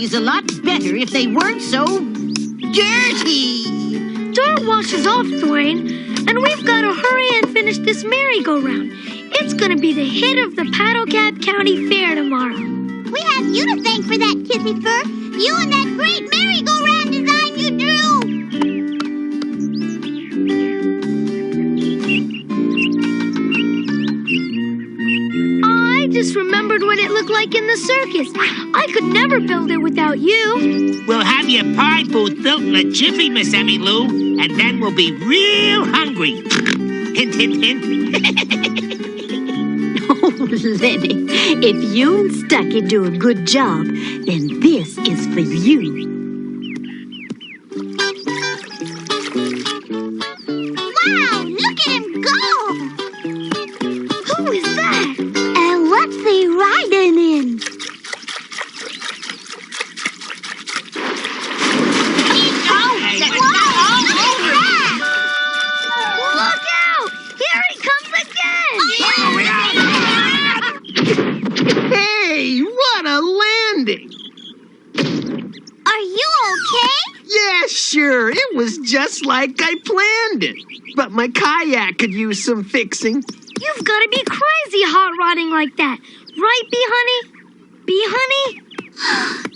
things a lot better if they weren't so dirty. Dirt washes off, Dwayne, and we've got to hurry and finish this merry-go-round. It's going to be the hit of the Paddlecap County Fair tomorrow. We have you to thank for that, KissyFur. You and that great merry-go-round design you drew. I just remembered what it looked like in the circus. I could never build it without you. We'll have your pie booth built in a jiffy, Miss Emmy Lou, and then we'll be real hungry. Hint, hint, hint. Oh, Lenny, if you and Stucky do a good job, then this is for you. Wow, look at him go! Who is that? And what's he riding in? Look out! Here he comes again! Hey, what a landing! Are you okay? Yeah, sure. It was just like I planned it. But my kayak could use some fixing. You've got to be crazy hot rodding like that. Right, Bee Honey? Bee Honey?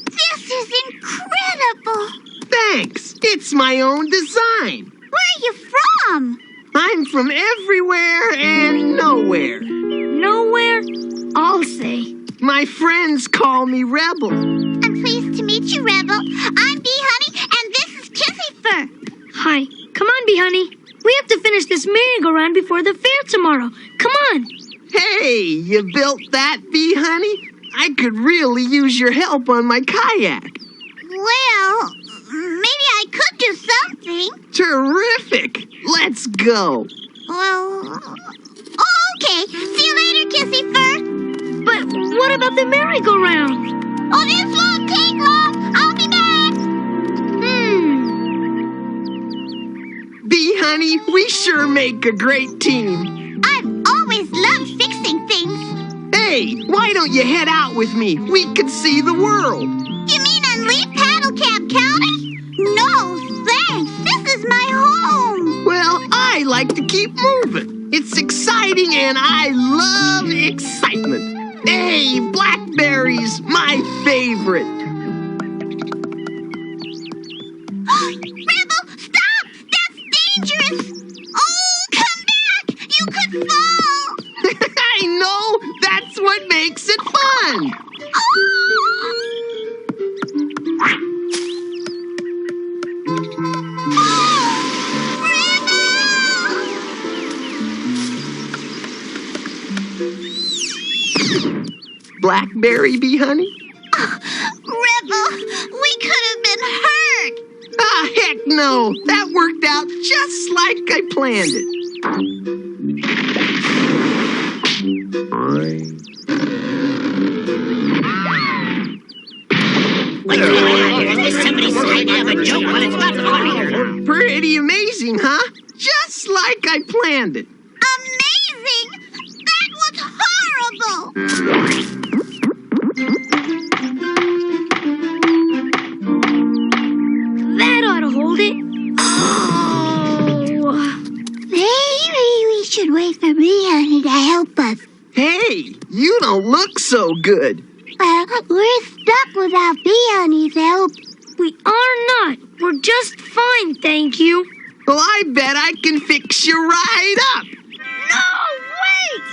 This is incredible! Thanks. It's my own design. Where are you from? I'm from everywhere and nowhere. Nowhere? I'll say. My friends call me Rebel. I'm pleased to meet you, Rebel. I'm Bee Honey, and this is KissyFur. Hi. Come on, Bee Honey. We have to finish this merry-go-round before the fair tomorrow. Come on. Hey, you built that, Bee Honey? I could really use your help on my kayak. Well, maybe I could do something. Terrific. Let's go. Well, okay. See you later, KissyFur. But what about the merry-go-round? Oh, this won't take long. I'll be back. Bee Honey, we sure make a great team. I've always loved fixing things. Hey, why don't you head out with me? We could see the world. You mean and leave Paddlecap County? No, thanks. This is my home. Well, I like to keep moving. It's exciting and I love excitement. Hey, blackberries, my favorite. Rebel, stop! That's dangerous! Oh, come back! You could fall! I know, that's what makes it fun. Blackberry, Bee Honey? Rebel, we could have been hurt! Ah, heck no. That worked out just like I planned it. Somebody's trying to have a joke when it's not funny. Pretty amazing, huh? Just like I planned it. Amazing! That was horrible! That ought to hold it. Oh. Maybe we should wait for Bee Honey to help us. Hey, you don't look so good. Well, we're stuck without Bee Honey's help. We are not. We're just fine, thank you. Well, I bet I can fix you right up. No, wait!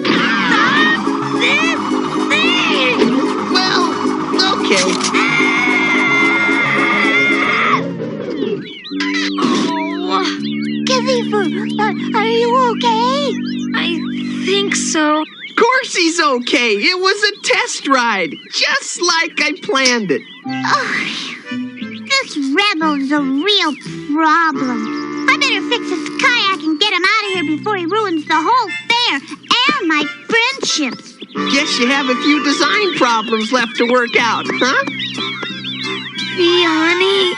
Stop this thing! Well, okay. Oh, KissyFur, are you okay? I think so. Of course he's okay. It was a test ride, just like I planned it. This Rebel's a real problem. I better fix his kayak and get him out of here before he ruins the whole fair and my friendships. Guess you have a few design problems left to work out, huh? Bee Honey,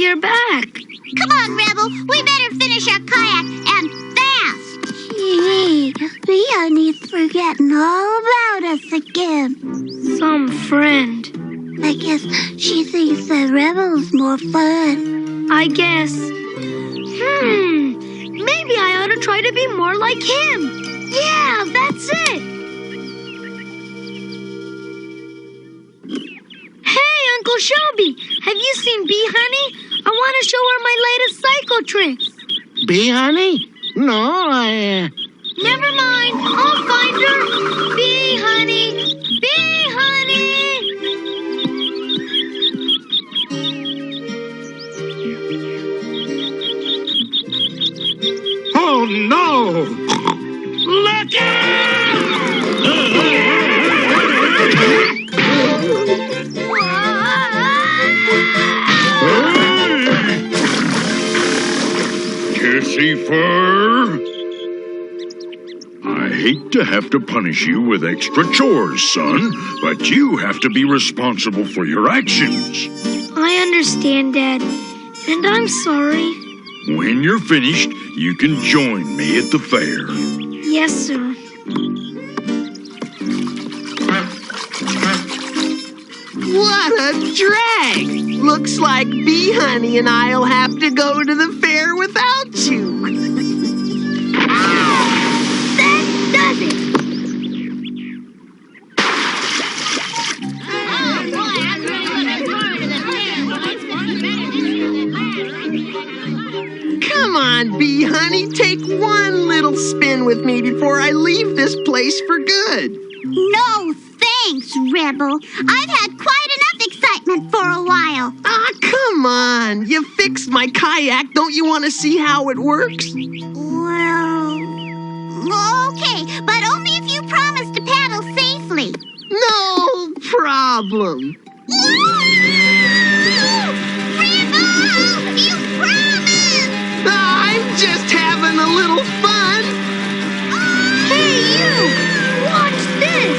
you're back. Come on, Rebel. We better finish our kayak and fast. Gee, Bee Honey's forgetting all about us again. Some friend. I guess she thinks the rebel's more fun. I guess. Maybe I ought to try to be more like him. Yeah, that's it. Hey, Uncle Shelby, have you seen Bee Honey? I want to show her my latest psycho tricks. Bee Honey? No, Never mind, I'll find her. Bee Honey, Bee Honey. Oh, no! Look out! KissyFur! I hate to have to punish you with extra chores, son, but you have to be responsible for your actions. I understand, Dad, and I'm sorry. When you're finished, you can join me at the fair. Yes, sir. what a drag! Looks like Bee Honey and I'll have to go to the fair without you. That does it! Come on, Bee Honey, take one little spin with me before I leave this place for good. No thanks, Rebel. I've had quite enough excitement for a while. Ah, come on. You fixed my kayak. Don't you want to see how it works? Well, okay, but only if you promise to paddle safely. No problem. Rebel, you promised! I'm just having a little fun. Hey, you! Watch this!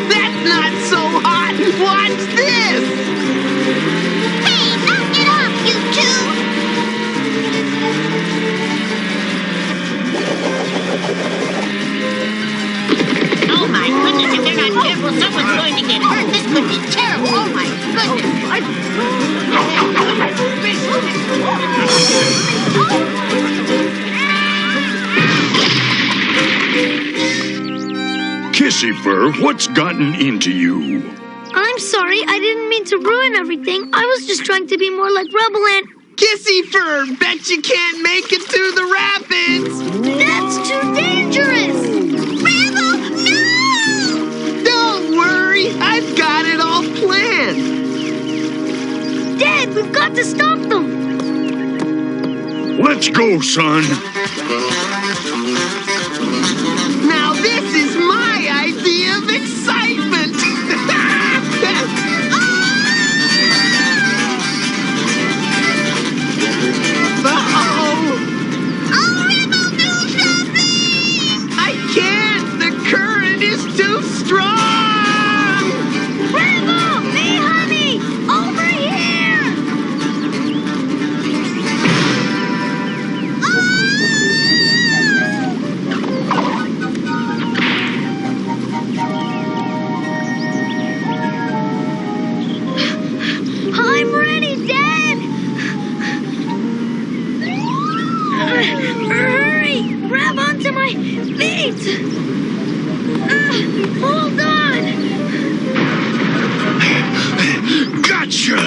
That's not so hot. Watch this. Hey, knock it off, you two! Oh my goodness, if they're not careful, someone's going to get hurt. This could be terrible. Oh my KissyFur, what's gotten into you? I'm sorry, I didn't mean to ruin everything. I was just trying to be more like Rebel and... KissyFur, bet you can't make it to the rapids. That's too dangerous! Rebel, no! Don't worry, I've got it all planned. Dad, we've got to stop them! Let's go, son. Now this is my idea of excitement. Uh-oh. Oh, Rebel, do something! I can't. The current is too strong. Rebel! Bee Honey! Over here! I'm ready, Dad! Hurry! Grab onto my feet! Hold on! Gotcha!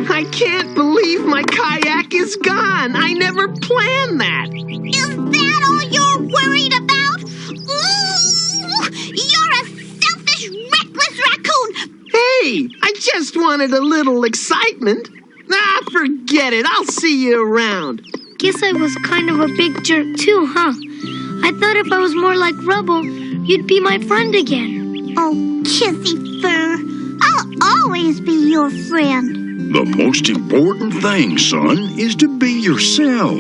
I can't believe my kayak is gone. I never planned that. Is that all you're worried about? Ooh, you're a selfish, reckless raccoon! Hey, I just wanted a little excitement. Ah, forget it. I'll see you around. Guess I was kind of a big jerk too, huh? I thought if I was more like Rubble, you'd be my friend again. Oh, KissyFur, I'll always be your friend. The most important thing, son, is to be yourself.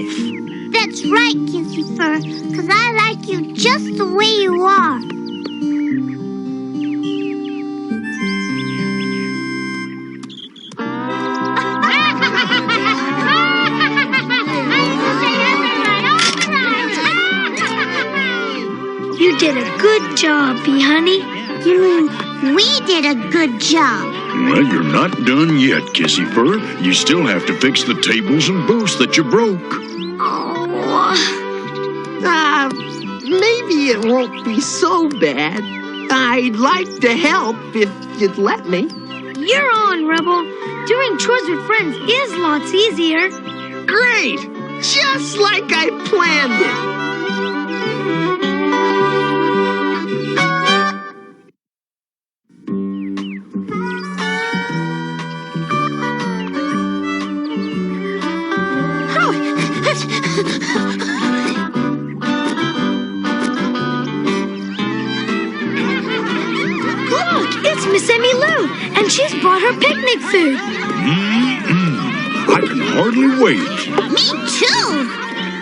That's right, KissyFur, because I like you just the way you are. You did a good job, bee honey. You mean we did a good job? Well, you're not done yet, KissyFur. You still have to fix the tables and booths that you broke. Maybe it won't be so bad. I'd like to help if you'd let me. You're on, Rebel. Doing chores with friends is lots easier. Great! Just like I planned it. Miss Emmy Lou, and she's brought her picnic food. I can hardly wait. Me too!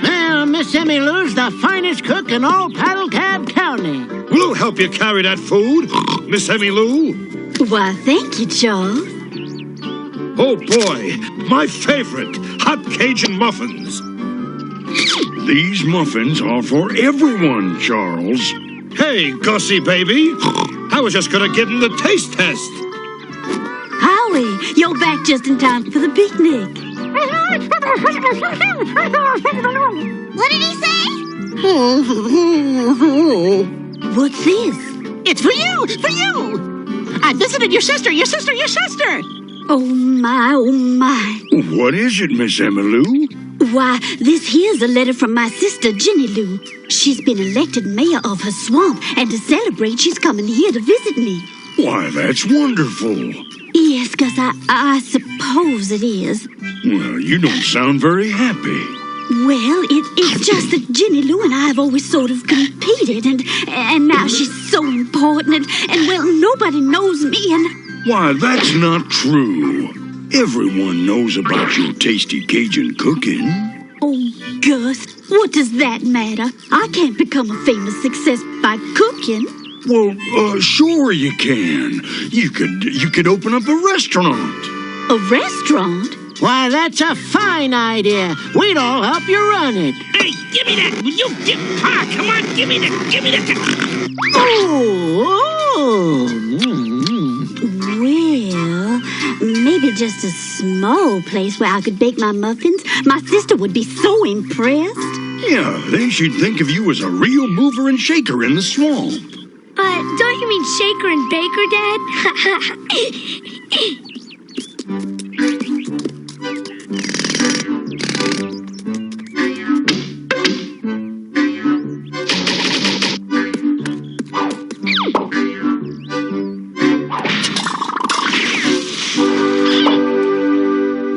Well, Miss Emmy Lou's the finest cook in all Paddle Cab County. We'll help you carry that food, Miss Emmy Lou. Why, thank you, Charles. Oh, boy, my favorite, hot Cajun muffins. These muffins are for everyone, Charles. Hey, Gussie, baby. I was just gonna give him the taste test. Howie, you're back just in time for the picnic. What did he say? What's this? It's for you! For you! I visited your sister! Oh, my, oh, my. What is it, Miss Emmy Lou? Why, this here's a letter from my sister, Jenny Lou. She's been elected mayor of her swamp, and to celebrate, she's coming here to visit me. Why, that's wonderful. Yes, 'cause I suppose it is. Well, you don't sound very happy. Well, it's just that Jenny Lou and I have always sort of competed, and now she's so important, and well, nobody knows me, and... Why, that's not true. Everyone knows about your tasty Cajun cooking. Oh, Gus, what does that matter? I can't become a famous success by cooking. Well, sure you can. You could open up a restaurant. A restaurant? Why, that's a fine idea. We'd all help you run it. Hey, give me that! Will you give... Ah, come on, give me that! Oh! Well, maybe just a small place where I could bake my muffins. My sister would be so impressed. Yeah, then she'd think of you as a real mover and shaker in the swamp. Don't you mean Shaker and Baker, Dad?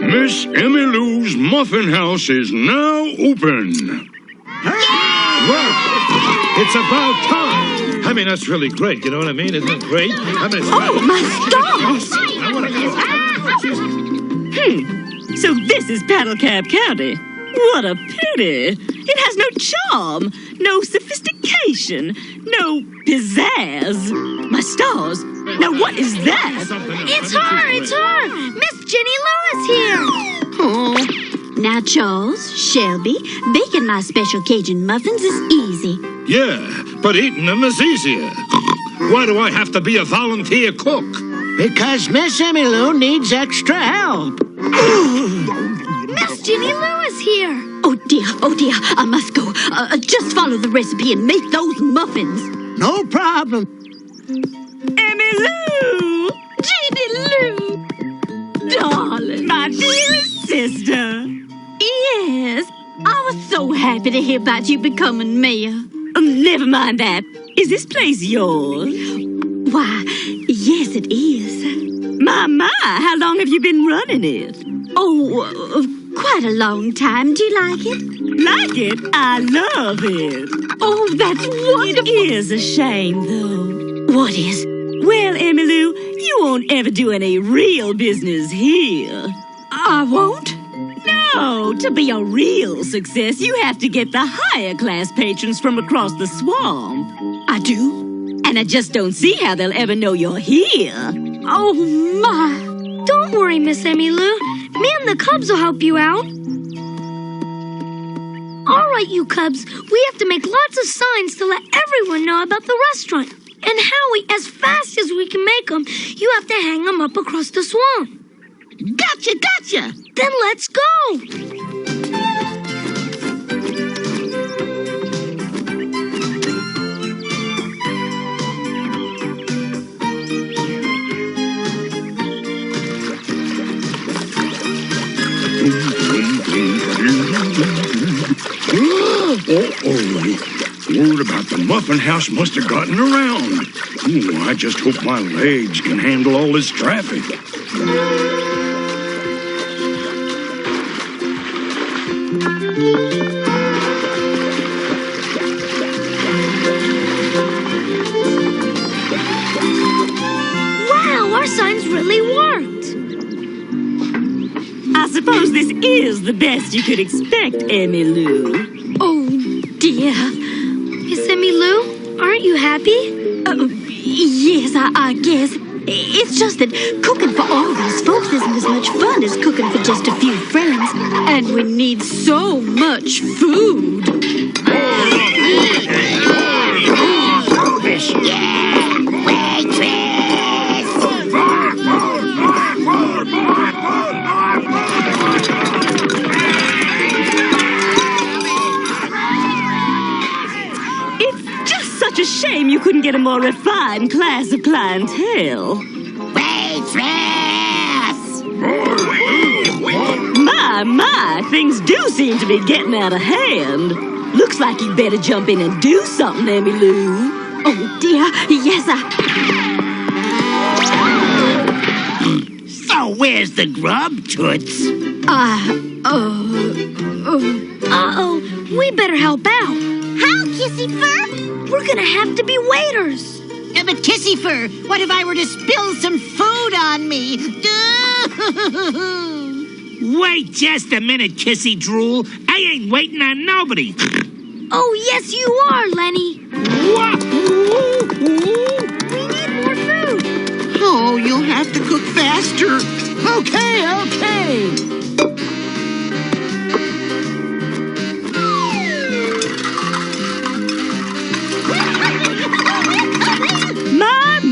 Miss Emmy Lou's Muffin House is now open. Well, it's about time. I mean, that's really great. You know what I mean? Isn't it great? I mean, it's Oh, my stars! So this is Paddle Cab County. What a pity. It has no charm, no sophistication, no pizzazz. My stars. Now what is that? It's her! Miss Jenny Lou is here! Oh. Now, Charles, Shelby, baking my special Cajun muffins is easy. Yeah, but eating them is easier. Why do I have to be a volunteer cook? Because Miss Emmy Lou needs extra help. Miss Jenny Lou is here! Oh, dear, I must go. Just follow the recipe and make those muffins. No problem. Emmy Lou! Jenny Lou! Darling, my dearest sister. Yes, I was so happy to hear about you becoming mayor. Never mind that. Is this place yours? Why, yes, it is. My, how long have you been running it? Oh, quite a long time. Do you like it? Like it? I love it. Oh, that's wonderful. It is a shame, though. What is? Well, Emmy Lou, you won't ever do any real business here. I won't? No, to be a real success, you have to get the higher class patrons from across the swamp. I do? And I just don't see how they'll ever know you're here. Oh, my. Don't worry, Miss Emmy Lou. Me and the Cubs will help you out. All right, you cubs. We have to make lots of signs to let everyone know about the restaurant. And Howie, as fast as we can make them, you have to hang them up across the swamp. Gotcha! Then let's go! Word about the Muffin House must have gotten around. Ooh, I just hope my legs can handle all this traffic. Wow, our signs really worked. I suppose this is the best you could expect, Emmylou. Oh, dear. Miss Emmylou, aren't you happy? Yes, I guess. It's just that cooking for all these folks isn't as much fun as cooking for just a few friends. And we need so much food. Such a shame you couldn't get a more refined class of clientele. Waitress! My, things do seem to be getting out of hand. Looks like you'd better jump in and do something, Emmylou. Oh, dear. Yes, So where's the grub, Toots? Uh-oh, we better help out. How, KissyFur? We're gonna have to be waiters. But KissyFur, what if I were to spill some food on me? Wait just a minute, Kissy Drool. I ain't waiting on nobody. Oh, yes, you are, Lenny. What? We need more food. Oh, you'll have to cook faster. Okay.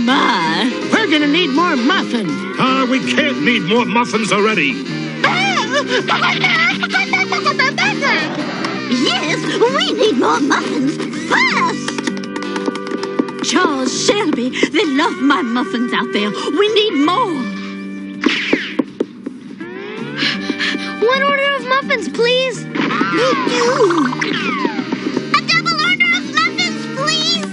My. We're gonna need more muffins. We can't need more muffins already. Yes, we need more muffins fast. Charles, Shelby, they love my muffins out there. We need more. One order of muffins, please. Me too. A double order of muffins, please.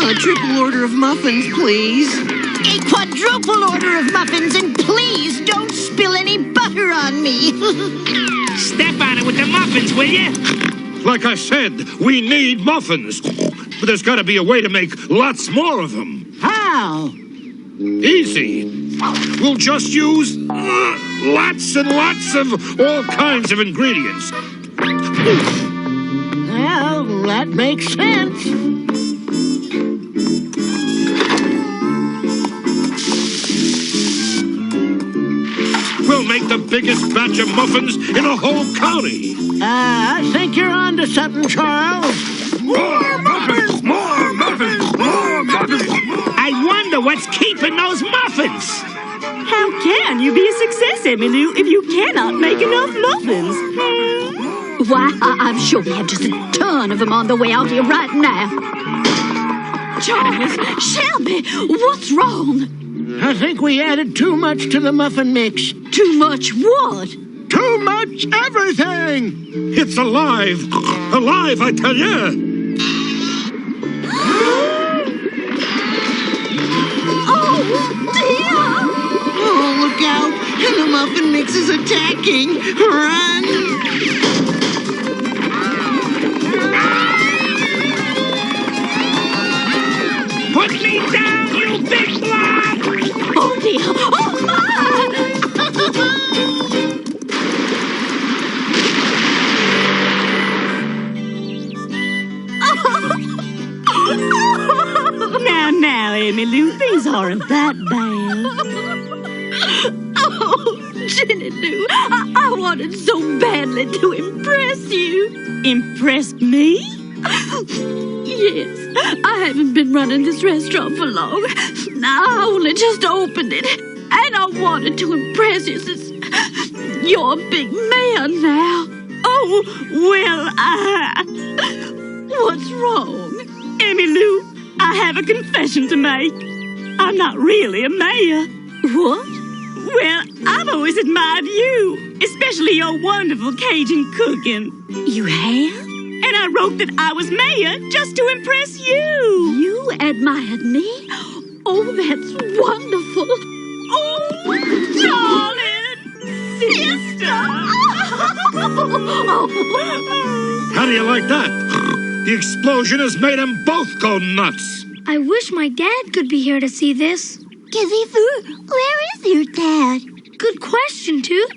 A triple order of muffins, please. A quadruple order of muffins, and please don't spill any butter on me. Step on it with the muffins, will you? Like I said, we need muffins. But there's got to be a way to make lots more of them. How? Easy. We'll just use lots and lots of all kinds of ingredients. Well, that makes sense. We'll make the biggest batch of muffins in a whole county. I think you're onto something, Charles. More muffins! More muffins! More muffins! I wonder what's keeping those muffins. How can you be a success, Emmylou, if you cannot make enough muffins? Why, I'm sure we have just a ton of them on the way out here right now. Charles, Shelby, what's wrong? I think we added too much to the muffin mix. Too much what? Too much everything! It's alive. Alive, I tell you. Oh, dear! Oh, look out. The muffin mix is attacking. Run! Put me down, you big blob! Oh, dear! Oh, my! Now, Emmylou, things aren't that bad. Oh, Really, Lou, I wanted so badly to impress you. Impress me? Yes, I haven't been running this restaurant for long. I only just opened it, and I wanted to impress you since you're a big man now. Oh, well, What's wrong? Emmylou, I have a confession to make. I'm not really a mayor. What? Well, I've always admired you, especially your wonderful Cajun cooking. You have? And I wrote that I was mayor just to impress you. You admired me? Oh, that's wonderful. Oh, darling, sister. How do you like that? The explosion has made them both go nuts. I wish my dad could be here to see this. KissyFur, where is your dad? Good question, Toot.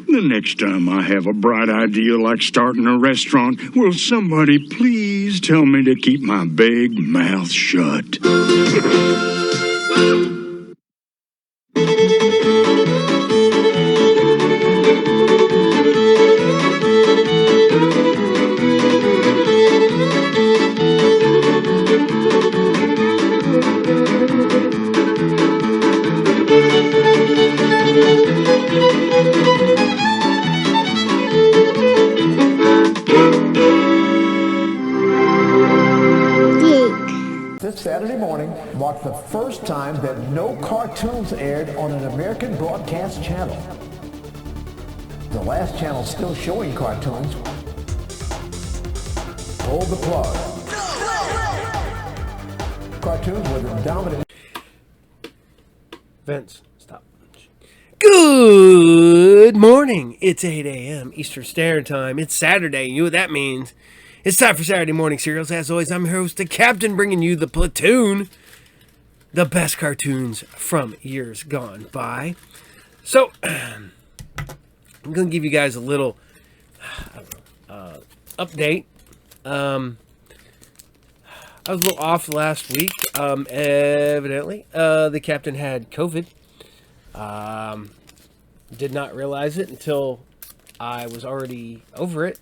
The next time I have a bright idea like starting a restaurant, will somebody please tell me to keep my big mouth shut? This Saturday morning marked the first time that no cartoons aired on an American broadcast channel. The last channel still showing cartoons pulled the plug. Cartoons were the dominant. Vince, stop. Good morning. It's 8 a.m. Eastern Standard Time. It's Saturday. You know what that means. It's time for Saturday Morning Serials. As always, I'm your host, the Captain, bringing you the Platoon, the best cartoons from years gone by. So, I'm going to give you guys a little update. I was a little off last week. Evidently, the Captain had COVID. Did not realize it until I was already over it.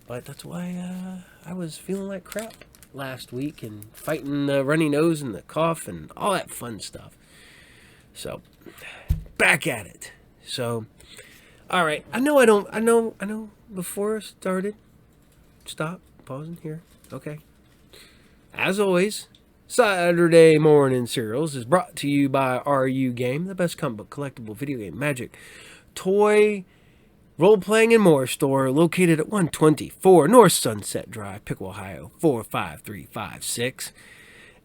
But that's why I was feeling like crap last week and fighting the runny nose and the cough and all that fun stuff. So, back at it. So, all right. I know. Before I started, stop, pausing here. Okay. As always, Saturday Morning Serials is brought to you by RU Game, the best comic book, collectible, video game, magic, toy, role-playing and more store located at 124 North Sunset Drive, Piqua, Ohio, 45356.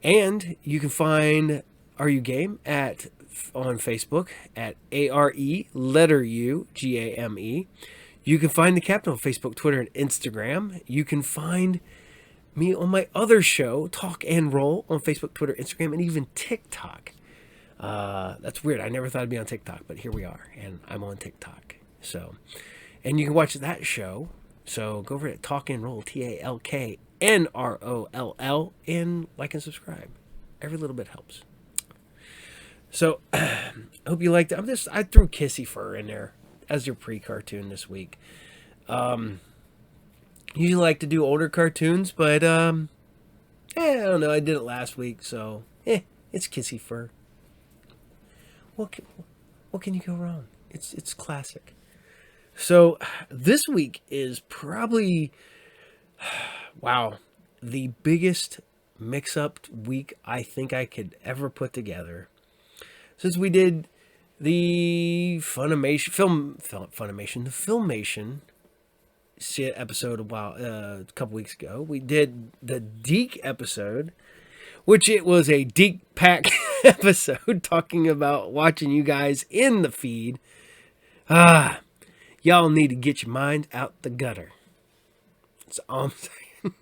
And you can find RU Game on Facebook at ARE_UGAME. You can find the Captain on Facebook, Twitter, and Instagram. You can find me on my other show, Talk and Roll, on Facebook, Twitter, Instagram, and even TikTok. That's weird. I never thought I'd be on TikTok, but here we are, and I'm on TikTok. So, and you can watch that show. So go over to Talk and Roll, TalkNROLL, and like and subscribe. Every little bit helps. So, I hope you liked it. I threw KissyFur in there as your pre-cartoon this week. Usually like to do older cartoons, but I don't know. I did it last week, so it's KissyFur. What can you go wrong? It's classic. So this week is probably, wow, the biggest mix-up week I think I could ever put together. Since we did the Filmation episode a couple weeks ago. We did the Deke episode, which it was a Deke Pack episode talking about watching you guys in the feed. Y'all need to get your mind out the gutter. That's all I'm saying.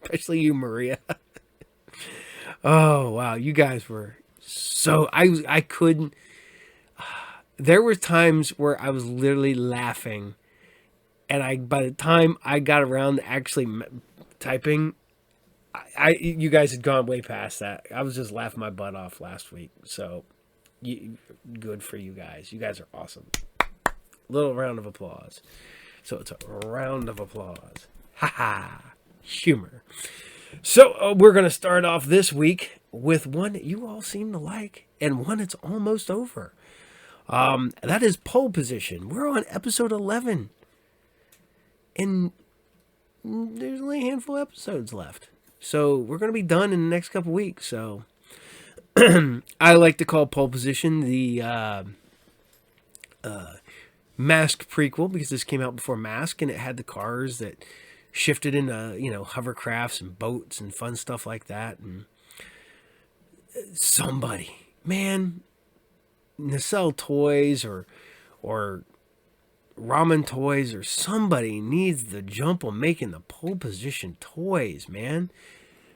Especially you, Maria. Oh, wow. You guys were so... I couldn't... there were times where I was literally laughing, and by the time I got around to actually typing, you guys had gone way past that. I was just laughing my butt off last week. So, good for you guys. You guys are awesome. Little round of applause. So it's a round of applause. Ha ha. Humor. So we're going to start off this week with one that you all seem to like, and one that's almost over. That is pole position. We're on episode 11. And there's only a handful of episodes left. So we're going to be done in the next couple weeks. So I like to call pole position the Mask prequel, because this came out before Mask, and it had the cars that shifted into, hovercrafts and boats and fun stuff like that. And somebody, man, Nacelle Toys or Ramen Toys or somebody needs the jump on making the pole position toys, man.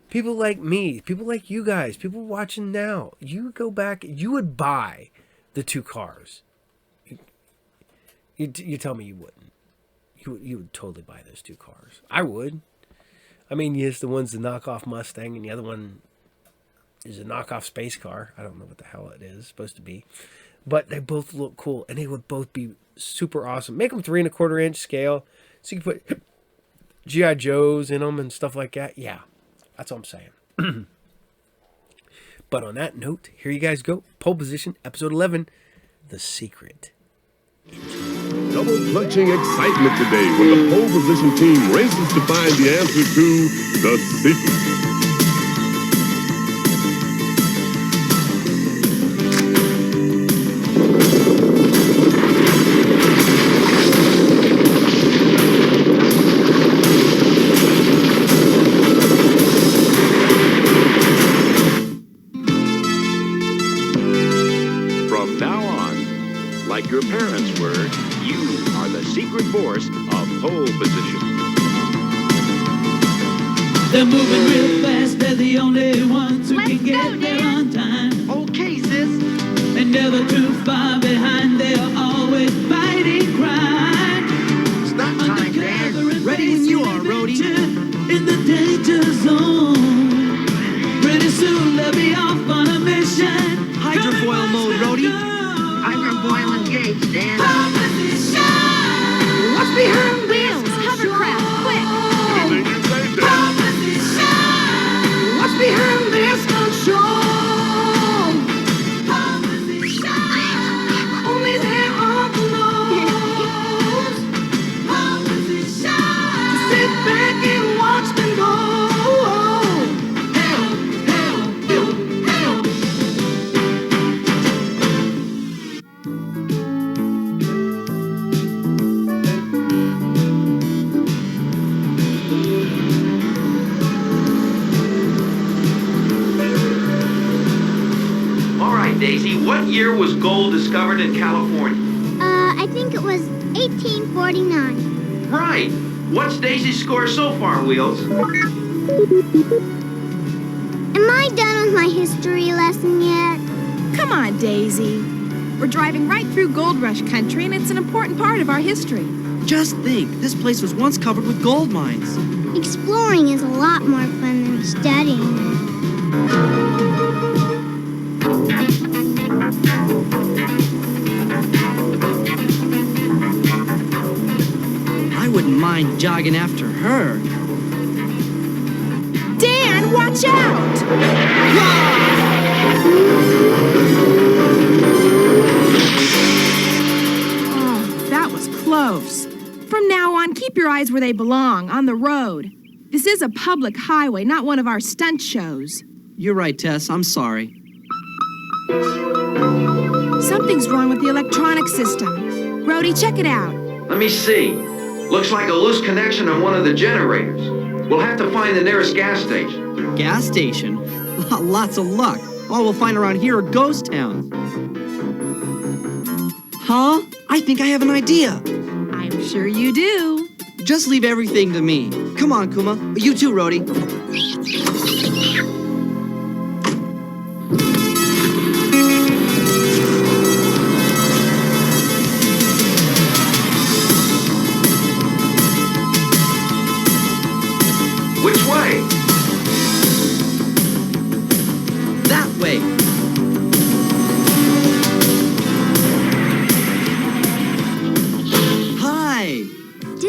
People like me, people like you guys, people watching now, you go back, you would buy the two cars. You tell me you wouldn't. You would totally buy those two cars. I would. I mean, yes, the one's the knockoff Mustang, and the other one is a knockoff space car. I don't know what the hell it is supposed to be. But they both look cool, and they would both be super awesome. Make them 3 1/4 inch scale, so you can put G.I. Joes in them and stuff like that. Yeah, that's all I'm saying. But on that note, here you guys go. Pole position, episode 11, The Secret. Double-clutching excitement today when the pole position team races to find the answer to the secret. From now on, like your parents were, you are the secret force of pole position. They're moving real fast, they're the only ones who can get there on time. Okay, sis. And never too far behind, they are always fighting crime. Stop time, Dan. Ready when you are, Rhodey. In the danger zone. Pretty soon they'll be off on a mission. Hydrofoil mode, Rhodey. Hydrofoil engaged, Dan. What's behind Wheels, hovercraft, quick! Anything you say, Dan. What's behind this control? Only there are the knows. Just sit back and watch them go. Daisy, what year was gold discovered in California? I think it was 1849. Right. What's Daisy's score so far, Wheels? Am I done with my history lesson yet? Come on, Daisy. We're driving right through Gold Rush country, and it's an important part of our history. Just think, this place was once covered with gold mines. Exploring is a lot more fun than studying. I wouldn't mind jogging after her. Dan, watch out! Oh, that was close. From now on, keep your eyes where they belong, on the road. This is a public highway, not one of our stunt shows. You're right, Tess. I'm sorry. Something's wrong with the electronic system. Rhodey, check it out. Let me see. Looks like a loose connection on one of the generators. We'll have to find the nearest gas station. Gas station? Lots of luck. All we'll find around here are ghost towns. Huh? I think I have an idea. I'm sure you do. Just leave everything to me. Come on, Kuma. You too, Rhodey.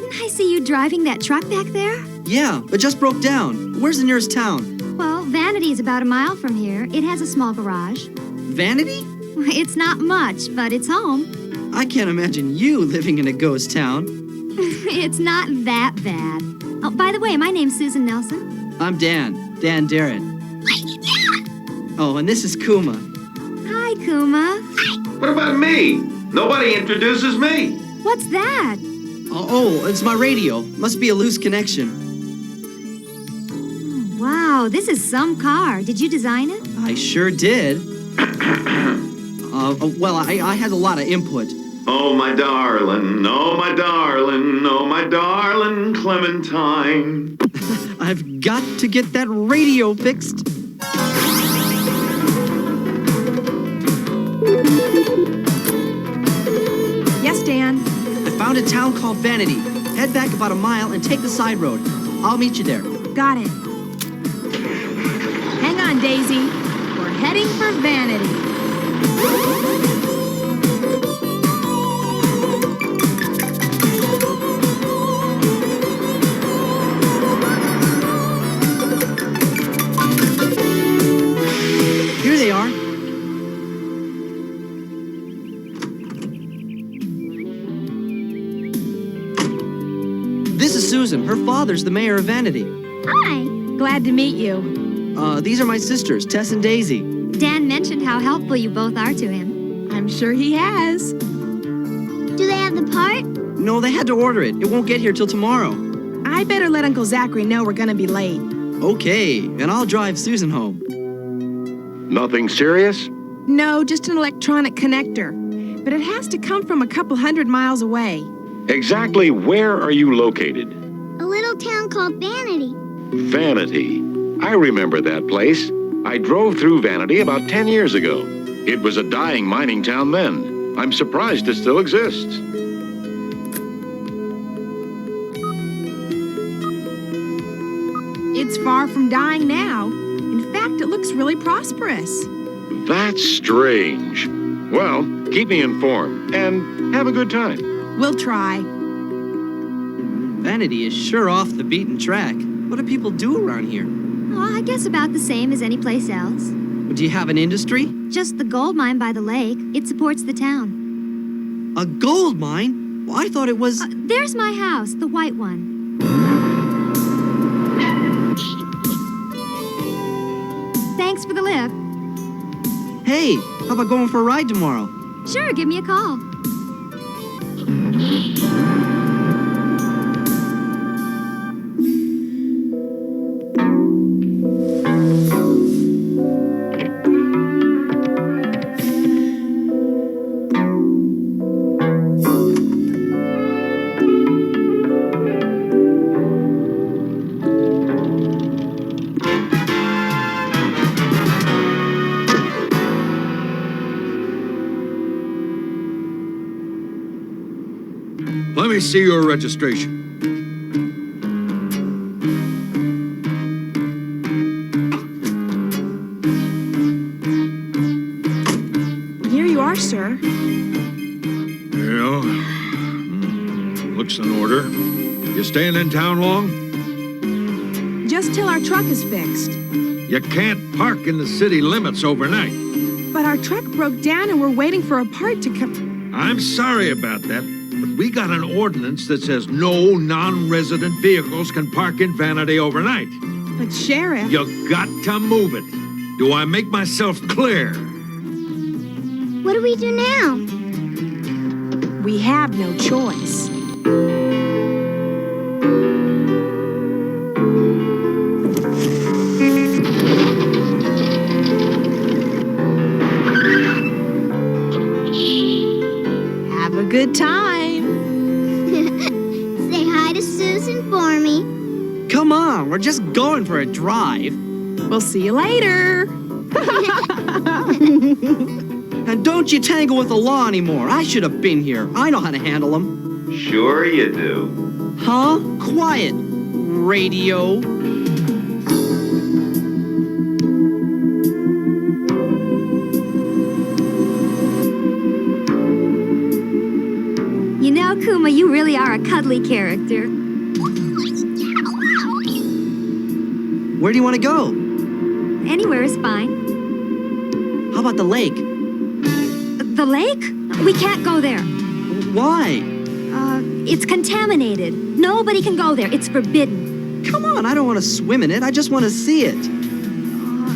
didn't I see you driving that truck back there? Yeah, it just broke down. Where's the nearest town? Well, Vanity is about a mile from here. It has a small garage. Vanity? It's not much, but it's home. I can't imagine you living in a ghost town. It's not that bad. Oh, by the way, my name's Susan Nelson. I'm Dan Darren. Oh, and this is Kuma. Hi, Kuma. What about me? Nobody introduces me. What's that? Oh, it's my radio. Must be a loose connection. Wow, this is some car. Did you design it? I sure did. Well, I had a lot of input. Oh, my darling, oh, my darling, oh, my darling Clementine. I've got to get that radio fixed. Yes, Dan? I found a town called Vanity. Head back about a mile and take the side road. I'll meet you there. Got it. Hang on, Daisy. We're heading for Vanity. Here they are. This is Susan. Her father's the mayor of Vanity. Hi. Glad to meet you. These are my sisters, Tess and Daisy. Dan mentioned how helpful you both are to him. I'm sure he has. Do they have the part? No, they had to order it. It won't get here till tomorrow. I better let Uncle Zachary know we're gonna be late. Okay, and I'll drive Susan home. Nothing serious? No, just an electronic connector. But it has to come from a couple 100 miles away. Exactly where are you located? A little town called Vanity. Vanity. I remember that place. I drove through Vanity about 10 years ago. It was a dying mining town then. I'm surprised it still exists. It's far from dying now. In fact, it looks really prosperous. That's strange. Well, keep me informed and have a good time. We'll try. Vanity is sure off the beaten track. What do people do around here? Oh, I guess about the same as any place else. Do you have an industry? Just the gold mine by the lake. It supports the town. A gold mine? Well, I thought it was... There's my house, the white one. Thanks for the lift. Hey, how about going for a ride tomorrow? Sure, give me a call. Let me see your registration. Here you are, sir. Yeah. Looks in order. You staying in town long? Just till our truck is fixed. You can't park in the city limits overnight. But our truck broke down and we're waiting for a part to come. I'm sorry about that, but we got an ordinance that says no non-resident vehicles can park in Vanity overnight. But Sheriff... You got to move it. Do I make myself clear? What do we do now? We have no choice. Have a good time. Say hi to Susan for me. Come on, we're just going for a drive. We'll see you later. And don't you tangle with the law anymore. I should have been here. I know how to handle them. Sure you do. Huh? Quiet. Radio. You know, Yuma, you really are a cuddly character. Where do you want to go? Anywhere is fine. How about the lake? The lake? We can't go there. Why? It's contaminated. Nobody can go there. It's forbidden. Come on, I don't want to swim in it. I just want to see it.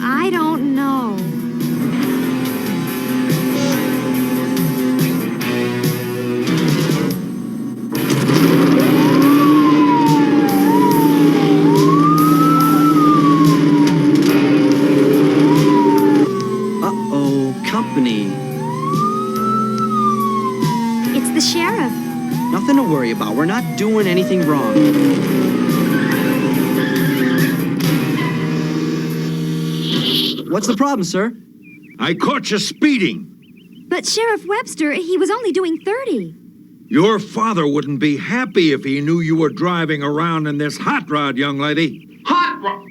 I don't know. Uh-oh, company. It's the sheriff. Nothing to worry about. We're not doing anything wrong. What's the problem, sir? I caught you speeding. But Sheriff Webster, he was only doing 30. Your father wouldn't be happy if he knew you were driving around in this hot rod, young lady. Hot rod!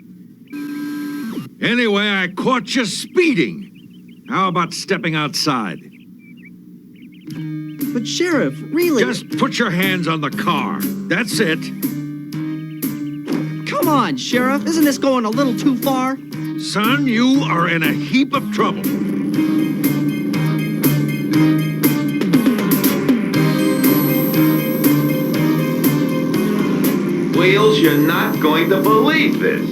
Anyway, I caught you speeding. How about stepping outside? But Sheriff, really... Just put your hands on the car. That's it. Come on, Sheriff. Isn't this going a little too far? Son, you are in a heap of trouble. Wheels, you're not going to believe this.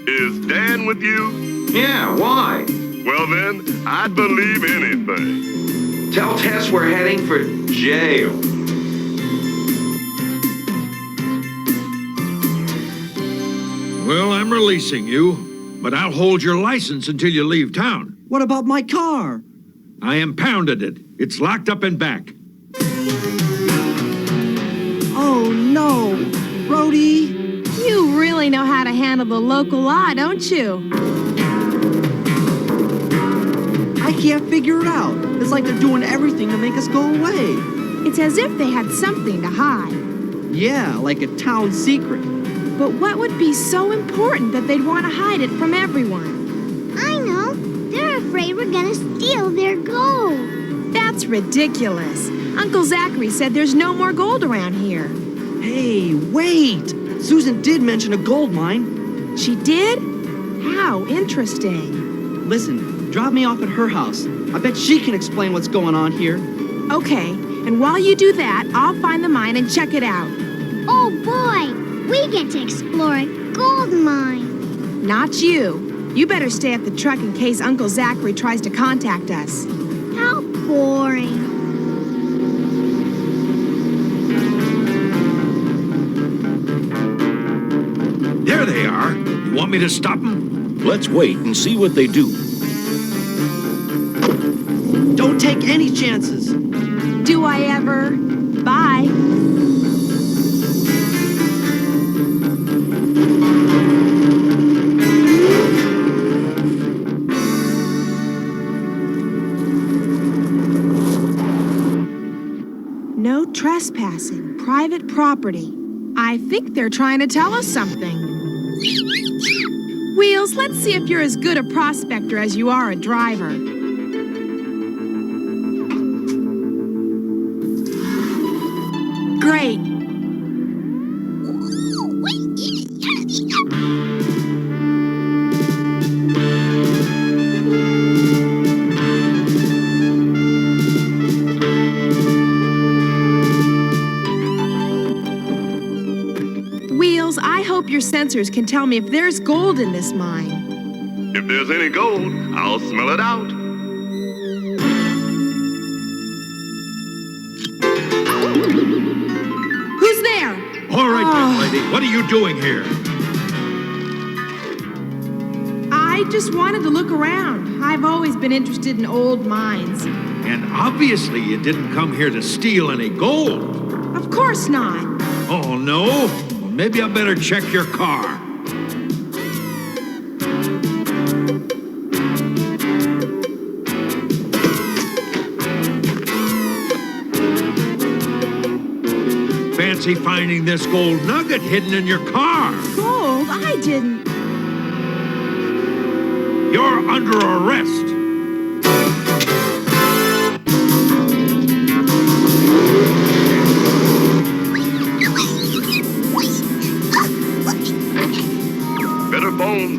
Is Dan with you? Yeah, why? Well then, I'd believe anything. Tell Tess we're heading for jail. Well, I'm releasing you, but I'll hold your license until you leave town. What about my car? I impounded it. It's locked up and back. Oh, no. Brody, you really know how to handle the local law, don't you? I can't figure it out. It's like they're doing everything to make us go away. It's as if they had something to hide. Yeah, like a town secret. But what would be so important that they'd want to hide it from everyone? I know. They're afraid we're gonna steal their gold. That's ridiculous. Uncle Zachary said there's no more gold around here. Hey, wait! Susan did mention a gold mine. She did? How interesting. Listen, drop me off at her house. I bet she can explain what's going on here. Okay, and while you do that, I'll find the mine and check it out. Oh boy! We get to explore a gold mine. Not you. You better stay at the truck in case Uncle Zachary tries to contact us. How boring. There they are. You want me to stop them? Let's wait and see what they do. Don't take any chances. Do I ever? Bye. No trespassing, private property. I think they're trying to tell us something. Wheels, let's see if you're as good a prospector as you are a driver. Great. Wheels, I hope your sensors can tell me if there's gold in this mine. If there's any gold, I'll smell it out. Who's there? All right, young lady. What are you doing here? I just wanted to look around. I've always been interested in old mines. And obviously you didn't come here to steal any gold. Of course not. Oh, no? Well, maybe I better check your car. Fancy finding this gold nugget hidden in your car. Gold? I didn't. You're under arrest.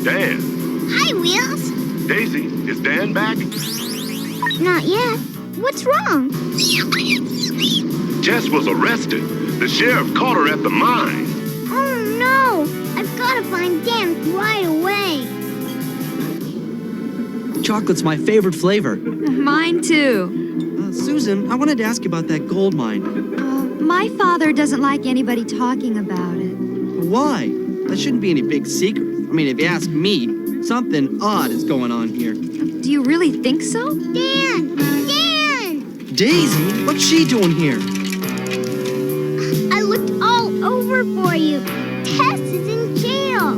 and Dan. Hi, Wheels. Daisy, is Dan back? Not yet. What's wrong? Tess was arrested. The sheriff caught her at the mine. Oh, no. I've got to find Dan right away. Chocolate's my favorite flavor. Mine too. Susan, I wanted to ask you about that gold mine. My father doesn't like anybody talking about it. Why? That shouldn't be any big secret. I mean, if you ask me, something odd is going on here. Do you really think so? Dan! Dan! Daisy? What's she doing here? I looked all over for you. Tess is in jail.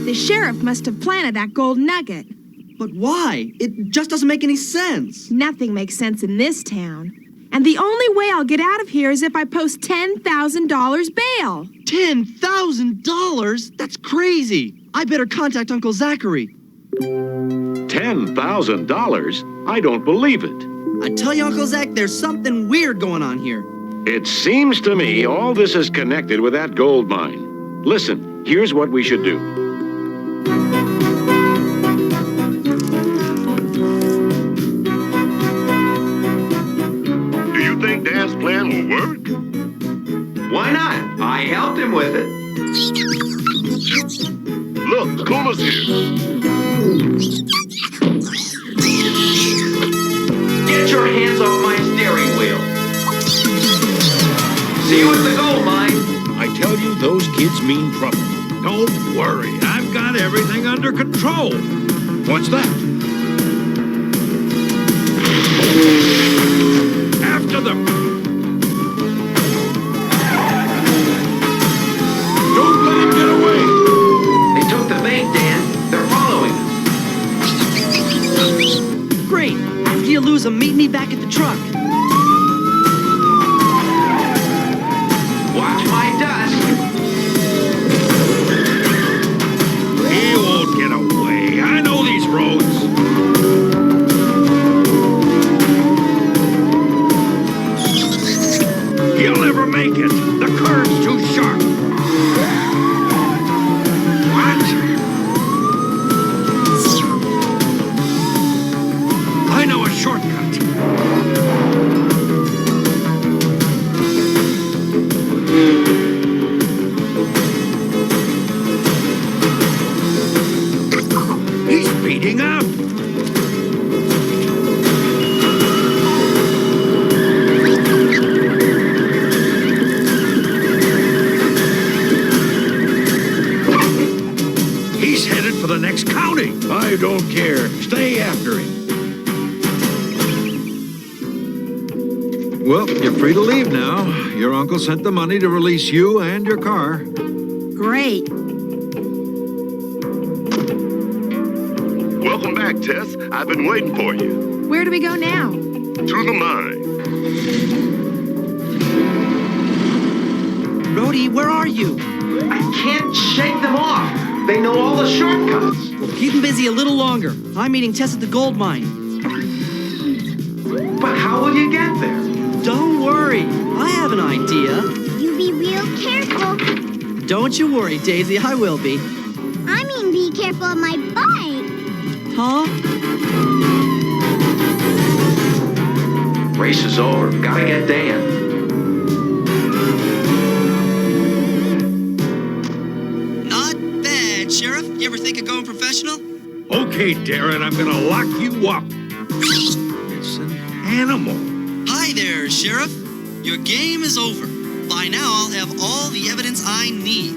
The sheriff must have planted that gold nugget. But why? It just doesn't make any sense. Nothing makes sense in this town. And the only way I'll get out of here is if I post $10,000 bail. $10,000? That's crazy. I better contact Uncle Zachary. $10,000? I don't believe it. I tell you, Uncle Zach, there's something weird going on here. It seems to me all this is connected with that gold mine. Listen, here's what we should do. Think Dan's plan will work? Why not? I helped him with it. Look, Coola's here. Get your hands off my steering wheel. See you at the gold mine. I tell you, those kids mean trouble. Don't worry, I've got everything under control. What's that? After them! Don't let him get away! They took the bait, Dan. They're following us. Great. After you lose them, meet me back at the truck. Watch my dust. He won't get away. I know these roads. He'll never make it. The curve's too sharp. What? I know a shortcut. He's speeding up. He's headed for the next county. I don't care. Stay after him. Well, you're free to leave now. Your uncle sent the money to release you and your car. Great. Welcome back, Tess. I've been waiting for you. Where do we go now? To the mine. Rhodey, where are you? I can't shake them off. They know all the shortcuts. Well, keep them busy a little longer. I'm meeting Tess at the gold mine. But how will you get there? Don't worry. I have an idea. You be real careful. Don't you worry, Daisy. I will be. I mean, be careful of my bike. Huh? Race is over. Gotta get Dan. Not bad, Sheriff. You ever think of going professional? Okay, Darren, I'm gonna lock you up. It's an animal. Hi there, Sheriff. Your game is over. By now, I'll have all the evidence I need.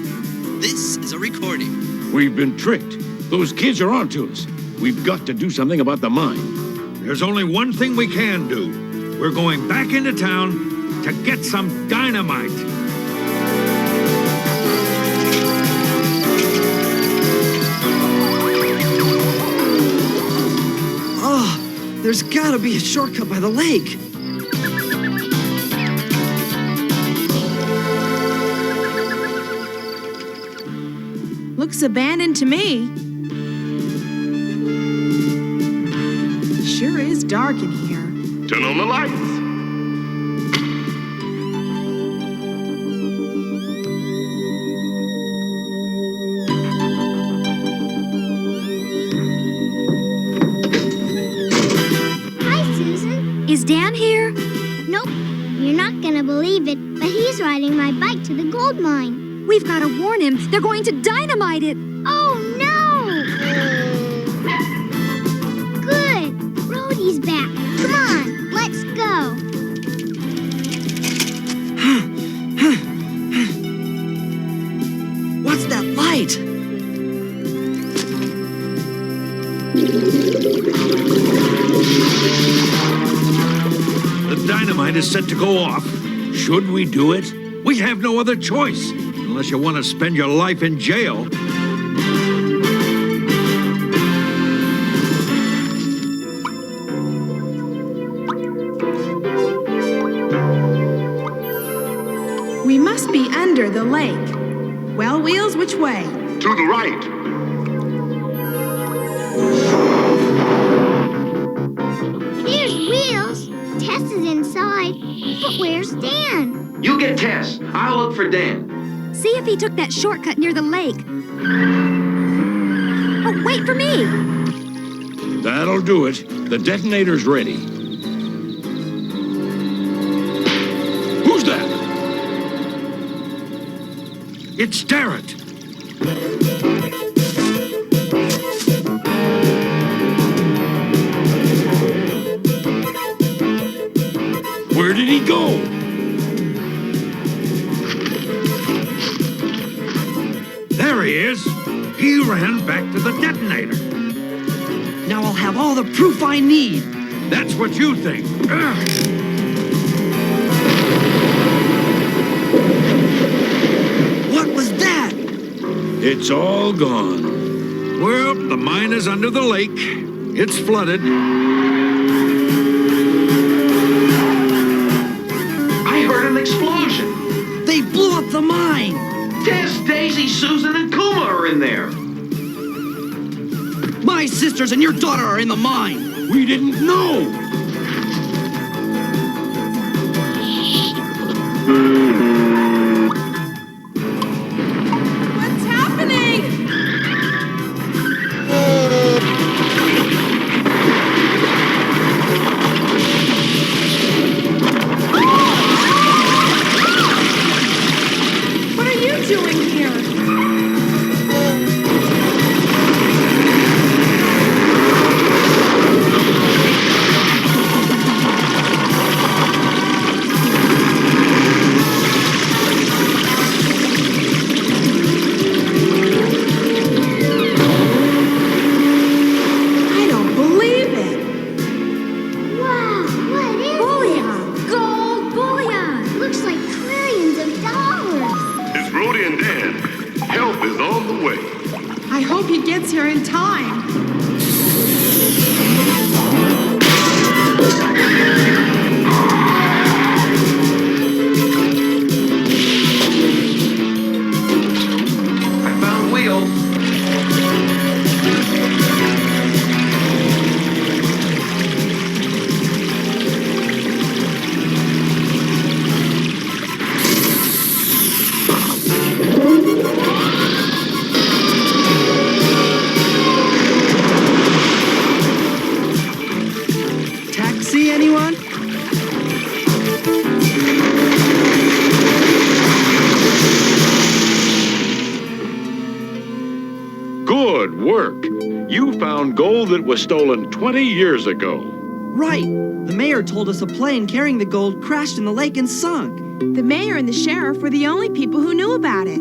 This is a recording. We've been tricked. Those kids are onto us. We've got to do something about the mine. There's only one thing we can do. We're going back into town to get some dynamite. Oh, there's gotta be a shortcut by the lake. Looks abandoned to me. Sure is dark in here. Turn on the lights. You're not gonna believe it, but he's riding my bike to the gold mine. We've got to warn him. They're going to dynamite it. Oh, no! Good. Rhodey's back. Come on, let's go. What's that light? The dynamite is set to go off. Should we do it? We have no other choice, unless you want to spend your life in jail. We must be under the lake. Well, Wheels, which way? To the right. Here's Wheels. Tess is inside. But where's Dan? You get Tess. I'll look for Dan. See if he took that shortcut near the lake. Oh, wait for me. That'll do it. The detonator's ready. Who's that? It's Darrett. Where did he go? There he is. He ran back to the detonator. Now I'll have all the proof I need. That's what you think. What was that? It's all gone. Well, the mine is under the lake. It's flooded. I heard an explosion. They blew up the mine. Tess, Daisy, Susan, and Kuma are in there. My sisters and your daughter are in the mine. We didn't know. What's happening? What are you doing here? I don't believe it. Wow, what is Bullion! Gold bullion! Looks like trillions of dollars. It's Rhodey and Dan. Help is on the way. I hope he gets here in time. I found Wheels. Taxi, anyone? Good work. You found gold that was stolen 20 years ago. Right. The mayor told us a plane carrying the gold crashed in the lake and sunk. The mayor and the sheriff were the only people who knew about it.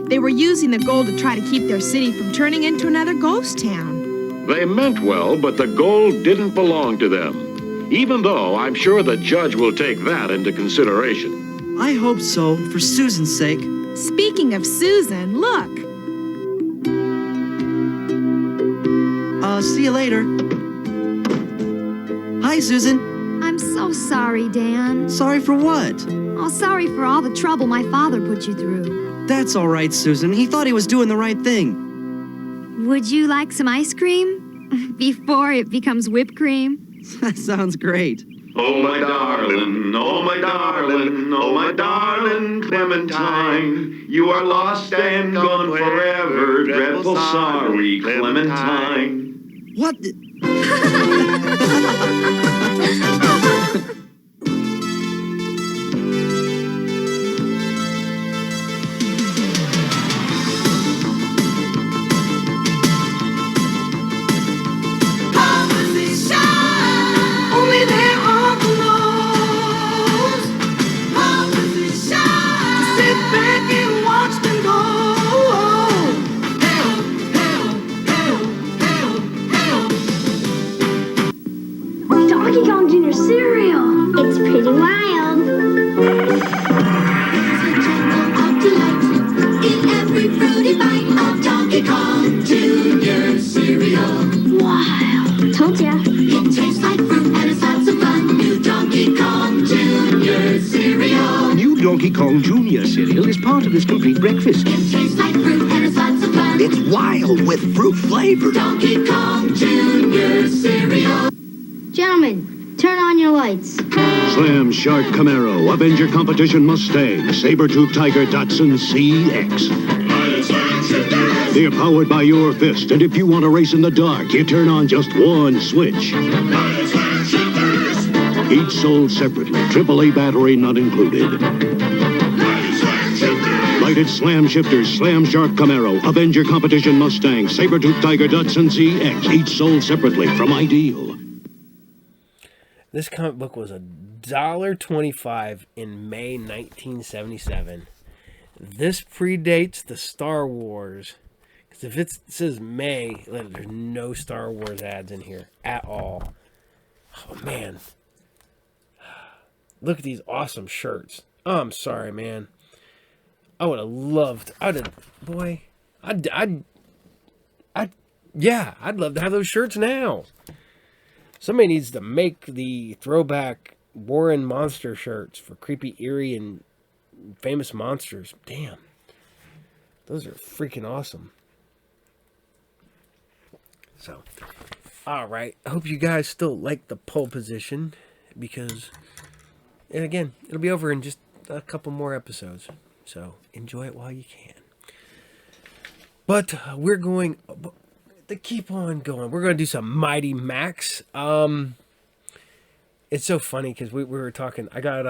They were using the gold to try to keep their city from turning into another ghost town. They meant well, but the gold didn't belong to them. Even though I'm sure the judge will take that into consideration. I hope so, for Susan's sake. Speaking of Susan, look. See you later. Hi, Susan. I'm so sorry, Dan. Sorry for what? Oh, sorry for all the trouble my father put you through. That's all right, Susan. He thought he was doing the right thing. Would you like some ice cream? Before it becomes whipped cream? That sounds great. Oh, my darling, oh, my darling, oh, my darling Clementine. You are lost and gone forever. Dreadful sorry, Clementine. What the... Donkey Kong Jr. cereal is part of this complete breakfast. It tastes like fruit and it's lots of fun. It's wild with fruit flavor. Donkey Kong Jr. cereal. Gentlemen, turn on your lights. Slam Shark Camaro, Avenger Competition Mustang, Saber-Tooth Tiger Datsun CX. They're powered by your fist, and if you want to race in the dark, you turn on just one switch. Each sold separately, AAA battery not included. Lighted Slam Shifters, Slam Shark Camaro, Avenger Competition Mustang, Saber-Tooth Tiger Datsun CX, each sold separately from Ideal. This comic book was $1.25 in May 1977. This predates the Star Wars. Because if it says May, there's no Star Wars ads in here at all. Oh, man. Look at these awesome shirts. Oh, I'm sorry, man. I would have loved... I'd love to have those shirts now. Somebody needs to make the throwback Warren Monster shirts for creepy, eerie, and famous monsters. Damn. Those are freaking awesome. So, alright. I hope you guys still like the pole position. Because, and again, it'll be over in just a couple more episodes. So, enjoy it while you can. But we're going... to keep on going. We're going to do some Mighty Max. It's so funny because we were talking. I got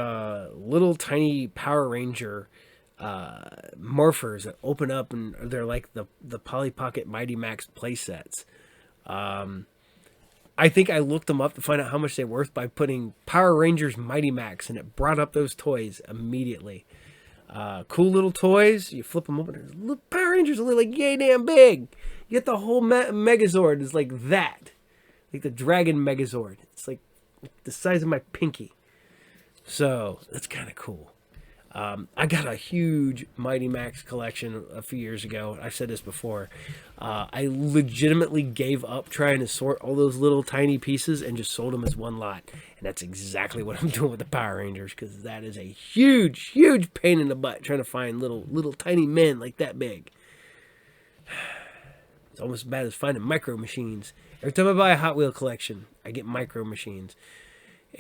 little tiny Power Ranger morphers that open up and they're like the Polly Pocket Mighty Max playsets. I think I looked them up to find out how much they're worth by putting Power Rangers Mighty Max, and it brought up those toys immediately. Cool little toys. You flip them open. Little Power Rangers are like yay damn big. You get the whole Megazord is like that. Like the Dragon Megazord. It's like the size of my pinky. So, that's kind of cool. I got a huge Mighty Max collection a few years ago. I've said this before. I legitimately gave up trying to sort all those little tiny pieces and just sold them as one lot. And that's exactly what I'm doing with the Power Rangers, because that is a huge, huge pain in the butt trying to find little tiny men like that big. It's almost as bad as finding micro machines. Every time I buy a Hot Wheel collection, I get micro machines.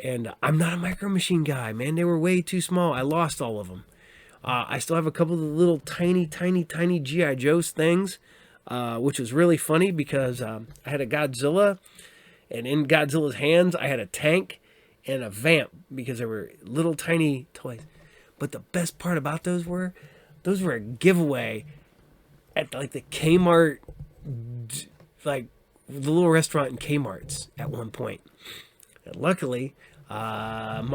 And I'm not a micro machine guy, man. They were way too small. I lost all of them. I still have a couple of the little tiny G.I. Joe's things, which was really funny because I had a Godzilla, and in Godzilla's hands, I had a tank and a vamp because they were little tiny toys. But the best part about those were a giveaway at like the Kmart, like the little restaurant in Kmart's at one point. And luckily, one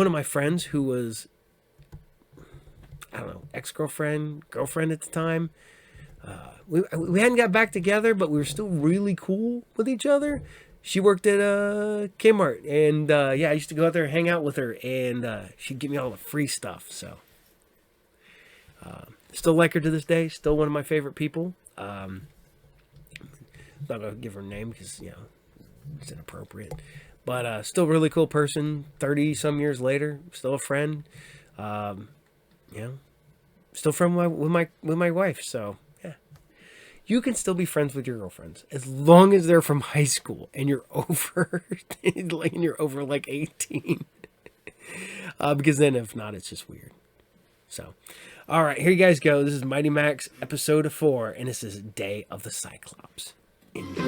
of my friends who was, I don't know, ex-girlfriend, girlfriend at the time, we hadn't got back together, but we were still really cool with each other. She worked at Kmart, and yeah, I used to go out there and hang out with her, and she'd give me all the free stuff. So, still like her to this day. Still one of my favorite people. I'm not gonna give her a name because it's inappropriate. But still really cool person. 30 some years later, still a friend. Still friend with my wife. So yeah, you can still be friends with your girlfriends as long as they're from high school and you're over, like 18. Because then if not, it's just weird. So, all right, here you guys go. This is Mighty Max episode 4, and this is Day of the Cyclops. Enjoy.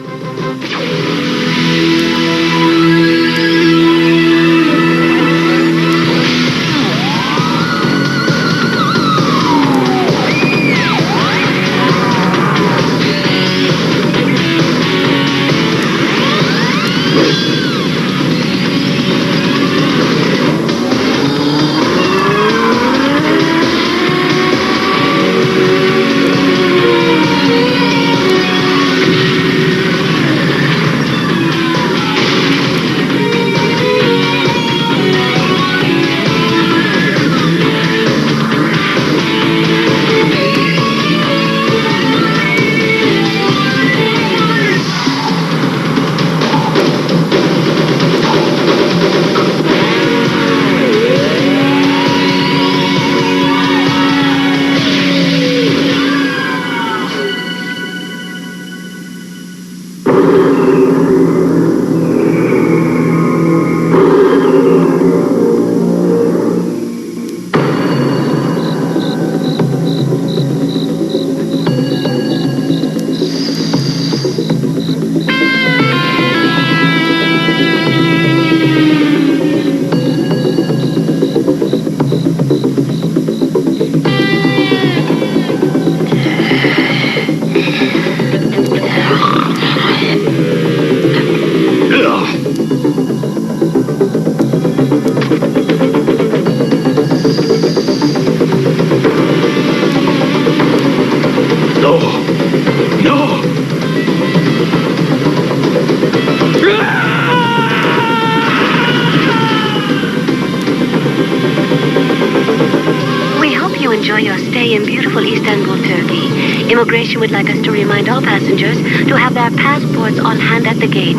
you enjoy your stay in beautiful Istanbul, Turkey, immigration would like us to remind all passengers to have their passports on hand at the gate.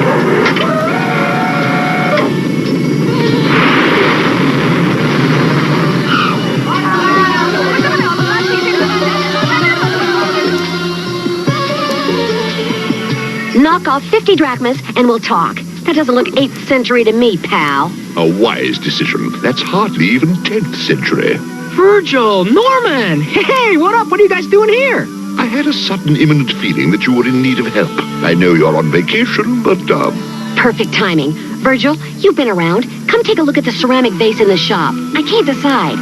Knock off 50 drachmas and we'll talk. That doesn't look 8th century to me, pal. A wise decision. That's hardly even 10th century. Virgil, Norman! Hey, what up? What are you guys doing here? I had a sudden imminent feeling that you were in need of help. I know you're on vacation, but, Perfect timing. Virgil, you've been around. Come take a look at the ceramic vase in the shop. I can't decide.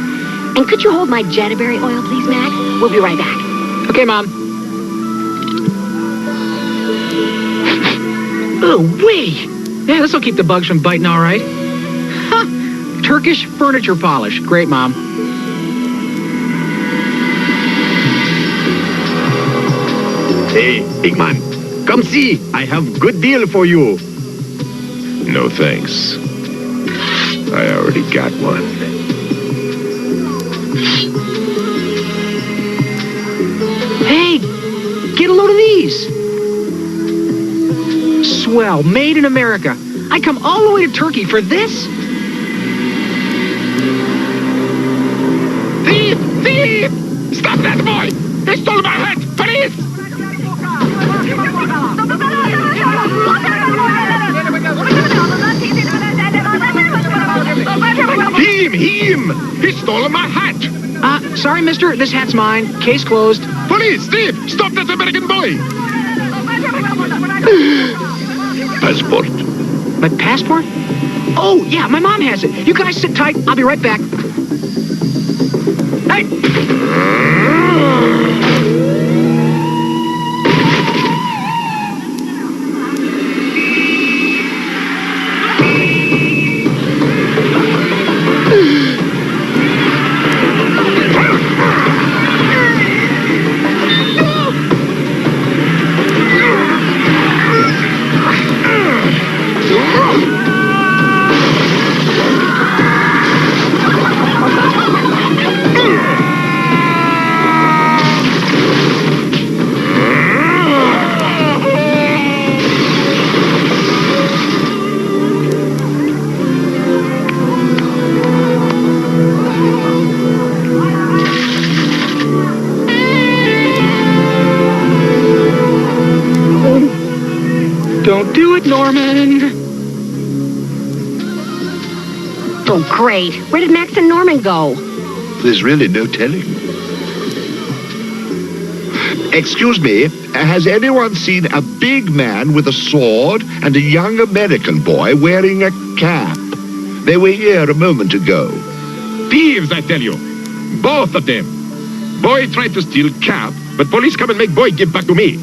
And could you hold my jataberry oil, please, Mac? We'll be right back. Okay, Mom. Oh, wait! Yeah, this'll keep the bugs from biting all right. Huh. Turkish furniture polish. Great, Mom. Hey, big man. Come see. I have good deal for you. no thanks. I already got one. Hey, get a load of these. Swell, made in America. I come all the way to Turkey for this? Thief! Thief! Stop that boy! They stole my hat! Police! Him! He stole my hat! Sorry, mister. This hat's mine. Case closed. Police! Thief! Stop that American boy! Passport. My passport? Oh, yeah, my mom has it. You guys sit tight. I'll be right back. Hey! Don't do it, Norman. Oh, great. Where did Max and Norman go? There's really no telling. Excuse me, has anyone seen a big man with a sword and a young American boy wearing a cap? They were here a moment ago. Thieves, I tell you. Both of them. Boy tried to steal cap, but police come and make boy give back to me.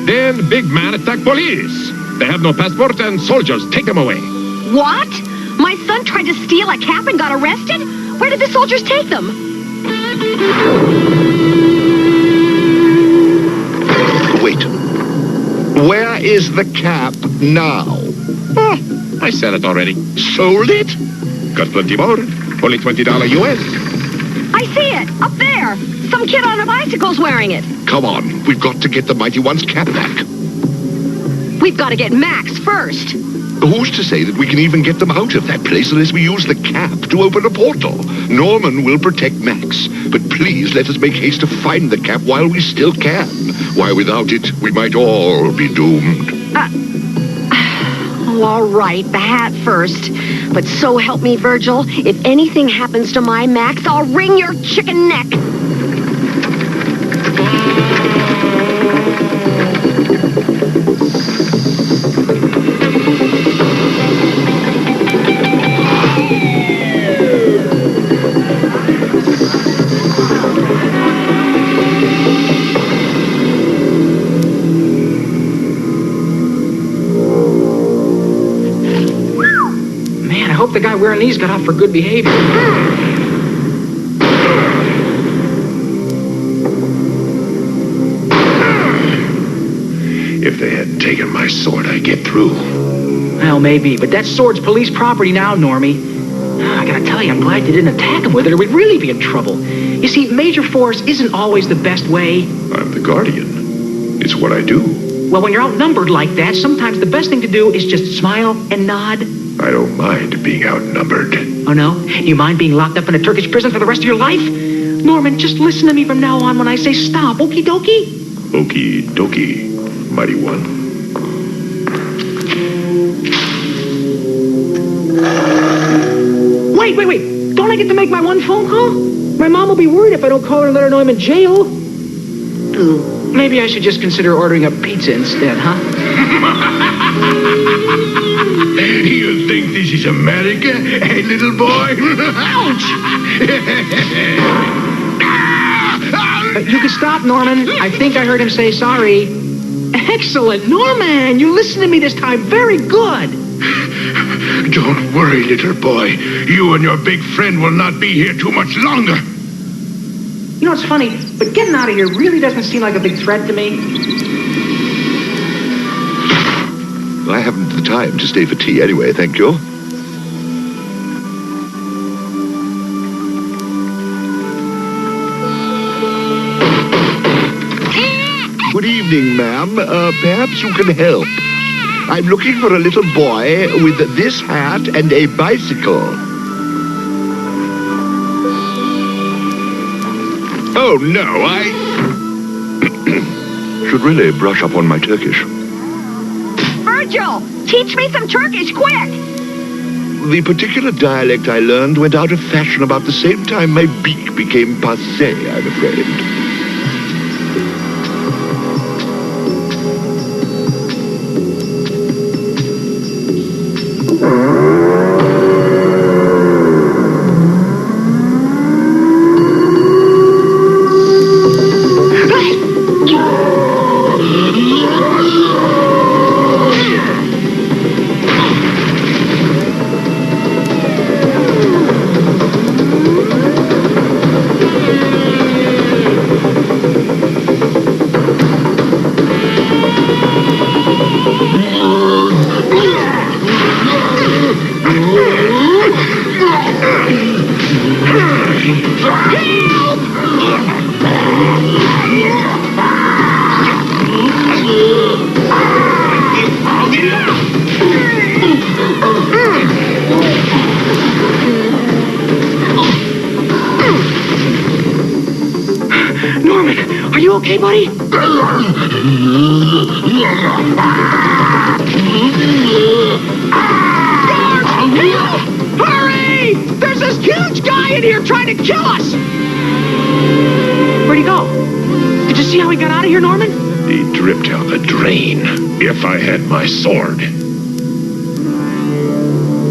Then big man attack police. They have no passport and soldiers take them away. What? My son tried to steal a cap and got arrested? Where did the soldiers take them? Wait. Where is the cap now? Oh, I said it already. Sold it? Got plenty more. Only $20 US. I see it. Up there. Some kid on a bicycle's wearing it. Come on. We've got to get the Mighty One's cap back. We've got to get Max first. Who's to say that we can even get them out of that place unless we use the cap to open a portal? Norman will protect Max, but please let us make haste to find the cap while we still can. Why, without it, we might all be doomed. Oh, all right, the hat first. But so help me, Virgil, if anything happens to my Max, I'll wring your chicken neck. Man, I hope the guy wearing these got off for good behavior. If they hadn't taken my sword, I'd get through. Well, maybe, but that sword's police property now, Normie. I gotta tell you, I'm glad you didn't attack him with it, or we'd really be in trouble. You see, major force isn't always the best way. I'm the Guardian. It's what I do. Well, when you're outnumbered like that, sometimes the best thing to do is just smile and nod. I don't mind being outnumbered. Oh, no? You mind being locked up in a Turkish prison for the rest of your life? Norman, just listen to me from now on when I say stop, okie dokie? Okie dokie, mighty one. Wait. Don't I get to make my one phone call? My mom will be worried if I don't call her and let her know I'm in jail. Maybe I should just consider ordering a pizza instead, huh? You think this is America, eh, little boy? Ouch! You can stop, Norman. I think I heard him say sorry. Excellent, Norman! You listened to me this time. Very good. Don't worry, little boy. You and your big friend will not be here too much longer. You know, it's funny, but getting out of here really doesn't seem like a big threat to me. I haven't the time to stay for tea anyway, thank you. Good evening, ma'am. Perhaps you can help. I'm looking for a little boy with this hat and a bicycle. Oh, no, I should really brush up on my Turkish. Virgil, teach me some Turkish, quick! The particular dialect I learned went out of fashion about the same time my beak became passé, I'm afraid. Norman, are you okay, buddy? Hurry! There's this huge guy in here trying to kill us! Where'd he go? Did you see how he got out of here, Norman? He dripped down the drain. If I had my sword.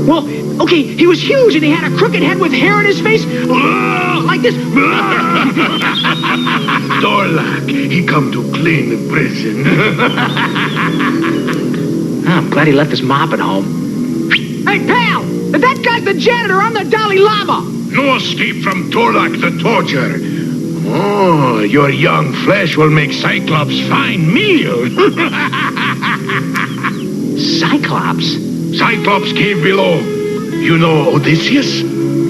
Well, okay, he was huge and he had a crooked head with hair on his face. Like this. Dorlak, he come to clean the prison. I'm glad he left his mop at home. Hey, pal! If that guy's the janitor, I'm the Dalai Lama! No escape from Dorlak the torture. Oh, your young flesh will make Cyclops fine meal. Cyclops? Cyclops cave below. You know Odysseus?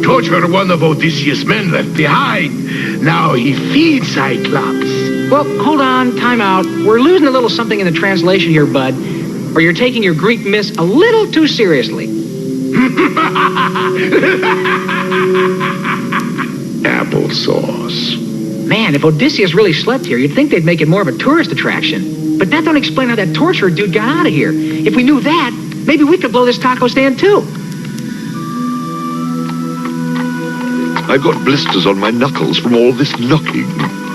Torture one of Odysseus' men left behind. Now he feeds Cyclops. Well, hold on, time out. We're losing a little something in the translation here, bud. Or you're taking your Greek myths a little too seriously. Applesauce. Man, if Odysseus really slept here, you'd think they'd make it more of a tourist attraction. But that don't explain how that torturer dude got out of here. If we knew that, maybe we could blow this taco stand too. I've got blisters on my knuckles from all this knocking.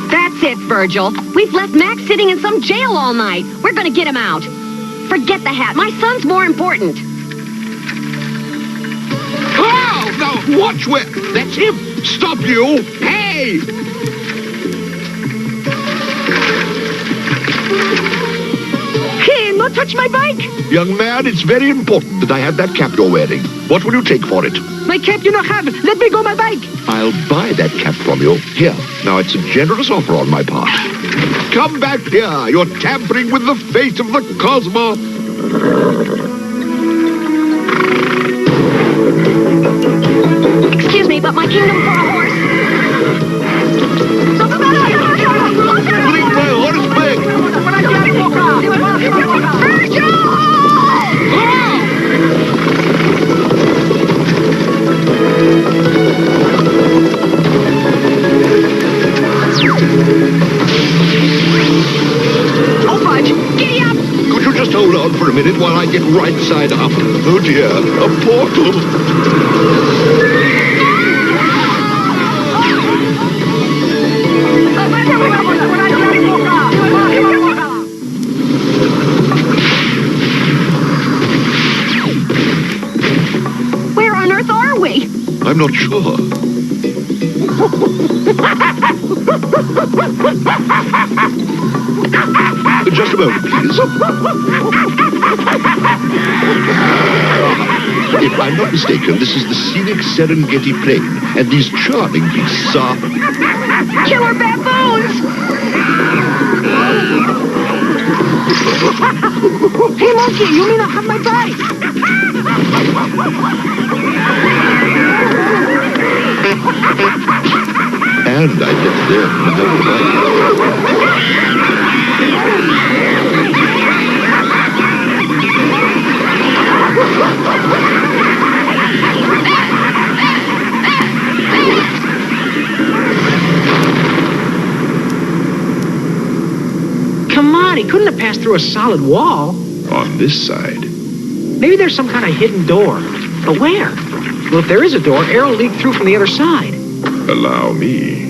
That's it, Virgil. We've left Max sitting in some jail all night. We're gonna get him out. Forget the hat. My son's more important. Oh, now watch where... That's him. Stop you. Hey! Hey, not touch my bike! Young man, it's very important that I have that cap you're wearing. What will you take for it? My cap you not have. Let me go my bike. I'll buy that cap from you. Here. Now, it's a generous offer on my part. Come back here. You're tampering with the fate of the cosmos. Excuse me, but my kingdom for a horse. Leave my horse back! Oh, Fudge, giddy up! Could you just hold on for a minute while I get right side up? Oh dear, a portal. Where on earth are we? I'm not sure. Just a moment, please. If I'm not mistaken, this is the scenic Serengeti Plain, and these charming beasts are... Killer baboons! Hey, monkey, you may not have my bite! And I let them have a bite. Come on, he couldn't have passed through a solid wall. On this side. Maybe there's some kind of hidden door. But where? Well, if there is a door, air will leak through from the other side. Allow me.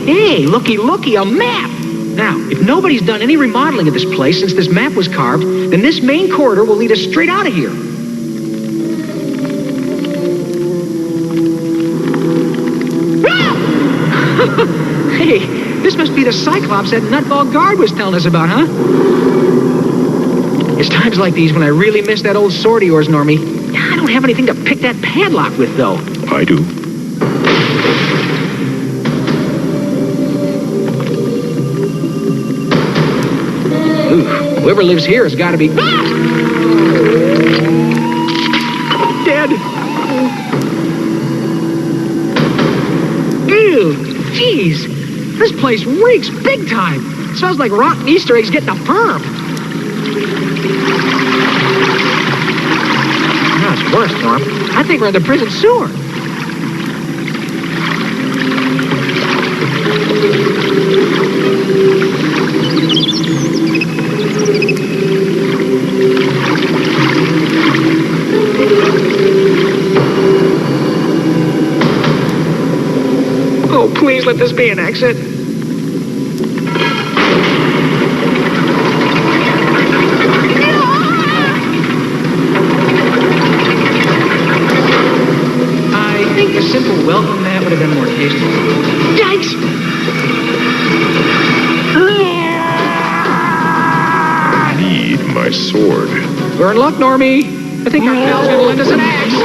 Hey, looky, a map! Now, if nobody's done any remodeling of this place since this map was carved, then this main corridor will lead us straight out of here. Hey, this must be the Cyclops that Nutball Guard was telling us about, huh? It's times like these when I really miss that old sword of yours, Normie. I don't have anything to pick that padlock with, though. I do. Ooh, whoever lives here has got to be... dead. Ew, jeez. This place reeks big time. Smells like rotten Easter eggs getting a perm. That's worse, Norm. I think we're in the prison sewer. Oh, please let this be an exit. I think a simple welcome mat would have been more tasteful. Yikes! Need my sword. We're in luck, Normie. I think our pal's gonna lend us an axe.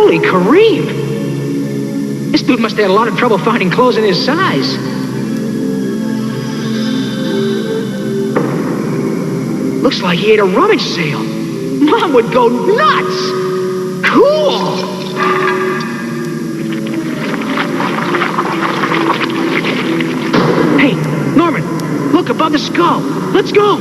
Holy Kareem! This dude must have had a lot of trouble finding clothes in his size. Looks like he ate a rummage sale. Mom would go nuts! Cool! Hey, Norman, look above the skull. Let's go!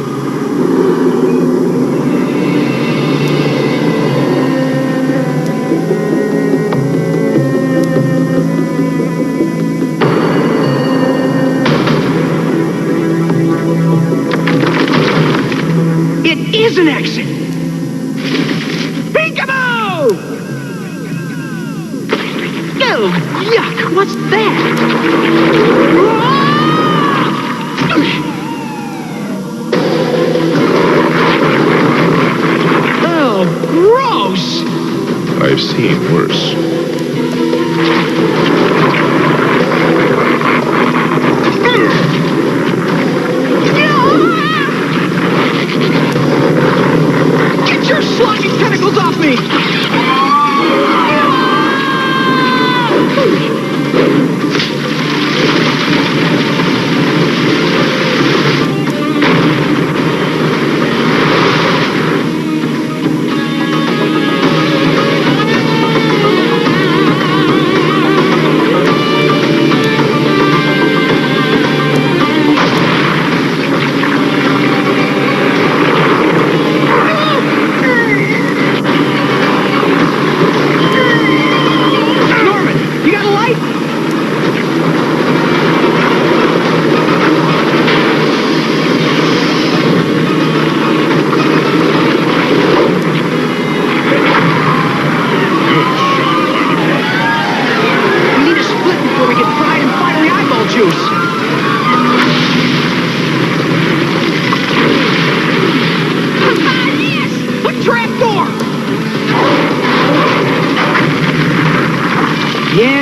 It is an exit! Peekaboo! Oh, yuck! What's that? Oh, gross! I've seen worse. Get your slimy tentacles off me!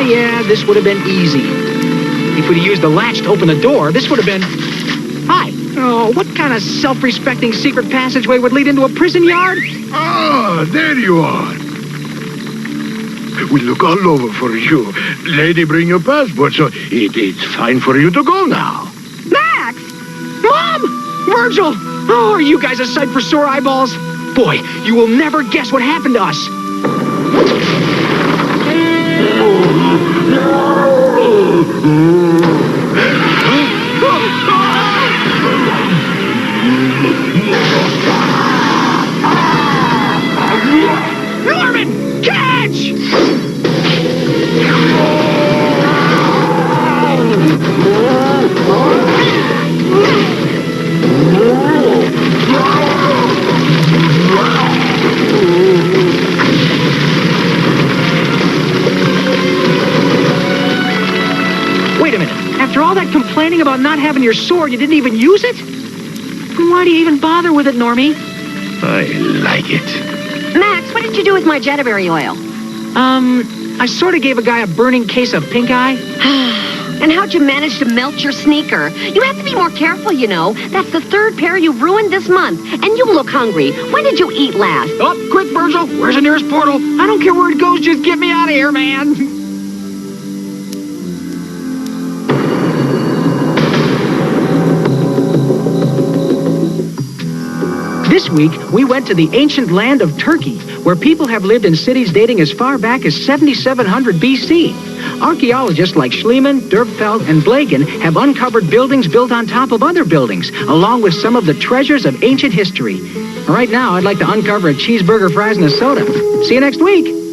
Yeah, this would have been easy. If we'd used the latch to open the door, this would have been... Hi. Oh, what kind of self-respecting secret passageway would lead into a prison yard? Ah, there you are. We look all over for you. Lady, bring your passport, so it's fine for you to go now. Max! Mom! Virgil! Oh, are you guys a sight for sore eyeballs? Boy, you will never guess what happened to us. Norman! Catch! Wait a minute. After all that complaining about not having your sword, you didn't even use it? Why do you even bother with it, Normie? I like it. Max, what did you do with my Jediberry oil? I sort of gave a guy a burning case of pink eye. And how'd you manage to melt your sneaker? You have to be more careful, you know. That's the third pair you've ruined this month. And you look hungry. When did you eat last? Oh, quick, Virgil. Where's the nearest portal? I don't care where it goes. Just get me out of here, man. This week, we went to the ancient land of Turkey, where people have lived in cities dating as far back as 7700 BC. Archaeologists like Schliemann, Derpfeld, and Blagan have uncovered buildings built on top of other buildings, along with some of the treasures of ancient history. Right now, I'd like to uncover a cheeseburger, fries, and a soda. See you next week.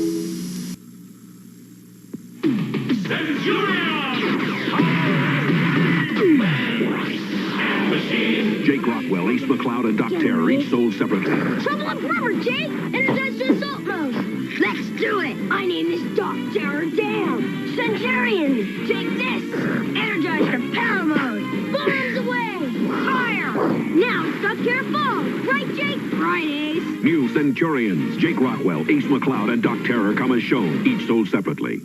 Jake Rockwell, Ace McCloud, and Doc Terror each sold separately. Trouble up rubber, Jake! Energize your assault mode! Let's do it! I need this Doc Terror down! Centurions, take this! Energize your power mode! Bombs away! Fire! Now, Doc Terror fall! Right, Jake? Right, Ace! New Centurions, Jake Rockwell, Ace McCloud, and Doc Terror come as shown, each sold separately.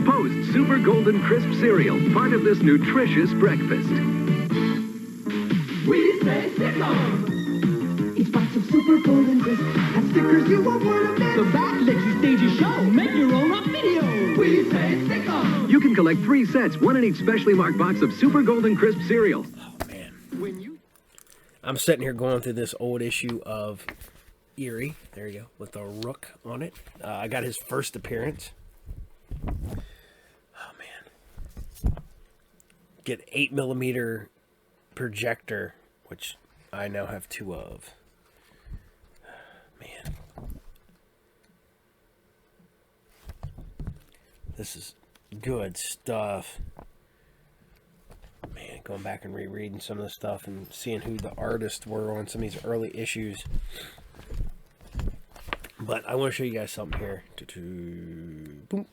Post Super Golden Golden Crisp cereal, part of this nutritious breakfast. We say sicko. Each box of Super Golden Crisp has stickers you won't want to miss. The back lets you stage a show. Make your own up video. We say sicko. You can collect 3 sets, 1 in each specially marked box of Super Golden Crisp cereal. Oh, man. I'm sitting here going through this old issue of Erie. There you go, with the Rook on it. I got his first appearance. Oh, man. Get 8mm projector, which I now have 2 of. Man. This is good stuff. Man, going back and rereading some of the stuff and seeing who the artists were on some of these early issues. But I want to show you guys something here. Boom.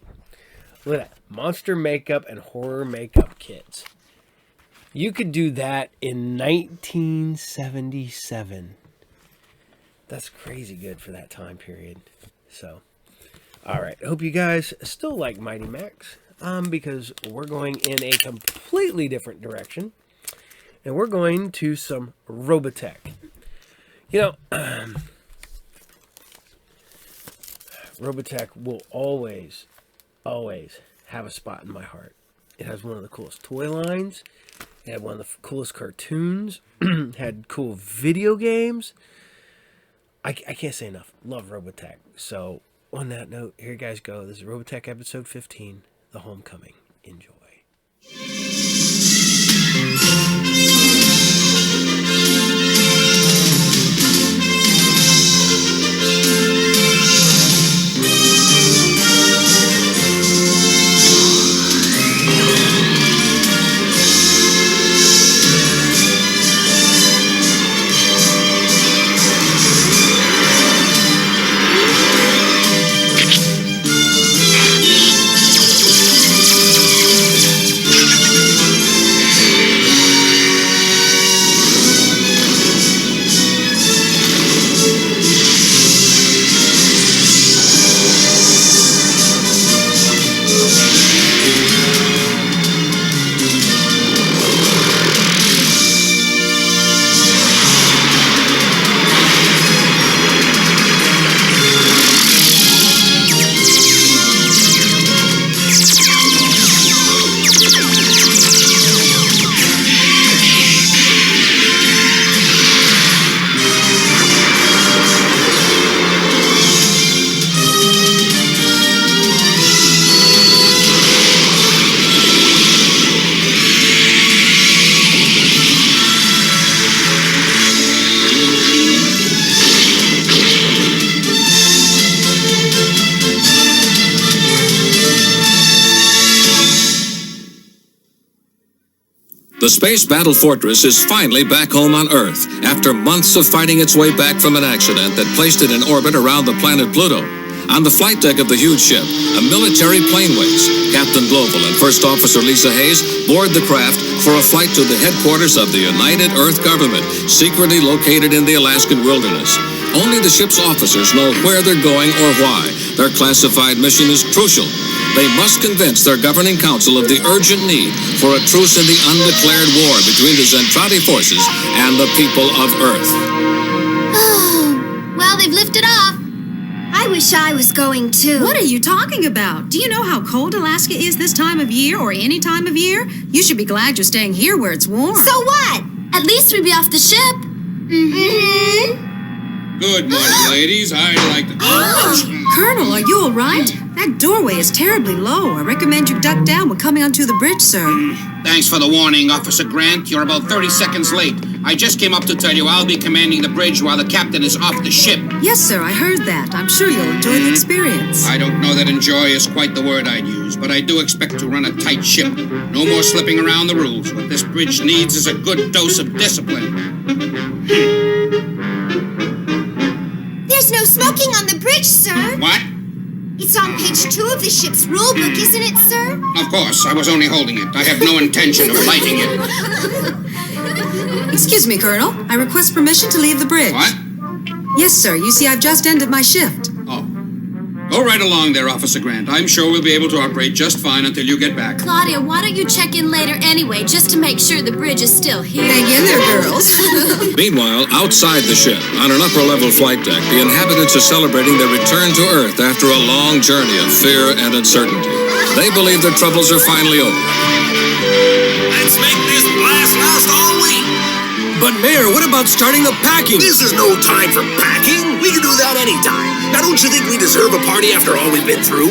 Look at that. Monster makeup and horror makeup kits. You could do that in 1977. That's crazy good for that time period. So, alright. I hope you guys still like Mighty Max. Because we're going in a completely different direction. And we're going to some Robotech. You know, Robotech will always have a spot in my heart. It has one of the coolest toy lines. It had one of the coolest cartoons. Had cool video games. I can't say enough. Love Robotech. So, on that note, here you guys go. This is Robotech episode 15, The Homecoming. Enjoy. The space battle fortress is finally back home on Earth after months of fighting its way back from an accident that placed it in orbit around the planet Pluto. On the flight deck of the huge ship, a military plane waits. Captain Global and First Officer Lisa Hayes board the craft for a flight to the headquarters of the United Earth Government, secretly located in the Alaskan wilderness. Only the ship's officers know where they're going or why. Their classified mission is crucial. They must convince their governing council of the urgent need for a truce in the undeclared war between the Zentradi forces and the people of Earth. Oh, well, they've lifted off. I wish I was going too. What are you talking about? Do you know how cold Alaska is this time of year or any time of year? You should be glad you're staying here where it's warm. So what? At least we'd be off the ship. Mm-hmm. Good morning, ladies. I'd like to... Colonel, are you all right? That doorway is terribly low. I recommend you duck down when coming onto the bridge, sir. Thanks for the warning, Officer Grant. You're about 30 seconds late. I just came up to tell you I'll be commanding the bridge while the captain is off the ship. Yes, sir, I heard that. I'm sure you'll enjoy the experience. I don't know that enjoy is quite the word I'd use, but I do expect to run a tight ship. No more slipping around the rules. What this bridge needs is a good dose of discipline. There's no smoking on the bridge, sir. What? It's on page 2 of the ship's rulebook, isn't it, sir? Of course, I was only holding it. I have no intention of lighting it. Excuse me, Colonel. I request permission to leave the bridge. What? Yes, sir. You see, I've just ended my shift. Oh. Go right along there, Officer Grant. I'm sure we'll be able to operate just fine until you get back. Claudia, why don't you check in later anyway, just to make sure the bridge is still here? Hang in there, girls. Meanwhile, outside the ship, on an upper-level flight deck, the inhabitants are celebrating their return to Earth after a long journey of fear and uncertainty. They believe their troubles are finally over. Let's make this blast last all week. But Mayor, what about starting the packing? This is no time for packing. We can do that anytime. Now, don't you think we deserve a party after all we've been through?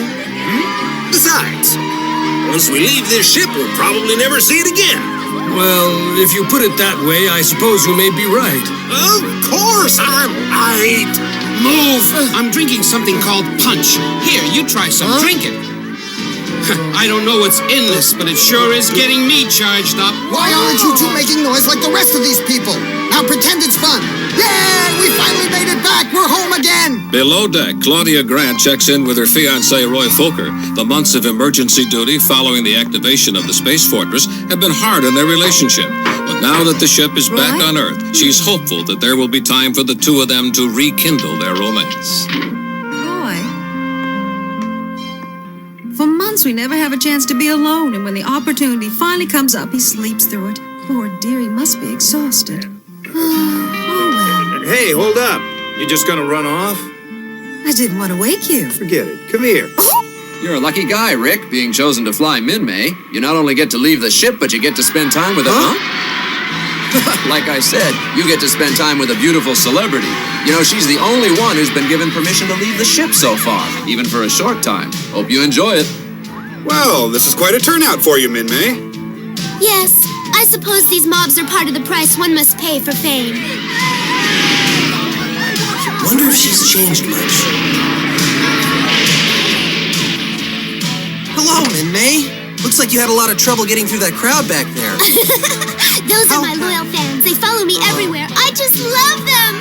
Besides, once we leave this ship, we'll probably never see it again. Well, if you put it that way, I suppose you may be right. Of course I'm right. Move! I'm drinking something called punch. Here, you try some. Drink it. I don't know what's in this, but it sure is getting me charged up. Why aren't you two making noise like the rest of these people? Now pretend it's fun. Yay! We finally made it back. We're home again. Below deck, Claudia Grant checks in with her fiancé, Roy Fokker. The months of emergency duty following the activation of the Space Fortress have been hard on their relationship. But now that the ship is back on Earth, she's hopeful that there will be time for the two of them to rekindle their romance. For months, we never have a chance to be alone, and when the opportunity finally comes up, he sleeps through it. Poor dear, he must be exhausted. Hey, hold up. You just gonna run off? I didn't want to wake you. Forget it. Come here. You're a lucky guy, Rick, being chosen to fly Min-May. You not only get to leave the ship, but you get to spend time with a... Like I said, you get to spend time with a beautiful celebrity. You know, she's the only one who's been given permission to leave the ship so far, even for a short time. Hope you enjoy it. Well, this is quite a turnout for you, Min-May. Yes, I suppose these mobs are part of the price one must pay for fame. Wonder if she's changed much. Hello, Min-May. Looks like you had a lot of trouble getting through that crowd back there. Those are my loyal fans. They follow me everywhere. I just love them.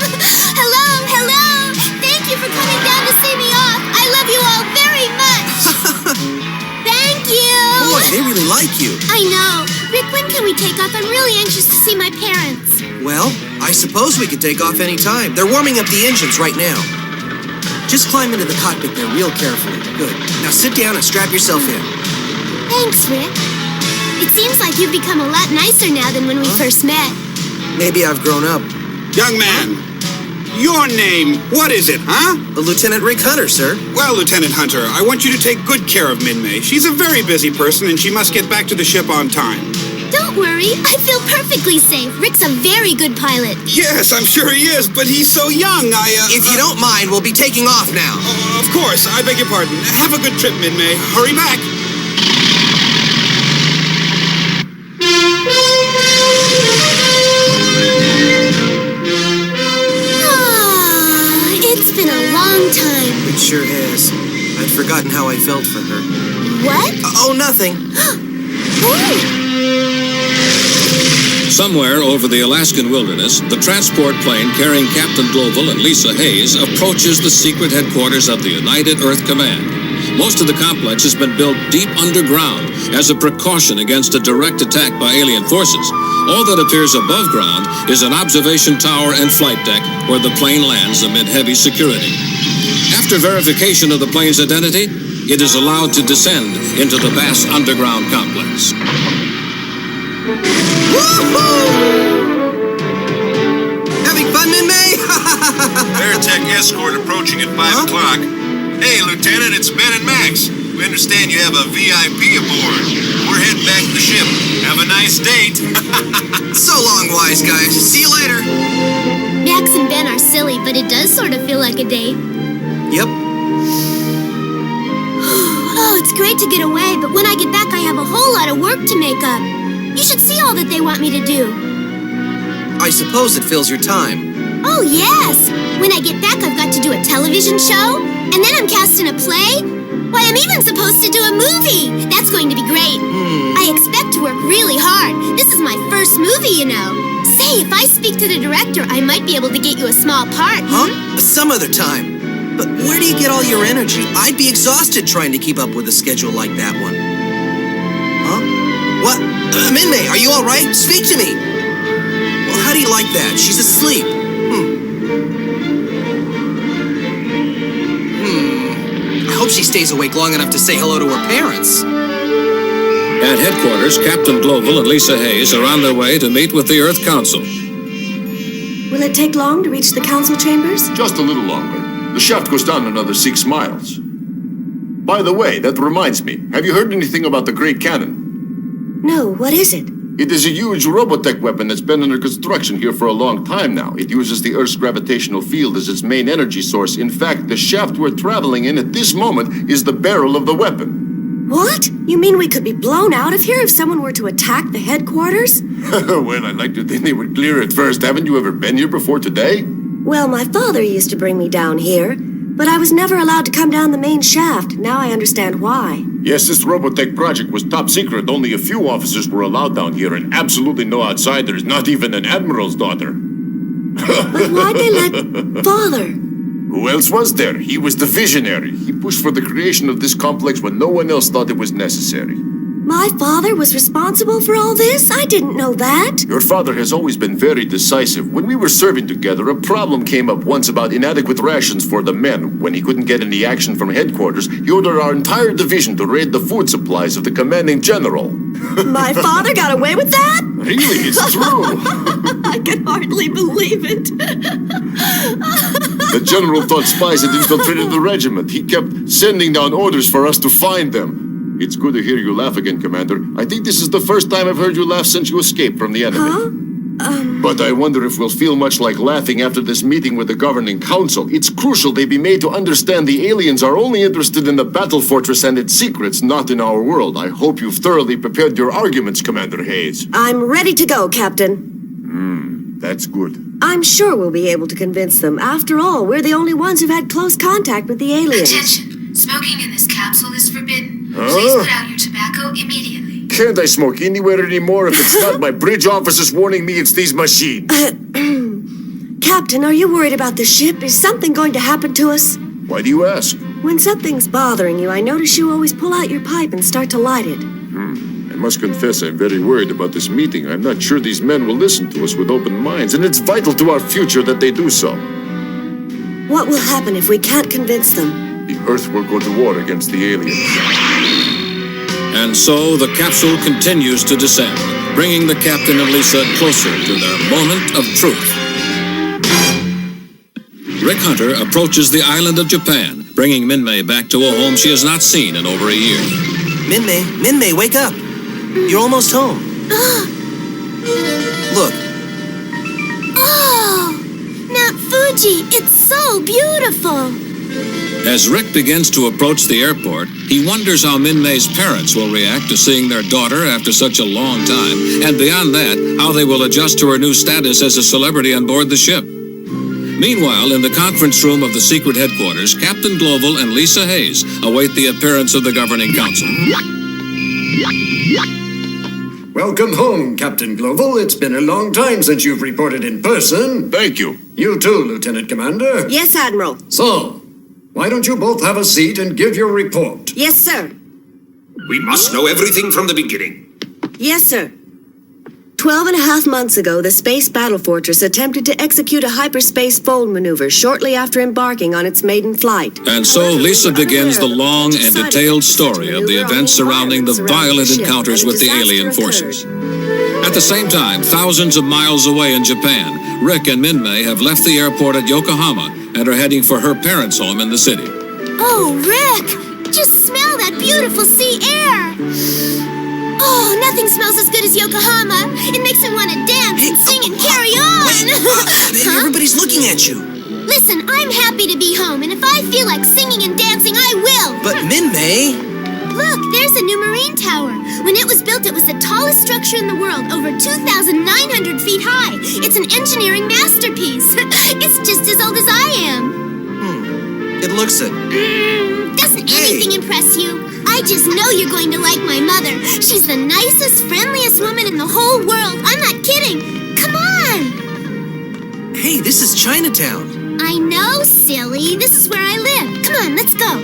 Hello, hello. Thank you for coming down to see me off. I love you all very much. Thank you. Boy, they really like you. I know. Rick, when can we take off? I'm really anxious to see my parents. Well, I suppose we could take off any time. They're warming up the engines right now. Just climb into the cockpit there real carefully. Good. Now sit down and strap yourself in. Thanks, Rick. It seems like you've become a lot nicer now than when we first met. Maybe I've grown up. Young man, your name, what is it, huh? Lieutenant Rick Hunter, sir. Well, Lieutenant Hunter, I want you to take good care of Min-May. She's a very busy person, and she must get back to the ship on time. Don't worry, I feel perfectly safe. Rick's a very good pilot. Yes, I'm sure he is, but he's so young, If you don't mind, we'll be taking off now. Of course, I beg your pardon. Have a good trip, Min-May. Hurry back. It's been a long time. It sure has. I'd forgotten how I felt for her. What? Oh, nothing. Somewhere over the Alaskan wilderness, the transport plane carrying Captain Global and Lisa Hayes approaches the secret headquarters of the United Earth Command. Most of the complex has been built deep underground as a precaution against a direct attack by alien forces. All that appears above ground is an observation tower and flight deck where the plane lands amid heavy security. After verification of the plane's identity, it is allowed to descend into the vast underground complex. Having fun, Min-May? Veritech escort approaching at 5 o'clock. Hey, Lieutenant, it's Ben and Max. We understand you have a VIP aboard. We're heading back to the ship. Have a nice date. So long, wise guys. See you later. Max and Ben are silly, but it does sort of feel like a date. Yep. Oh, it's great to get away, but when I get back, I have a whole lot of work to make up. You should see all that they want me to do. I suppose it fills your time. Oh, yes! When I get back, I've got to do a television show, and then I'm cast in a play. Why, I'm even supposed to do a movie! That's going to be great. I expect to work really hard. This is my first movie, you know. Say, if I speak to the director, I might be able to get you a small part. Huh? Some other time. But where do you get all your energy? I'd be exhausted trying to keep up with a schedule like that one. Huh? What? Min-May, are you all right? Speak to me. Well, how do you like that? She's asleep. I stays awake long enough to say hello to her parents. At headquarters, Captain Global and Lisa Hayes are on their way to meet with the Earth Council. Will it take long to reach the council chambers? Just a little longer. The shaft goes down another 6 miles. By the way, that reminds me. Have you heard anything about the Great Cannon? No, what is it? It is a huge Robotech weapon that's been under construction here for a long time now. It uses the Earth's gravitational field as its main energy source. In fact, the shaft we're traveling in at this moment is the barrel of the weapon. What? You mean we could be blown out of here if someone were to attack the headquarters? Well, I'd like to think they would clear it first. Haven't you ever been here before today? Well, my father used to bring me down here, but I was never allowed to come down the main shaft. Now I understand why. Yes, this Robotech project was top secret. Only a few officers were allowed down here, and absolutely no outsiders, not even an admiral's daughter. But why'd they let Father? Who else was there? He was the visionary. He pushed for the creation of this complex when no one else thought it was necessary. My father was responsible for all this? I didn't know that. Your father has always been very decisive. When we were serving together, a problem came up once about inadequate rations for the men. When he couldn't get any action from headquarters, he ordered our entire division to raid the food supplies of the commanding general. My father got away with that? Really, it's true. I can hardly believe it. The general thought spies had infiltrated the regiment. He kept sending down orders for us to find them. It's good to hear you laugh again, Commander. I think this is the first time I've heard you laugh since you escaped from the enemy. Huh? But I wonder if we'll feel much like laughing after this meeting with the governing council. It's crucial they be made to understand the aliens are only interested in the battle fortress and its secrets, not in our world. I hope you've thoroughly prepared your arguments, Commander Hayes. I'm ready to go, Captain. That's good. I'm sure we'll be able to convince them. After all, we're the only ones who've had close contact with the aliens. Attention! Smoking in this capsule is forbidden. Huh? Please put out your tobacco immediately. Can't I smoke anywhere anymore if it's not my bridge officers warning me it's these machines? Captain, are you worried about the ship? Is something going to happen to us? Why do you ask? When something's bothering you, I notice you always pull out your pipe and start to light it. I must confess I'm very worried about this meeting. I'm not sure these men will listen to us with open minds, and it's vital to our future that they do so. What will happen if we can't convince them? The Earth will go to war against the aliens. And so the capsule continues to descend, bringing the captain and Lisa closer to their moment of truth. Rick Hunter approaches the island of Japan, bringing Minmay back to a home she has not seen in over a year. Minmay, wake up. You're almost home. Look. Oh, Mount Fuji, it's so beautiful. As Rick begins to approach the airport, he wonders how Minmay's parents will react to seeing their daughter after such a long time, and beyond that, how they will adjust to her new status as a celebrity on board the ship. Meanwhile, in the conference room of the secret headquarters, Captain Global and Lisa Hayes await the appearance of the governing council. Welcome home, Captain Global. It's been a long time since you've reported in person. Thank you. You too, Lieutenant Commander. Yes, Admiral. So, why don't you both have a seat and give your report? Yes, sir. We must know everything from the beginning. Yes, sir. 12.5 months ago, the Space Battle Fortress attempted to execute a hyperspace fold maneuver shortly after embarking on its maiden flight. And so Lisa begins the long and detailed story of the events surrounding the violent encounters with the alien forces. At the same time, thousands of miles away in Japan, Rick and Minmay have left the airport at Yokohama and are heading for her parents' home in the city. Oh, Rick! Just smell that beautiful sea air! Oh, nothing smells as good as Yokohama. It makes me want to dance and sing and carry on. Everybody's looking at you. Listen, I'm happy to be home, and if I feel like singing and dancing, I will. But Minmay... Look, there's a new marine tower. When it was built, it was the tallest structure in the world, over 2,900 feet high. It's an engineering masterpiece. It's just as old as I am. It looks it. Doesn't anything impress you? I just know you're going to like my mother. She's the nicest, friendliest woman in the whole world. I'm not kidding. Come on. Hey, this is Chinatown. I know, silly. This is where I live. Come on, let's go.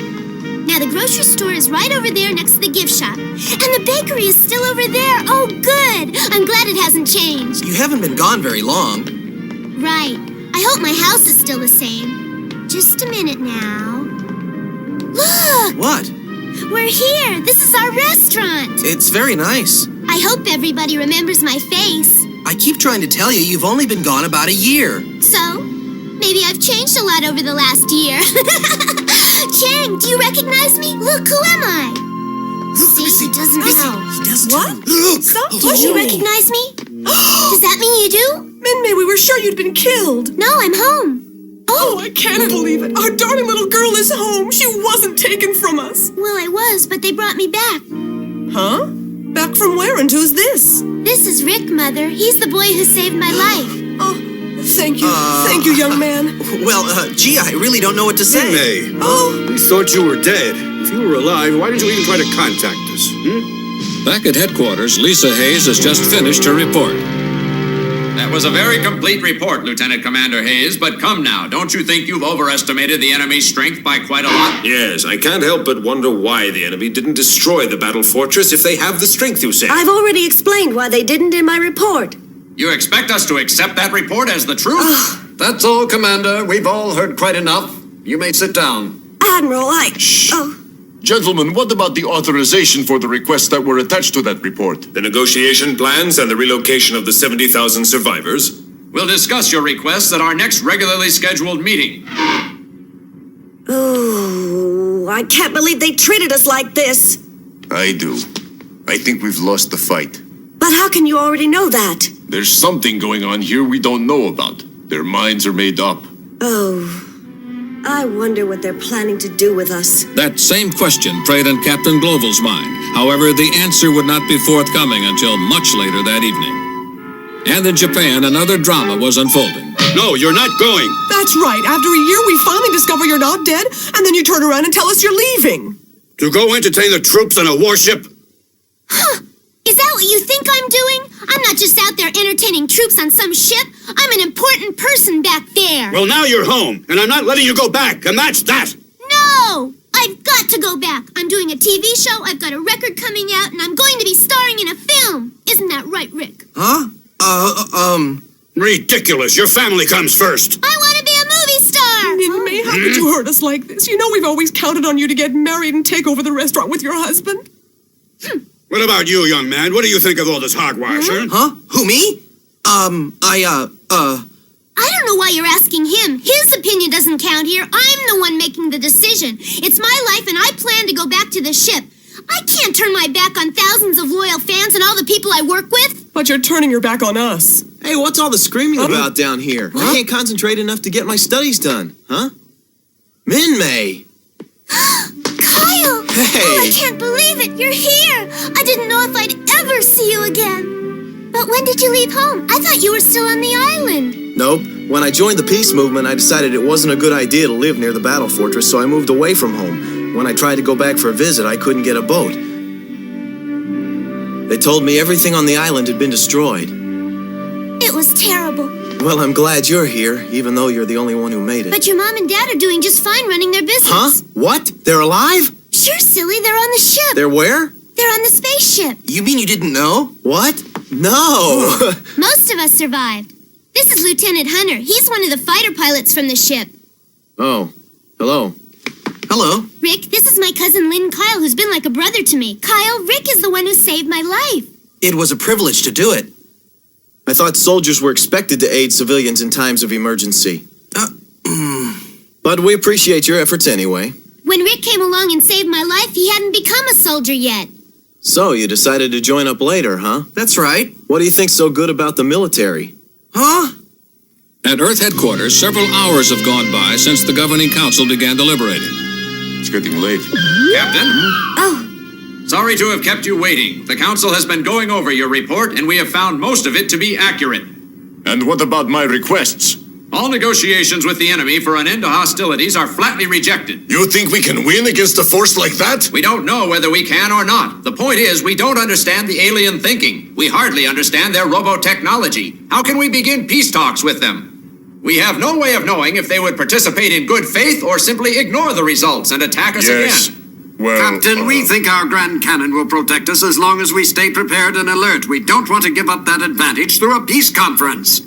Now, the grocery store is right over there next to the gift shop. And the bakery is still over there. Oh, good. I'm glad it hasn't changed. You haven't been gone very long. Right. I hope my house is still the same. Just a minute now. Look! What? We're here. This is our restaurant. It's very nice. I hope everybody remembers my face. I keep trying to tell you, you've only been gone about a year. So, maybe I've changed a lot over the last year. Chang, do you recognize me? Look, who am I? See, he doesn't know. He does What? Stop Don't you recognize me? Does that mean you do? Minmay, we were sure you'd been killed. No, I'm home. Oh, I can't believe it. Our darling little girl is home. She wasn't taken from us. Well, I was, but they brought me back. Huh? Back from where, and who's this? This is Rick, Mother. He's the boy who saved my life. Oh, thank you. Thank you, young man. Well, gee, I really don't know what to say. Minmay, Oh. we thought you were dead. If you were alive, why did you even try to contact us? Back at headquarters, Lisa Hayes has just finished her report. That was a very complete report, Lieutenant Commander Hayes, but come now, don't you think you've overestimated the enemy's strength by quite a lot? Yes, I can't help but wonder why the enemy didn't destroy the battle fortress if they have the strength, you say. I've already explained why they didn't in my report. You expect us to accept that report as the truth? That's all, Commander. We've all heard quite enough. You may sit down. Admiral, Oh. Gentlemen, what about the authorization for the requests that were attached to that report? The negotiation plans and the relocation of the 70,000 survivors? We'll discuss your requests at our next regularly scheduled meeting. Oh, I can't believe they treated us like this. I do. I think we've lost the fight. But how can you already know that? There's something going on here we don't know about. Their minds are made up. Oh, I wonder what they're planning to do with us. That same question preyed on Captain Gloval's mind. However, the answer would not be forthcoming until much later that evening. And in Japan, another drama was unfolding. No, you're not going. That's right. After a year, we finally discover you're not dead, and then you turn around and tell us you're leaving. To go entertain the troops on a warship? Huh. Is that what you think I'm doing? I'm not just out there entertaining troops on some ship. I'm an important person back there. Well, now you're home, and I'm not letting you go back, and that's that. No! I've got to go back. I'm doing a TV show, I've got a record coming out, and I'm going to be starring in a film. Isn't that right, Rick? Huh? Ridiculous. Your family comes first. I want to be a movie star! Minmay, how could you hurt us like this? You know we've always counted on you to get married and take over the restaurant with your husband. What about you, young man? What do you think of all this hogwash, Huh? Who, me? I don't know why you're asking him. His opinion doesn't count here. I'm the one making the decision. It's my life, and I plan to go back to the ship. I can't turn my back on thousands of loyal fans and all the people I work with. But you're turning your back on us. Hey, what's all the screaming about down here? I can't concentrate enough to get my studies done. Huh? Minmay! Kyle! Hey! Oh, I can't believe it. You're here. I didn't know if I'd ever see you again. But when did you leave home? I thought you were still on the island. Nope. When I joined the peace movement, I decided it wasn't a good idea to live near the battle fortress, so I moved away from home. When I tried to go back for a visit, I couldn't get a boat. They told me everything on the island had been destroyed. It was terrible. Well, I'm glad you're here, even though you're the only one who made it. But your mom and dad are doing just fine running their business. Huh? What? They're alive? Sure, silly. They're on the ship. They're where? They're on the spaceship. You mean you didn't know? What? No! Most of us survived. This is Lieutenant Hunter. He's one of the fighter pilots from the ship. Oh. Hello. Hello. Rick, this is my cousin Lynn Kyle, who's been like a brother to me. Kyle, Rick is the one who saved my life. It was a privilege to do it. I thought soldiers were expected to aid civilians in times of emergency. But we appreciate your efforts anyway. When Rick came along and saved my life, he hadn't become a soldier yet. So you decided to join up later, huh? That's right. What do you think's so good about the military? Huh? At Earth headquarters, several hours have gone by since the governing council began deliberating. It's getting late. Captain? Oh. Sorry to have kept you waiting. The council has been going over your report, and we have found most of it to be accurate. And what about my requests? All negotiations with the enemy for an end to hostilities are flatly rejected. You think we can win against a force like that? We don't know whether we can or not. The point is, we don't understand the alien thinking. We hardly understand their robotechnology. How can we begin peace talks with them? We have no way of knowing if they would participate in good faith or simply ignore the results and attack us again. Well, Captain, we think our Grand Cannon will protect us as long as we stay prepared and alert. We don't want to give up that advantage through a peace conference.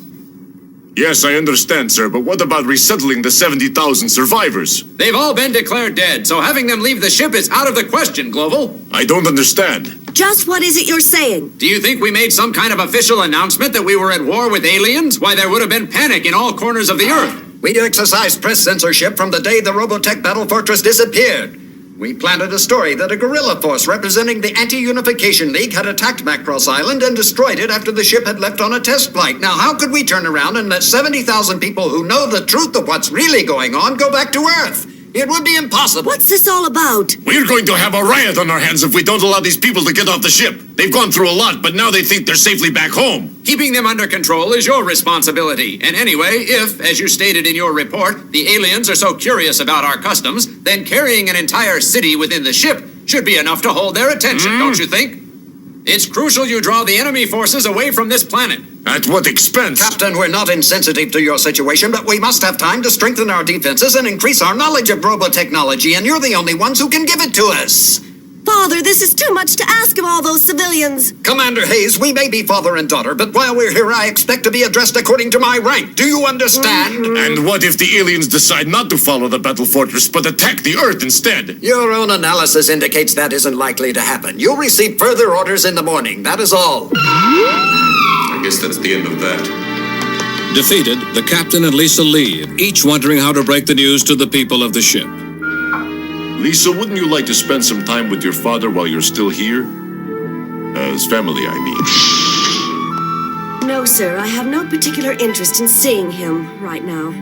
Yes, I understand, sir, but what about resettling the 70,000 survivors? They've all been declared dead, so having them leave the ship is out of the question, Global. I don't understand. Just what is it you're saying? Do you think we made some kind of official announcement that we were at war with aliens? Why, there would have been panic in all corners of the Earth. We exercised press censorship from the day the Robotech battle fortress disappeared. We planted a story that a guerrilla force representing the Anti-Unification League had attacked Macross Island and destroyed it after the ship had left on a test flight. Now, how could we turn around and let 70,000 people who know the truth of what's really going on go back to Earth? It would be impossible. What's this all about? We're going to have a riot on our hands if we don't allow these people to get off the ship. They've gone through a lot, but now they think they're safely back home. Keeping them under control is your responsibility. And anyway, if, as you stated in your report, the aliens are so curious about our customs, then carrying an entire city within the ship should be enough to hold their attention, don't you think? It's crucial you draw the enemy forces away from this planet. At what expense? Captain, we're not insensitive to your situation, but we must have time to strengthen our defenses and increase our knowledge of robotechnology, and you're the only ones who can give it to us. Father, this is too much to ask of all those civilians. Commander Hayes, we may be father and daughter, but while we're here, I expect to be addressed according to my rank. Do you understand? And what if the aliens decide not to follow the battle fortress, but attack the Earth instead? Your own analysis indicates that isn't likely to happen. You'll receive further orders in the morning, that is all. I guess that's the end of that. Defeated, the captain and Lisa leave, each wondering how to break the news to the people of the ship. Lisa, wouldn't you like to spend some time with your father while you're still here? As family, I mean. No, sir, I have no particular interest in seeing him right now.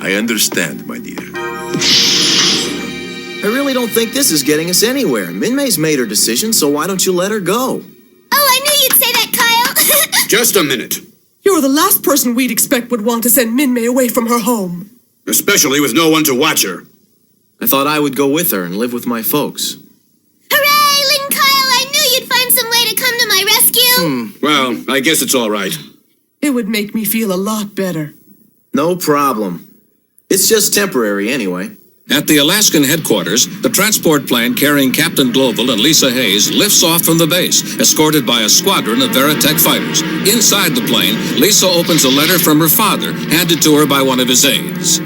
I understand, my dear. I really don't think this is getting us anywhere. Minmay's made her decision, so why don't you let her go? Oh, I knew you'd say that, Kyle. Just a minute. You're the last person we'd expect would want to send Minmay away from her home. Especially with no one to watch her. I thought I would go with her and live with my folks. Hooray, Lynn Kyle! I knew you'd find some way to come to my rescue. Well, I guess it's all right. It would make me feel a lot better. No problem. It's just temporary anyway. At the Alaskan headquarters, the transport plane carrying Captain Global and Lisa Hayes lifts off from the base, escorted by a squadron of Veritech fighters. Inside the plane, Lisa opens a letter from her father, handed to her by one of his aides.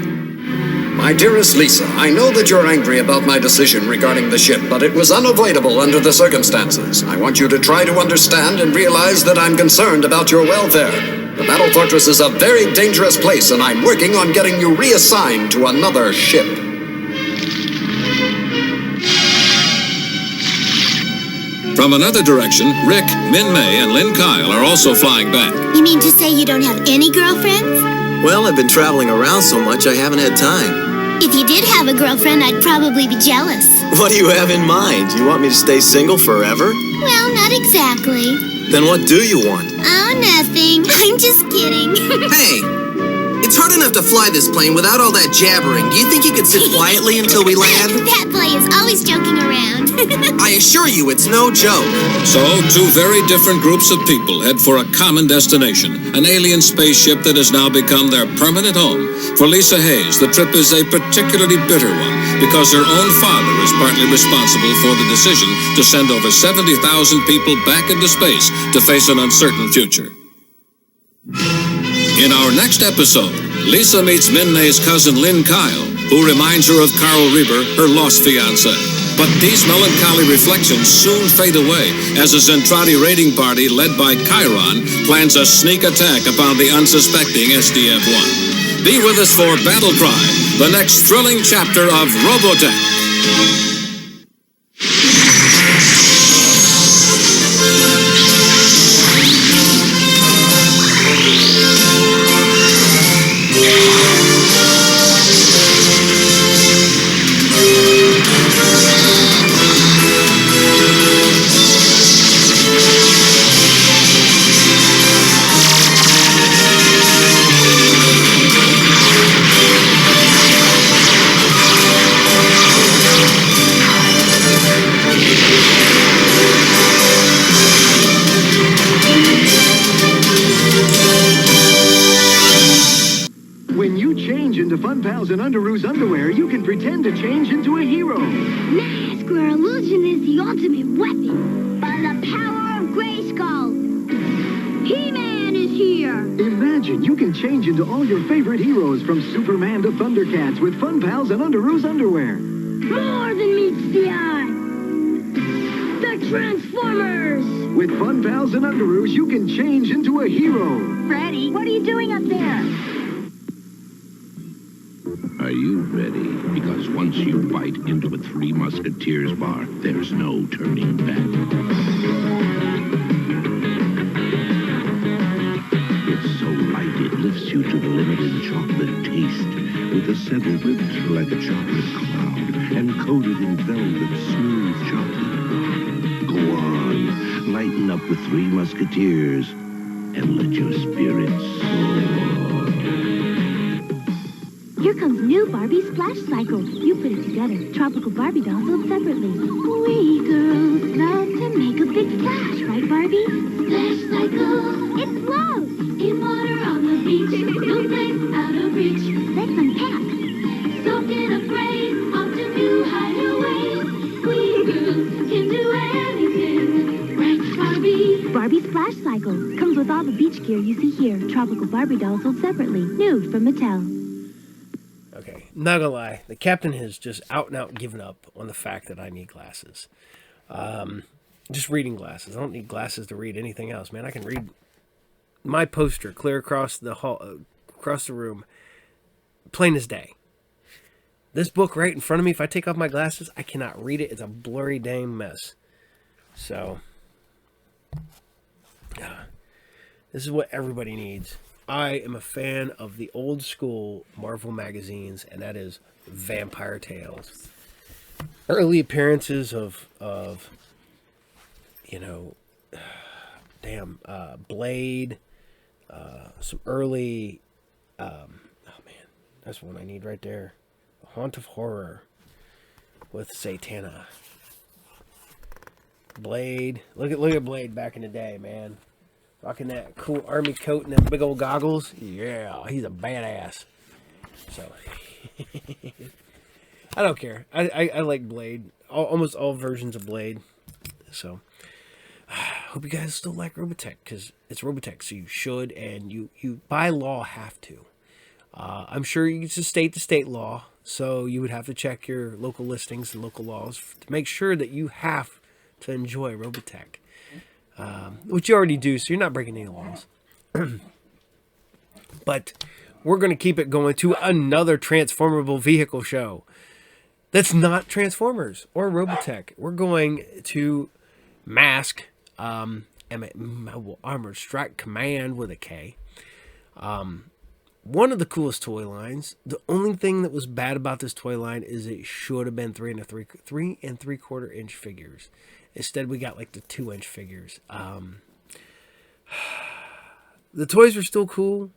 My dearest Lisa, I know that you're angry about my decision regarding the ship, but it was unavoidable under the circumstances. I want you to try to understand and realize that I'm concerned about your welfare. The battle fortress is a very dangerous place, and I'm working on getting you reassigned to another ship. From another direction, Rick, Minmay, and Lynn Kyle are also flying back. You mean to say you don't have any girlfriends? Well, I've been traveling around so much I haven't had time. If you did have a girlfriend, I'd probably be jealous. What do you have in mind? You want me to stay single forever? Well, not exactly. Then what do you want? Oh, nothing. I'm just kidding. Hey, it's hard enough to fly this plane without all that jabbering. Do you think you could sit quietly until we land? That boy is always joking around. I assure you, it's no joke. So, two very different groups of people head for a common destination, an alien spaceship that has now become their permanent home. For Lisa Hayes, the trip is a particularly bitter one, because her own father is partly responsible for the decision to send over 70,000 people back into space to face an uncertain future. In our next episode, Lisa meets Minmay's cousin Lynn Kyle, who reminds her of Carl Reber, her lost fiancé. But these melancholy reflections soon fade away as a Zentradi raiding party led by Chiron plans a sneak attack upon the unsuspecting SDF-1. Be with us for Battle Cry, the next thrilling chapter of Robotech. In Underoos underwear, you can pretend to change into a hero. Masculine illusion is the ultimate weapon. By the power of Grayskull, HeMan is here. Imagine you can change into all your favorite heroes from Superman to Thundercats with Fun Pals and Underoos underwear. More than meets the eye. The Transformers. With Fun Pals and Underoos, you can change into a hero. Freddy, what are you doing up there? Are you ready? Because once you bite into a Three Musketeers bar, there's no turning back. It's so light it lifts you to the limit in chocolate taste, with the center ribbed like a chocolate cloud, and coated in velvet smooth chocolate. Go on, lighten up with Three Musketeers, and let your spirits soar. Here comes new Barbie Splash Cycle. You put it together. Tropical Barbie dolls sold separately. We girls love to make a big splash, right, Barbie? Splash Cycle. It floats. In water on the beach. No place out of reach. Let's unpack. Soaking afraid. Off to new hideaways. We girls can do anything. Right, Barbie? Barbie Splash Cycle. Comes with all the beach gear you see here. Tropical Barbie dolls sold separately. New from Mattel. Okay, not gonna lie, the captain has just out and out given up on the fact that I need glasses. Just reading glasses. I don't need glasses to read anything else, man. I can read my poster clear across the hall, across the room, plain as day. This book right in front of me, if I take off my glasses, I cannot read it. It's a blurry dang mess. So, this is what everybody needs. I am a fan of the old school Marvel magazines, and that is Vampire Tales. Early appearances of you know, Blade, some early, oh man, that's one I need right there. The Haunt of Horror with Satana. Blade, look at Blade back in the day, man. Rocking that cool army coat and them big old goggles. Yeah, he's a badass. So, I don't care. I like Blade. Almost all versions of Blade. So, hope you guys still like Robotech, because it's Robotech, so you should, and you by law have to. I'm sure it's a state-to-state law, so you would have to check your local listings and local laws to make sure that you have to enjoy Robotech. Which you already do, so you're not breaking any laws. But we're going to keep it going to another transformable vehicle show. That's not Transformers or Robotech. We're going to Mask, Mobile Armored Strike Command with a K. One of the coolest toy lines. The only thing that was bad about this toy line is it should have been 3 3/4 inch figures. Instead, we got like the 2-inch figures. The toys were still cool.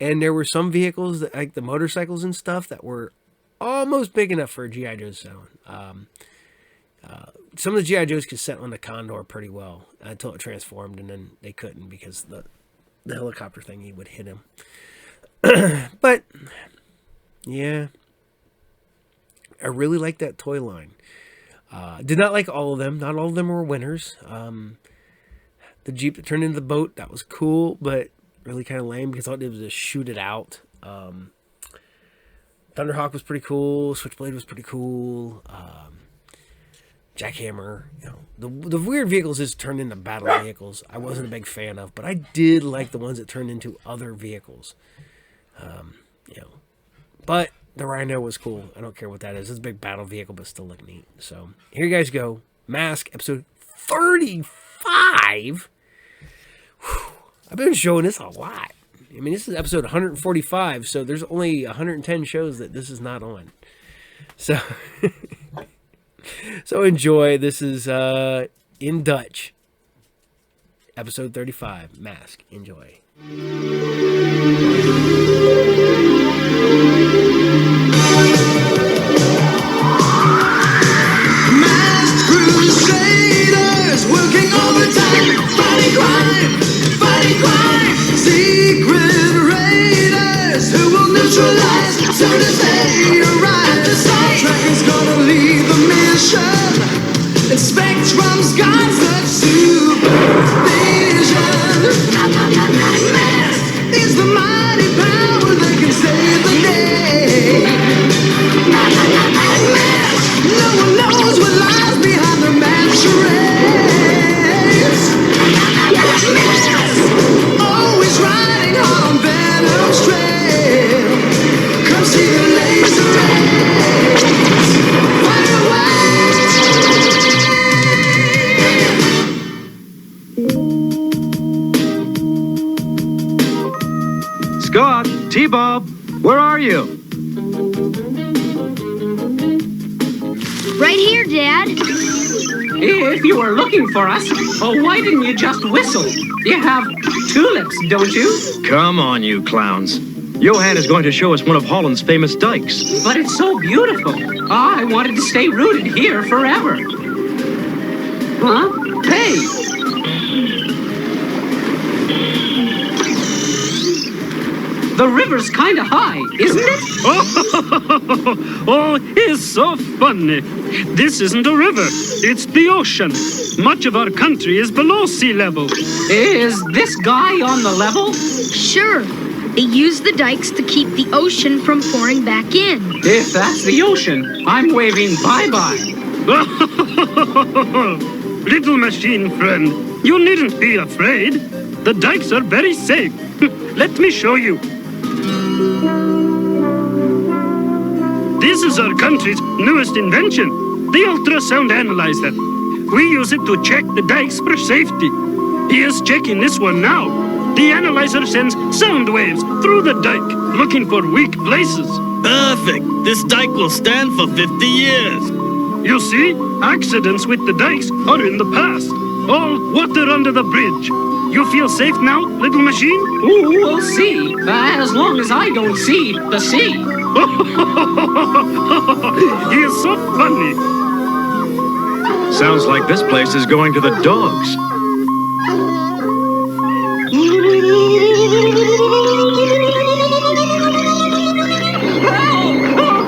And there were some vehicles, that, like the motorcycles and stuff, that were almost big enough for a G.I. Joe zone. Some of the G.I. Joes could set on the Condor pretty well until it transformed, and then they couldn't because the helicopter thingy would hit him. But, yeah. I really like that toy line. Did not like all of them. Not all of them were winners. The Jeep that turned into the boat, that was cool, but really kind of lame because all it did was just shoot it out. Thunderhawk was pretty cool. Switchblade was pretty cool. Jackhammer. You know, the weird vehicles just turned into battle vehicles. I wasn't a big fan of, but I did like the ones that turned into other vehicles. You know, but the Rhino was cool. I don't care what that is. It's a big battle vehicle, but still look neat. So, here you guys go. Mask, episode 35. Whew. I've been showing this a lot. I mean, this is episode 145, so there's only 110 shows that this is not on. So, so enjoy. This is in Dutch. Episode 35, Mask. Enjoy. Crusaders working overtime, fighting crime, secret raiders who will neutralize soon as they arrive. The Trackers gonna lead the mission, and Spectrum's got such supervision. Scott, T-Bob, where are you? Right here, Dad. If you were looking for us, why didn't you just whistle? You have tulips, don't you? Come on, you clowns. Johan is going to show us one of Holland's famous dikes. But it's so beautiful. I wanted to stay rooted here forever. Huh? Hey! The river's kind of high, isn't it? Oh, it's so funny. This isn't a river, it's the ocean. Much of our country is below sea level. Is this guy on the level? Sure. They use the dikes to keep the ocean from pouring back in. If that's the ocean, I'm waving bye-bye. Little machine friend, you needn't be afraid. The dikes are very safe. Let me show you. This is our country's newest invention, the ultrasound analyzer. We use it to check the dikes for safety. He is checking this one now. The analyzer sends sound waves through the dike, looking for weak places. Perfect. This dike will stand for 50 years. You see, accidents with the dikes are in the past. All water under the bridge. You feel safe now, little machine? Ooh, we'll see. As long as I don't see the sea. He is so funny. Sounds like this place is going to the dogs.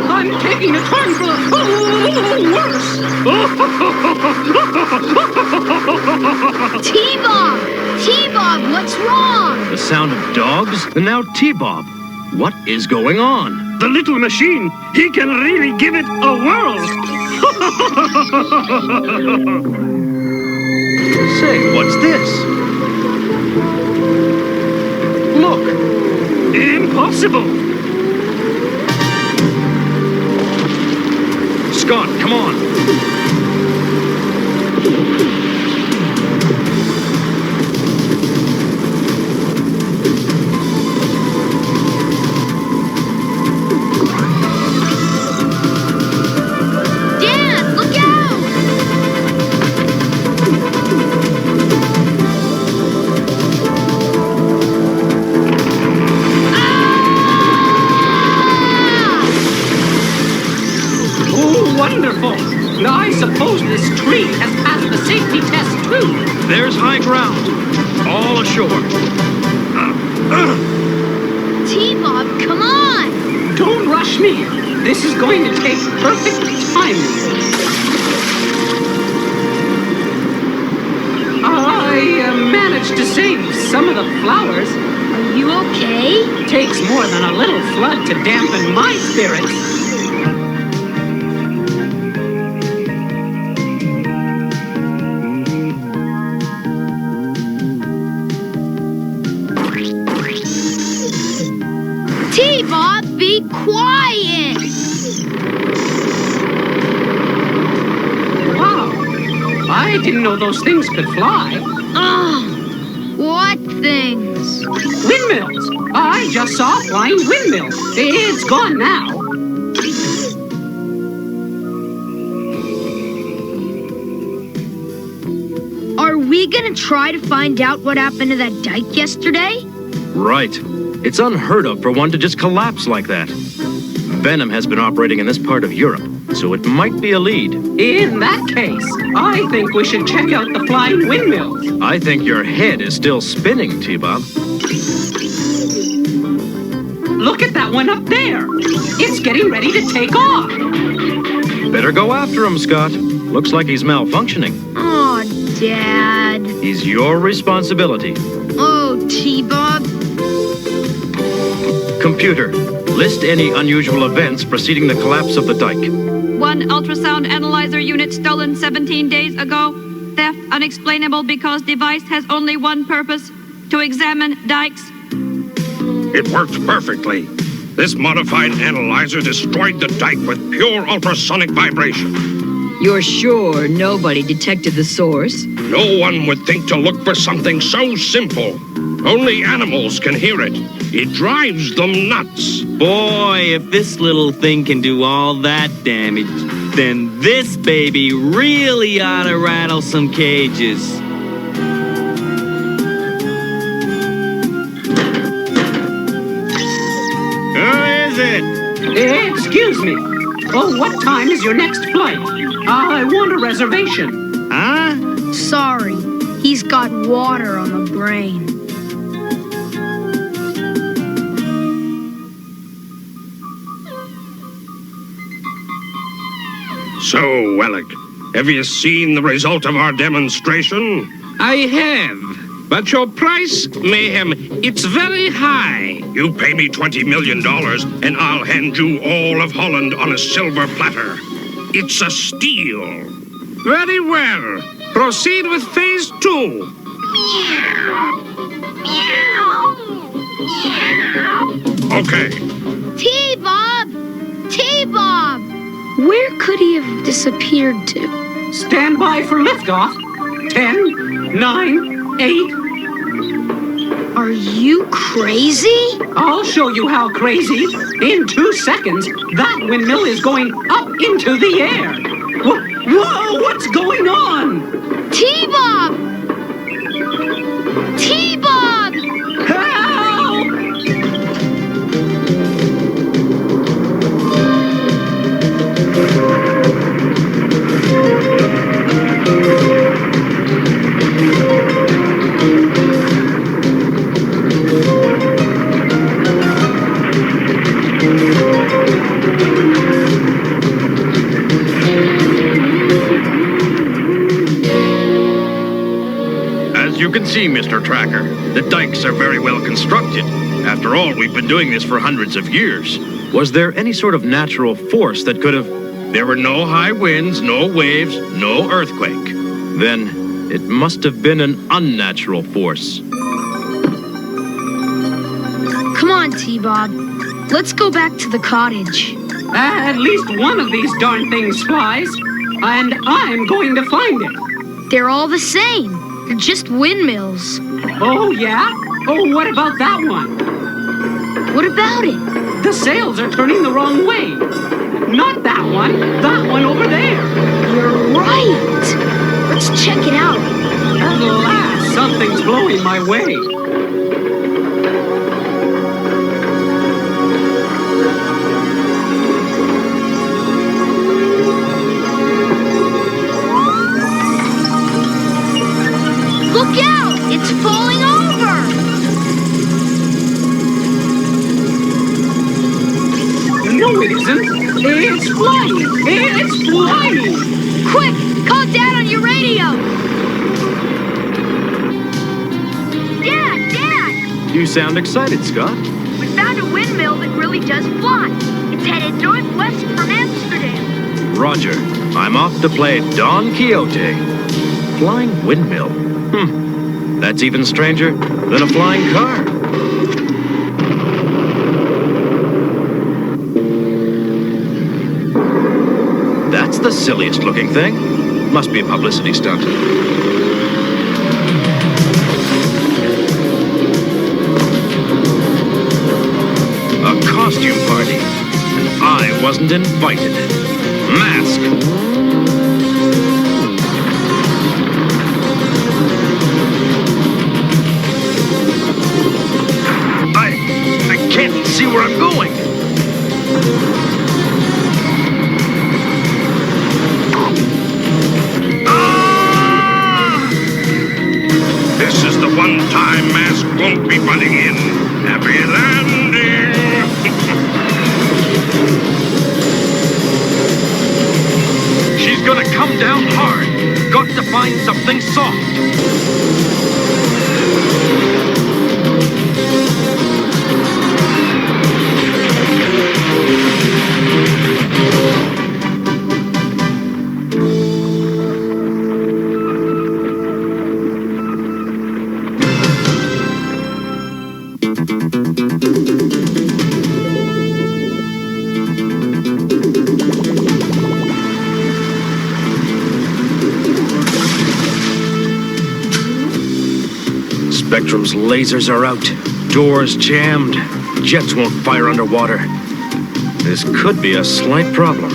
I'm taking a turn for the worse. T-Bob! T-Bob, what's wrong? The sound of dogs? And now T-Bob. What is going on? The little machine, he can really give it a whirl. Say, what's this? Look. Impossible. Scott, come on. Wonderful! Now, I suppose this tree has passed the safety test, too. There's high ground. All ashore. T-Bob, come on! Don't rush me. This is going to take perfect timing. I managed to save some of the flowers. Are you okay? Takes more than a little flood to dampen my spirits. T-Bob, be quiet! Wow, I didn't know those things could fly. Ugh, what things? Windmills. I just saw a flying windmill. It's gone now. Are we gonna try to find out what happened to that dike yesterday? Right. It's unheard of for one to just collapse like that. Venom has been operating in this part of Europe, so it might be a lead. In that case, I think we should check out the flying windmills. I think your head is still spinning, T-Bob. Look at that one up there. It's getting ready to take off. Better go after him, Scott. Looks like he's malfunctioning. Aw, Dad. He's your responsibility. Oh, T-Bob. Computer, list any unusual events preceding the collapse of the dike. 1 ultrasound analyzer unit stolen 17 days ago. Theft unexplainable because device has only one purpose, to examine dikes. It worked perfectly. This modified analyzer destroyed the dike with pure ultrasonic vibration. You're sure nobody detected the source? No one would think to look for something so simple. Only animals can hear it. It drives them nuts. Boy, if this little thing can do all that damage, then this baby really ought to rattle some cages. Who is it? Excuse me. Oh, what time is your next flight? I want a reservation. Huh? Sorry, he's got water on the brain. So, Alec, have you seen the result of our demonstration? I have. But your price, Mayhem, it's very high. You pay me $20 million, and I'll hand you all of Holland on a silver platter. It's a steal. Very well. Proceed with phase 2. Okay. T-Bob! T-Bob! Where could he have disappeared to? Stand by for liftoff. 10, 9, 8. Are you crazy? I'll show you how crazy. In 2 seconds, that windmill is going up into the air. Whoa, what's going on? T-Bob! T-Bob! Help! As you can see, Mr. Tracker, the dikes are very well constructed. After all, we've been doing this for hundreds of years. Was there any sort of natural force that could have... There were no high winds, no waves, no earthquake. Then it must have been an unnatural force. Come on, T-Bob. Let's go back to the cottage. At least one of these darn things flies, and I'm going to find it. They're all the same. They're just windmills. Oh, yeah? Oh, what about that one? What about it? The sails are turning the wrong way. Not that one over there. You're right. Let's check it out. At last, something's blowing my way. Look out! It's falling over! No, it isn't. It's flying! It's flying! Quick! Call Dad on your radio! Dad! You sound excited, Scott. We found a windmill that really does fly. It's headed northwest from Amsterdam. Roger. I'm off to play Don Quixote. Flying windmill. That's even stranger than a flying car. That's the silliest looking thing. Must be a publicity stunt. A costume party. And I wasn't invited. Mask. I can't see where I'm going. This is the one time Mask won't be running in. Happy landing! She's gonna come down hard. Got to find something soft. Spectrum's lasers are out. Doors jammed. Jets won't fire underwater. This could be a slight problem.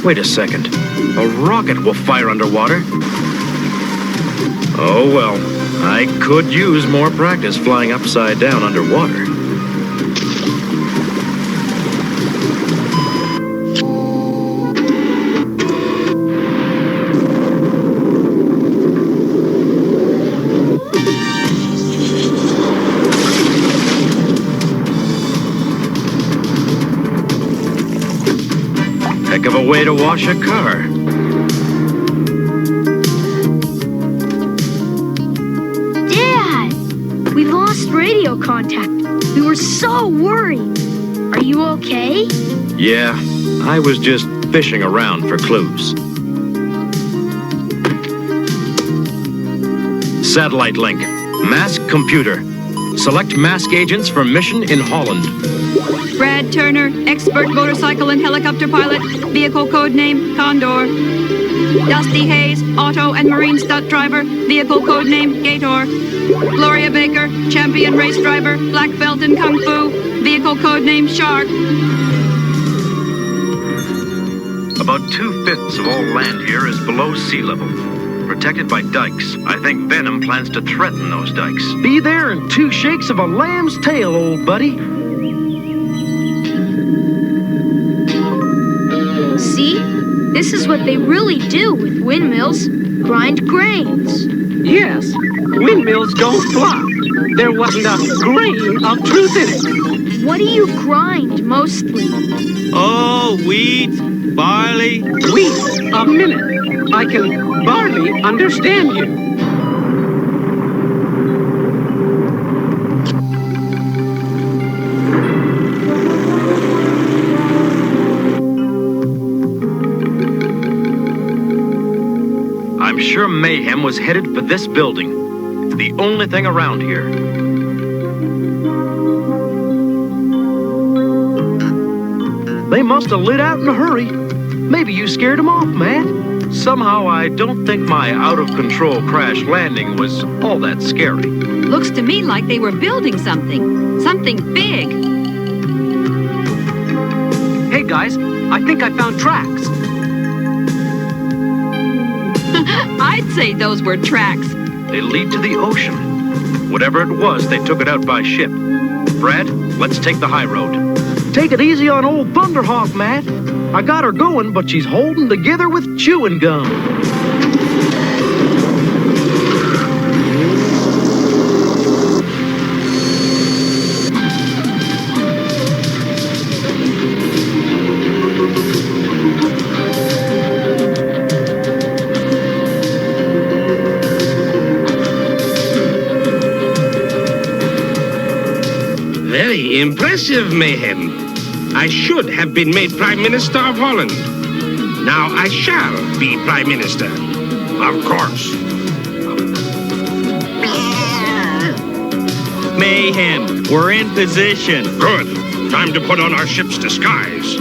Wait a second. A rocket will fire underwater? Oh well. I could use more practice flying upside down underwater. Heck of a way to wash a car. Dad! We lost radio contact. We were so worried. Are you okay? Yeah, I was just fishing around for clues. Satellite link. Mask computer. Select mask agents for mission in Holland. Brad Turner, expert motorcycle and helicopter pilot, vehicle code name Condor. Dusty Hayes, auto and marine stunt driver, vehicle code name Gator. Gloria Baker, champion race driver, black belt in Kung Fu, vehicle code name Shark. About 2/5 of all land here is below sea level, protected by dikes. I think Venom plans to threaten those dikes. Be there in 2 shakes of a lamb's tail, old buddy. See? This is what they really do with windmills. Grind grains. Yes, windmills don't fly. There wasn't a grain of truth in it. What do you grind mostly? Oh, wheat, barley. Wheat, a minute. I can barely understand you. I'm sure Mayhem was headed for this building. It's the only thing around here. They must have lit out in a hurry. Maybe you scared them off, Matt. Somehow I don't think my out-of-control crash landing was all that scary. Looks to me like they were building something. Something big. Hey guys, I think I found tracks. I'd say those were tracks. They lead to the ocean. Whatever it was, they took it out by ship. Brad, let's take the high road. Take it easy on old Thunderhawk, Matt. I got her going, but she's holding together with chewing gum. Very impressive, Mayhem. I should have been made Prime Minister of Holland. Now I shall be Prime Minister. Of course. Mayhem, we're in position. Good. Time to put on our ship's disguise.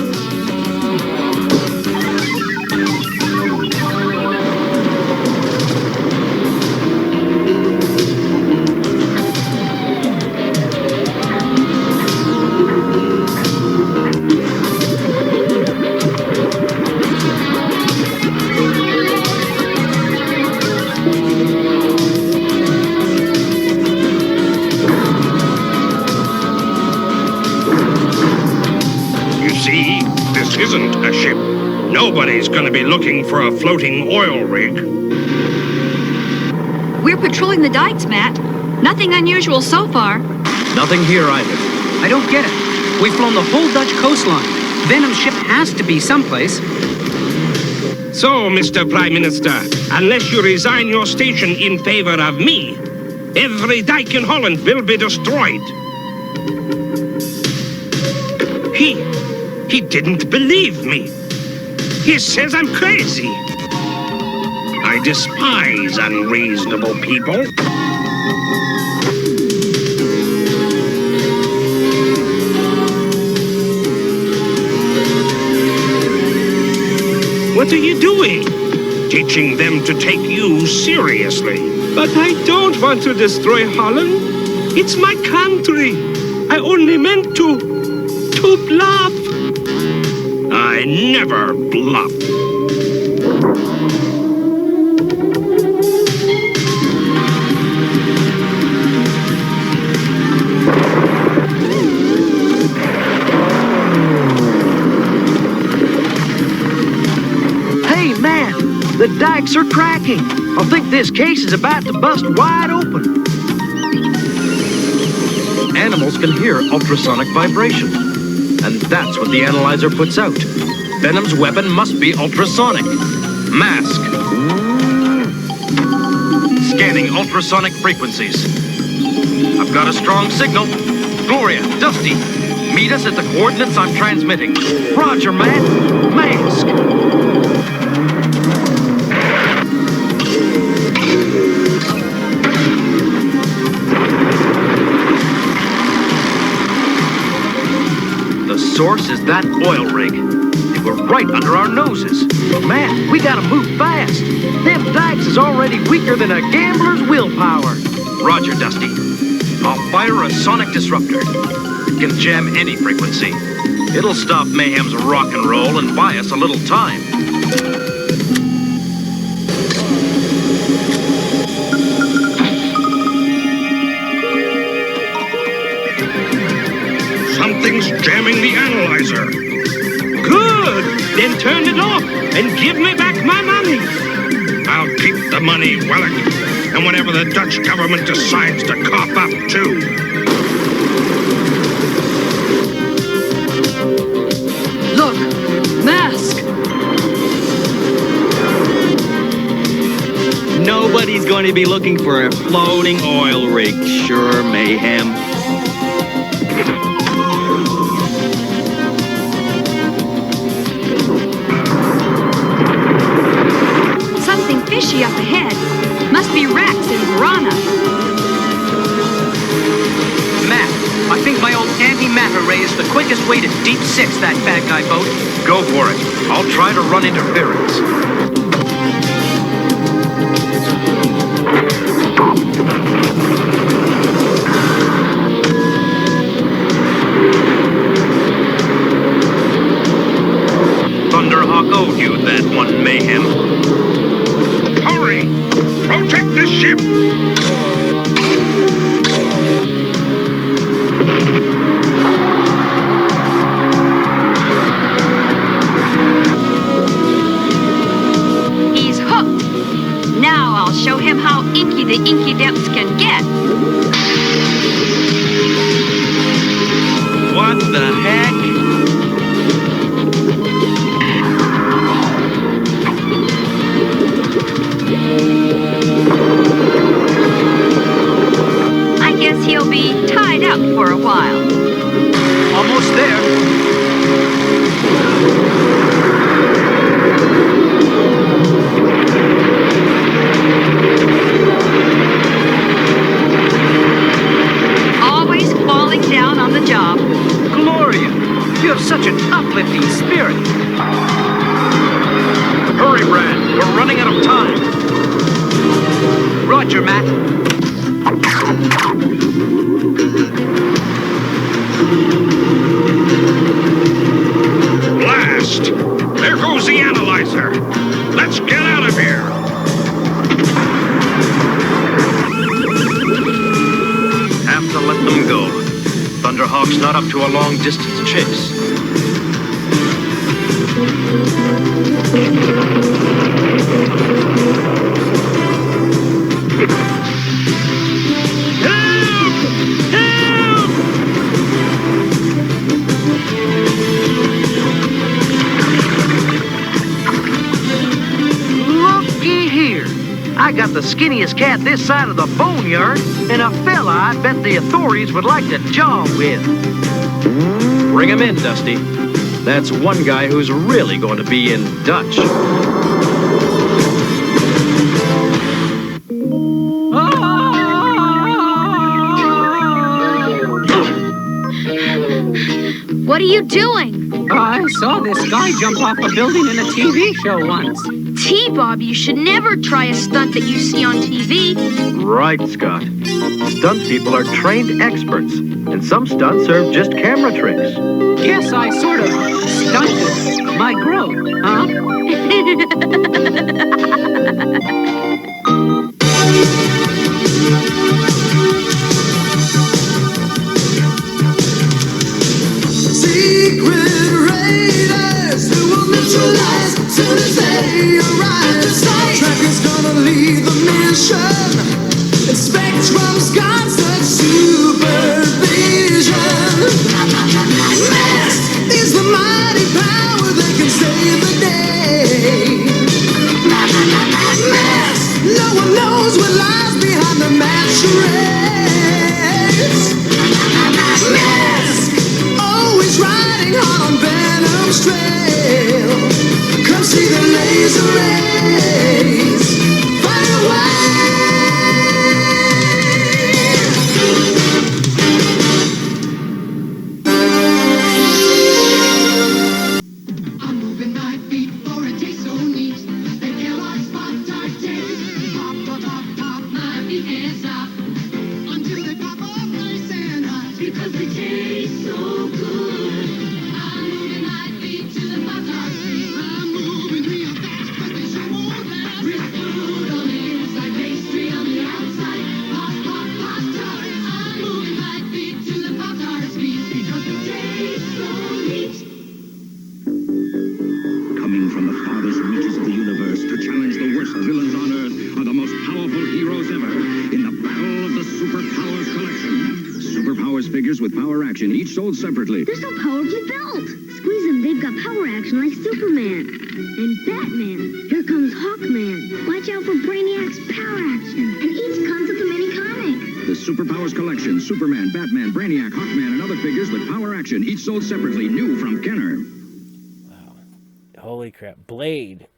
Isn't a ship. Nobody's gonna be looking for a floating oil rig. We're patrolling the dikes, Matt. Nothing unusual so far. Nothing here either. I don't get it. We've flown the whole Dutch coastline. Venom's ship has to be someplace. So, Mr. Prime Minister, unless you resign your station in favor of me, every dike in Holland will be destroyed. He didn't believe me. He says I'm crazy. I despise unreasonable people. What are you doing? Teaching them to take you seriously. But I don't want to destroy Holland. It's my country. I only meant to bluff. I never bluff. Hey, man, the dikes are cracking. I think this case is about to bust wide open. Animals can hear ultrasonic vibration, and that's what the analyzer puts out. Venom's weapon must be ultrasonic. Mask. Scanning ultrasonic frequencies. I've got a strong signal. Gloria, Dusty, meet us at the coordinates I'm transmitting. Roger, man. Mask. The source is that oil rig. They were right under our noses. Man, we gotta move fast. Them dikes is already weaker than a gambler's willpower. Roger, Dusty. I'll fire a sonic disruptor. It can jam any frequency. It'll stop Mayhem's rock and roll and buy us a little time. Something's jamming the analyzer. Good! Then turn it off and give me back my money. I'll keep the money, Wellick. And whenever the Dutch government decides to cough up, too. Look! Mask! Nobody's going to be looking for a floating oil rig, sure, Mayhem. Something fishy up ahead. Must be Rex and Piranha. Matt, I think my old anti-matter ray is the quickest way to deep six that bad guy boat. Go for it. I'll try to run interference. Thunderhawk owed you that one, Mayhem. Hurry! Protect the ship! He's hooked. Now I'll show him how inky the inky depths can get. What the heck? I guess he'll be tied up for a while. Almost there. Always falling down on the job. Gloria, you have such an uplifting spirit. Hurry, Brad. We're running out of time. Roger, Matt. Blast! There goes the analyzer. Let's get out of here. Have to let them go. Thunderhawk's not up to a long-distance chase. Looky here. I got the skinniest cat this side of the boneyard, and a fella I bet the authorities would like to jog with. Bring him in, Dusty. That's one guy who's really going to be in Dutch. What are you doing? I saw this guy jump off a building in a TV show once. T-Bob, you should never try a stunt that you see on TV. Right, Scott. Stunt people are trained experts, and some stunts are just camera tricks. Guess I sort of stunted my growth, huh? Secret raiders who will neutralize soon as they arrive to sight. Tracker's gonna lead the mission, and Spectrum's got such supervision. Mask is the mighty power that can save the day. Mask, no one knows what lies behind the masquerades. Mask, always riding hard on Venom's trail. Come see the laser rays fire away. I'm moving my feet for a day so neat. They kill our spot our days. Pop, pop, pop, pop my feet hands up until they pop off nice and hot. Because the taste so good. I'm moving my feet to the Pop-Tart. I'm moving real fast, but they sure won't last. Real food on the inside, pastry on the outside. Pop, pop, Pop-Tart. I'm moving my feet to the Pop-Tart's beat because the taste so neat. Coming from the farthest reaches of the universe to challenge the worst villains on Earth are the most powerful heroes ever in the battle of the Superpowers Collection. Superpowers figures with power action, each sold separately. They're so powerfully built. Squeeze them, they've got power action like Superman. And Batman. Here comes Hawkman. Watch out for Brainiac's power action. And each comes with a mini comic. The Superpowers Collection, Superman, Batman, Brainiac, Hawkman, and other figures with power action, each sold separately, new from Kenner. Holy crap. Blade.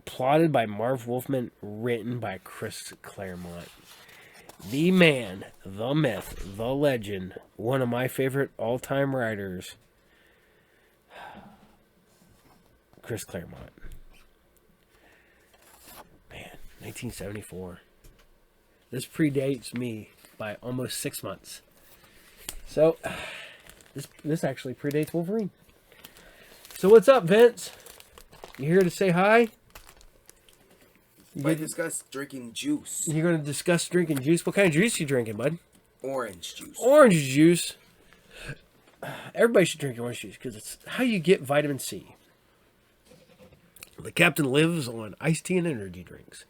Plotted by Marv Wolfman. Written by Chris Claremont. The man, the myth, the legend. One of my favorite all-time writers. Chris Claremont. Man, 1974. This predates me by almost 6 months. So, this actually predates Wolverine. So what's up, Vince? You here to say hi? You might discuss drinking juice. You're going to discuss drinking juice? What kind of juice you drinking, bud? Orange juice. Orange juice. Everybody should drink orange juice because it's how you get vitamin C. The captain lives on iced tea and energy drinks.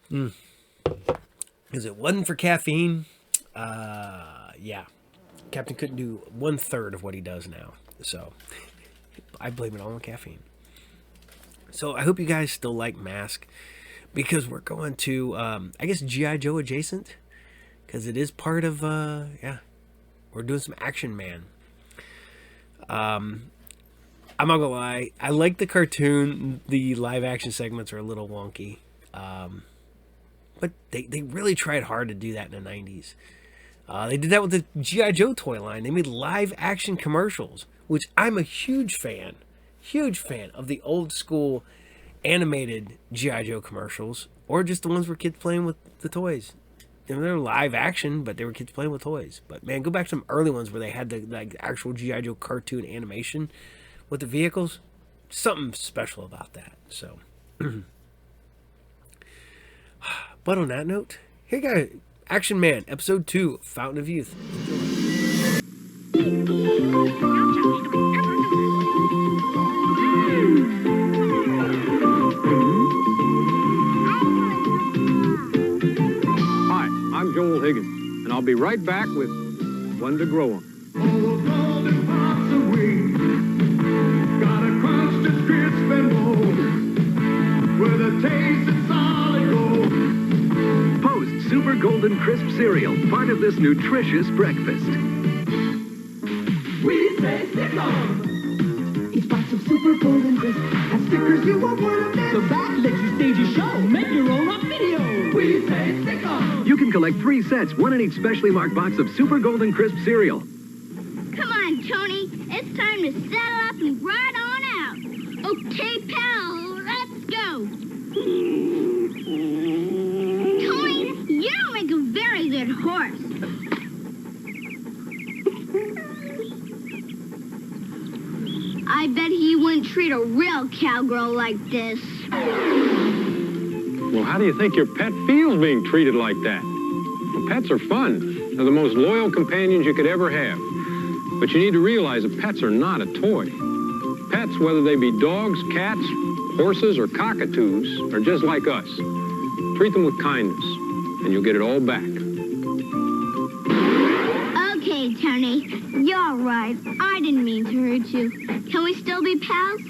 Because it wasn't for caffeine, yeah. Captain couldn't do 1/3 of what he does now. So, I blame it all on caffeine. So, I hope you guys still like Mask. Because we're going to, I guess, G.I. Joe adjacent. Because it is part of, yeah. We're doing some Action Man. I'm not gonna lie. I like the cartoon. The live action segments are a little wonky. But they really tried hard to do that in the 90s. They did that with the G.I. Joe toy line. They made live action commercials, which I'm a huge fan of the old school animated G.I. Joe commercials, or just the ones where kids playing with the toys. You know, they're live action, but they were kids playing with toys. But man, go back to some early ones where they had the like actual G.I. Joe cartoon animation with the vehicles. Something special about that. So, but on that note, here you go. Action Man, Episode 2, Fountain of Youth. Hi, I'm Joel Higgins, and I'll be right back with One to Grow 'em. Post Super Golden Crisp cereal, part of this nutritious breakfast. We say stick on. Each box of Super Golden Crisp has stickers you won't want to miss. So that lets you stage a show, make your own up video. We say stick on. You can collect 3 sets, 1 in each specially marked box of Super Golden Crisp cereal. Come on, Tony. It's time to saddle up and ride on out. Okay, pal, let's go. Tony, you don't make a very good horse. I bet he wouldn't treat a real cowgirl like this. Well, how do you think your pet feels being treated like that? Well, pets are fun. They're the most loyal companions you could ever have. But you need to realize that pets are not a toy. Pets, whether they be dogs, cats, horses, or cockatoos, are just like us. Treat them with kindness, and you'll get it all back. Okay, Tony, you're right. I didn't mean to hurt you. Can we still be pals?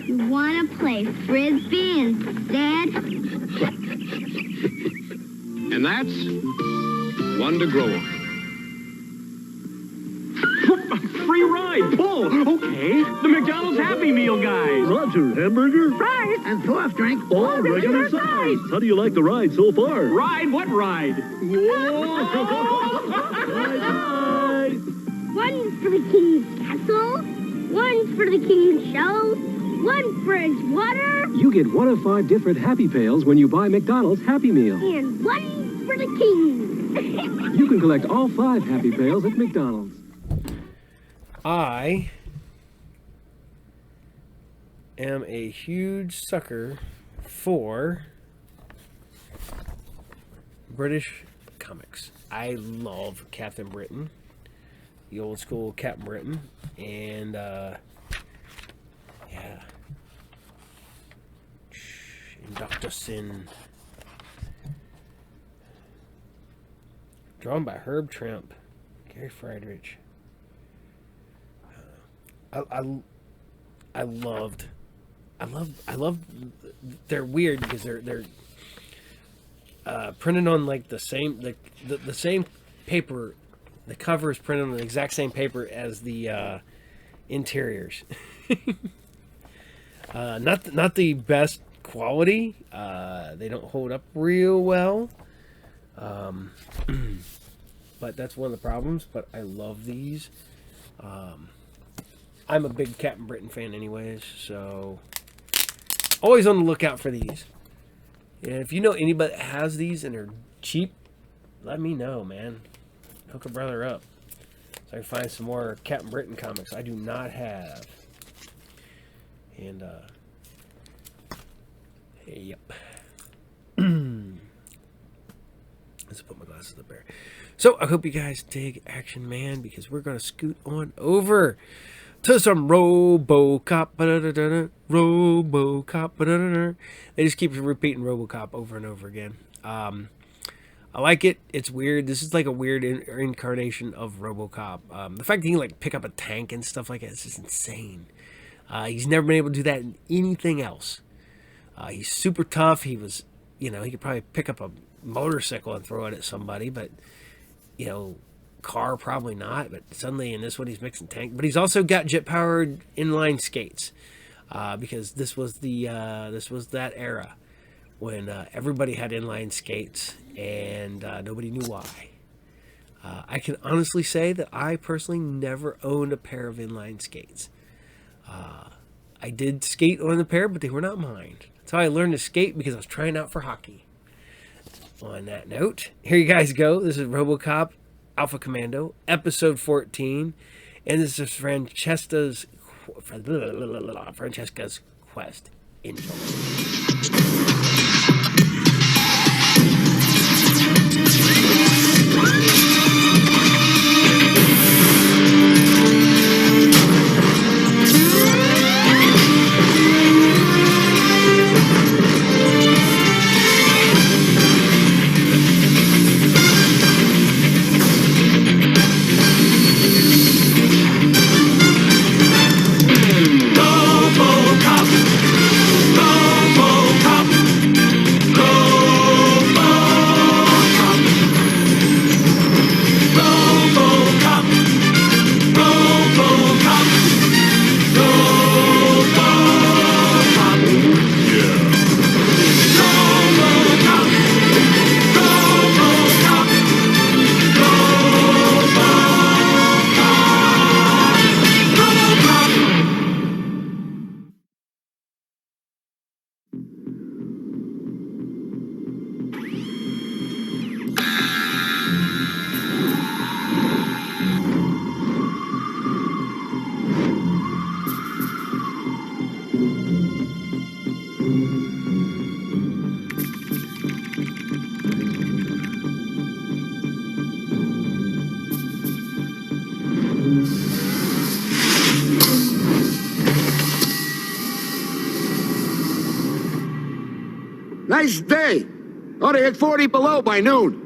You want to play Frisbee instead? And that's one to grow on. Free ride, pull. Okay, the McDonald's Happy Meal guys. Roger, hamburger? Fries. And soft drink? All regular size. How do you like the ride so far? Ride? What ride? Whoa! Ride. One for the king's castle, one for the king's show, one for his water, You get one of 5 different Happy Pails when you buy McDonald's Happy Meal. and one for the king. You can collect all 5 Happy Pails at McDonald's. I am a huge sucker for British comics. I love Captain Britain, the old school Captain Britain, and yeah, and Dr. Sin, drawn by Herb Trimp, Gary Friedrich. I love. They're weird because they're printed on like the same same paper. The cover is printed on the exact same paper as the interiors. Not the best quality. They don't hold up real well. But that's one of the problems. But I love these. I'm a big Captain Britain fan anyways, so always on the lookout for these. And if you know anybody that has these and they're cheap, let me know, man. Hook a brother up so I can find some more Captain Britain comics I do not have. And yep. Let's put my glasses up there. So I hope you guys dig Action Man, because we're gonna scoot on over to some Robocop. Robocop. They just keep repeating Robocop over and over again. I like it. It's weird. This is like a weird incarnation of Robocop. The fact that he can like pick up a tank and stuff like that is just insane. He's never been able to do that in anything else. He's super tough. He was, he could probably pick up a motorcycle and throw it at somebody, but car probably not. But suddenly in this one he's mixing tank. But he's also got jet powered inline skates, because this was that era when everybody had inline skates and nobody knew why. I can honestly say that I personally never owned a pair of inline skates. I did skate on a pair, but they were not mine. That's how I learned to skate, because I was trying out for hockey. On that note, here you guys go. This is Robocop Alpha Commando, episode 14, and this is Francesca's quest. Enjoy. Robocop, nice day. Ought to hit 40 below by noon.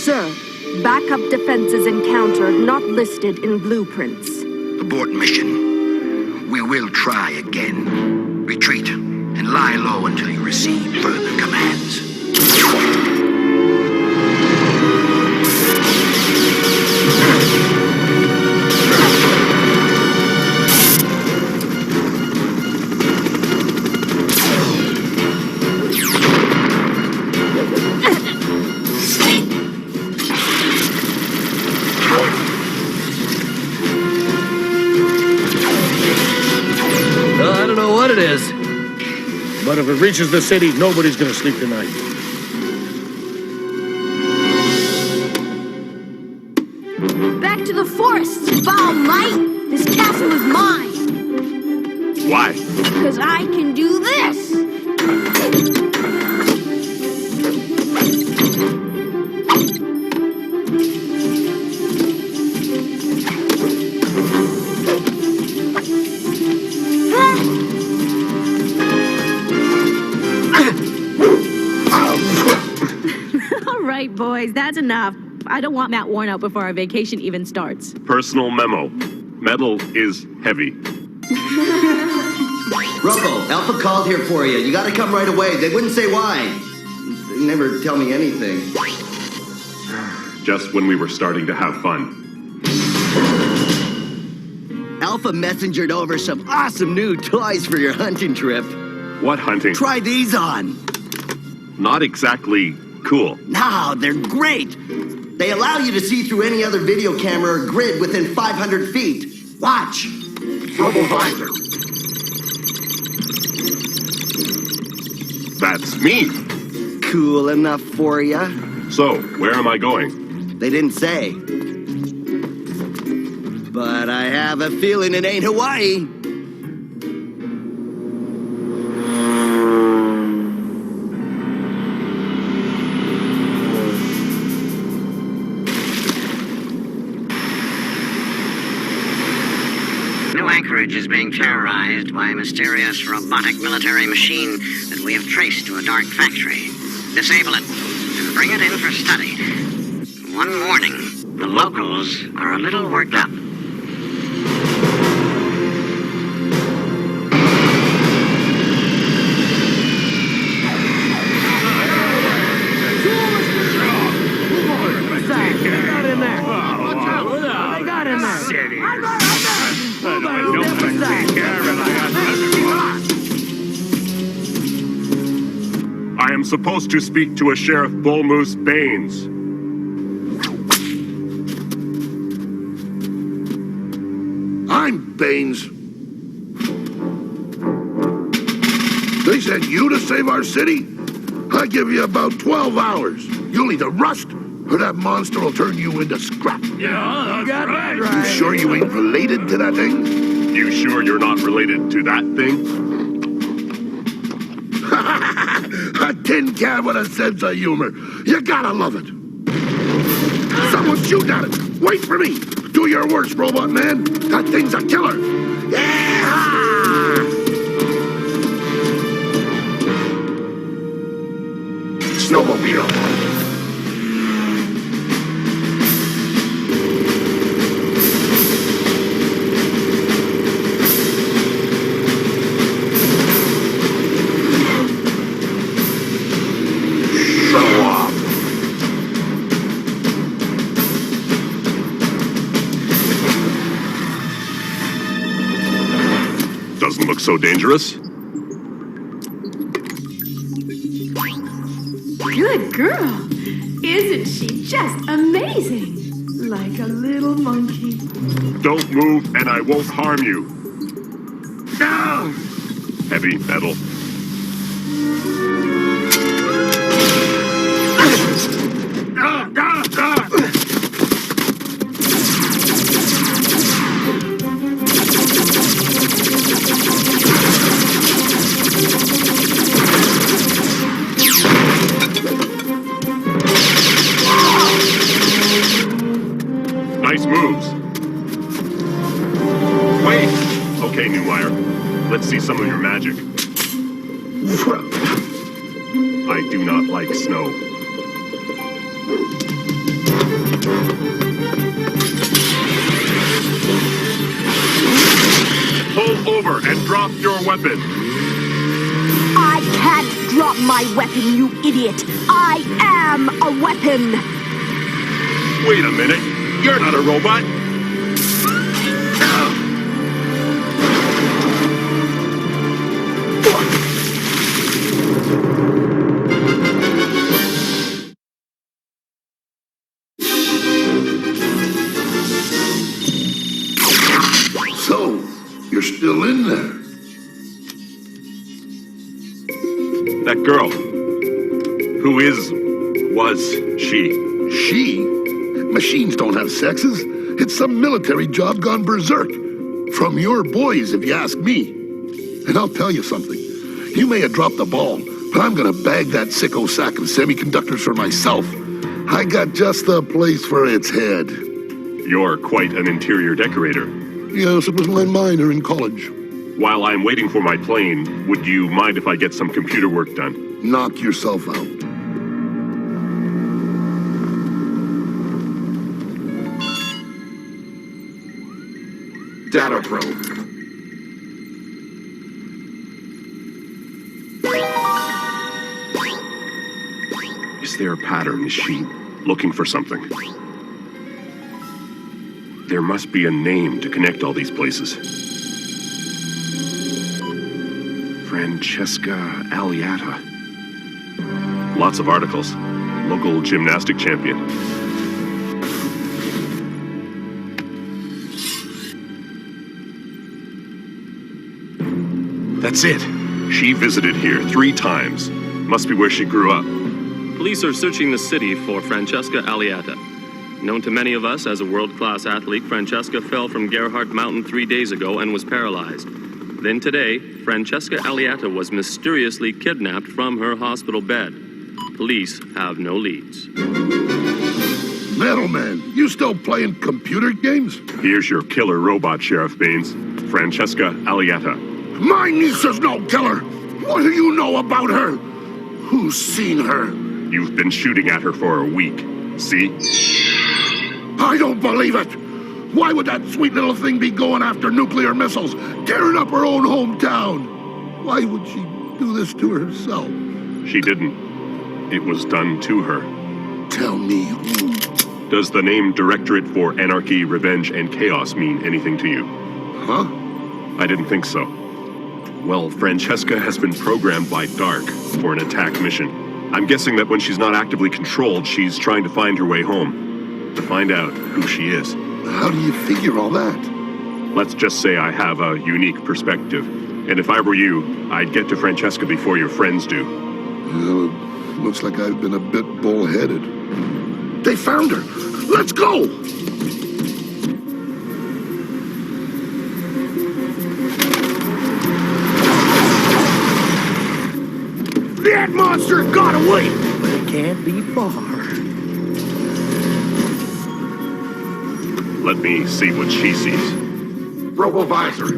Sir, backup defenses encountered not listed in blueprints. Abort mission. We will try again. Retreat and lie low until you receive further commands. I don't know what it is. But if it reaches the city, nobody's gonna sleep tonight. Back to the forest, foul might! This castle is mine! Why? Because I can do this! All right, boys, that's enough. I don't want Matt worn out before our vacation even starts. Personal memo. Metal is heavy. Robo, Alpha called here for you. You gotta come right away. They wouldn't say why. They never tell me anything. Just when we were starting to have fun. Alpha messengered over some awesome new toys for your hunting trip. What hunting? Try these on. Not exactly cool. No, they're great. They allow you to see through any other video camera or grid within 500 feet. Watch. Robo-visor. That's me. Cool enough for ya? So, where am I going? They didn't say. But I have a feeling it ain't Hawaii. New Anchorage is being terrorized by a mysterious robotic military machine that we have traced to a dark factory. Disable it and bring it in for study. One warning, the locals are a little worked up. I am supposed to speak to a Sheriff Bull Moose Baines. I'm Baines. They sent you to save our city? I give you about 12 hours. You'll either rust, or that monster will turn you into scrap. Yeah, that's right. You sure you ain't related to that thing? You sure you're not related to that thing? A tin can with a sense of humor. You gotta love it. Someone shoot at it. Wait for me. Do your worst, Robot Man. That thing's a killer. Yeah! Snowmobile. Doesn't look so dangerous. Good girl. Isn't she just amazing? Like a little monkey. Don't move and I won't harm you. No! Heavy metal. Nice moves. Wait! Okay, New Wire. Let's see some of your magic. I do not like snow. Pull over and drop your weapon. I can't drop my weapon, you idiot. I am a weapon. Wait a minute. You're not a robot. So, you're still in there. That girl. Who was she? She? Machines don't have sexes. It's some military job gone berserk. From your boys, if you ask me. And I'll tell you something. You may have dropped the ball, but I'm gonna bag that sicko sack of semiconductors for myself. I got just the place for its head. You're quite an interior decorator. Yes, it was my minor in college. While I'm waiting for my plane, would you mind if I get some computer work done? Knock yourself out. Data probe. Is there a pattern? Is she looking for something? There must be a name to connect all these places. Francesca Aliata. Lots of articles. Local gymnastic champion. That's it. She visited here 3 times. Must be where she grew up. Police are searching the city for Francesca Aliata. Known to many of us as a world-class athlete, Francesca fell from Gerhardt Mountain 3 days ago and was paralyzed. Then today, Francesca Aliata was mysteriously kidnapped from her hospital bed. Police have no leads. Metal Man, you still playing computer games? Here's your killer robot, Sheriff Baines. Francesca Aliata. My niece is no killer. What do you know about her? Who's seen her? You've been shooting at her for a week. See? I don't believe it. Why would that sweet little thing be going after nuclear missiles, tearing up her own hometown? Why would she do this to herself? She didn't. It was done to her. Tell me who. Does the name Directorate for Anarchy, Revenge, and Chaos mean anything to you? Huh? I didn't think so. Well, Francesca has been programmed by Dark for an attack mission. I'm guessing that when she's not actively controlled, she's trying to find her way home. To find out who she is. How do you figure all that? Let's just say I have a unique perspective. And if I were you, I'd get to Francesca before your friends do. Well, looks like I've been a bit bullheaded. They found her! Let's go! That monster got away! But it can't be far. Let me see what she sees. Robovisor.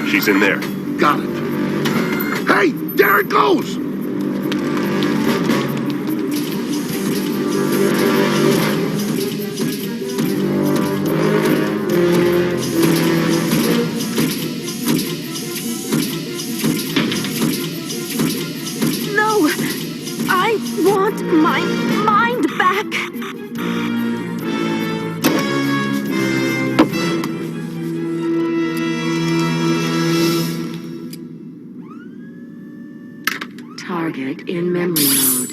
She's in there. Got it. Hey, there it goes! No! I want my mind back! Target in memory mode.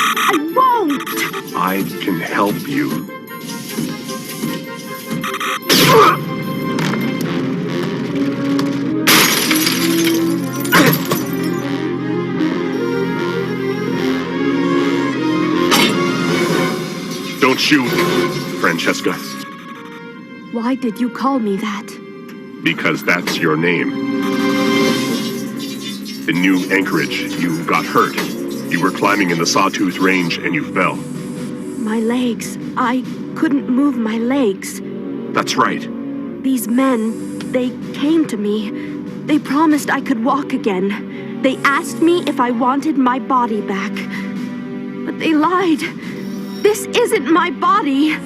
I won't! I can help you. Don't shoot, Francesca. Why did you call me that? Because that's your name. In New Anchorage, you got hurt. You were climbing in the Sawtooth Range and you fell. My legs. I couldn't move my legs. That's right. These men, they came to me. They promised I could walk again. They asked me if I wanted my body back. But they lied. This isn't my body.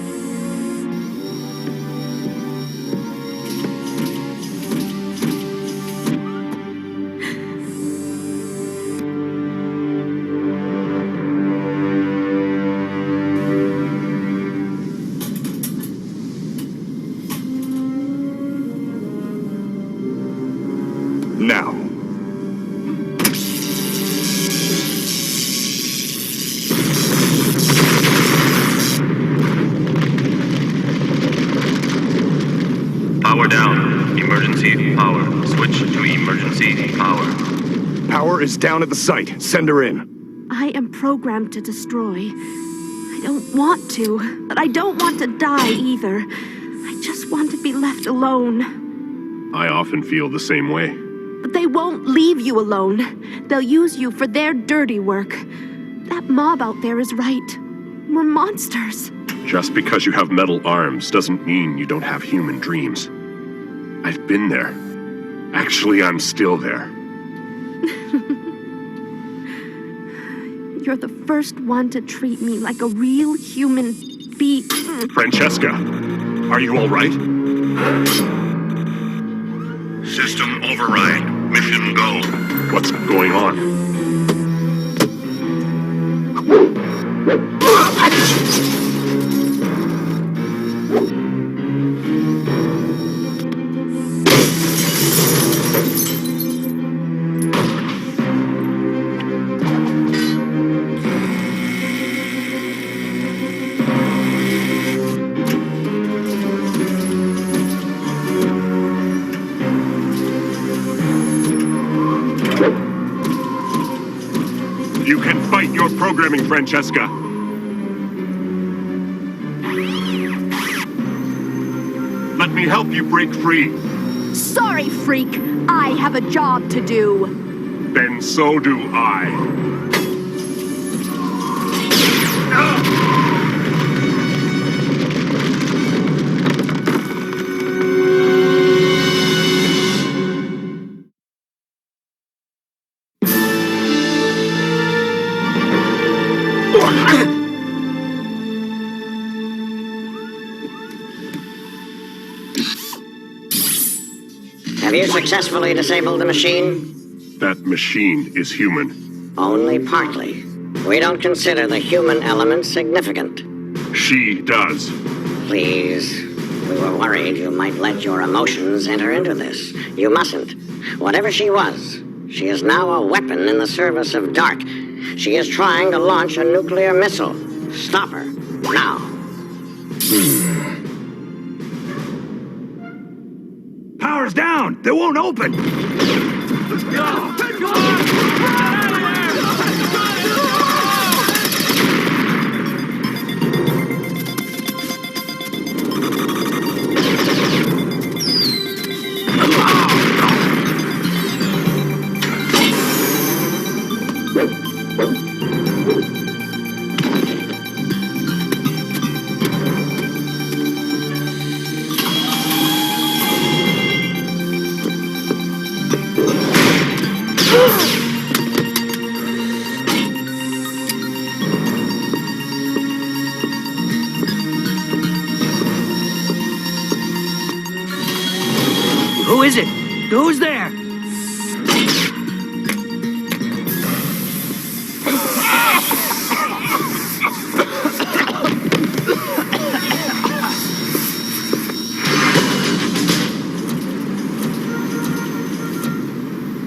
Now. Power down. Emergency power. Switch to emergency power. Power is down at the site. Send her in. I am programmed to destroy. I don't want to, but I don't want to die either. I just want to be left alone. I often feel the same way. But they won't leave you alone. They'll use you for their dirty work. That mob out there is right. We're monsters. Just because you have metal arms doesn't mean you don't have human dreams. I've been there. Actually, I'm still there. You're the first one to treat me like a real human being. Francesca, are you all right? System override. Mission go. What's going on? You can fight your programming, Francesca. Let me help you break free. Sorry, freak. I have a job to do. Then so do I. Have you successfully disabled the machine? That machine is human. Only partly. We don't consider the human element significant. She does. Please. We were worried you might let your emotions enter into this. You mustn't. Whatever she was, she is now a weapon in the service of Dark. She is trying to launch a nuclear missile. Stop her. Now. Power's down! They won't open! Who is it? Who's there?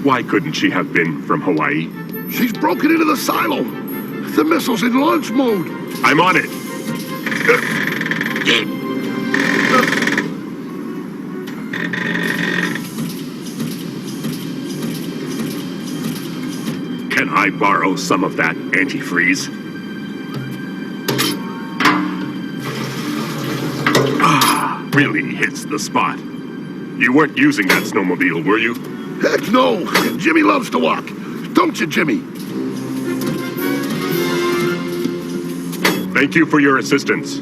Why couldn't she have been from Hawaii? She's broken into the silo. The missile's in launch mode. I'm on it. Can I borrow some of that antifreeze? Really hits the spot. You weren't using that snowmobile, were you? Heck no. Jimmy loves to walk. Don't you, Jimmy? Thank you for your assistance.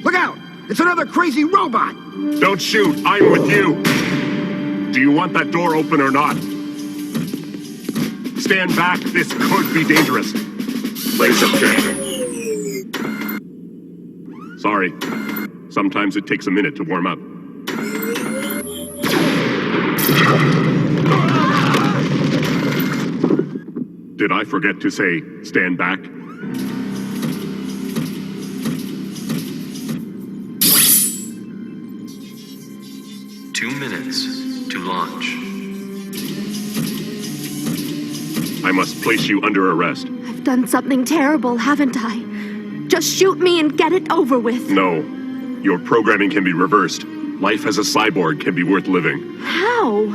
Look out! It's another crazy robot! Don't shoot. I'm with you. Do you want that door open or not? Stand back. This could be dangerous. Laser check. Sorry. Sometimes it takes a minute to warm up. Did I forget to say, stand back? Two minutes to launch. I must place you under arrest. I've done something terrible, haven't I? Just shoot me and get it over with. No. Your programming can be reversed. Life as a cyborg can be worth living. How?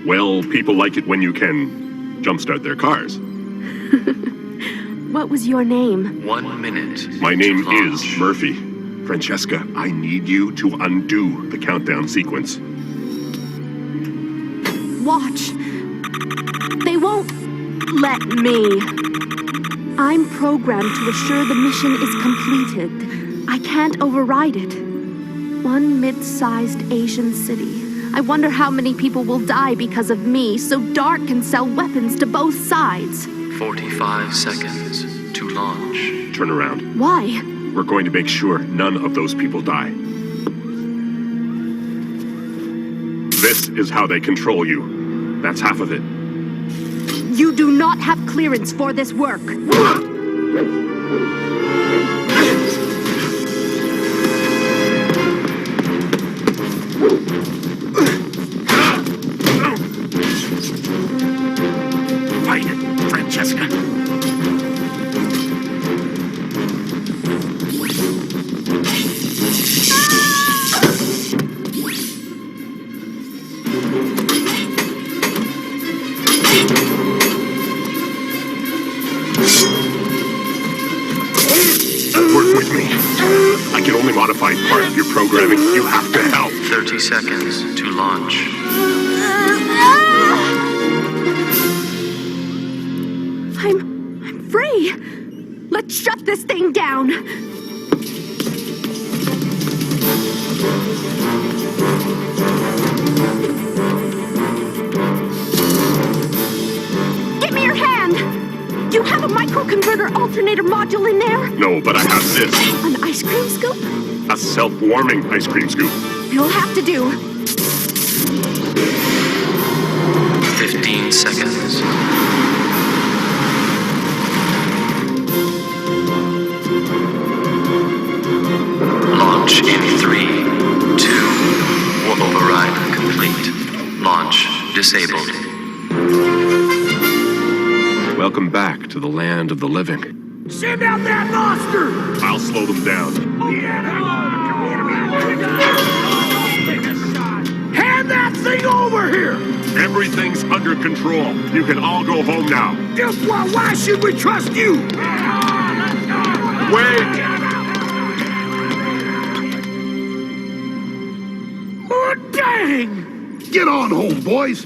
Well, people like it when you can jumpstart their cars. What was your name? 1 minute. My name is Murphy. Francesca, I need you to undo the countdown sequence. Watch. They won't let me. I'm programmed to assure the mission is completed. I can't override it. One mid-sized Asian city. I wonder how many people will die because of me, so Dark can sell weapons to both sides. 45 seconds to launch. Turn around. Why? We're going to make sure none of those people die. This is how they control you. That's half of it. You do not have clearance for this work. Fight it, Francesca. Work with me. I can only modify part of your programming. You have to help. 30 seconds to launch. I'm free. Let's shut this thing down. Give me your hand. Do you have a microconverter alternator module in there? No, but I have this. An ice cream scoop? A self-warming ice cream scoop. It'll have to do. 15 seconds. Launch in 3, 2, override complete. Launch disabled. Welcome back to the land of the living. Send out that monster! I'll slow them down. Hand that thing over here! Everything's under control. You can all go home now. Why should we trust you? Wait! Oh, dang! Get on home, boys.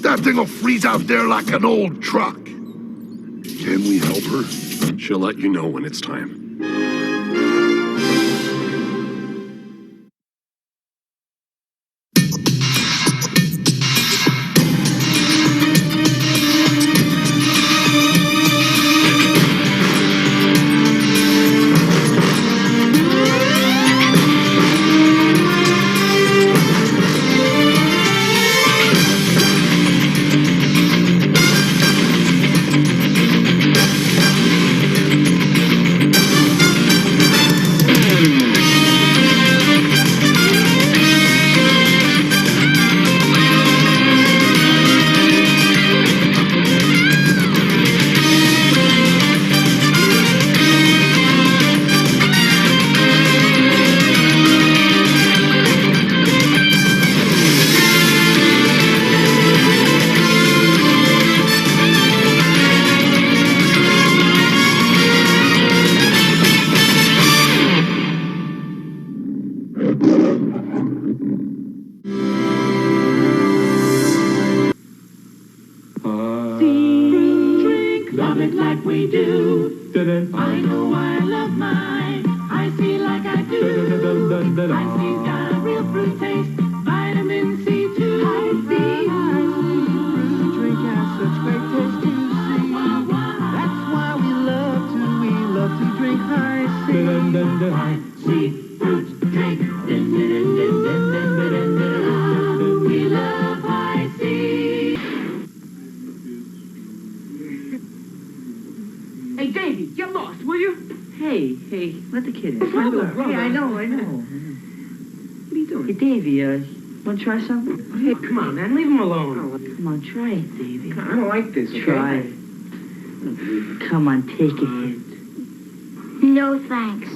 That thing'll freeze out there like an old truck. Can we help her? She'll let you know when it's time. Hey, let the kid in. Hey, I know. What are you doing? Hey, Davey, want to try something? Hey, come on, man. Leave him alone. Oh, come on, try it, Davey. I don't like this, okay? Try it. Come on, take a hit. No, thanks.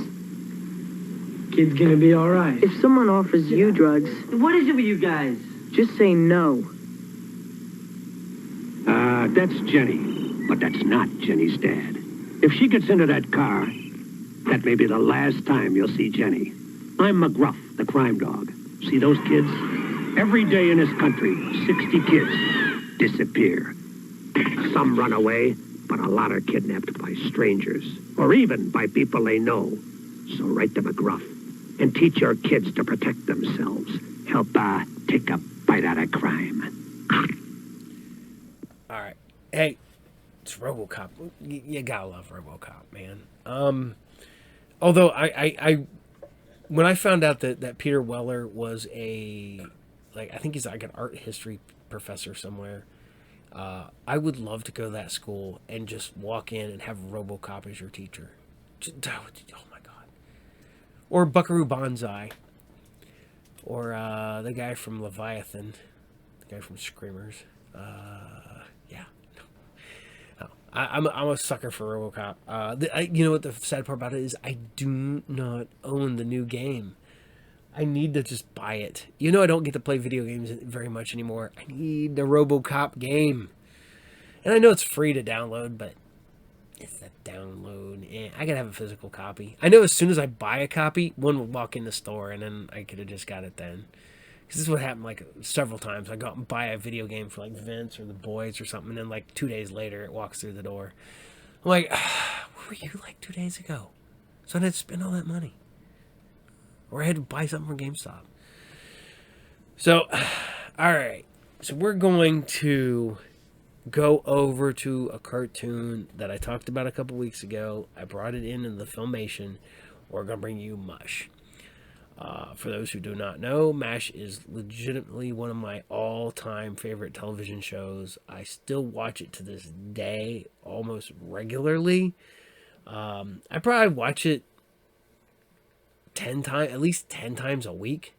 Kid's gonna be all right. If someone offers you drugs, What is it with you guys? just say no. That's Jenny. But that's not Jenny's dad. If she gets into that car, that may be the last time you'll see Jenny. I'm McGruff, the crime dog. See those kids? Every day in this country, 60 kids disappear. Some run away, but a lot are kidnapped by strangers, or even by people they know. So write to McGruff and teach your kids to protect themselves. Help, take a bite out of crime. All right. Hey, it's Robocop. You gotta love Robocop, man. Although I when I found out that Peter Weller was I think he's like an art history professor somewhere. I would love to go to that school and just walk in and have Robocop as your teacher. Oh my god. Or Buckaroo Banzai. Or the guy from Leviathan. The guy from Screamers. Yeah. No. I'm a sucker for Robocop. You know what the sad part about it is? I do not own the new game. I need to just buy it. You know I don't get to play video games very much anymore. I need the Robocop game. And I know it's free to download, but it's a download. I gotta have a physical copy. I know as soon as I buy a copy, one will walk in the store, and then I could have just got it then. Because this is what happened like several times. I go out and buy a video game for like Vince or the boys or something, and then like 2 days later it walks through the door. I'm like, where were you like 2 days ago? So I had to spend all that money. Or I had to buy something from GameStop. So, alright. So we're going to go over to a cartoon that I talked about a couple weeks ago. I brought it in the Filmation. We're going to bring you MUSH. For those who do not know, MASH is legitimately one of my all-time favorite television shows. I still watch it to this day almost regularly. I probably watch it 10 times, at least 10 times a week.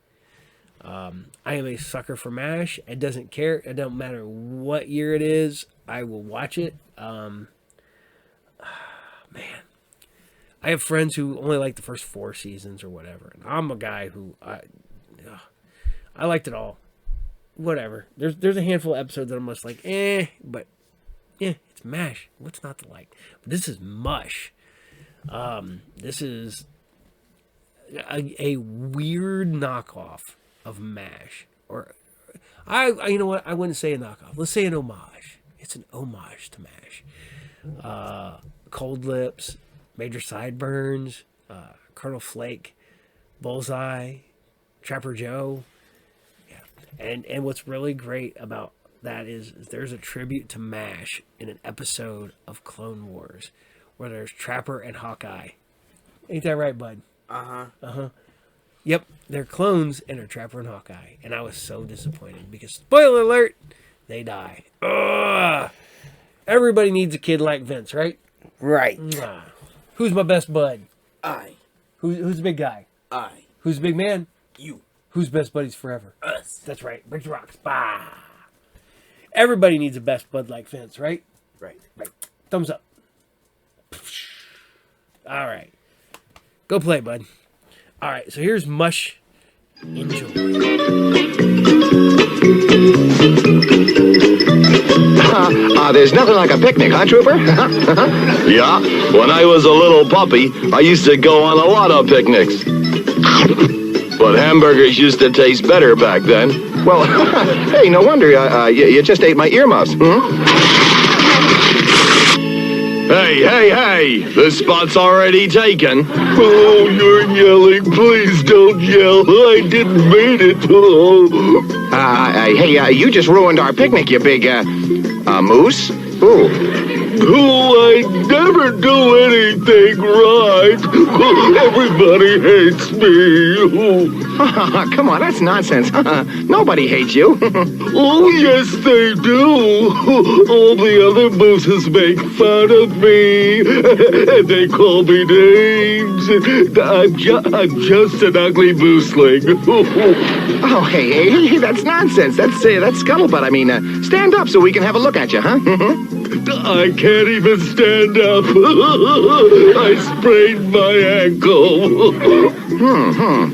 I am a sucker for MASH. It doesn't care. It don't matter what year it is. I will watch it. Man. I have friends who only like the first 4 seasons or whatever. And I'm a guy who I liked it all. Whatever. There's a handful of episodes that I'm just like, but yeah, it's MASH. What's not to like? But this is MUSH. This is a weird knockoff of MASH. Or you know what? I wouldn't say a knockoff. Let's say an homage. It's an homage to MASH. Cold Lips, Major Sideburns, Colonel Flake, Bullseye, Trapper Joe. Yeah. And what's really great about that is there's a tribute to MASH in an episode of Clone Wars where there's Trapper and Hawkeye. Ain't that right, bud? Uh-huh. Yep, they're clones and they're Trapper and Hawkeye. And I was so disappointed because, spoiler alert, they die. Ugh. Everybody needs a kid like Vince, right? Right. Who's my best bud? I. Who's the big guy? I. Who's the big man? You. Who's best buddies forever? Us. That's right. Break the rocks. Bah. Everybody needs a best bud like Vince, right? Right. Thumbs up. All right. Go play, bud. All right. So here's MUSH. Enjoy. There's nothing like a picnic, huh, Trooper? Yeah, when I was a little puppy, I used to go on a lot of picnics. But hamburgers used to taste better back then. Well, hey, no wonder you just ate my earmuffs. Hey, this spot's already taken. Oh, you're yelling. Please don't yell. I didn't mean it. Hey, you just ruined our picnic, you big, moose. Ooh. Oh, I never do anything right. Everybody hates me. Come on, that's nonsense. Nobody hates you. Oh, yes, they do. All the other mooses make fun of me. And they call me names. I'm just an ugly mooseling. Oh, hey, that's nonsense. That's scuttlebutt. I mean, stand up so we can have a look at you, huh? I can't even stand up. I sprained my ankle.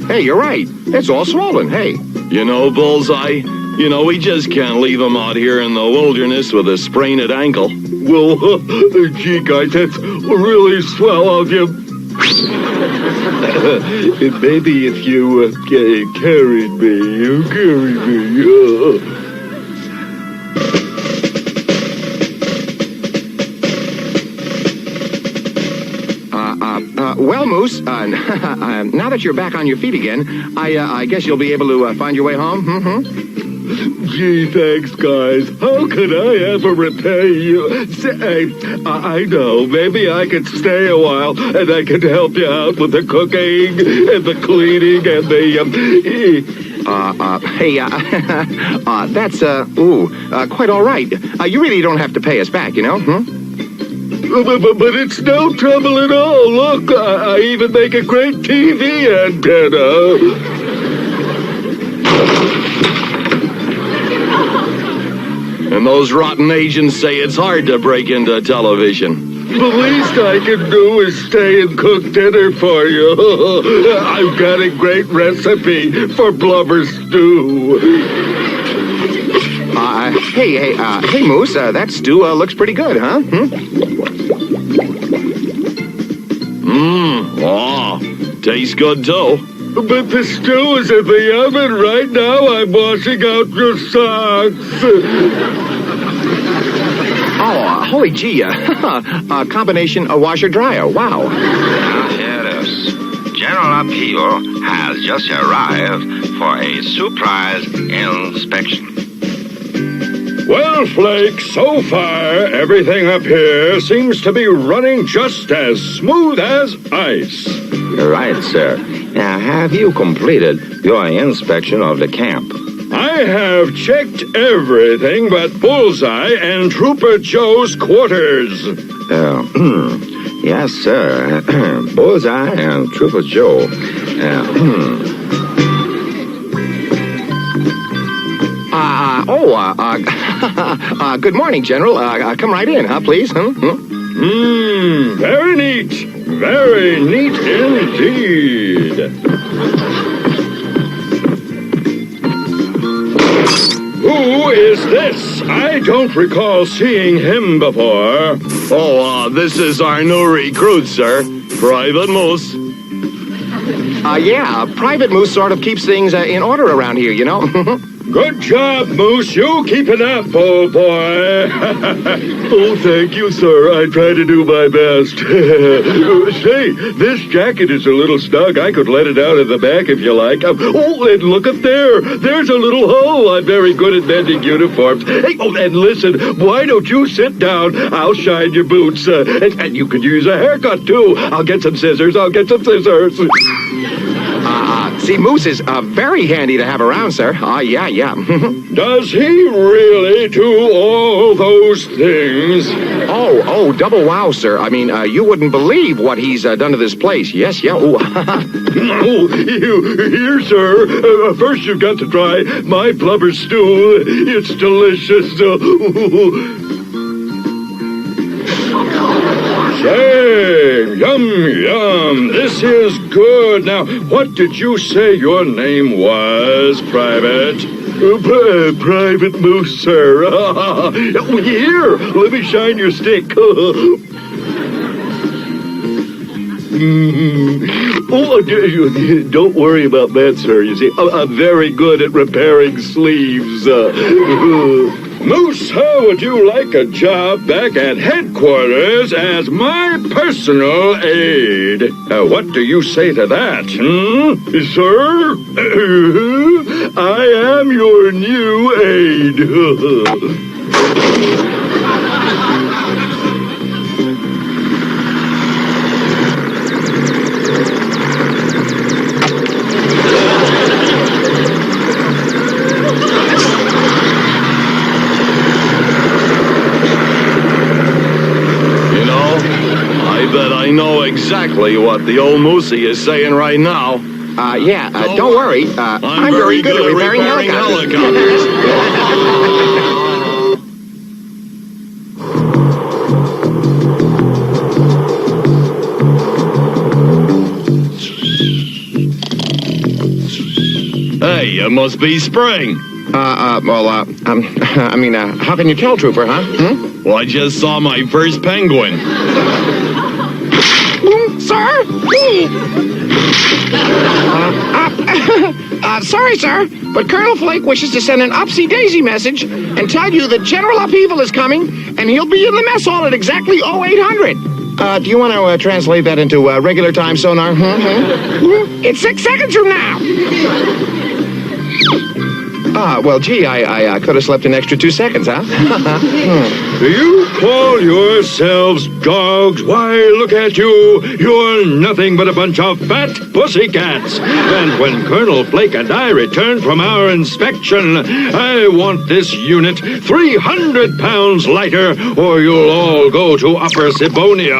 Hey, you're right. It's all swollen, hey. You know, Bullseye, we just can't leave him out here in the wilderness with a sprained ankle. Well, gee, guys, that's really swell of you. Maybe if you carried me. Well, Moose, now that you're back on your feet again, I guess you'll be able to find your way home? Gee, thanks, guys. How could I ever repay you? Say, I know, maybe I could stay a while, and I could help you out with the cooking, and the cleaning, and that's, quite all right. You really don't have to pay us back, you know? But it's no trouble at all. Look, I even make a great TV antenna. And those rotten agents say it's hard to break into television. The least I can do is stay and cook dinner for you. I've got a great recipe for blubber stew. Hey, Moose, that stew looks pretty good, huh? Tastes good, too. But the stew is in the oven right now. I'm washing out your socks. Oh, holy gee, a combination washer-dryer, wow. Here it is. General Upheaval has just arrived for a surprise inspection. Well, Flake, so far, everything up here seems to be running just as smooth as ice. Right, sir. Now, have you completed your inspection of the camp? I have checked everything but Bullseye and Trooper Joe's quarters. Yes, sir. Bullseye and Trooper Joe. Good morning, General. Come right in, please? Very neat. Very neat indeed. Who is this? I don't recall seeing him before. This is our new recruit, sir. Private Moose. Private Moose sort of keeps things in order around here, you know? Good job, Moose. You keep it up, old boy. Oh, thank you, sir. I try to do my best. Say, this jacket is a little snug. I could let it out in the back if you like. And look up there. There's a little hole. I'm very good at mending uniforms. Hey, and listen, why don't you sit down? I'll shine your boots. And you could use a haircut, too. I'll get some scissors. See, Moose is very handy to have around, sir. Yeah. Does he really do all those things? Oh, double wow, sir. I mean, you wouldn't believe what he's done to this place. Yes, yeah. Here, sir. First you've got to try my blubber stew. It's delicious. Say, yum. This is good. Now, what did you say your name was, Private? Private Moose, sir. Here, let me shine your stick. Don't worry about that, sir. You see, I'm very good at repairing sleeves. Moose, how would you like a job back at headquarters as my personal aide? What do you say to that, Sir? I am your new aide. exactly what the old moosey is saying right now. Don't worry. I'm very good at repairing helicopters. Hey, it must be spring. How can you tell, Trooper, huh? Well, I just saw my first penguin. Sir? Sorry, sir, but Colonel Flake wishes to send an upsy-daisy message and tell you that General Upheaval is coming, and he'll be in the mess hall at exactly 0800. Do you want to translate that into regular time sonar? It's 6 seconds from now. Well, gee, I could have slept an extra 2 seconds, huh? Do you call yourselves dogs? Why, look at you. You're nothing but a bunch of fat pussycats. And when Colonel Flake and I return from our inspection, I want this unit 300 pounds lighter, or you'll all go to Upper Sibonia.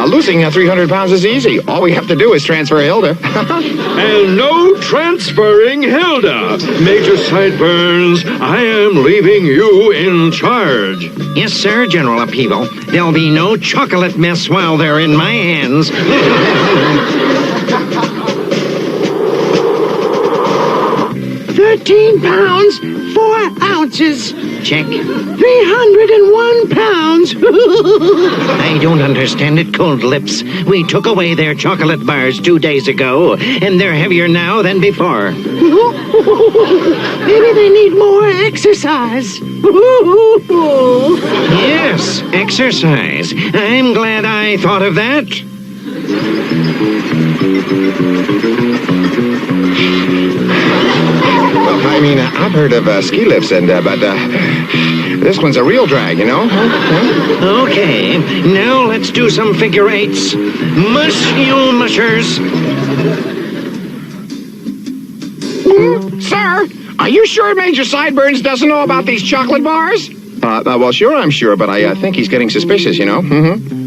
Losing 300 pounds is easy. All we have to do is transfer Hilda. And no transferring Hilda. Major Sideburns, I am leaving you in charge. Yes, sir, General Upheaval. There'll be no chocolate mess while they're in my hands. 13 pounds, 4 ounces. Check. 301 pounds. I don't understand it, Cold Lips. We took away their chocolate bars 2 days ago, and they're heavier now than before. Maybe they need more exercise. Yes, exercise. I'm glad I thought of that. Well, I've heard of ski lifts, but this one's a real drag, you know? Okay, now let's do some figure eights. Mush, you mushers. Sir, are you sure Major Sideburns doesn't know about these chocolate bars? Well, sure, I'm sure, but I think he's getting suspicious, you know?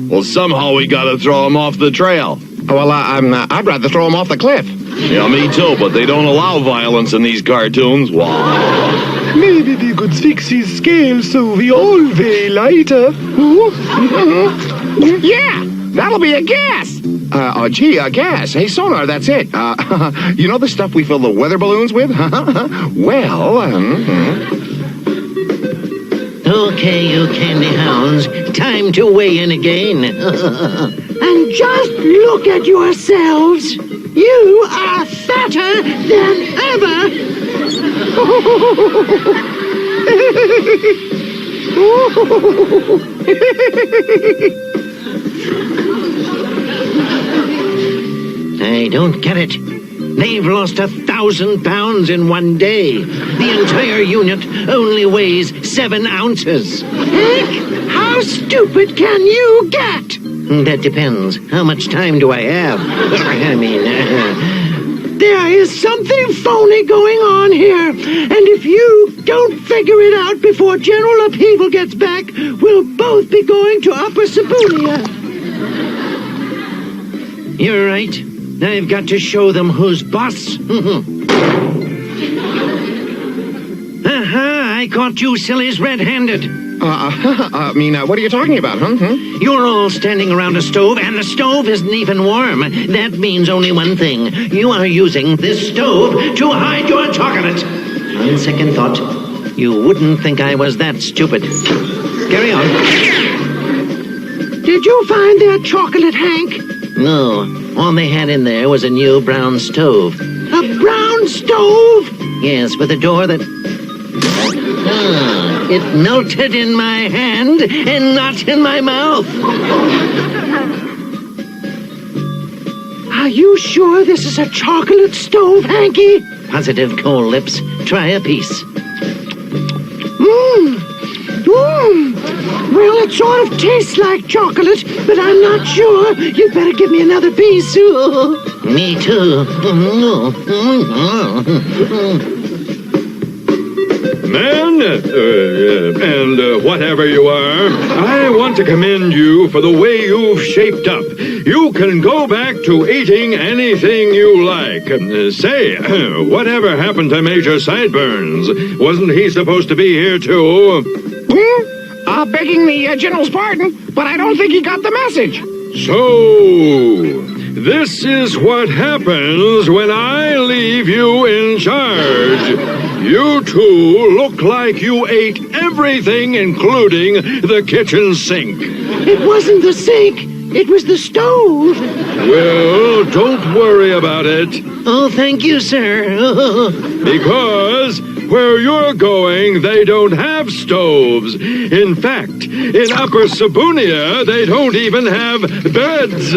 Well, somehow we gotta throw him off the trail. Well, I'd rather throw him off the cliff. Yeah, me too, but they don't allow violence in these cartoons. Wow. Maybe we could fix his scale so we all weigh lighter. Yeah, that'll be a gas. A gas. Hey, Sonar, that's it. You know the stuff we fill the weather balloons with? Well, Okay, you candy hounds. Time to weigh in again. And just look at yourselves. You are fatter than ever. I don't get it. They've lost 1,000 pounds in 1 day. The entire unit only weighs 7 ounces. Hank, how stupid can you get? That depends. How much time do I have? There is something phony going on here. And if you don't figure it out before General Upheaval gets back, we'll both be going to Upper Sibonia. You're right. I've got to show them who's boss. Aha! I caught you sillies red-handed. What are you talking about, You're all standing around a stove, and the stove isn't even warm. That means only one thing. You are using this stove to hide your chocolate. On second thought, you wouldn't think I was that stupid. Carry on. Did you find their chocolate, Hank? No. All they had in there was a new brown stove. A brown stove? Yes, with a door that... it melted in my hand and not in my mouth. Are you sure this is a chocolate stove, Hanky? Positive, Cold Lips. Try a piece. Well, it sort of tastes like chocolate, but I'm not sure. You'd better give me another piece. Me too. Men, and whatever you are, I want to commend you for the way you've shaped up. You can go back to eating anything you like. Say, whatever happened to Major Sideburns? Wasn't he supposed to be here too? Begging the General's pardon, but I don't think he got the message. So, this is what happens when I leave you in charge. You two look like you ate everything, including the kitchen sink. It wasn't the sink. It was the stove. Well, don't worry about it. Oh, thank you, sir. Because where you're going, they don't have stoves. In fact, in Upper Sabunia, they don't even have beds.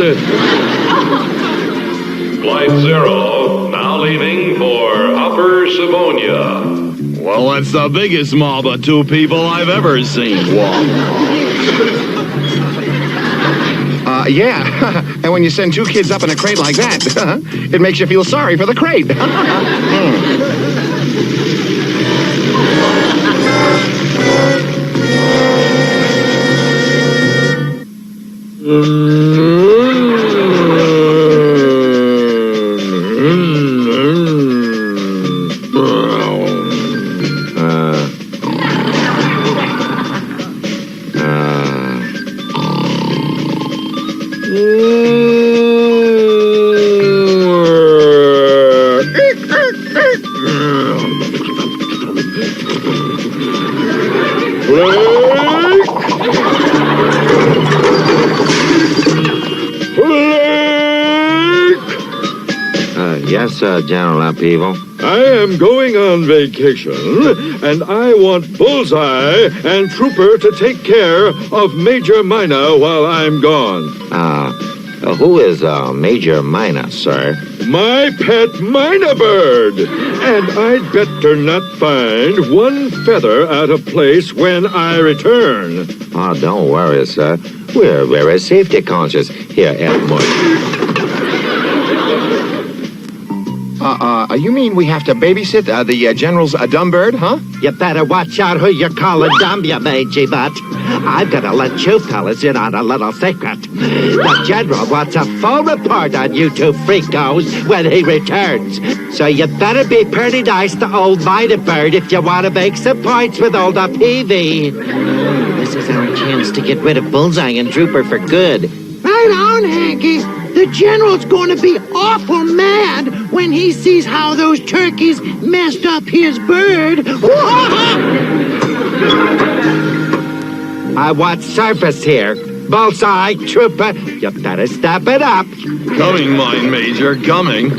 Flight 0, now leaving for Upper Sabonia. Well, that's the biggest mob of two people I've ever seen walk. Yeah. And when you send two kids up in a crate like that, it makes you feel sorry for the crate. Yes, General Upheaval. I am going on vacation, and I want Bullseye and Trooper to take care of Major Mina while I'm gone. Who is Major Mina, sir? My pet Mina bird! And I'd better not find one feather out of place when I return. Oh, don't worry, sir. We're very safety conscious here at MUSH. You mean we have to babysit the General's dumb bird, huh? You better watch out who you call a dumb, you mangy butt. I've got to let you fellas in on a little secret. The General wants a full report on you two freakos when he returns. So you better be pretty nice to old Mina Bird if you want to make some points with old Peavy. This is our chance to get rid of Bullseye and Trooper for good. Right on, Hanky. The General's going to be awful mad when he sees how those turkeys messed up his bird. I want service here. Bullseye, Trooper, you better step it up. Coming, mine Major, coming.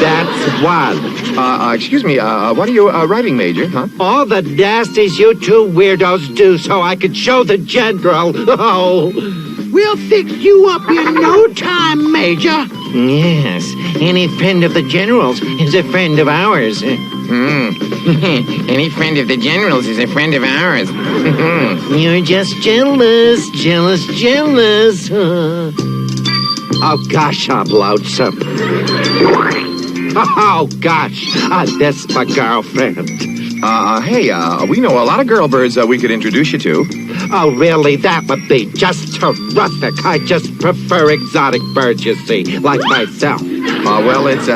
That's one. Excuse me, what are you writing, Major, huh? All the nasties you two weirdos do so I can show the General. Oh. We'll fix you up in no time, Major. Yes, any friend of the General's is a friend of ours. Any friend of the General's is a friend of ours. You're just jealous. Oh, gosh, I'm lonesome. Oh, gosh, I miss my girlfriend. Hey, we know a lot of girl birds we could introduce you to. Oh, really? That would be just terrific. I just prefer exotic birds, you see, like myself. Well, it's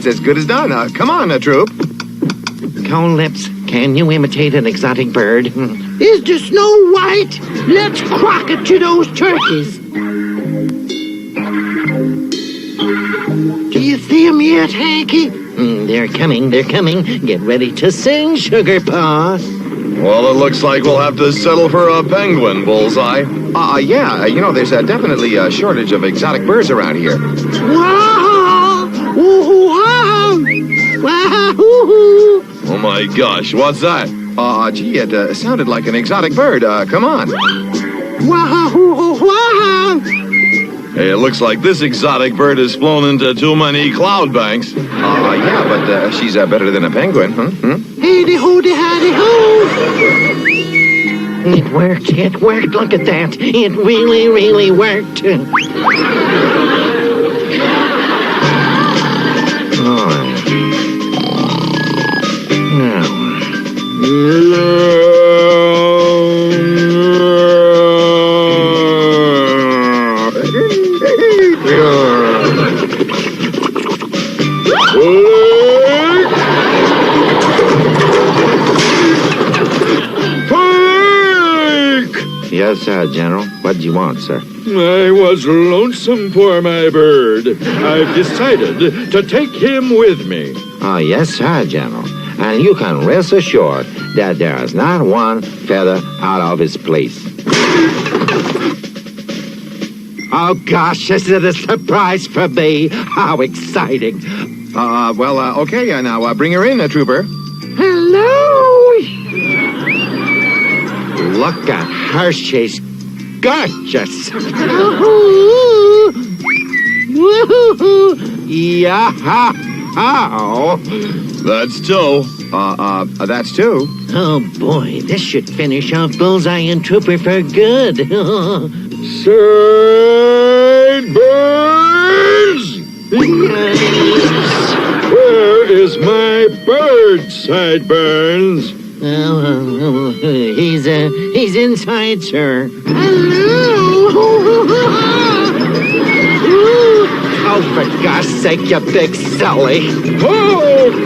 as good as done. Come on, Troop. Cone Lips, can you imitate an exotic bird? Is the Snow White? Let's crock it to those turkeys. Do you see them yet, Hanky? They're coming. Get ready to sing, Sugar Paw. Well, it looks like we'll have to settle for a penguin, Bullseye. Yeah, you know, there's definitely a shortage of exotic birds around here. Wow! Wow! Wow! Oh my gosh, what's that? Gee, it sounded like an exotic bird. Come on. Wow! Wow! Hey, it looks like this exotic bird has flown into too many cloud banks. Yeah, but she's better than a penguin, huh? Hey-de-ho, de-hi-de-ho! It worked. Look at that. It really worked. Yes, General. What do you want, sir? I was lonesome for my bird. I've decided to take him with me. Oh, yes, sir, General. And you can rest assured that there is not one feather out of his place. Oh, gosh, this is a surprise for me. How exciting. Okay, now bring her in, Trooper. Hello. Look at her. She's gorgeous. Yeah. That's two. That's two. Oh, boy, this should finish off Bullseye and Trooper for good. Sideburns! Where is my bird, Sideburns? He's inside, sir. Oh, for gosh sake, you big silly. Halt!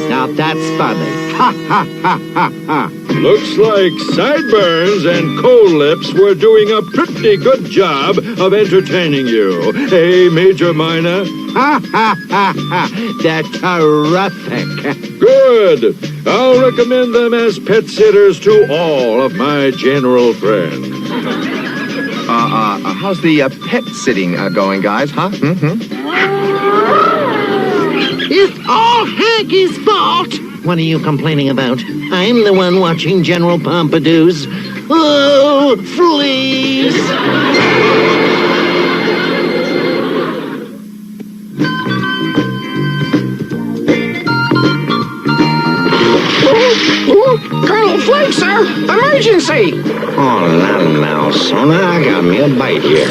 Now that's funny. Ha, ha, ha, ha, ha. Looks like Sideburns and Cold Lips were doing a pretty good job of entertaining you. Hey, Major Minor? Ha, ha, ha, ha. They're terrific. Good. I'll recommend them as pet sitters to all of my general friends. How's the pet sitting going, guys, huh? It's all Hankey's fault. What are you complaining about? I'm the one watching General Pompidou's. Oh, fleas! Colonel Flake, sir! Emergency! Oh, now, Sona, I got me a bite here.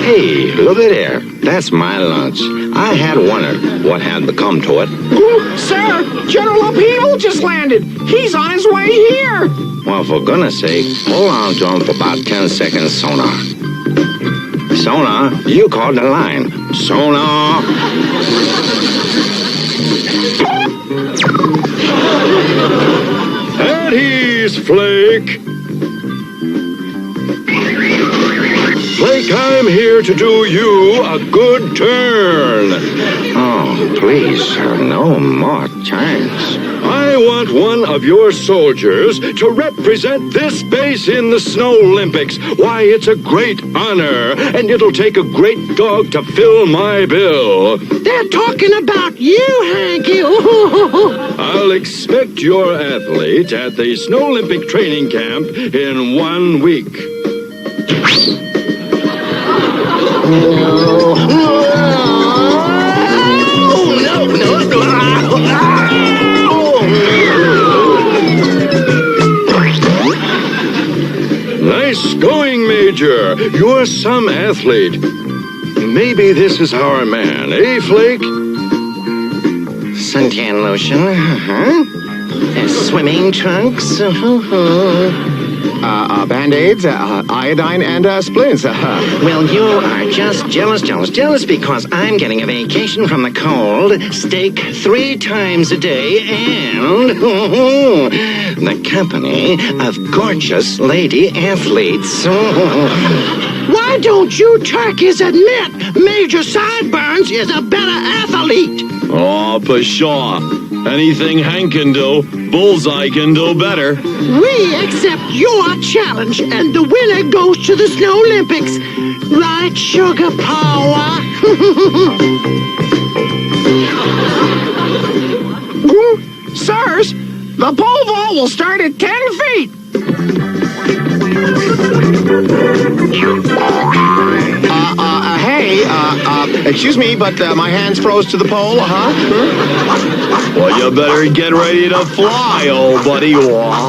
Hey, look at there. That's my lunch. I had wondered what had become to it. Sir, General Upheaval just landed. He's on his way here. Well, for goodness sake, hold on to him for about 10 seconds, Sonar. Sonar, you called the line. Sonar! At ease, Flake. Flake, I'm here to do you a good turn. Oh, please, no more turns. I want one of your soldiers to represent this base in the Snow Olympics. Why, it's a great honor, and it'll take a great dog to fill my bill. They're talking about you, Hanky. I'll expect your athlete at the Snow Olympic training camp in 1 week. Nice going, Major. You're some athlete. Maybe this is our man, eh, Flake? Suntan lotion, swimming trunks, Band-Aids, iodine, and splints. Well, you are just jealous because I'm getting a vacation from the cold, steak 3 times a day, and the company of gorgeous lady athletes. Why don't you turkeys admit Major Sideburns is a better athlete? Oh, pshaw. Anything Hank can do, Bullseye can do better. We accept your challenge, and the winner goes to the Snow Olympics. Right, Sugar Power? Sirs, the pole vault will start at 10 feet. Excuse me, but my hands froze to the pole, Well, you better get ready to fly, old buddy. Uh-oh,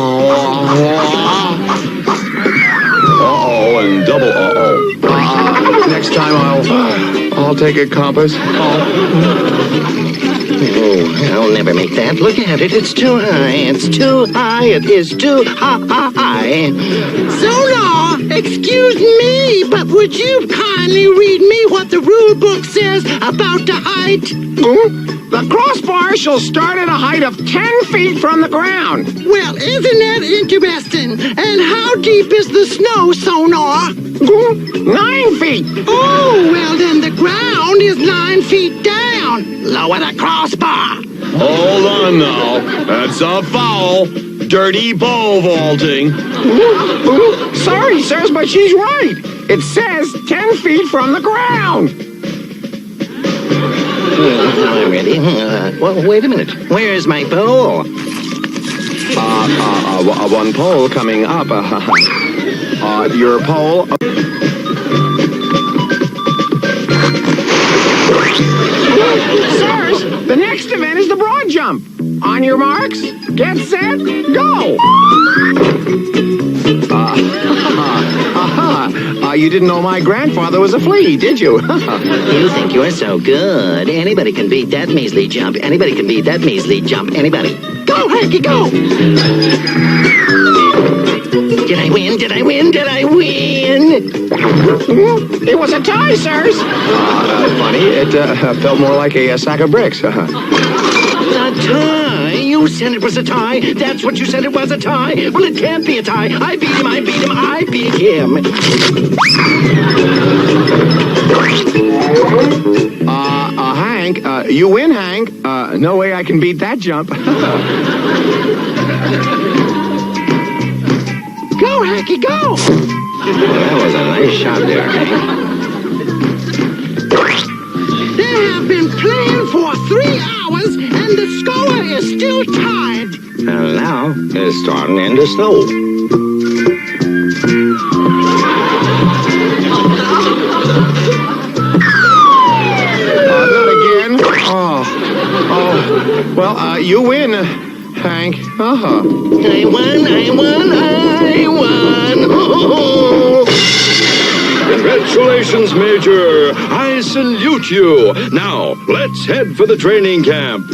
and double uh-oh. Next time I'll take a compass. Oh, I'll never make that. Look at it. It's too high. It's too high. It is too high. tie. Sonar, excuse me, but would you kindly read me what the rule book says about the height? The crossbar shall start at a height of 10 feet from the ground. Well, isn't that interesting? And how deep is the snow, Sonar? 9 feet. Oh, well then the ground is 9 feet down. Lower the crossbar. Hold on now. That's a foul. Dirty pole vaulting. Sorry, sirs, but she's right. It says 10 feet from the ground. I'm ready. Well, wait a minute. Where's my pole? One pole coming up. Your pole. Sirs, the next event is the broad jump. On your marks, get set, go! You didn't know my grandfather was a flea, did you? You think you're so good. Anybody can beat that measly jump. Anybody can beat that measly jump. Anybody. Go, Hanky, go! Did I win? Did I win? Did I win? It was a tie, sirs. Funny, it felt more like a sack of bricks. A tie? You said it was a tie. That's what you said it was, a tie. Well, it can't be a tie. I beat him, I beat him, I beat him. Hank, you win, Hank. No way I can beat that jump. Go, Hanky, go! That was a nice shot there, Hank. They have been playing for 3 hours, and the score is still tied. And now it's starting into snow. Not again. Oh. Well, you win, Hank. I won. Oh. Congratulations, Major. I salute you. Now, let's head for the training camp.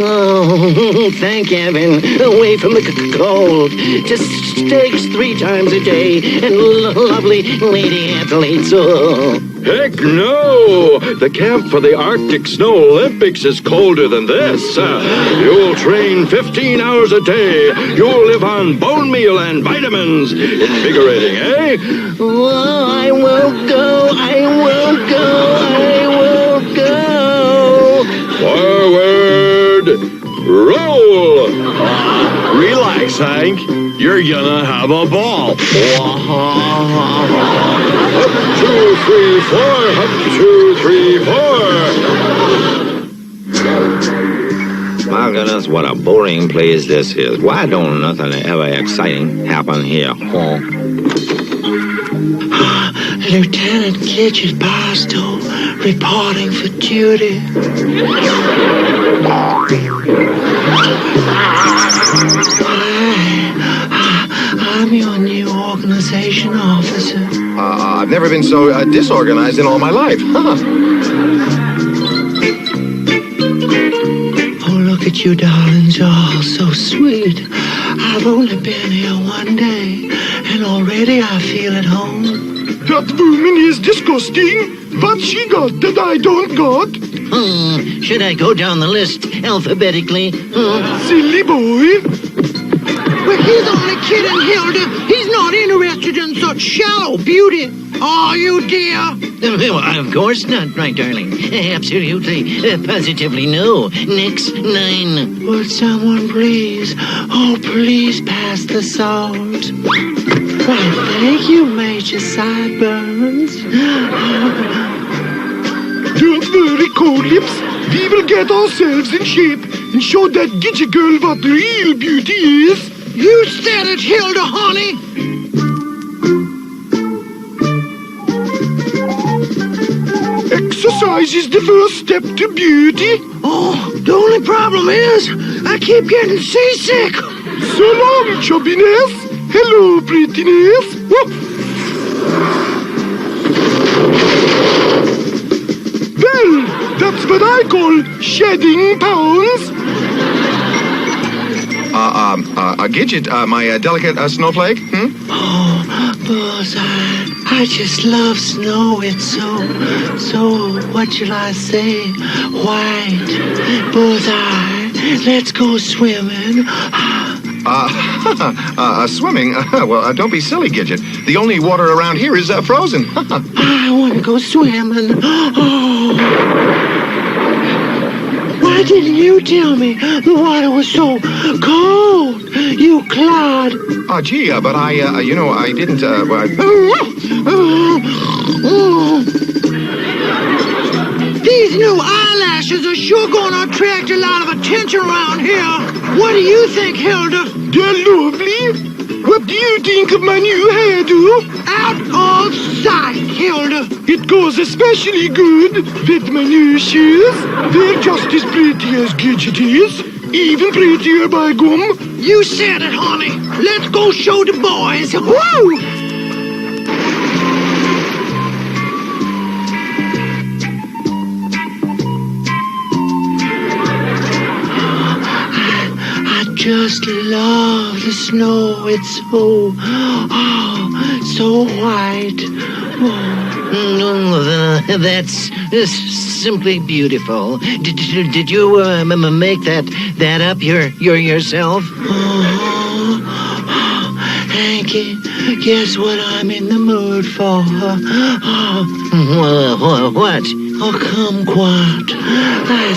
Oh, thank heaven. Away from the cold. Just steaks 3 times a day and lovely lady athletes. Oh. Heck no! The camp for the Arctic Snow Olympics is colder than this. You'll train 15 hours a day. You'll live on bone meal and vitamins. Invigorating, eh? Oh, I won't go. I won't go. I won't go. Forward! Roll! Relax, Hank. You're gonna have a ball. Up, 2, 3, 4. Up, 2, 3, 4. My goodness, what a boring place this is. Why don't nothing ever exciting happen here? Lieutenant Kitchen Barstow reporting for duty. I'm your new organization officer. I've never been so disorganized in all my life. Oh, look at you, darlings. You're all so sweet. I've only been here 1 day, and already I feel at home. That woman is disgusting. What she got that I don't got? Should I go down the list alphabetically? Silly boy. Well, he's only kidding, Hilda. He's not interested in such shallow beauty. Are you, dear? Well, of course not, my darling. Absolutely, positively no. Next 9. Would someone please, oh, please pass the salt. Why, thank you, Major Sideburns. Don't worry, Cold Lips. We will get ourselves in shape and show that gidget girl what real beauty is. You said it, Hilda, honey. Exercise is the first step to beauty. Oh, the only problem is I keep getting seasick. So long, chubbiness. Hello, prettiness. Well, that's what I call shedding pounds. Gidget, my delicate snowflake? Oh, Bullseye, I just love snow. It's so, what shall I say? White. Bullseye, let's go swimming. Swimming? Well, don't be silly, Gidget. The only water around here is frozen. I want to go swimming. Oh. Why didn't you tell me the water was so cold, you clod? Oh, gee, but I didn't, These new eyelashes are sure going to attract a lot of attention around here. What do you think, Hilda? They're lovely. What do you think of my new hairdo? Out of sight, Hilda. It goes especially good with my new shoes. They're just as pretty as Gidget is. Even prettier, by gum. You said it, honey. Let's go show the boys. Woo! I just love the snow. It's so white. That's simply beautiful. Did you make that up yourself? Hanky, guess what I'm in the mood for? What? Oh, kumquat. I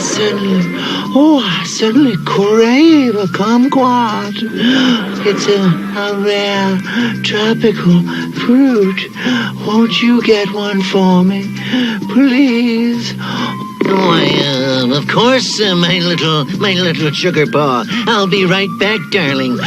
suddenly crave a kumquat. It's a rare tropical fruit. Won't you get one for me, please? Why, of course, my little sugar paw. I'll be right back, darling.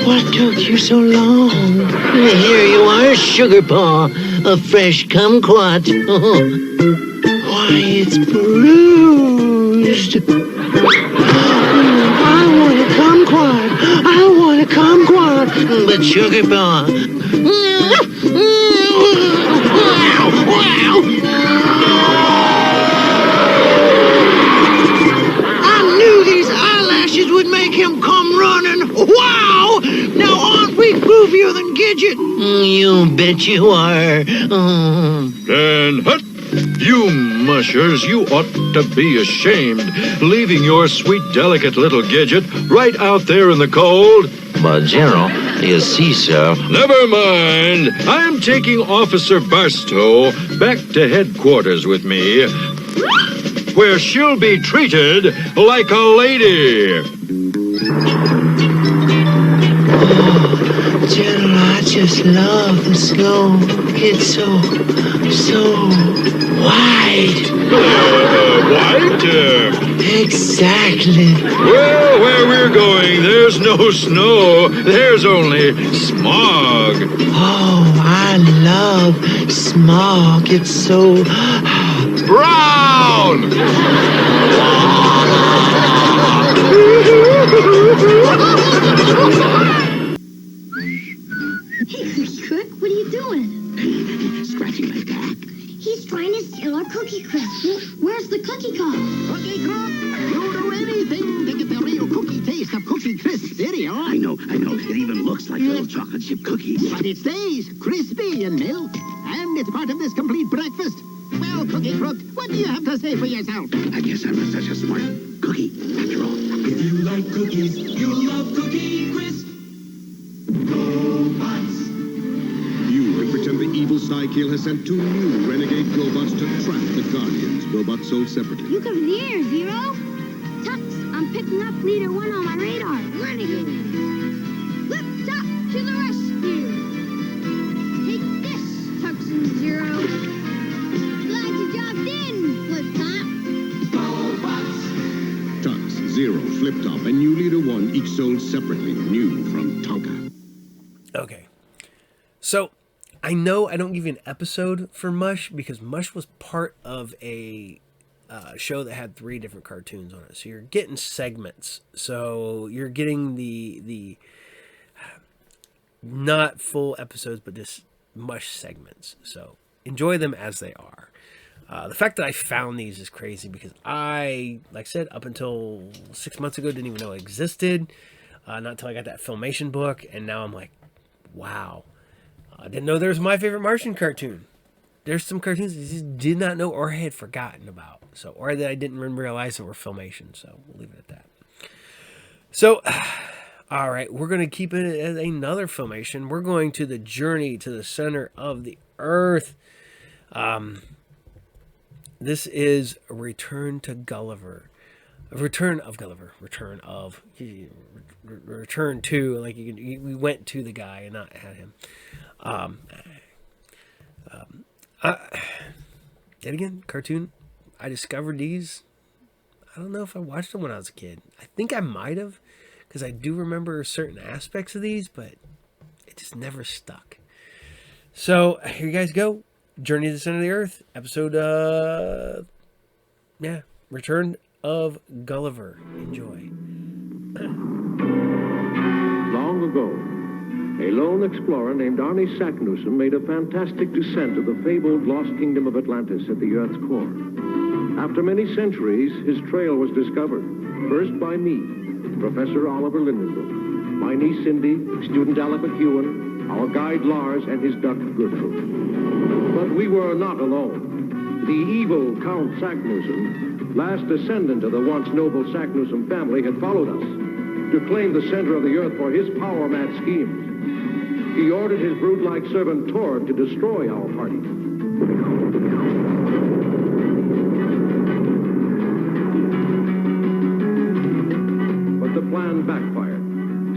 What took you so long? Here you are, sugar paw. A fresh kumquat. Why, it's bruised. I want a kumquat. I want a kumquat. But sugar paw. I knew these eyelashes would make him come running. Wow! Now aren't we groovier than Gidget? You bet you are. And hut! You mushers, you ought to be ashamed, leaving your sweet, delicate little Gidget right out there in the cold. But, General, you see, sir... Never mind. I'm taking Officer Barstow back to headquarters with me, where she'll be treated like a lady. General, I just love the snow. It's so white. White? Exactly. Well, where we're going, there's no snow. There's only smog. Oh, I love smog. It's so... Brown! Hey, Crook, what are you doing? Scratching my back. He's trying to steal our Cookie Crisp. Where's the cookie cup? Cookie Crisp? You'll do anything to get the real cookie taste of Cookie Crisp cereal. I know. It even looks like little chocolate chip cookies. But it stays crispy in milk. And it's part of this complete breakfast. Well, Cookie Crook, what do you have to say for yourself? I guess I'm not such a smart cookie, after all. If you like cookies, you'll love Cookie Crisp. Robots. You have pretend the evil Psykill has sent 2 new renegade robots to trap the Guardians. Robots sold separately. Look over there, Zero. Tux, I'm picking up Leader 1 on my radar. Renegade. Look, Tux. to the rescue. Take this, Tuxin Zero. Glad you dropped in, Flip Top. Tux, Zero, Flip Top, and New Leader 1 each sold separately, new from Tonka. Okay. So, I know I don't give you an episode for MUSH because MUSH was part of a show that had 3 different cartoons on it. So you're getting segments. So you're getting the not full episodes, but just MUSH segments. So enjoy them as they are. The fact that I found these is crazy because I, like I said, up until 6 months ago, didn't even know it existed. Not until I got that Filmation book. And now I'm like, wow. I didn't know there was My Favorite Martian cartoon. There's some cartoons I just did not know or had forgotten about. So, or that I didn't even realize that were Filmation. So we'll leave it at that. So, all right, we're going to keep it as another Filmation. We're going to the journey to the center of the Earth. This is a Return to Gulliver. Return to, like we went to the guy and not at him. Yet again, cartoon. I discovered these. I don't know if I watched them when I was a kid. I think I might have, because I do remember certain aspects of these, but it just never stuck. So here you guys go. Journey to the Center of the Earth, episode, Return of Gulliver. Enjoy. Long ago, a lone explorer named Arnie Sacknussemm made a fantastic descent to the fabled lost kingdom of Atlantis at the Earth's core. After many centuries, his trail was discovered, first by me, Professor Oliver Lindenbrook, my niece Cindy, student Alec McEwen, our guide Lars, and his duck Gertrude. But we were not alone. The evil Count Sacknussemm, last descendant of the once noble Sacknussemm family, had followed us to claim the center of the Earth for his power-mad schemes. He ordered his brute-like servant Tord to destroy our party. But the plan backfired,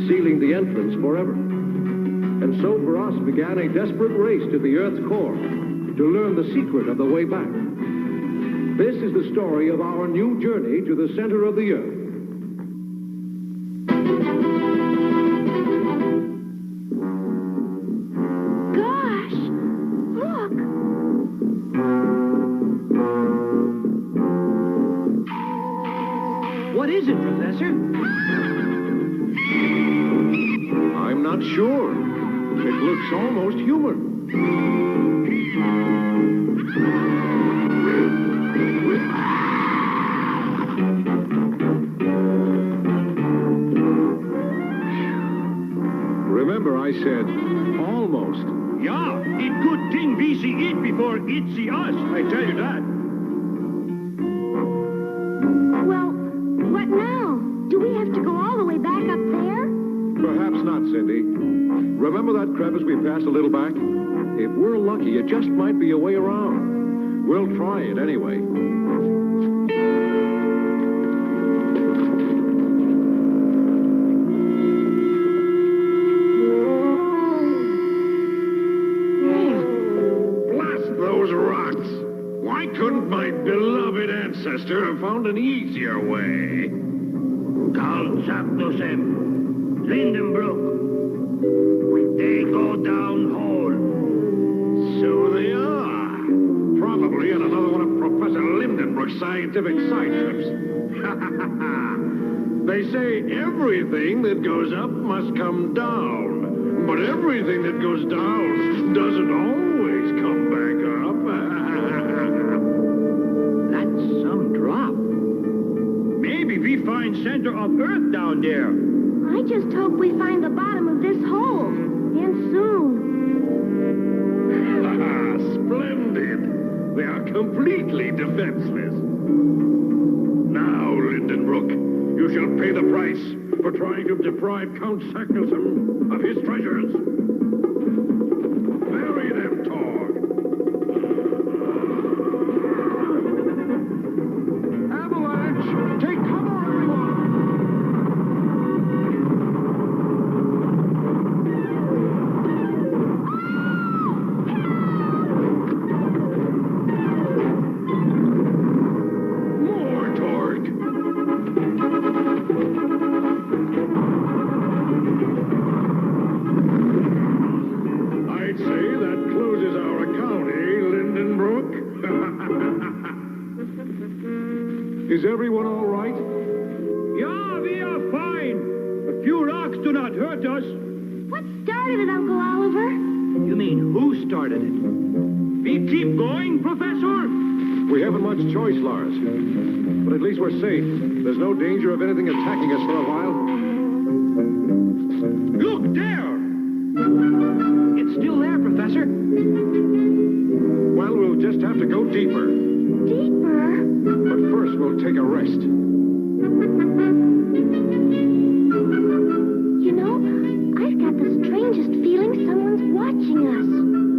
sealing the entrance forever. And so for us began a desperate race to the Earth's core to learn the secret of the way back. This is the story of our new journey to the center of the Earth. What is it, Professor? I'm not sure. It looks almost human. Remember, I said almost. Yeah, it good thing we see it before it see us, I tell you that. Well, what now? Do we have to go all the way back up there? Perhaps not, Cindy. Remember that crevice we passed a little back? If we're lucky, it just might be a way around. We'll try it anyway. Blast those rocks! Why couldn't my beloved ancestor have found an easier way? Carl Sacknussemm, Lindenbrook. They go down hole. So they are. Probably on another one of Professor Lindenbrook's scientific side trips. They say everything that goes up must come down. But everything that goes down doesn't always come back up. That's some drop. Maybe we find center of Earth down there. I just hope we find the bottom of this hole. And soon. Splendid. We are completely defenseless. Now, Lindenbrook, you shall pay the price for trying to deprive Count Sacknussemm of his treasures. Bury them, Tord. Avalanche! Take cover, everyone! Is everyone all right? Yeah, we are fine. A few rocks do not hurt us. What started it, Uncle Oliver? You mean who started it? We keep going, Professor? We haven't much choice, Lars. But at least we're safe. There's no danger of anything attacking us for a while. Look there! It's still there, Professor. Well, we'll just have to go deeper. Deeper? But first, we'll take a rest. You know, I've got the strangest feeling someone's watching us.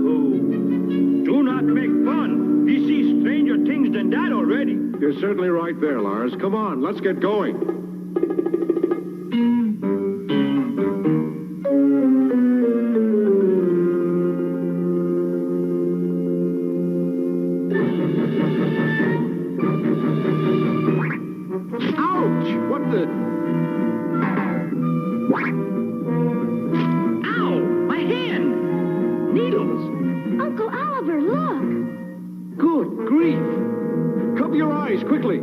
Oh, do not make fun. We see stranger things than that already. You're certainly right there, Lars. Come on, let's get going. Ouch! What the... Ow! My hand! Needles! Uncle Oliver, look! Good grief! Cover your eyes, quickly!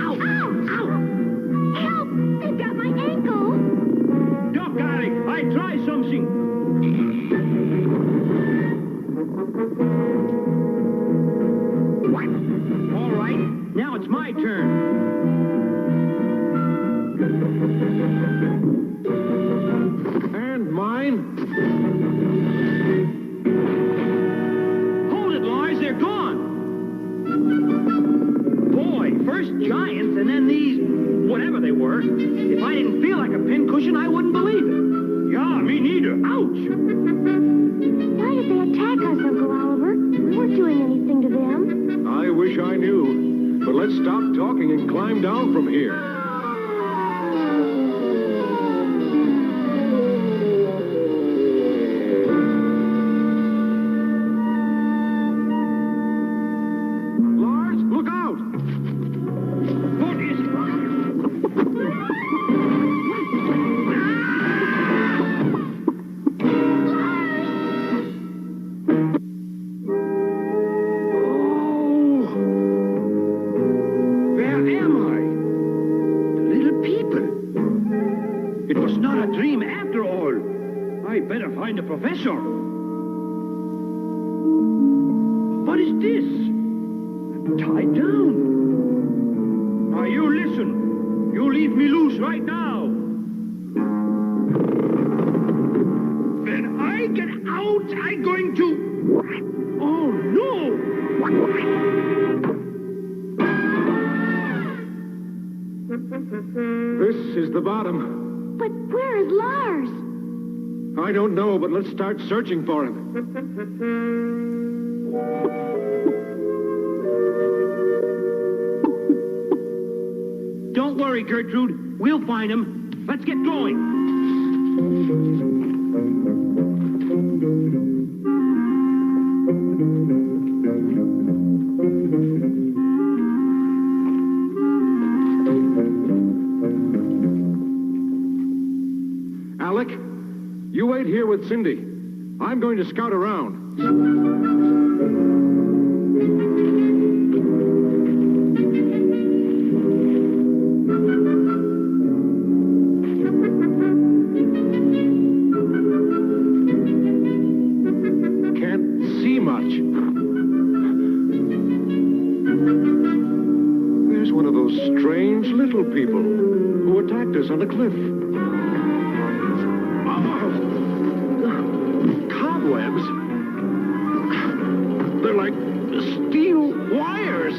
Ow! Ow! Ow! Help! They've got my ankle! Doc Alec, I try something. All right, now it's my turn. And mine. Hold it, Lars, they're gone. Boy, first giants and then these, whatever they were. If I didn't feel like a pincushion, I wouldn't believe it. Yeah, me neither. Ouch! Why did they attack us, Uncle Oliver? We weren't doing anything to them. I wish I knew. But let's stop talking and climb down from here. Lars, look out! What is it? Where am I? The little people. It was not a dream after all. I better find the professor. What is this? I'm tied down. Now you listen. You leave me loose right now. When I get out, I'm going to... Oh, no! This is the bottom. But where is Lars? I don't know, but let's start searching for him. Don't worry, Gertrude. We'll find him. Let's get going. Alec, you wait here with Cindy. I'm going to scout around. Can't see much. There's one of those strange little people who attacked us on the cliff. Cobwebs? They're like steel wires.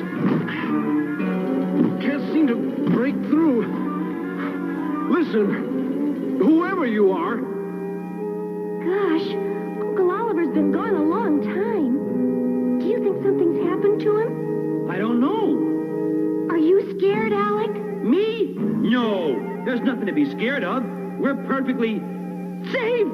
Can't seem to break through. Listen, whoever you are. Gosh, Uncle Oliver's been gone a long time. Do you think something's happened to him? I don't know. Are you scared, Alec? Me? No. There's nothing to be scared of. We're perfectly safe.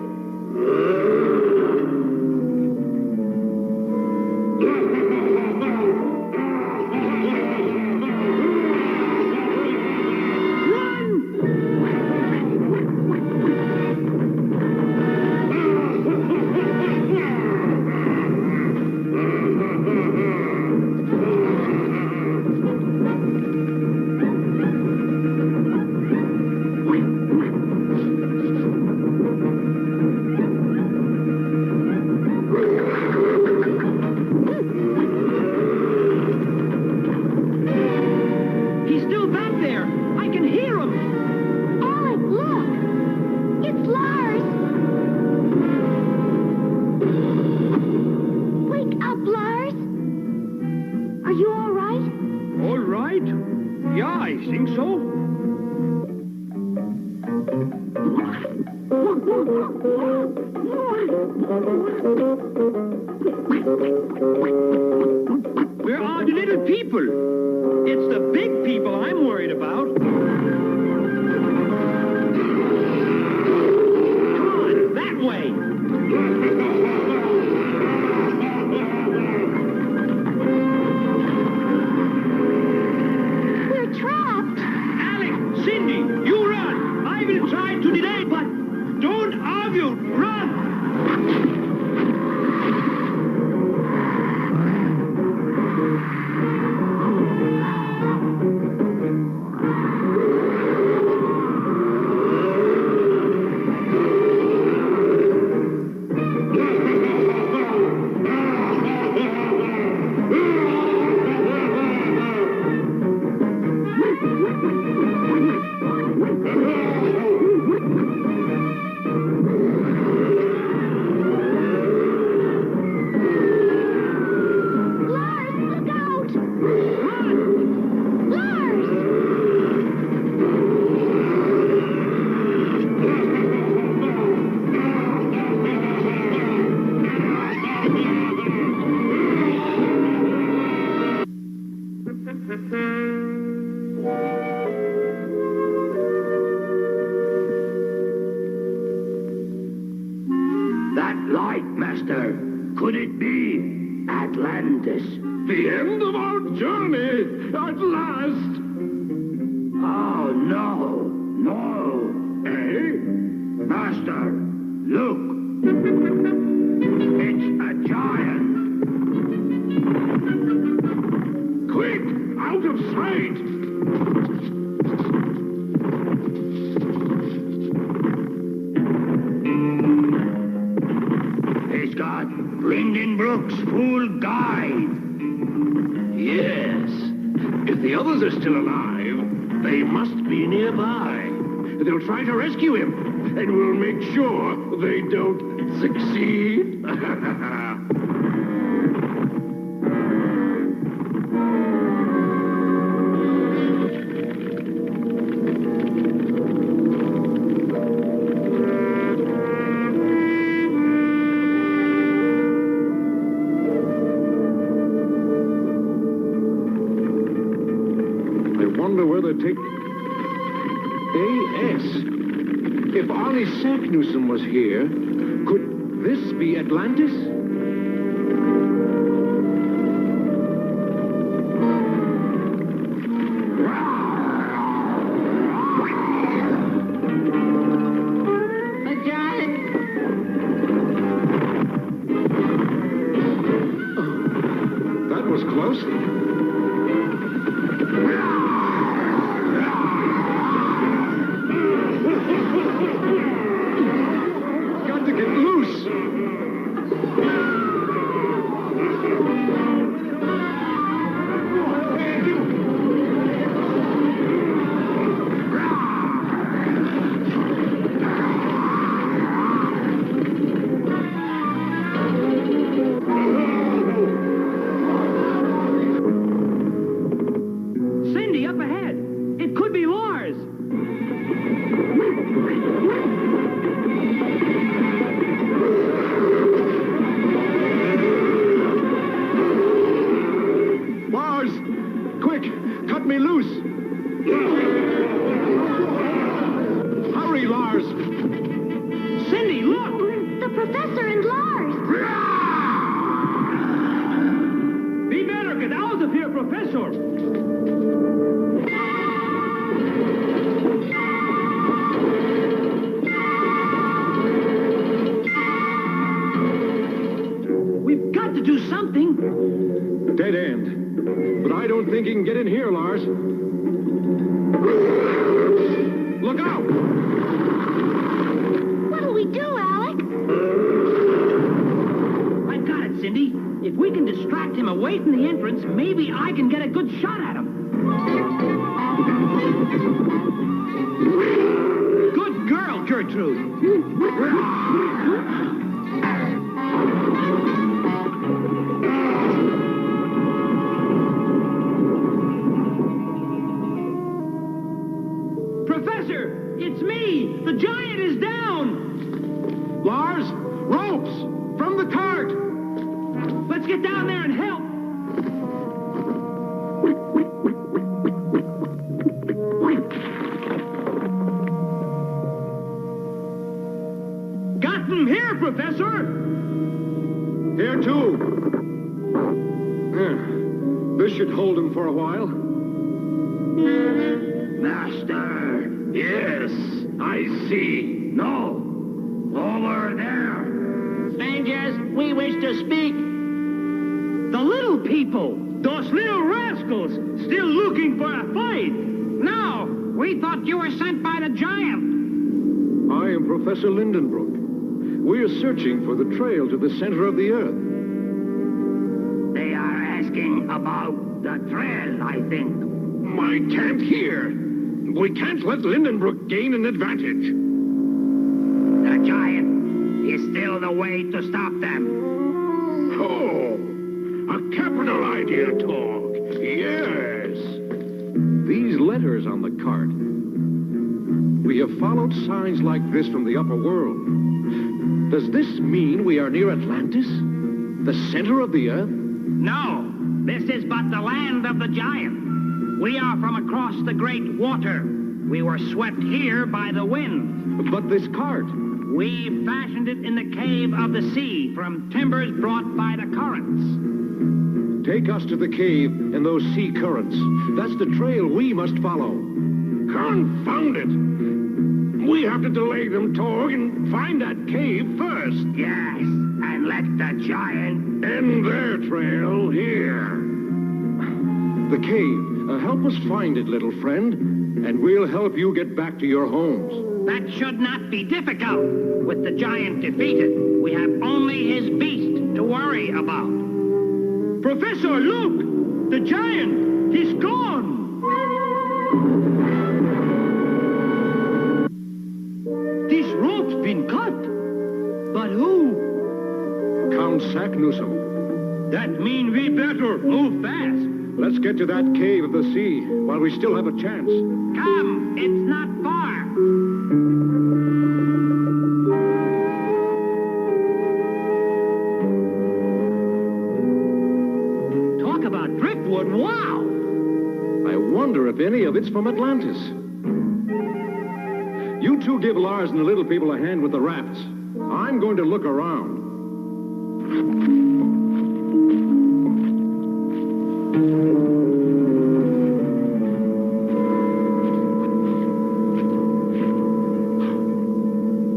Yeah, I think so. Where are the little people? It's the big people I'm worried about. Come on, that way. We're trapped. Alex, Cindy, you run. I will try to delay, but don't argue. Run. That light, Master. Could it be Atlantis? The end of our journey, at last. Oh, no. No. Eh? Master, look. It's a giant. Quick, out of sight. He's got Brendan Brooks' full guide. Yes. If the others are still alive, they must be nearby. They'll try to rescue him, and we'll make sure they don't succeed. I wonder where they take... A.S. If Arnie Sacknewson was here, could this be Atlantis? A giant. That was close. Got to get loose. Cindy, up ahead. It could be Lars. Lars, quick, cut me loose. Hurry, Lars. Cindy, look. The professor and Lars. Be better, get out of here, Professor. We've got to do something. Dead end. But I don't think he can get in here, Lars. Look out! What'll we do, Alec? I've got it, Cindy. If we can distract him away from the entrance, maybe I can get a good shot at him. Good girl, Gertrude. get down there and help. Got them here, Professor. Here, too. This should hold him for a while. Master. Yes, I see. No. Over there. Strangers, we wish to speak. The little people. Those little rascals. Still looking for a fight. No, we thought you were sent by the giant. I am Professor Lindenbrook. We are searching for the trail to the center of the Earth. They are asking about the trail, I think. I can't hear. We can't let Lindenbrook gain an advantage. The giant is still the way to stop them. Oh, a capital idea, Talk. Yes. These letters on the cart. We have followed signs like this from the upper world. Does this mean we are near Atlantis? The center of the Earth? No, this is but the land of the giant. We are from across the great water. We were swept here by the wind. But this cart? We fashioned it in the cave of the sea from timbers brought by the currents. Take us to the cave and those sea currents. That's the trail we must follow. Confound it! We have to delay them, Torg, and find that cave first. Yes, and let the giant end their trail here. The cave. Help us find it, little friend, and we'll help you get back to your homes. That should not be difficult. With the giant defeated, we have only his beast to worry about. Professor, look! The giant! He's gone! This rope's been cut. But who? Count Saknussemm. That means we better move fast. Let's get to that cave of the sea while we still have a chance. Come, it's not far. Talk about driftwood, wow! I wonder if any of it's from Atlantis. You two give Lars and the little people a hand with the rafts. I'm going to look around.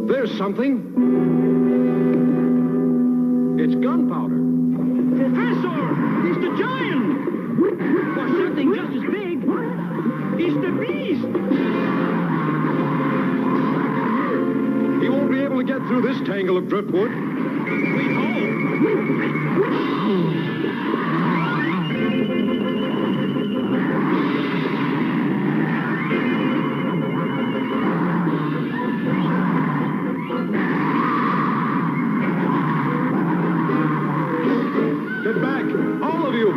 There's something. It's gunpowder. Professor! He's the giant! Or something just as big. He's the beast! He won't be able to get through this tangle of driftwood. We hope. Get back, all of you!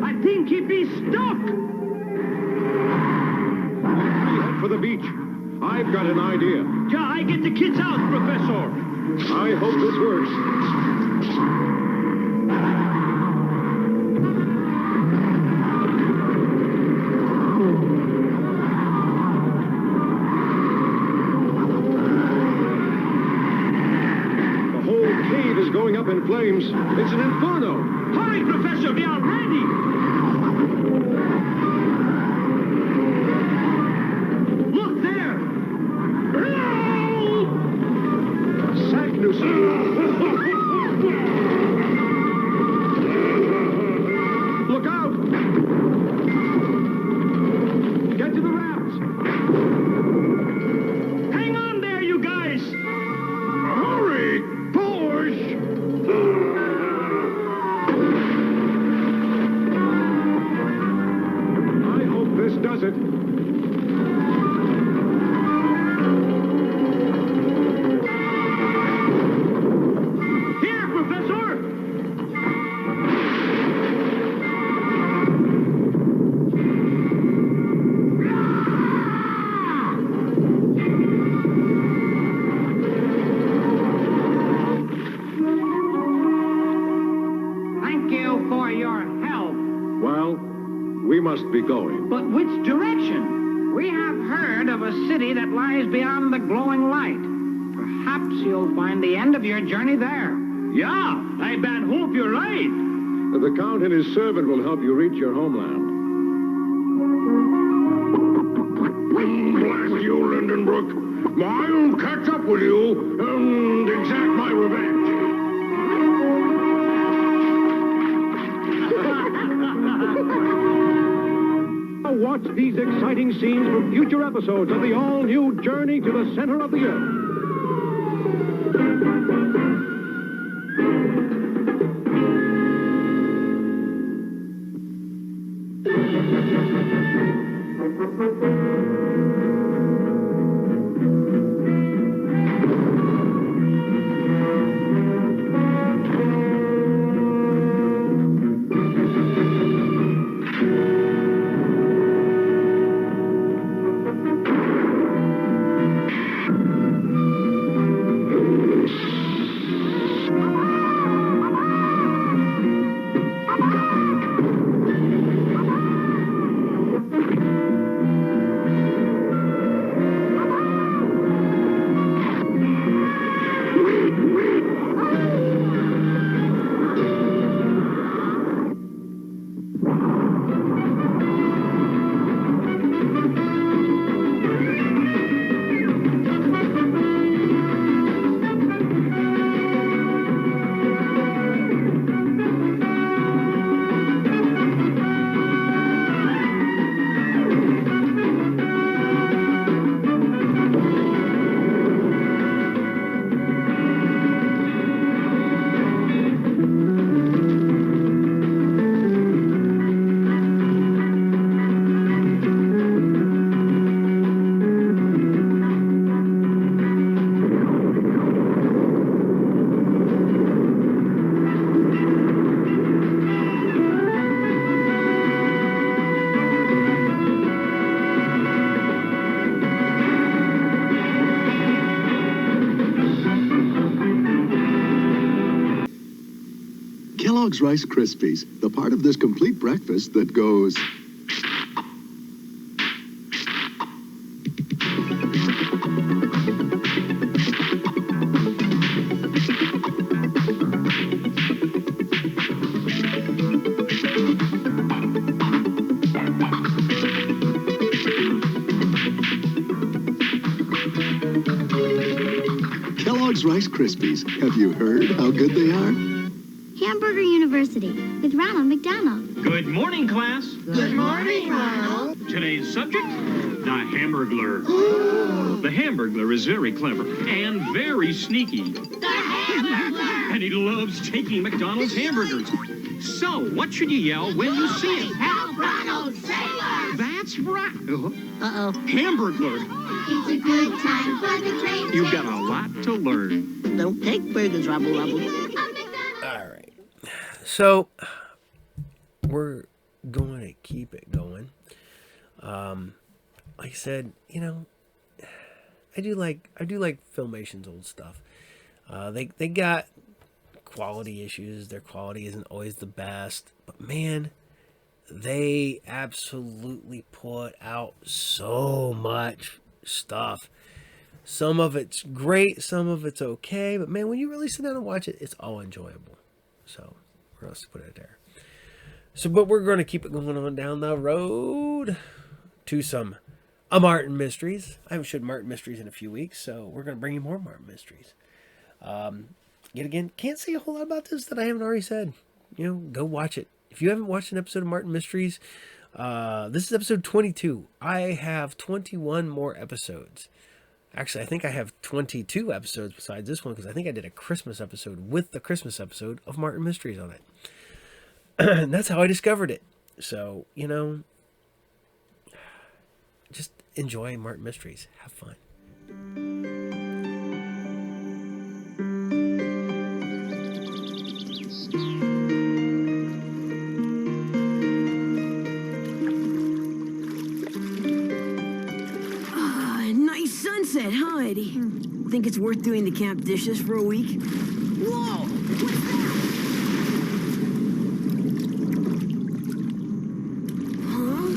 I think he'd be stuck! For the beach. I've got an idea. I get the kids out, Professor. I hope this works. The whole cave is going up in flames. It's an inferno. Hurry, Professor, we are ready. Look there. Look out! Get to the rafts! Hang on there, you guys! Hurry! Push! must be going. But which direction? We have heard of a city that lies beyond the glowing light. Perhaps you'll find the end of your journey there. Yeah, I bad hope you're right. The Count and his servant will help you reach your homeland. Blast you, Lindenbrook. I'll catch up with you and exact my revenge. Now watch these exciting scenes from future episodes of the all-new Journey to the Center of the Earth. Kellogg's Rice Krispies, the part of this complete breakfast that goes... Kellogg's Rice Krispies. Have you heard how good they are? Hamburger University with Ronald McDonald. Good morning, class. Good morning, Ronald. Today's subject, the Hamburglar. The Hamburglar is very clever and very sneaky. The Hamburglar! And he loves taking McDonald's hamburgers. So, what should you yell when you see it? Help, Ronald, sailor! That's right. Uh-oh. Hamburglar. It's a good time for the train. You've got a lot to learn. Don't take burgers, Rubble Rubble. All right. So, we're going to keep it going. Like I said, you know, I do like Filmation's old stuff. They got quality issues. Their quality isn't always the best, but man, they absolutely put out so much stuff. Some of it's great, some of it's okay, but man, when you really sit down and watch it, it's all enjoyable. So, where else to put it there? So, but we're going to keep it going on down the road to some Martin Mysteries. I haven't showed Martin Mysteries in a few weeks, so we're going to bring you more Martin Mysteries. Yet again, can't say a whole lot about this that I haven't already said. You know, go watch it. If you haven't watched an episode of Martin Mysteries, this is episode 22. I have 21 more episodes. Actually, I think I have 22 episodes besides this one, because I think I did a Christmas episode with the Christmas episode of Martin Mysteries on it. And that's how I discovered it. So, you know, just enjoy Martin Mysteries. Have fun. Nice sunset, huh, Eddie? Think it's worth doing the camp dishes for a week? Whoa! What's that? Huh?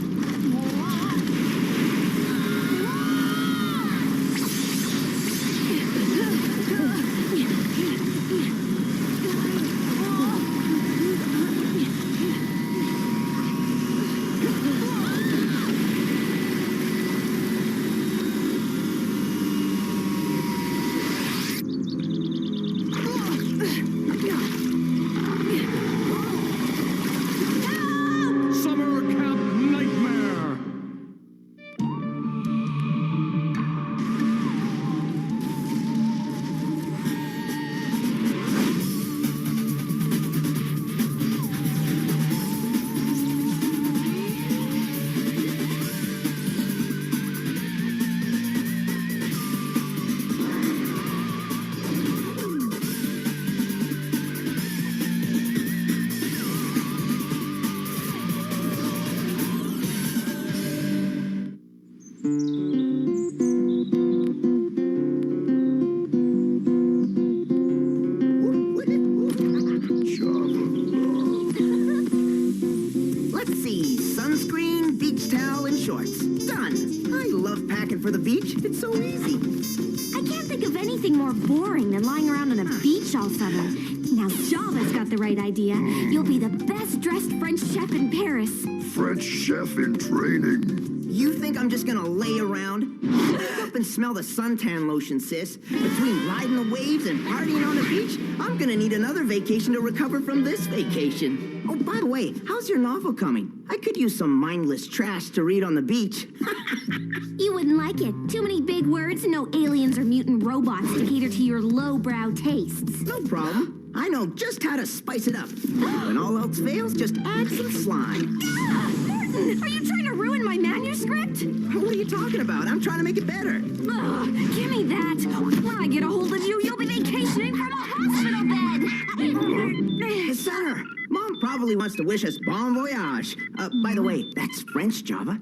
for the beach. It's so easy. I can't think of anything more boring than lying around on a beach all summer. Now Java's got the right idea. You'll be the best-dressed French chef in Paris. French chef in training. You think I'm just gonna lay around? Wake up and smell the suntan lotion, sis. Between riding the waves and partying on the beach, I'm gonna need another vacation to recover from this vacation. Oh, by the way, how's your novel coming? I could use some mindless trash to read on the beach. You wouldn't like it. Too many big words and no aliens or mutant robots to cater to your lowbrow tastes. No problem. I know just how to spice it up. When all else fails, just add some slime. Martin, are you trying to ruin my manuscript? What are you talking about? I'm trying to make it better. Ugh, give me that. When I get a hold of you, you'll be vacationing from a hospital bed. Sir, Mom probably wants to wish us bon voyage. By the way, that's French, Java.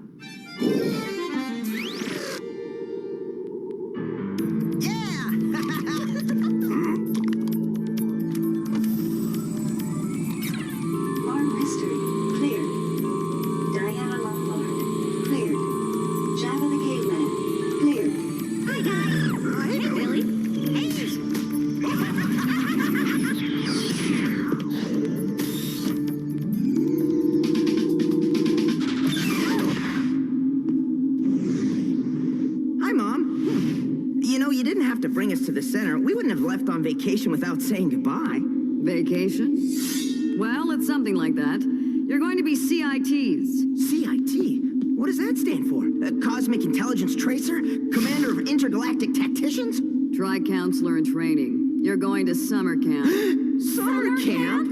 To the center, we wouldn't have left on vacation without saying goodbye. Vacation? Well, it's something like that. You're going to be CITs. CIT? What does that stand for? Cosmic Intelligence Tracer? Commander of Intergalactic Tacticians? Tri-Counselor in Training. You're going to summer camp. Summer camp?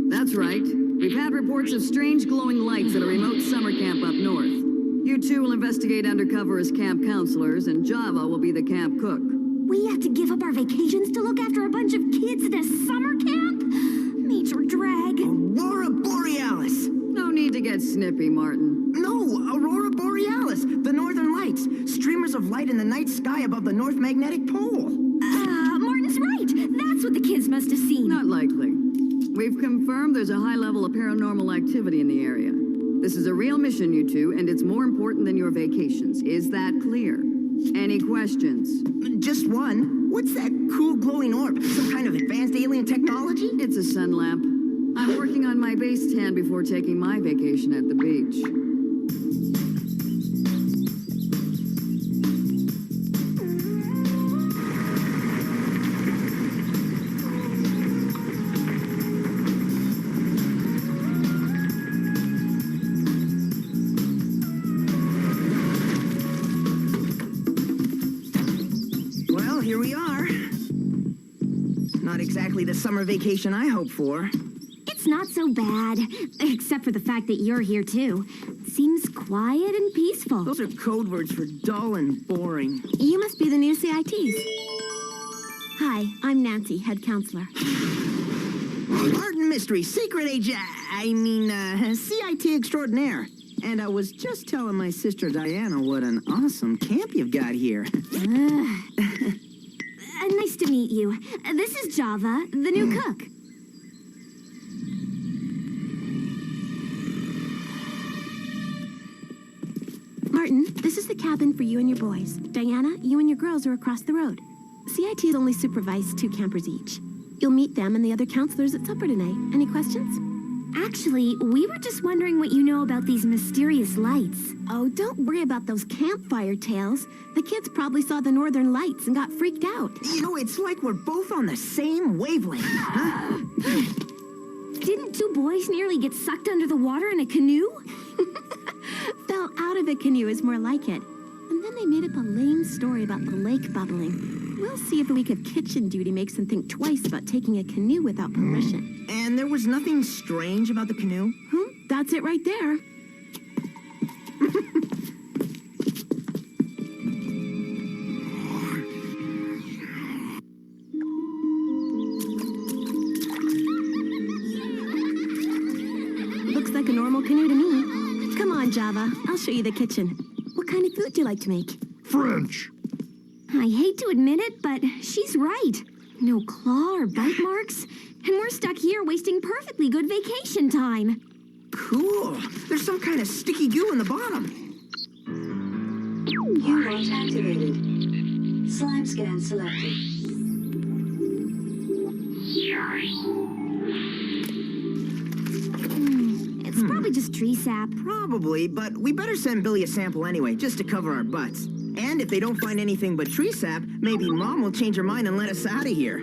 That's right. We've had reports of strange glowing lights at a remote summer camp up north. You two will investigate undercover as camp counselors, and Java will be the camp cook. We have to give up our vacations to look after a bunch of kids at a summer camp? Major drag. Aurora Borealis. No need to get snippy, Martin. No, Aurora Borealis. The northern lights. Streamers of light in the night sky above the North Magnetic Pole. Martin's right. That's what the kids must have seen. Not likely. We've confirmed there's a high level of paranormal activity in the area. This is a real mission, you two, and it's more important than your vacations. Is that clear? Any questions? Just one. What's that cool glowing orb? Some kind of advanced alien technology? It's a sun lamp. I'm working on my base tan before taking my vacation at the beach. The summer vacation I hope for. It's not so bad, except for the fact that you're here too. Seems quiet and peaceful. Those are code words for dull and boring. You must be the new CITs. Hi, I'm Nancy, head counselor. Martin Mystery, secret agent, CIT extraordinaire. And I was just telling my sister Diana what an awesome camp you've got here. Nice to meet you. This is Java, the new cook. Martin, this is the cabin for you and your boys. Diana, you and your girls are across the road. CIT only supervise 2 campers each. You'll meet them and the other counselors at supper tonight. Any questions? Actually, we were just wondering what you know about these mysterious lights. Oh, don't worry about those campfire tales. The kids probably saw the northern lights and got freaked out. You know, it's like we're both on the same wavelength, huh? Didn't 2 boys nearly get sucked under the water in a canoe? Fell out of a canoe is more like it. And then they made up a lame story about the lake bubbling. We'll see if a week of kitchen duty makes them think twice about taking a canoe without permission. And there was nothing strange about the canoe? That's it right there. Looks like a normal canoe to me. Come on, Java. I'll show you the kitchen. What kind of food do you like to make? French. I hate to admit it, but she's right. No claw or bite marks. And we're stuck here wasting perfectly good vacation time. Cool. There's some kind of sticky goo in the bottom. U-Launch activated. Slime scan selected. It's probably just tree sap. Probably, but we better send Billy a sample anyway, just to cover our butts. And if they don't find anything but tree sap, maybe Mom will change her mind and let us out of here.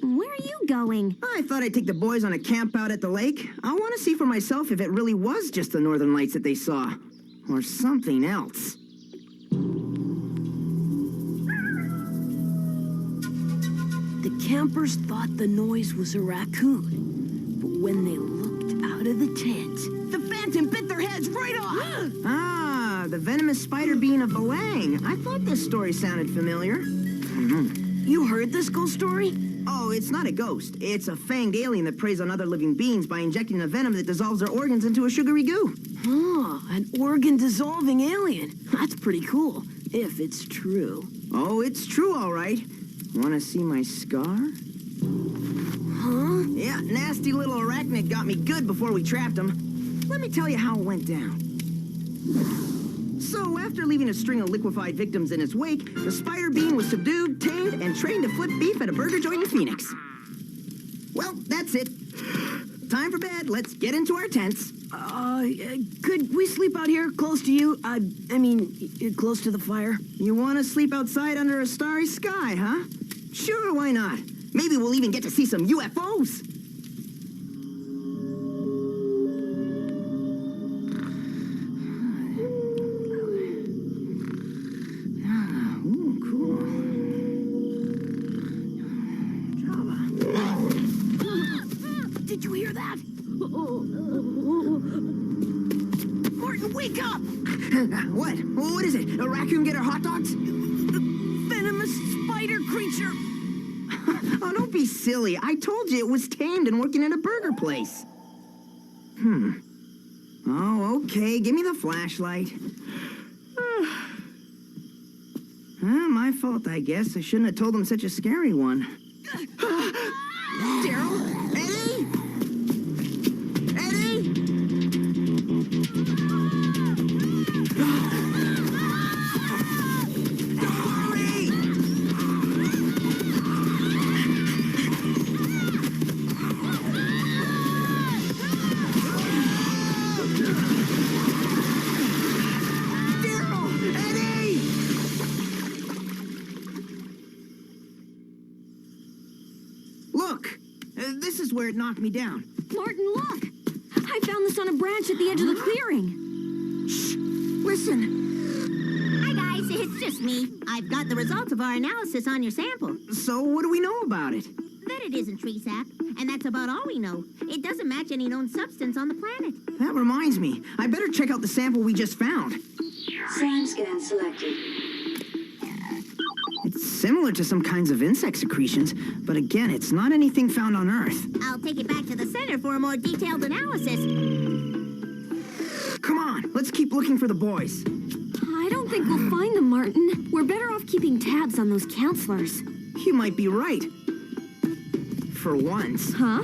Where are you going? I thought I'd take the boys on a camp out at the lake. I want to see for myself if it really was just the northern lights that they saw. Or something else. The campers thought the noise was a raccoon, but when they looked out of the tent, the phantom bit their heads right off! Ah, the venomous spider being a Belang. I thought this story sounded familiar. You heard this ghost story? Oh, it's not a ghost. It's a fanged alien that preys on other living beings by injecting a venom that dissolves their organs into a sugary goo. Oh, an organ-dissolving alien. That's pretty cool, if it's true. Oh, it's true, all right. Want to see my scar? Huh? Yeah, nasty little arachnid got me good before we trapped him. Let me tell you how it went down. So, after leaving a string of liquefied victims in its wake, the spider being was subdued, tamed, and trained to flip beef at a burger joint in Phoenix. Well, that's it. Time for bed. Let's get into our tents. Could we sleep out here, close to you? I mean, close to the fire? You want to sleep outside under a starry sky, huh? Sure, why not? Maybe we'll even get to see some UFOs. Ooh, cool. Did you hear that? Martin, wake up! What? What is it? A raccoon get our hot dogs? Venomous spider creature! Oh, don't be silly. I told you it was tamed and working at a burger place. Oh, okay. Give me the flashlight. My fault, I guess. I shouldn't have told him such a scary one. Daryl? Eddie? Eddie? Look! This is where it knocked me down. Martin, look! I found this on a branch at the edge of the clearing. Shh! Listen! Hi, guys. It's just me. I've got the results of our analysis on your sample. So what do we know about it? That it isn't tree sap, and that's about all we know. It doesn't match any known substance on the planet. That reminds me. I better check out the sample we just found. Slime scan selected. It's similar to some kinds of insect secretions, but again, it's not anything found on Earth. I'll take it back to the center for a more detailed analysis. Come on, let's keep looking for the boys. I don't think we'll find them, Martin. We're better off keeping tabs on those counselors. You might be right. For once. Huh?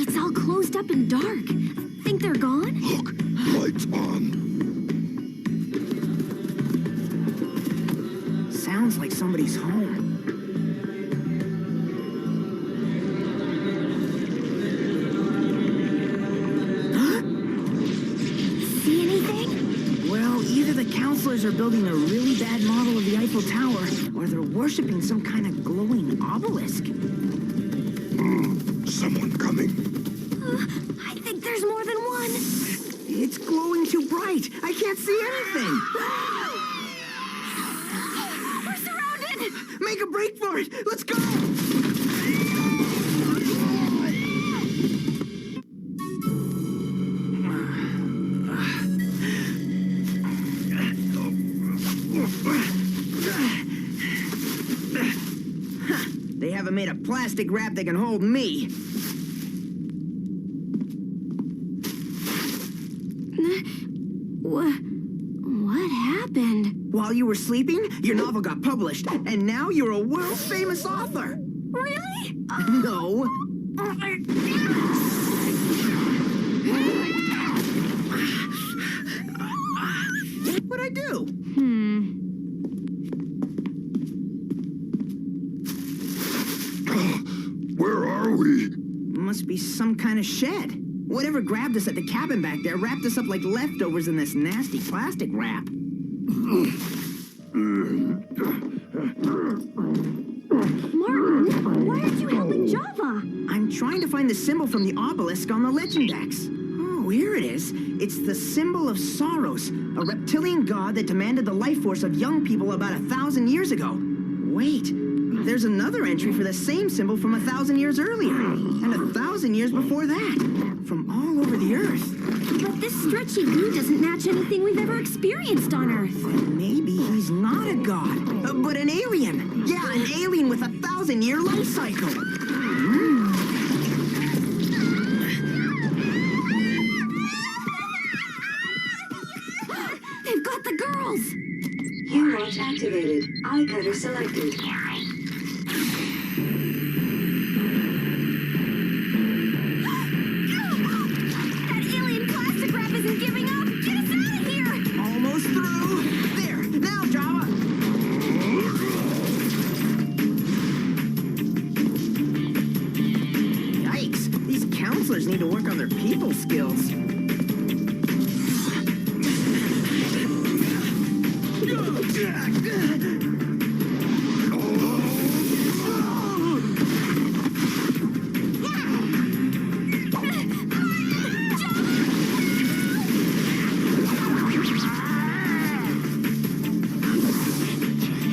It's all closed up and dark. Think they're gone? Look, lights on. Sounds like somebody's home. See anything? Well, either the counselors are building a really bad model of the Eiffel Tower, or they're worshipping some kind of glowing obelisk. Someone coming. I think there's more than one. It's glowing too bright. I can't see anything. We're surrounded! Make a break for it. Let's go! They haven't made a plastic wrap that can hold me. What happened? While you were sleeping, your novel got published, and now you're a world-famous author. Really? No. What'd I do? Where are we? Must be some kind of shed. Whatever grabbed us at the cabin back there wrapped us up like leftovers in this nasty plastic wrap. Martin, why aren't you helping Java? I'm trying to find the symbol from the obelisk on the legend decks. Oh, here it is. It's the symbol of Soros, a reptilian god that demanded the life force of young people about 1,000 years ago. Wait, there's another entry for the same symbol from 1,000 years earlier, and 1,000 years before that, from all over the Earth. But this stretchy view doesn't match anything we've ever experienced on Earth. Maybe he's not a god, but an alien. Yeah, an alien with a 1,000-year life cycle. They've got the girls! U-Launch activated. Eye cutter selected. That alien plastic wrap isn't giving up! Get us out of here! Almost through. There, now, Java. Yikes, these counselors need to work on their people skills.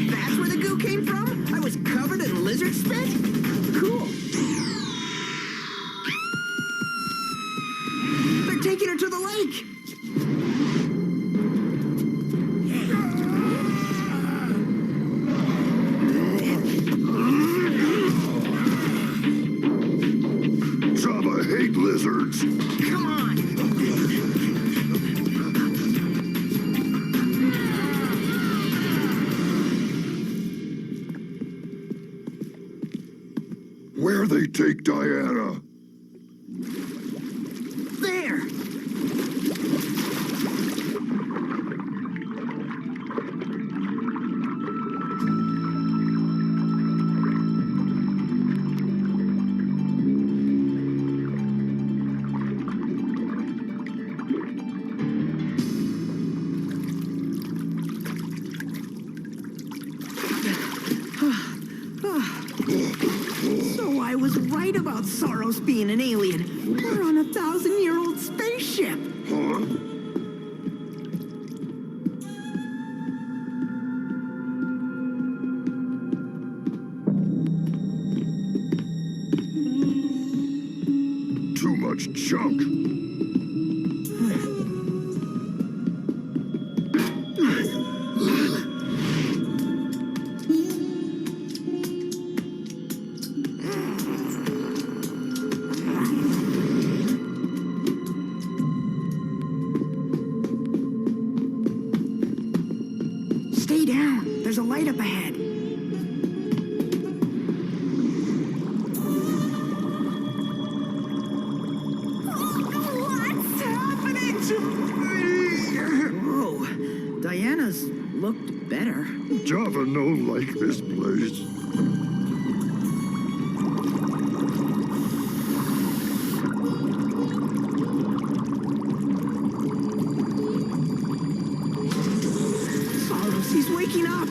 That's where the goo came from? I was covered in lizard spit? Cool. They're taking her to the lake. Java hate lizards. Come on. Where they take Diana? There. So I was right about Soros being an alien. We're on a 1,000-year-old spaceship. Too much junk. Stay down. There's a light up ahead. What's happening to me? Whoa. Diana's looked better. Java no like this place. Soros, he's waking up.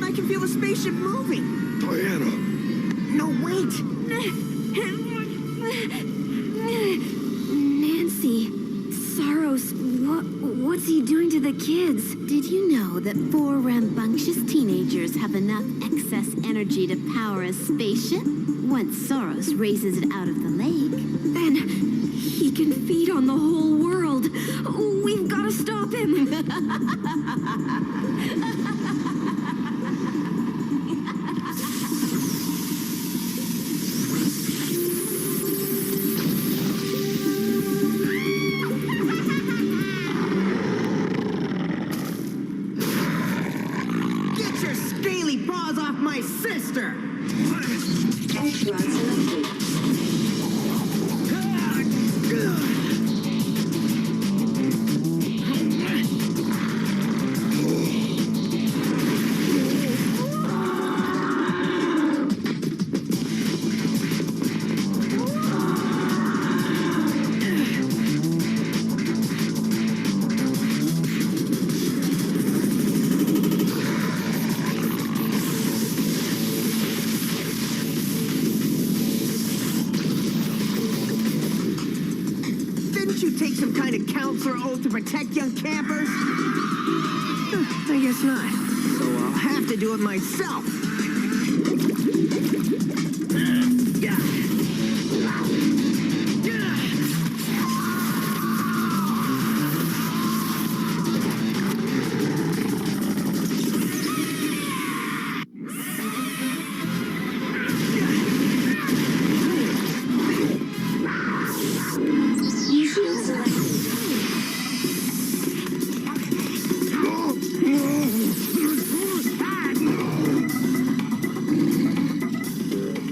I can feel the spaceship moving. Diana. No, wait. Nancy, Soros, what's he doing to the kids? Did you know that 4 rambunctious teenagers have enough excess energy to power a spaceship once Soros raises it out of the lake? Then He can feed on the whole world. We've got to stop him. Get your scaly paws off my sister! Extron selected. Didn't you take some kind of counselor oath to protect young campers? I guess not. So I'll have to do it myself. Shield selected.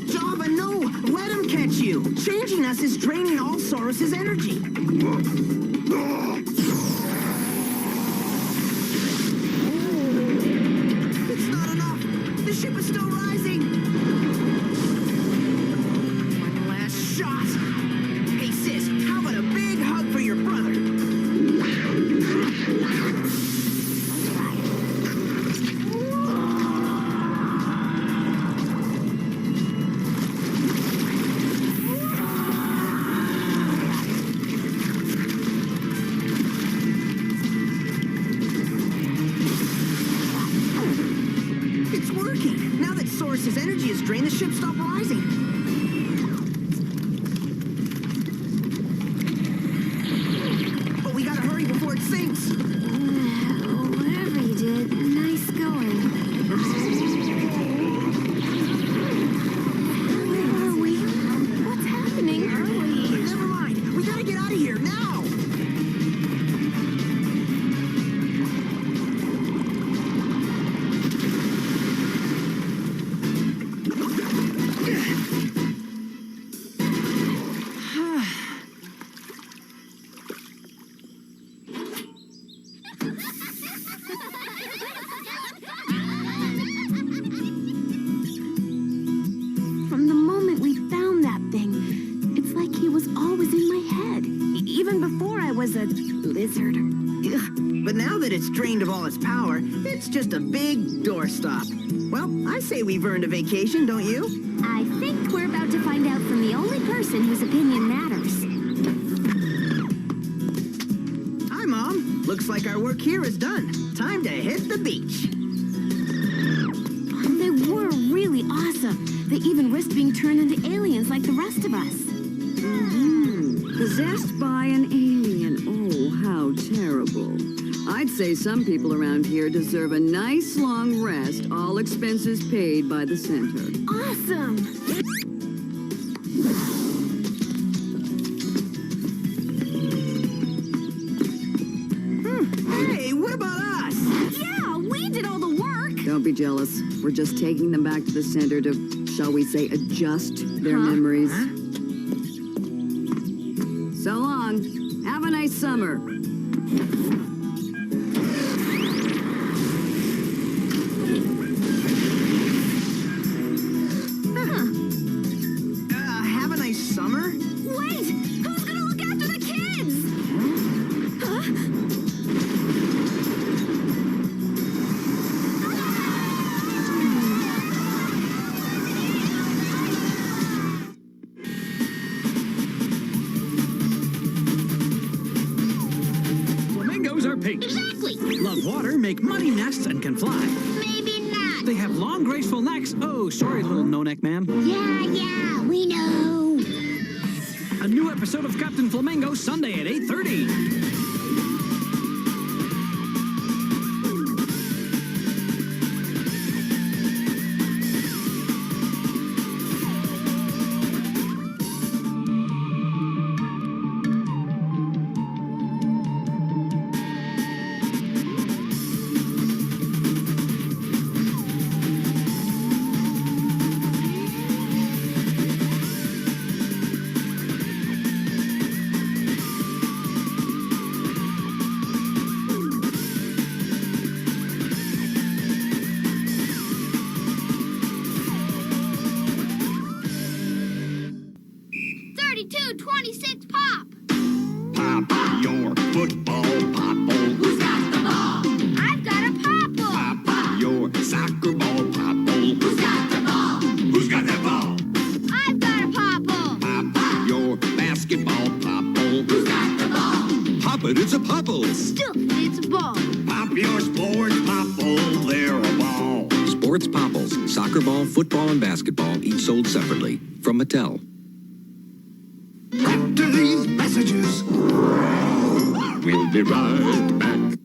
Java, no! Let him catch you! Changing us is draining all Saurus's energy. It's not enough! The ship is still rising! One last shot! Hey, sis, how about a big hug for your brother? It's working! Now that Saurus's energy is drained, the ship stopped rising. But we gotta hurry before it sinks. Whatever you did, nice going. Where are we? What's happening? Never mind. We gotta get out of here now. From the moment we found that thing, it's like he was always in my head. Even before I was a lizard. Ugh. But now that it's drained of all its power, it's just a big doorstop. Well, I say we've earned a vacation, don't you? I think we're about to find out from the only person whose opinion matters. Hi, Mom. Looks like our work here is done. Time to hit the beach. They were really awesome. They even risked being turned into aliens like the rest of us. Possessed by an alien. Oh, how terrible. I'd say some people around here deserve a nice long rest, all expenses paid by the center. Awesome! Hey, what about us? Yeah, we did all the work! Don't be jealous. We're just taking them back to the center to, shall we say, adjust their memories. So long. Have a nice summer. Have a nice summer? Wait! Who's gonna look after the kids? Huh? Flamingos are pink. Exactly. Love water, make money nests, and can fly. Maybe not. They have long, graceful necks. Oh, sorry, little no-neck man. Yeah, we know. A new episode of Captain Flamingo Sunday at 8:30. It's a popple. Still, it's a ball. Pop your sports popple, they're a ball. Sports Popples, soccer ball, football, and basketball, each sold separately from Mattel. After these messages, we'll be right back.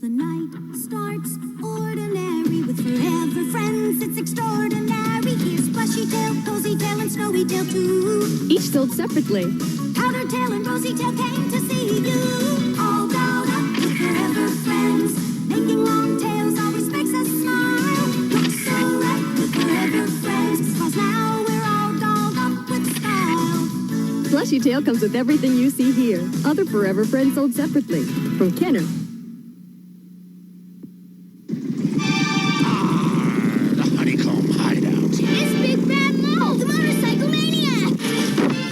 The night starts ordinary with forever friends. It's extraordinary. Here's Plushy Tail, Cozy Tail, and Snowy Tail too. Each sold separately. Powder Tail and Rosy Tail came to see you. All dolled up with forever friends. Making long tails always makes us smile. Looks so right with forever friends. 'Cause now we're all dolled up with style. Plushy Tail comes with everything you see here. Other Forever Friends sold separately. From Kenner. The honeycomb hideout. It's Big Bad Mo, the motorcycle maniac.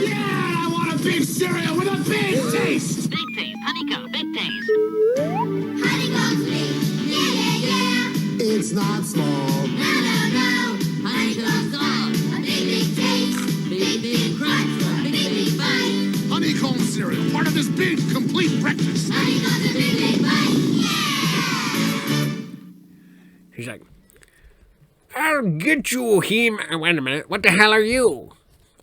Yeah, I want a big cereal with a big taste. Big taste, honeycomb, big taste. Honeycomb's big. Yeah. It's not small. No. Honeycomb's small. A big taste. Big crunch. Big bite. Honeycomb cereal, part of this big, complete breakfast. Honeycomb's a big bite. He's like, I'll get you, He-Man. Wait a minute. What the hell are you?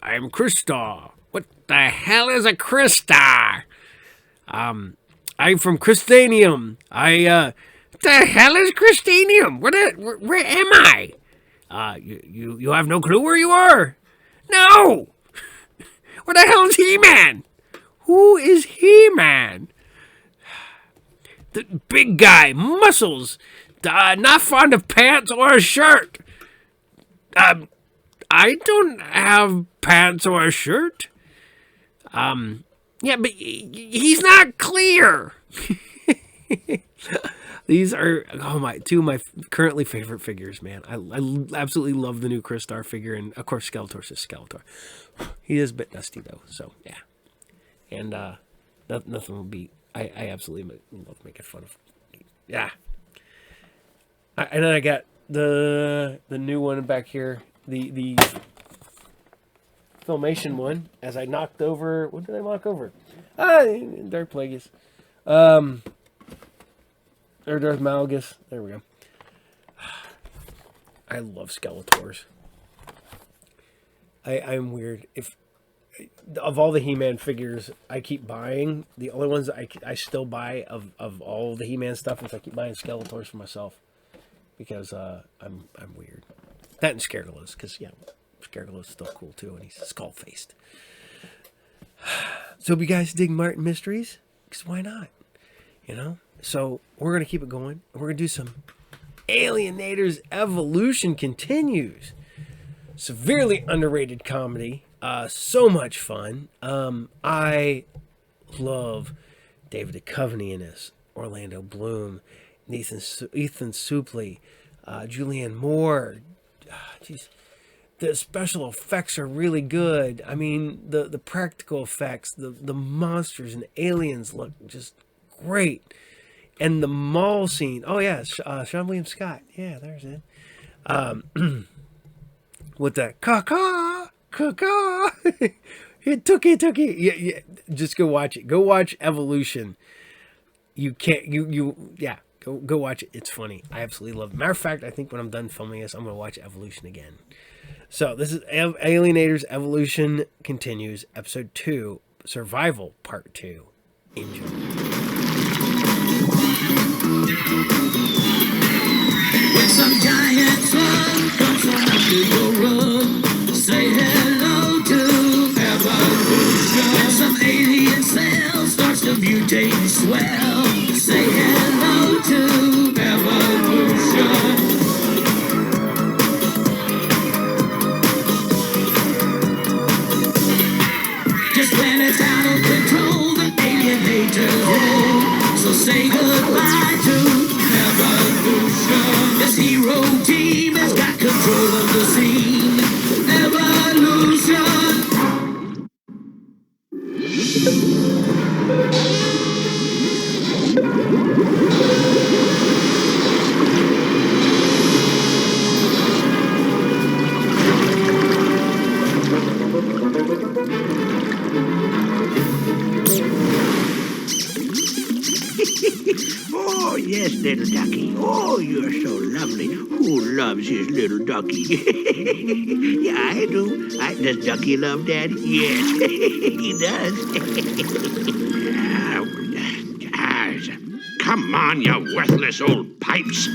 I'm Krista. What the hell is a Krista? I'm from Christanium. What the hell is Christanium? Where am I? You have no clue where you are? No! Where the hell is He-Man? Who is He-Man? The big guy, muscles, not fond of pants or a shirt. I don't have pants or a shirt. Yeah, but he's not clear. These are two of my currently favorite figures, man. I absolutely love the new Crystar figure, and of course Skeletor's is Skeletor. He is a bit dusty though, so yeah. And nothing will beat. I absolutely love making fun of. Yeah. And then I got the new one back here, the Filmation one. As I knocked over, what did I knock over? Dark Plagueis. Or Darth Malgus. There we go. I love Skeletors. I'm weird. Of all the He-Man figures I keep buying, the only ones I still buy of all the He-Man stuff is I keep buying Skeletors for myself. Because I'm weird. That and Scaregalos, because yeah, Scaregalos is still cool too, and he's skull-faced. So, if you guys dig Martin Mysteries, because why not? You know? So, we're going to keep it going. We're going to do some Alienators. Evolution continues. Severely underrated comedy. So much fun. I love David Duchovny in this. Orlando Bloom. Ethan Suplee. Julianne Moore. Jeez. The special effects are really good. I mean, the practical effects, the monsters and aliens look just great. And the mall scene. Oh, yeah. Sean William Scott. Yeah, there's it. With that caw-caw. It took it. Yeah. Just go watch it. Go watch Evolution. You can't, yeah. Go watch it. It's funny. I absolutely love it. Matter of fact, I think when I'm done filming this, I'm going to watch Evolution again. So this is Alienators Evolution Continues, Episode 2, Survival Part 2. Enjoy. When some giant slug comes from under your rug, say hello to evolution. When some alien cell starts to mutate and swell, say hello to evolution. Just when it's out of control, the alienators roll. So say goodbye to evolution. This hero team has got control of the scene. Evolution. Oh, yes, little ducky. Oh, you're so lovely. Who loves his little ducky? Yeah, I do. Does Ducky love Daddy? Yes, he does. Come on, you worthless old pipes.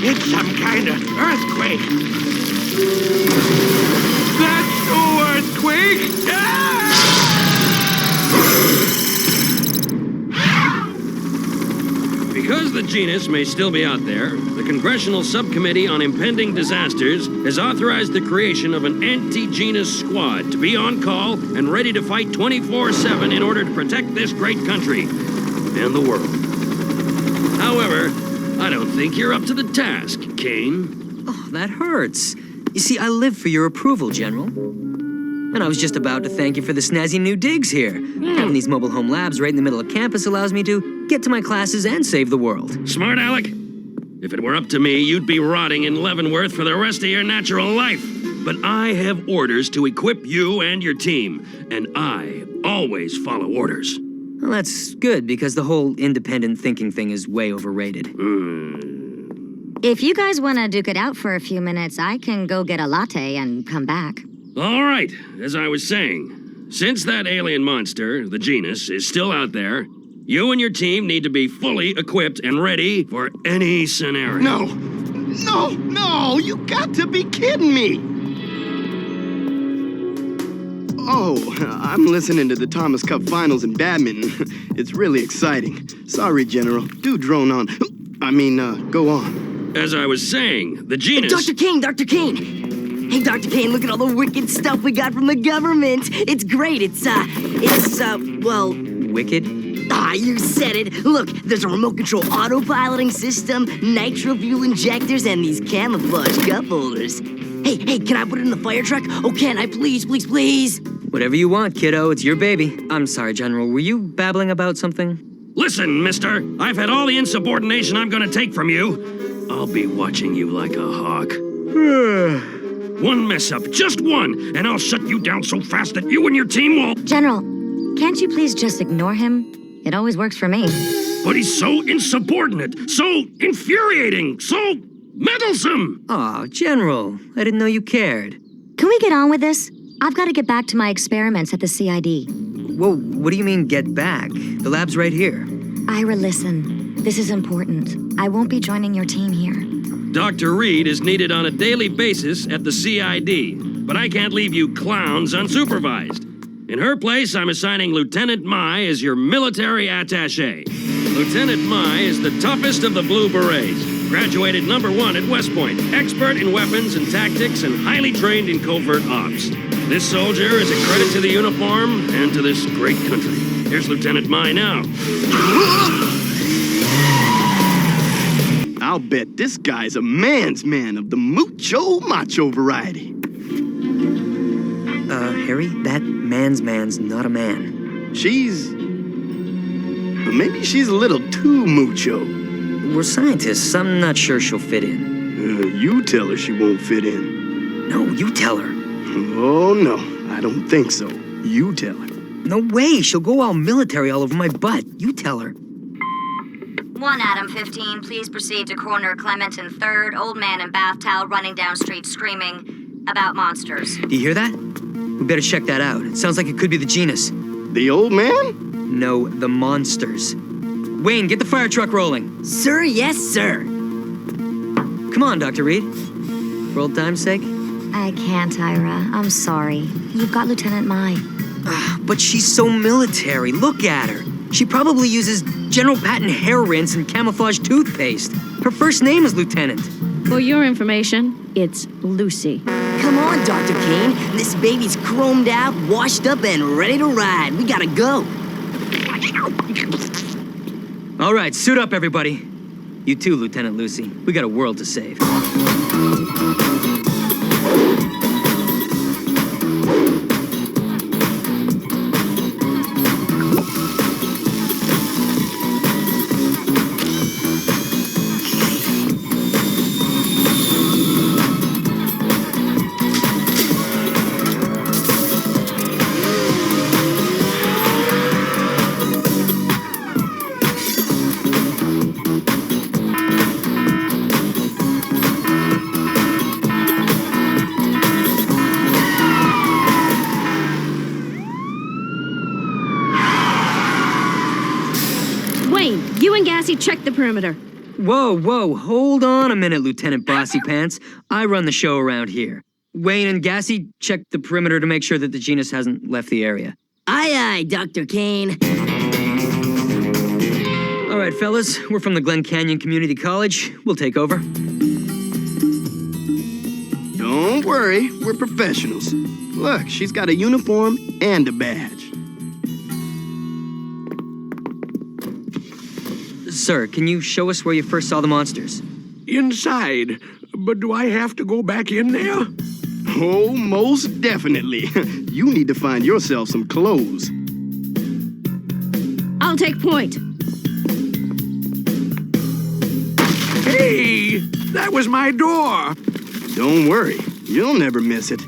It's some kind of earthquake. That's no earthquake! Because the genus may still be out there, the Congressional Subcommittee on Impending Disasters has authorized the creation of an anti-genus squad to be on call and ready to fight 24/7 in order to protect this great country and the world. However, I don't think you're up to the task, Kane. Oh, that hurts. You see, I live for your approval, General. And I was just about to thank you for the snazzy new digs here. Having these mobile home labs right in the middle of campus allows me to get to my classes and save the world. Smart Alec. If it were up to me, you'd be rotting in Leavenworth for the rest of your natural life. But I have orders to equip you and your team, and I always follow orders. Well, that's good, because the whole independent thinking thing is way overrated. If you guys want to duke it out for a few minutes, I can go get a latte and come back. All right, as I was saying, since that alien monster, the genus, is still out there, you and your team need to be fully equipped and ready for any scenario. No, you got to be kidding me. Oh, I'm listening to the Thomas Cup Finals in badminton. It's really exciting. Sorry, General. Do drone on. Go on. As I was saying, the genus... Dr. Kane! Hey, Dr. Kane, look at all the wicked stuff we got from the government. It's great. Wicked? You said it. Look, there's a remote control autopiloting system, nitro fuel injectors, and these camouflage cup holders. Hey, can I put it in the fire truck? Oh, can I? Please. Whatever you want, kiddo. It's your baby. I'm sorry, General. Were you babbling about something? Listen, mister. I've had all the insubordination I'm gonna take from you. I'll be watching you like a hawk. One mess up, just one, and I'll shut you down so fast that you and your team will... General, can't you please just ignore him? It always works for me. But he's so insubordinate, so infuriating, so meddlesome! Aw, General, I didn't know you cared. Can we get on with this? I've got to get back to my experiments at the CID. Whoa, what do you mean, get back? The lab's right here. Ira, listen. This is important. I won't be joining your team here. Dr. Reed is needed on a daily basis at the CID, but I can't leave you clowns unsupervised. In her place, I'm assigning Lieutenant Mai as your military attaché. Lieutenant Mai is the toughest of the Blue Berets. Graduated #1 at West Point, expert in weapons and tactics and highly trained in covert ops. This soldier is a credit to the uniform and to this great country. Here's Lieutenant Mai now. I'll bet this guy's a man's man of the mucho macho variety. Harry, that man's not a man. Maybe she's a little too mucho. We're scientists. I'm not sure she'll fit in. You tell her she won't fit in. No, you tell her. Oh, no. I don't think so. You tell her. No way. She'll go all military all over my butt. You tell her. 1 Adam 15, please proceed to corner Clement and 3rd. Old man in bath towel running down street screaming about monsters. Do you hear that? We better check that out. It sounds like it could be the genus. The old man? No, the monsters. Wayne, get the fire truck rolling. Sir, yes, sir. Come on, Dr. Reed. For old time's sake. I can't, Ira. I'm sorry. You've got Lieutenant Mai. But she's so military. Look at her. She probably uses General Patton hair rinse and camouflage toothpaste. Her first name is Lieutenant. For your information, it's Lucy. Come on, Dr. Kane. This baby's chromed out, washed up, and ready to ride. We gotta go. All right, suit up, everybody. You too, Lieutenant Lucy. We got a world to save. Check the perimeter. Whoa, hold on a minute, Lieutenant Bossy Pants. I run the show around here. Wayne and Gassy, check the perimeter to make sure that the genus hasn't left the area. Aye, aye, Dr. Kane. All right, fellas, we're from the Glen Canyon Community College. We'll take over. Don't worry, we're professionals. Look, she's got a uniform and a badge. Sir, can you show us where you first saw the monsters? Inside. But do I have to go back in there? Oh, most definitely. You need to find yourself some clothes. I'll take point. Hey! That was my door! Don't worry, you'll never miss it.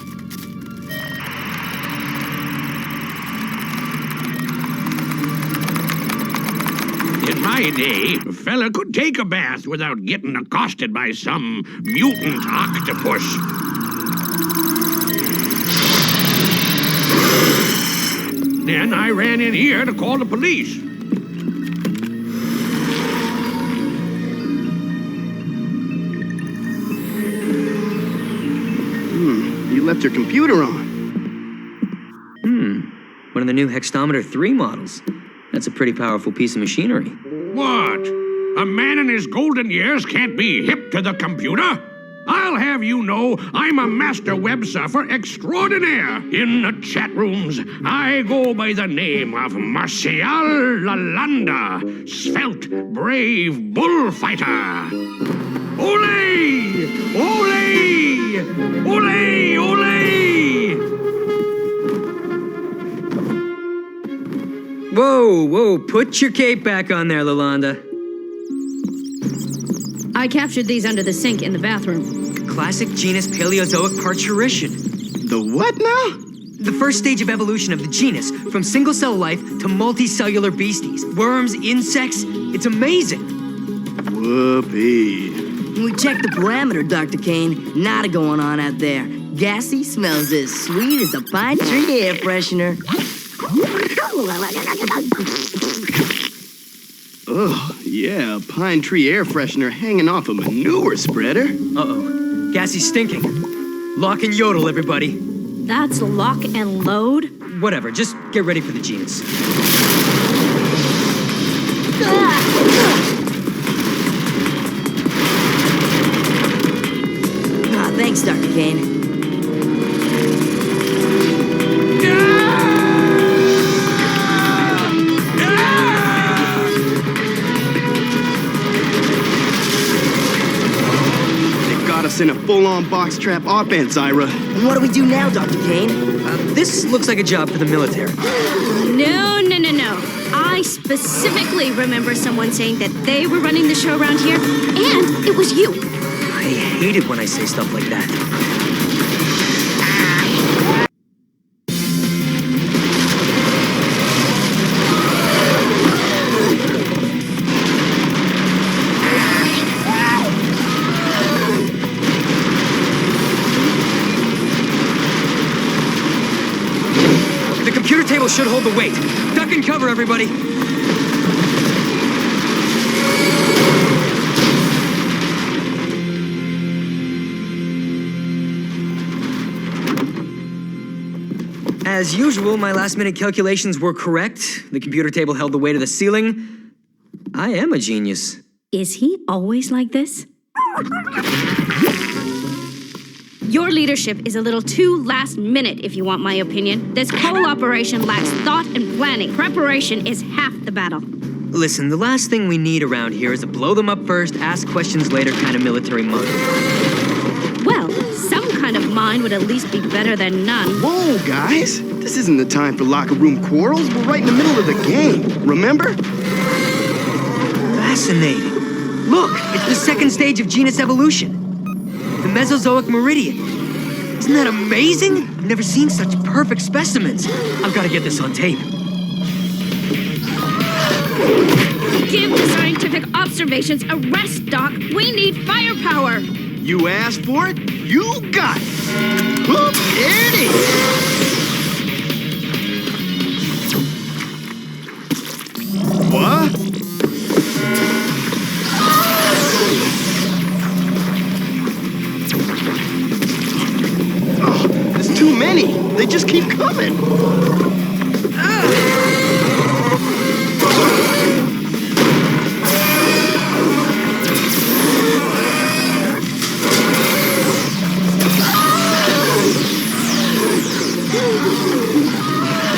In my day, a fella could take a bath without getting accosted by some mutant octopus. Then I ran in here to call the police. You left your computer on. One of the new Hextometer 3 models. That's a pretty powerful piece of machinery. What? A man in his golden years can't be hip to the computer? I'll have you know I'm a master web surfer extraordinaire. In the chat rooms, I go by the name of Martial Lalanda, svelte, brave bullfighter. Ole! Ole! Ole! Ole! Whoa, put your cape back on there, Lalanda. I captured these under the sink in the bathroom. Classic genus Paleozoic parturition. The what now? The first stage of evolution of the genus, from single-cell life to multicellular beasties. Worms, insects, it's amazing. Whoopee. We checked the parameter, Dr. Kane. Nada going on out there. Gassy smells as sweet as a pine tree air freshener. Oh, yeah, pine tree air freshener hanging off a manure spreader. Uh-oh. Gassy's stinking. Lock and yodel, everybody. That's lock and load? Whatever, just get ready for the genus. Thanks, Dr. Kane. In a full-on box trap offense, Ira. What do we do now, Dr. Kane? This looks like a job for the military. No. I specifically remember someone saying that they were running the show around here, and it was you. I hate it when I say stuff like that. The computer table should hold the weight. Duck and cover, everybody. As usual, my last-minute calculations were correct. The computer table held the weight of the ceiling. I am a genius. Is he always like this? Your leadership is a little too last minute, if you want my opinion. This whole operation lacks thought and planning. Preparation is half the battle. Listen, the last thing we need around here is a blow them up first, ask questions later kind of military mind. Well, some kind of mind would at least be better than none. Whoa, guys! This isn't the time for locker room quarrels. We're right in the middle of the game, remember? Fascinating. Look, it's the second stage of genus evolution. The Mesozoic meridian. Isn't that amazing? I've never seen such perfect specimens. I've got to get this on tape. Give the scientific observations a rest, Doc. We need firepower. You asked for it, you got it. Whoop, there it is. What? Too many. They just keep coming.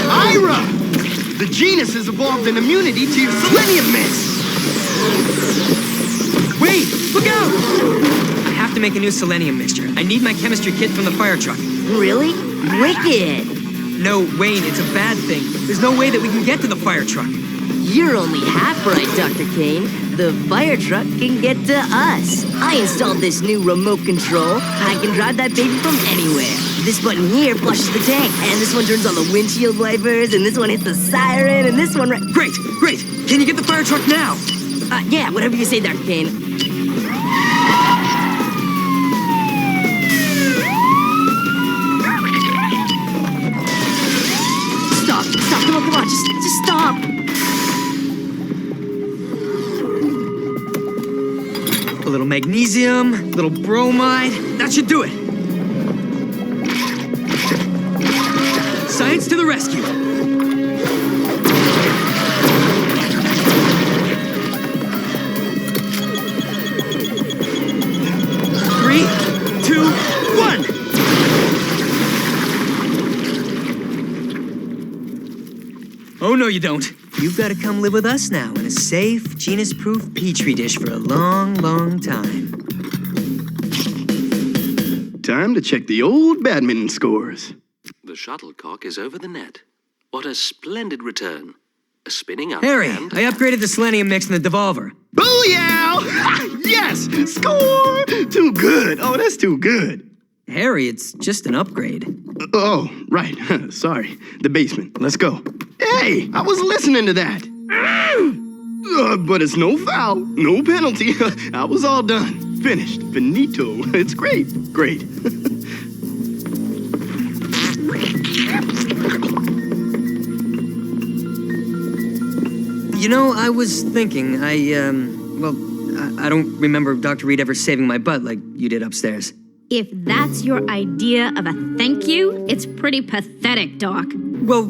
Ira! The genus has evolved an immunity to your selenium mist. Wait! Look out! I have to make a new selenium mixture. I need my chemistry kit from the fire truck. Really? Wicked! No, Wayne, it's a bad thing. There's no way that we can get to the fire truck. You're only half right, Dr. Kane. The fire truck can get to us. I installed this new remote control. I can drive that baby from anywhere. This button here flushes the tank, and this one turns on the windshield wipers, and this one hits the siren, and this one... Great, great! Can you get the fire truck now? Yeah, whatever you say, Dr. Kane. Stop, come on, just stop. A little magnesium, a little bromide. That should do it. Science to the rescue. Three, two, one. Oh, no, you don't. You've got to come live with us now in a safe, genus-proof petri dish for a long, long time. Time to check the old badminton scores. The shuttlecock is over the net. What a splendid return. A spinning up. Harry, I upgraded the selenium mix in the devolver. Booyah! Yes! Score! Too good. Oh, that's too good. Harry, it's just an upgrade. Oh, right. Sorry. The basement. Let's go. Hey, I was listening to that. But it's no foul, no penalty. I was all done. Finished. Finito. It's great. Great. You know, I was thinking, I don't remember Dr. Reed ever saving my butt like you did upstairs. If that's your idea of a thank you, it's pretty pathetic, Doc. Well,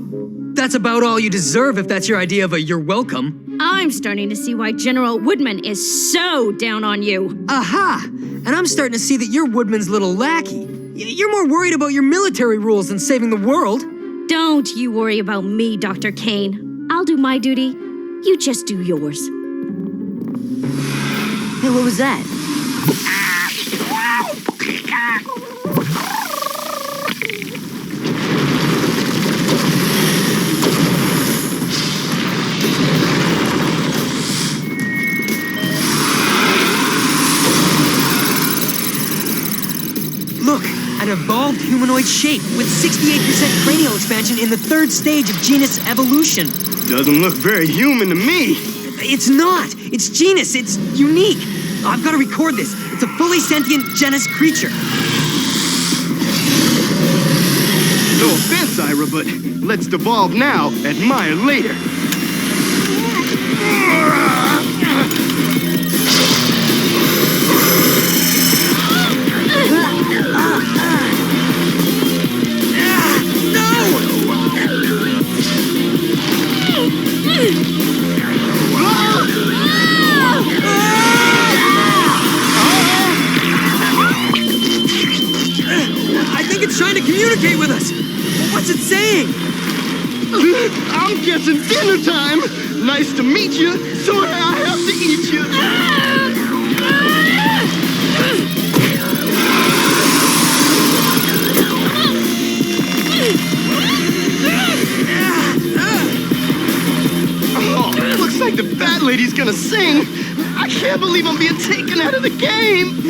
that's about all you deserve if that's your idea of a you're welcome. I'm starting to see why General Woodman is so down on you. Aha! And I'm starting to see that you're Woodman's little lackey. You're more worried about your military rules than saving the world. Don't you worry about me, Dr. Kane. I'll do my duty. You just do yours. Hey, what was that? Look, an evolved humanoid shape with 68% cranial expansion in the third stage of genus evolution. Doesn't look very human to me. It's not. It's genus. It's unique. I've got to record this. It's a fully sentient genus creature. No offense, Ira, but let's devolve now, admire later. I think it's trying to communicate with us. What's it saying? I'm guessing dinner time. Nice to meet you. Sorry I have to eat you. Oh, looks like the fat lady's gonna sing. I can't believe I'm being taken out of the game.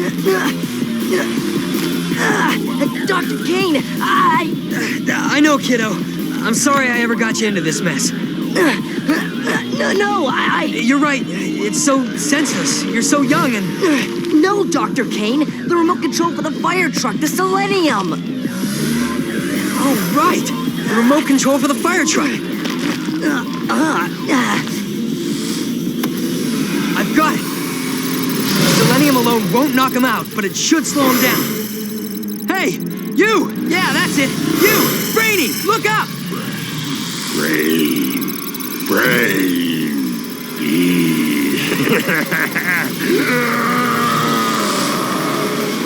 Dr. Kane, I know, kiddo. I'm sorry I ever got you into this mess. No, You're right. It's so senseless. You're so young and... No, Dr. Kane. The remote control for the fire truck, the Selenium. Oh, right. The remote control for the fire truck. I've got it. Selenium alone won't knock him out, but it should slow him down. Hey, you! Yeah, that's it. You! Brainy, look up! Brain.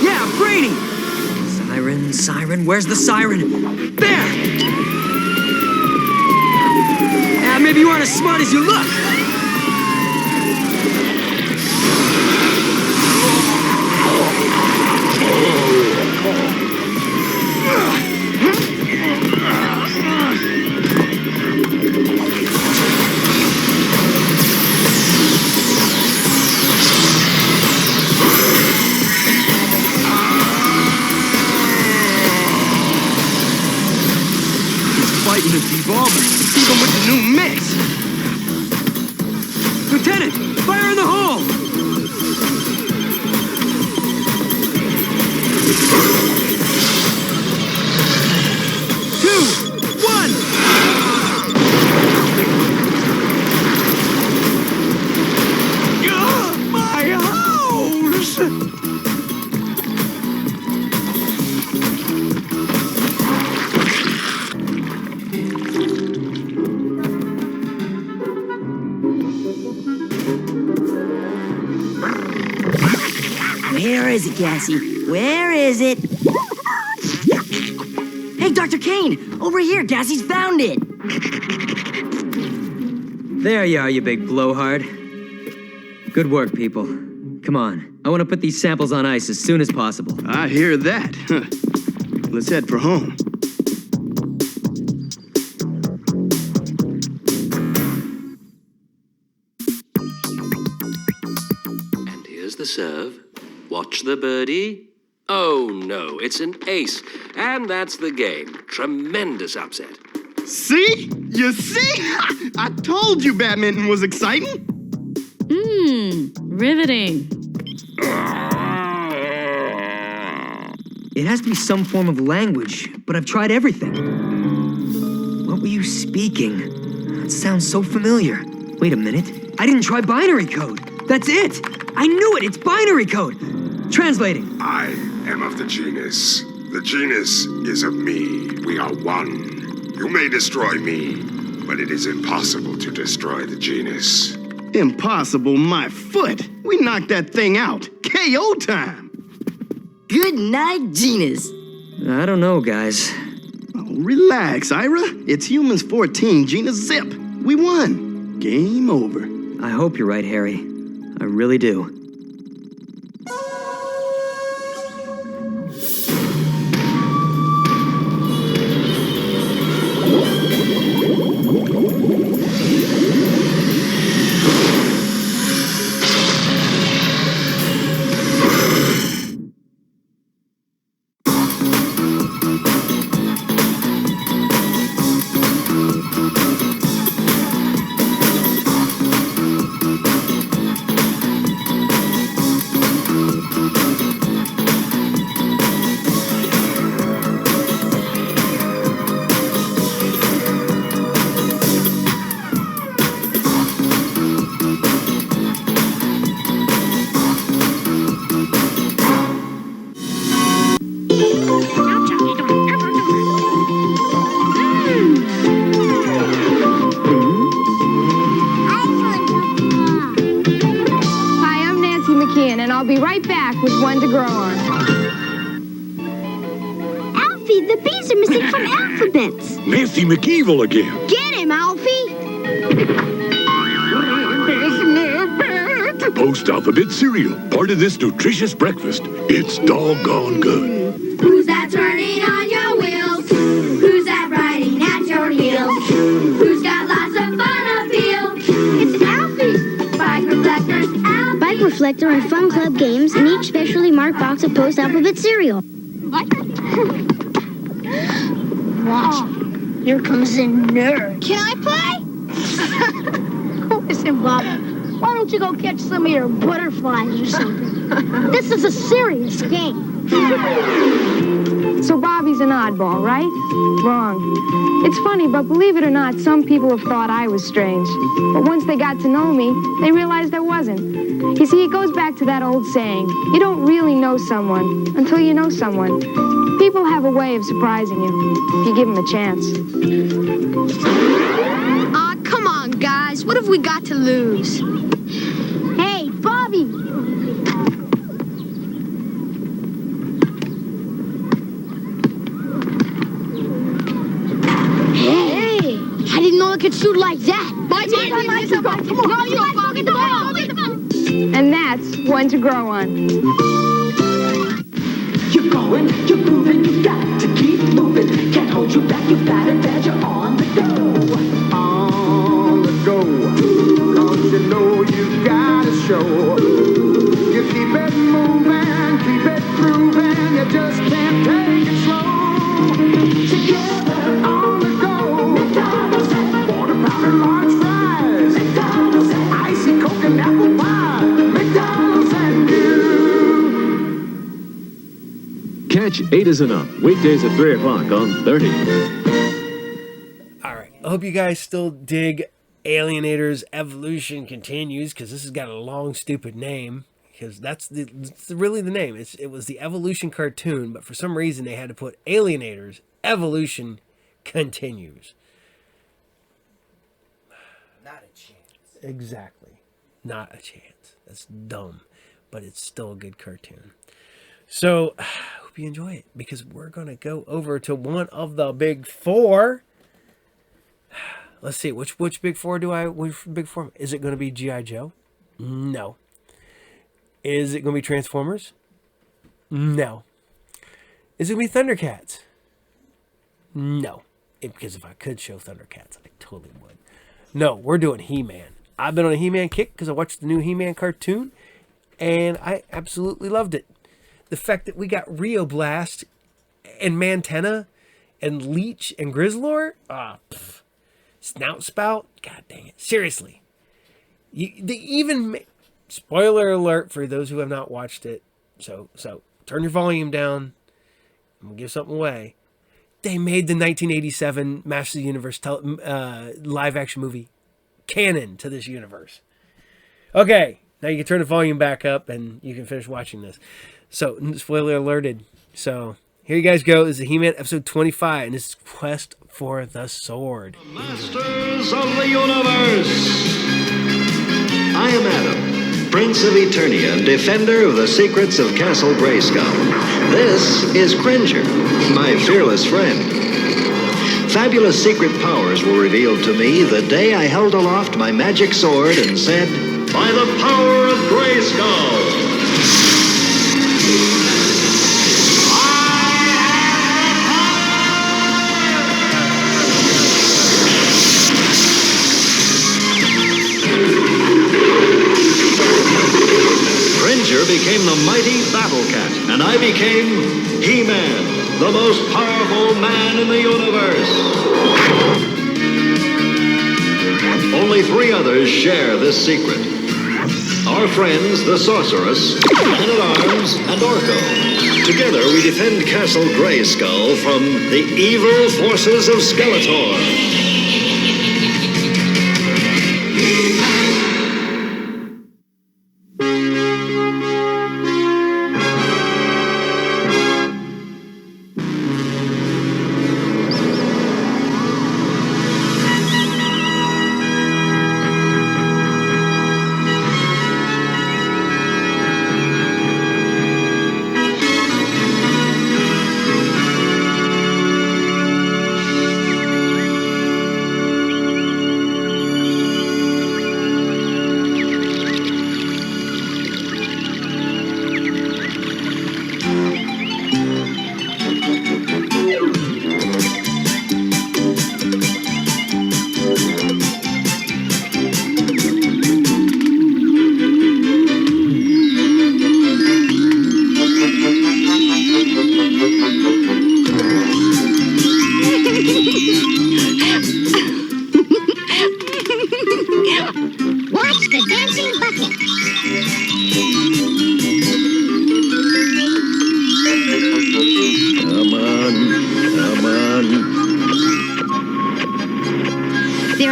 Yeah, Brainy! Siren, where's the siren? There! Yeah, maybe you aren't as smart as you look. Fighting the devolver, even with the new mix. Lieutenant, fire in the hole! My house! Where is it, Gassy? Where is it? Hey, Dr. Kane! Over here, Gassy's found it! There you are, you big blowhard. Good work, people. Come on. I want to put these samples on ice as soon as possible. I hear that. Let's head for home. And here's the serve. Watch the birdie. Oh, no, it's an ace. And that's the game. Tremendous upset. See? You see? I told you badminton was exciting. Riveting. It has to be some form of language, but I've tried everything. What were you speaking? It sounds so familiar. Wait a minute. I didn't try binary code. That's it. I knew it. It's binary code. Translating. I am of the genus. The genus is of me. We are one. You may destroy me, but it is impossible to destroy the genus. Impossible, my foot. We knocked that thing out. KO time. Good night, Genus. I don't know, guys. Oh, relax, Ira. It's Humans 14, Genus Zip. We won. Game over. I hope you're right, Harry. I really do. one to grow on. Alfie, the B's are missing from alphabets. Nancy McEvil again. Get him, Alfie! Post-alphabet cereal, part of this nutritious breakfast. It's doggone good. Who's that turning on your wheels? Who's that riding at your heels? Who's got lots of fun appeal? It's Alfie! Bike Reflectors, Alfie! Bike Reflector and Fun Club games in each specially marked box of post-alphabet cereal. Watch. Here comes the nerd. Can I play? Listen, Bob. Why don't you go catch some of your butterflies or something? This is a serious game. So Bobby's an oddball, right? Wrong. It's funny, but believe it or not, some people have thought I was strange. But once they got to know me, they realized I wasn't. You see, it goes back to that old saying, you don't really know someone until you know someone. People have a way of surprising you if you give them a chance. Come on, guys. What have we got to lose? Hey, Bobby! Hey! I didn't know I could shoot like that. My turn. No, you guys go get the ball. And that's one to grow on. You're going, you're moving, you got to keep moving. Can't hold you back, you got it bad, you're on the go. On the go. Cause you know you gotta show. You keep it moving, keep it grooving, you just can't take it slow. Together on the go. McDonald's and water powder, large fries. McDonald's and icy Coke and apple pie. McDonald's and you. Catch 8 is Enough, weekdays at 3 o'clock on 30. All right. I hope you guys still dig Alienators Evolution Continues, because this has got a long, stupid name. Because that's really the name. It was the Evolution cartoon, but for some reason they had to put Alienators Evolution Continues. Not a chance. Exactly. Not a chance. That's dumb. But it's still a good cartoon. So, I hope you enjoy it, because we're going to go over to one of the big four. Let's see, which big four which big four? Is it going to be G.I. Joe? No. Is it going to be Transformers? No. Is it going to be Thundercats? No. Because if I could show Thundercats, I totally would. No, we're doing He-Man. I've been on a He-Man kick because I watched the new He-Man cartoon, and I absolutely loved it. The fact that we got Rio Blast and Mantenna and Leech and Grizzlor, Snout Spout, god dang it. Seriously. Spoiler alert for those who have not watched it. So turn your volume down. I'm going to give something away. They made the 1987 Masters of the Universe live action movie canon to this universe. Okay, now you can turn the volume back up and you can finish watching this. So, spoiler alerted. So, here you guys go. This is He-Man episode 25, and this is Quest for the Sword. Masters of the Universe! I am Adam, Prince of Eternia and defender of the secrets of Castle Grayskull. This is Cringer, my fearless friend. Fabulous secret powers were revealed to me the day I held aloft my magic sword and said, "By the power of Grayskull!" Cringer became the mighty Battle Cat, and I became He-Man, the most powerful man in the universe. Only 3 others share this secret. Our friends, the Sorceress, Man-at-Arms, and Orko. Together we defend Castle Grayskull from the evil forces of Skeletor.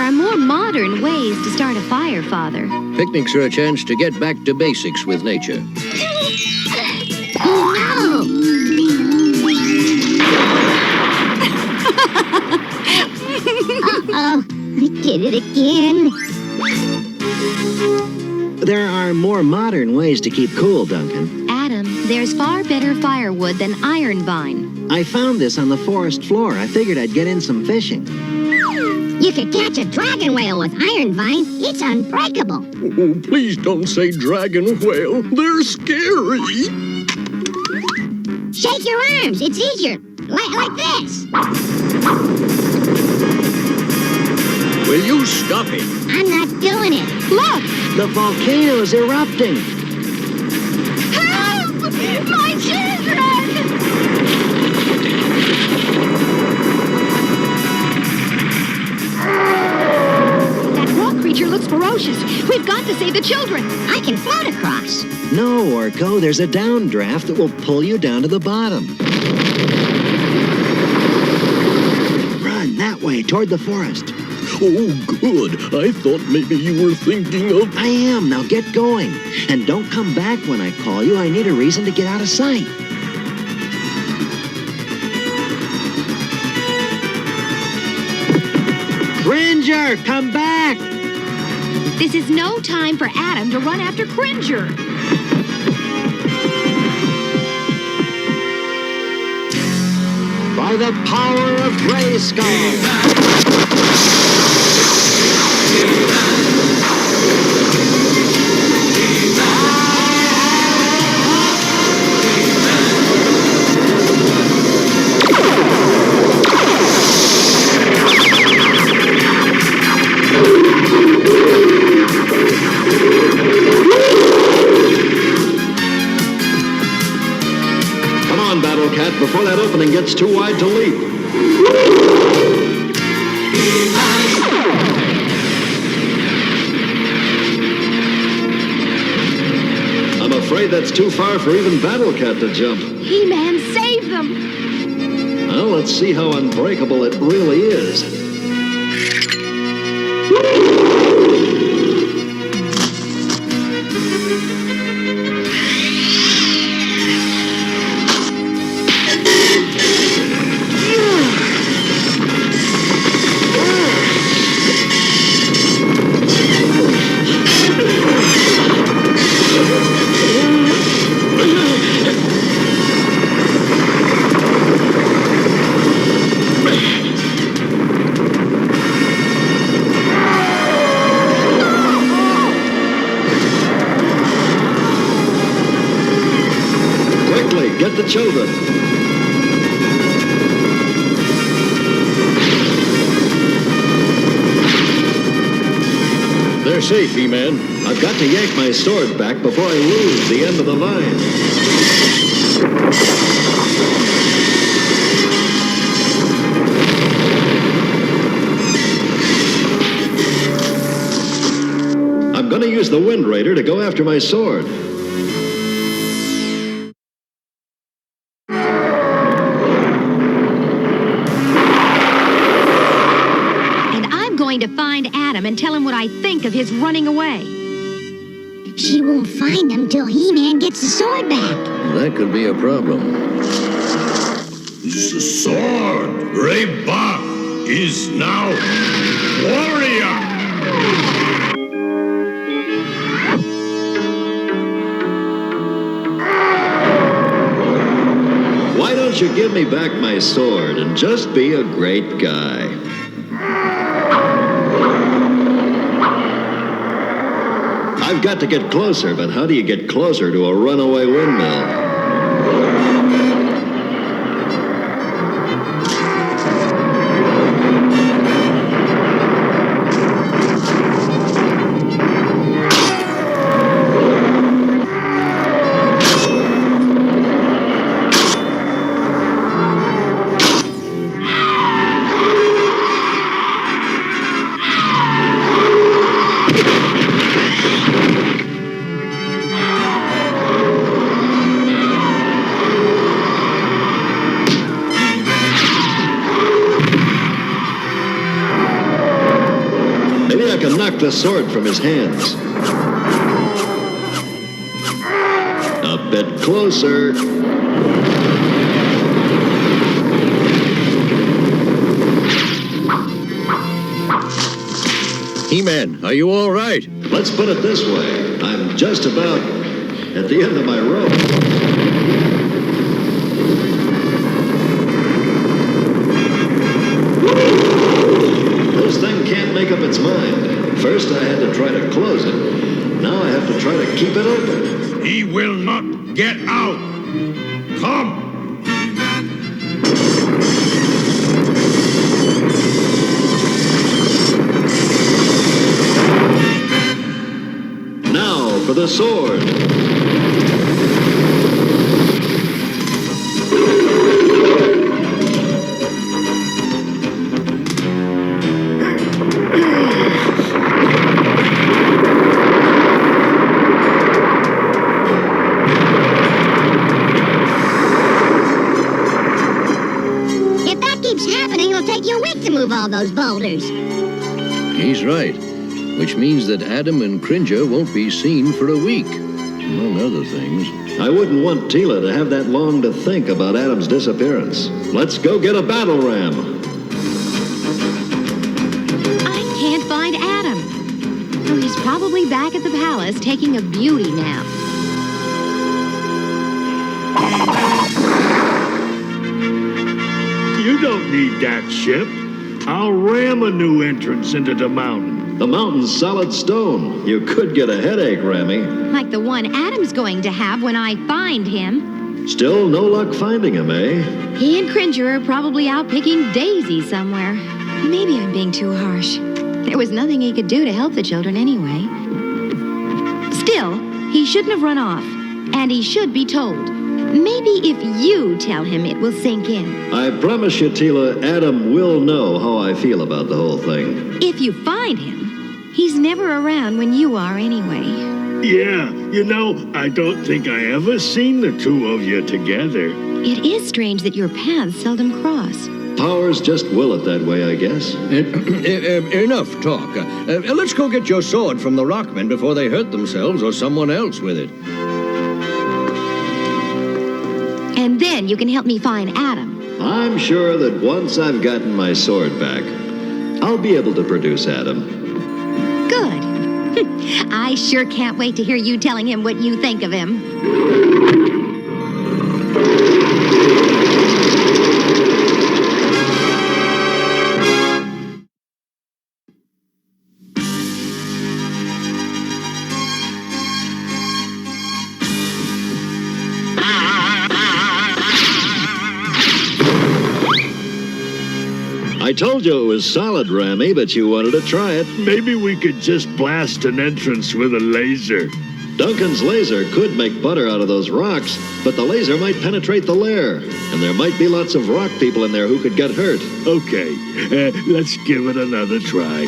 are more modern ways to start a fire, Father. Picnics are a chance to get back to basics with nature. Oh, no! Uh-oh, I did it again. There are more modern ways to keep cool, Duncan. Adam, there's far better firewood than iron vine. I found this on the forest floor. I figured I'd get in some fishing. You could catch a dragon whale with iron vine. It's unbreakable. Oh, please don't say dragon whale. They're scary. Shake your arms. It's easier. Like this. Will you stop it? I'm not doing it. Look! The volcano's erupting. Help! My children! That rock creature looks ferocious. We've got to save the children. I can float across. No, Orko, there's a downdraft that will pull you down to the bottom. Run that way, toward the forest. Oh, good. I thought maybe you were thinking of... I am. Now get going. And don't come back when I call you. I need a reason to get out of sight. Cringer, come back! This is no time for Adam to run after Cringer. By the power of Grayskull! Come on, Battle Cat, before that opening gets too wide to leap. I'm afraid that's too far for even Battle Cat to jump. HeMan, save them! Well, let's see how unbreakable it really is. Get the children. They're safe, HeMan. I've got to yank my sword back before I lose the end of the vine. I'm going to use the Wind Raider to go after my sword. To find Adam and tell him what I think of his running away. She won't find him till HeMan gets the sword back. That could be a problem. The sword, Grey Bach, is now warrior. Why don't you give me back my sword and just be a great guy? I've got to get closer, but how do you get closer to a runaway windmill? can knock the sword from his hands. A bit closer. HeMan, are you all right? Let's put it this way. I'm just about at the end of my rope. This thing can't make up its mind. First I had to try to close it. Now I have to try to keep it open. He will not get out. Come. Now for the sword. If that keeps happening, it'll take you a week to move all those boulders. He's right. Which means that Adam and Cringer won't be seen for a week, among other things. I wouldn't want Tila to have that long to think about Adam's disappearance. Let's go get a battle ram. I can't find Adam. Oh, he's probably back at the palace taking a beauty nap. You don't need that ship. I'll ram a new entrance into the mountain. The mountain's solid stone. You could get a headache, Rammy. Like the one Adam's going to have when I find him. Still no luck finding him, eh? He and Cringer are probably out picking daisies somewhere. Maybe I'm being too harsh. There was nothing he could do to help the children anyway. Still, he shouldn't have run off. And he should be told. Maybe if you tell him, it will sink in. I promise you, Tila, Adam will know how I feel about the whole thing. If you find him, he's never around when you are anyway. Yeah, you know, I don't think I ever seen the two of you together. It is strange that your paths seldom cross. Powers just will it that way, I guess. Enough talk. Let's go get your sword from the Rockmen before they hurt themselves or someone else with it. And then you can help me find Adam. I'm sure that once I've gotten my sword back, I'll be able to produce Adam. Good. I sure can't wait to hear you telling him what you think of him. I told you it was solid, Rammy, but you wanted to try it. Maybe we could just blast an entrance with a laser. Duncan's laser could make butter out of those rocks, but the laser might penetrate the lair, and there might be lots of rock people in there who could get hurt. Okay, let's give it another try.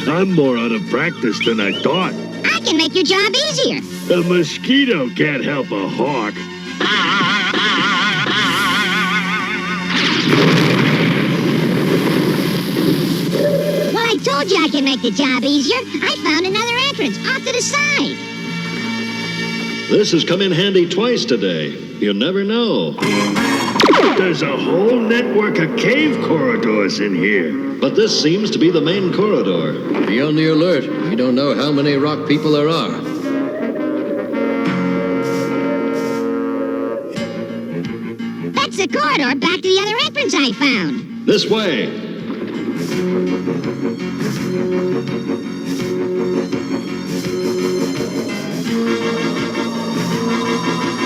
I'm more out of practice than I thought. I can make your job easier. A mosquito can't help a hawk. Well, I told you I can make the job easier. I found another entrance off to the side. This has come in handy twice today. You never know. There's a whole network of cave corridors in here. But this seems to be the main corridor. Be on the alert. We don't know how many rock people there are. That's the corridor back to the other entrance I found. This way.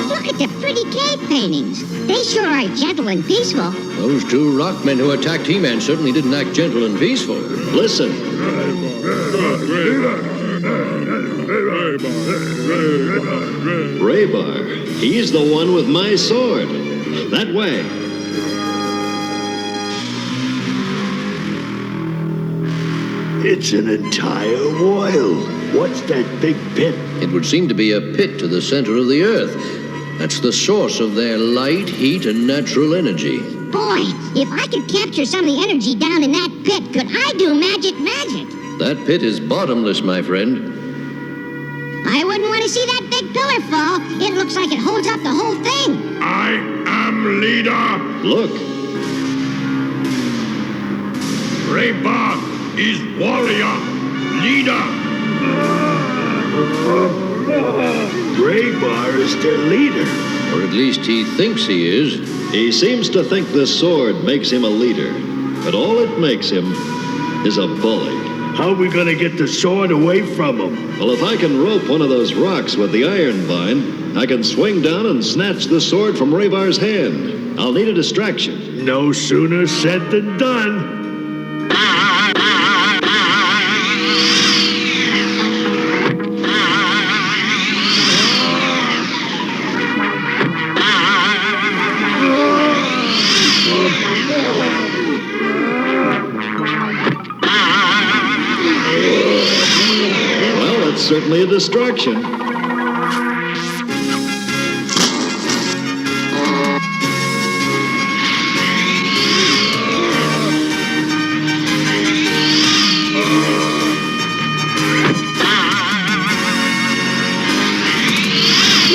Look at the pretty cave paintings. They sure are gentle and peaceful. Those two rockmen who attacked HeMan certainly didn't act gentle and peaceful. Listen. Raybar. He's the one with my sword. That way. It's an entire world. What's that big pit? It would seem to be a pit to the center of the Earth. That's the source of their light, heat, and natural energy. Boy, if I could capture some of the energy down in that pit, could I do magic? That pit is bottomless, my friend. I wouldn't want to see that big pillar fall. It looks like it holds up the whole thing. I am leader. Look. Raybar is warrior, leader. Raybar is their leader. Or at least he thinks he is. He seems to think this sword makes him a leader, but all it makes him is a bully. How are we going to get the sword away from him? Well, if I can rope one of those rocks with the iron vine, I can swing down and snatch the sword from Raybar's hand. I'll need a distraction. No sooner said than done. Well, it's certainly a distraction.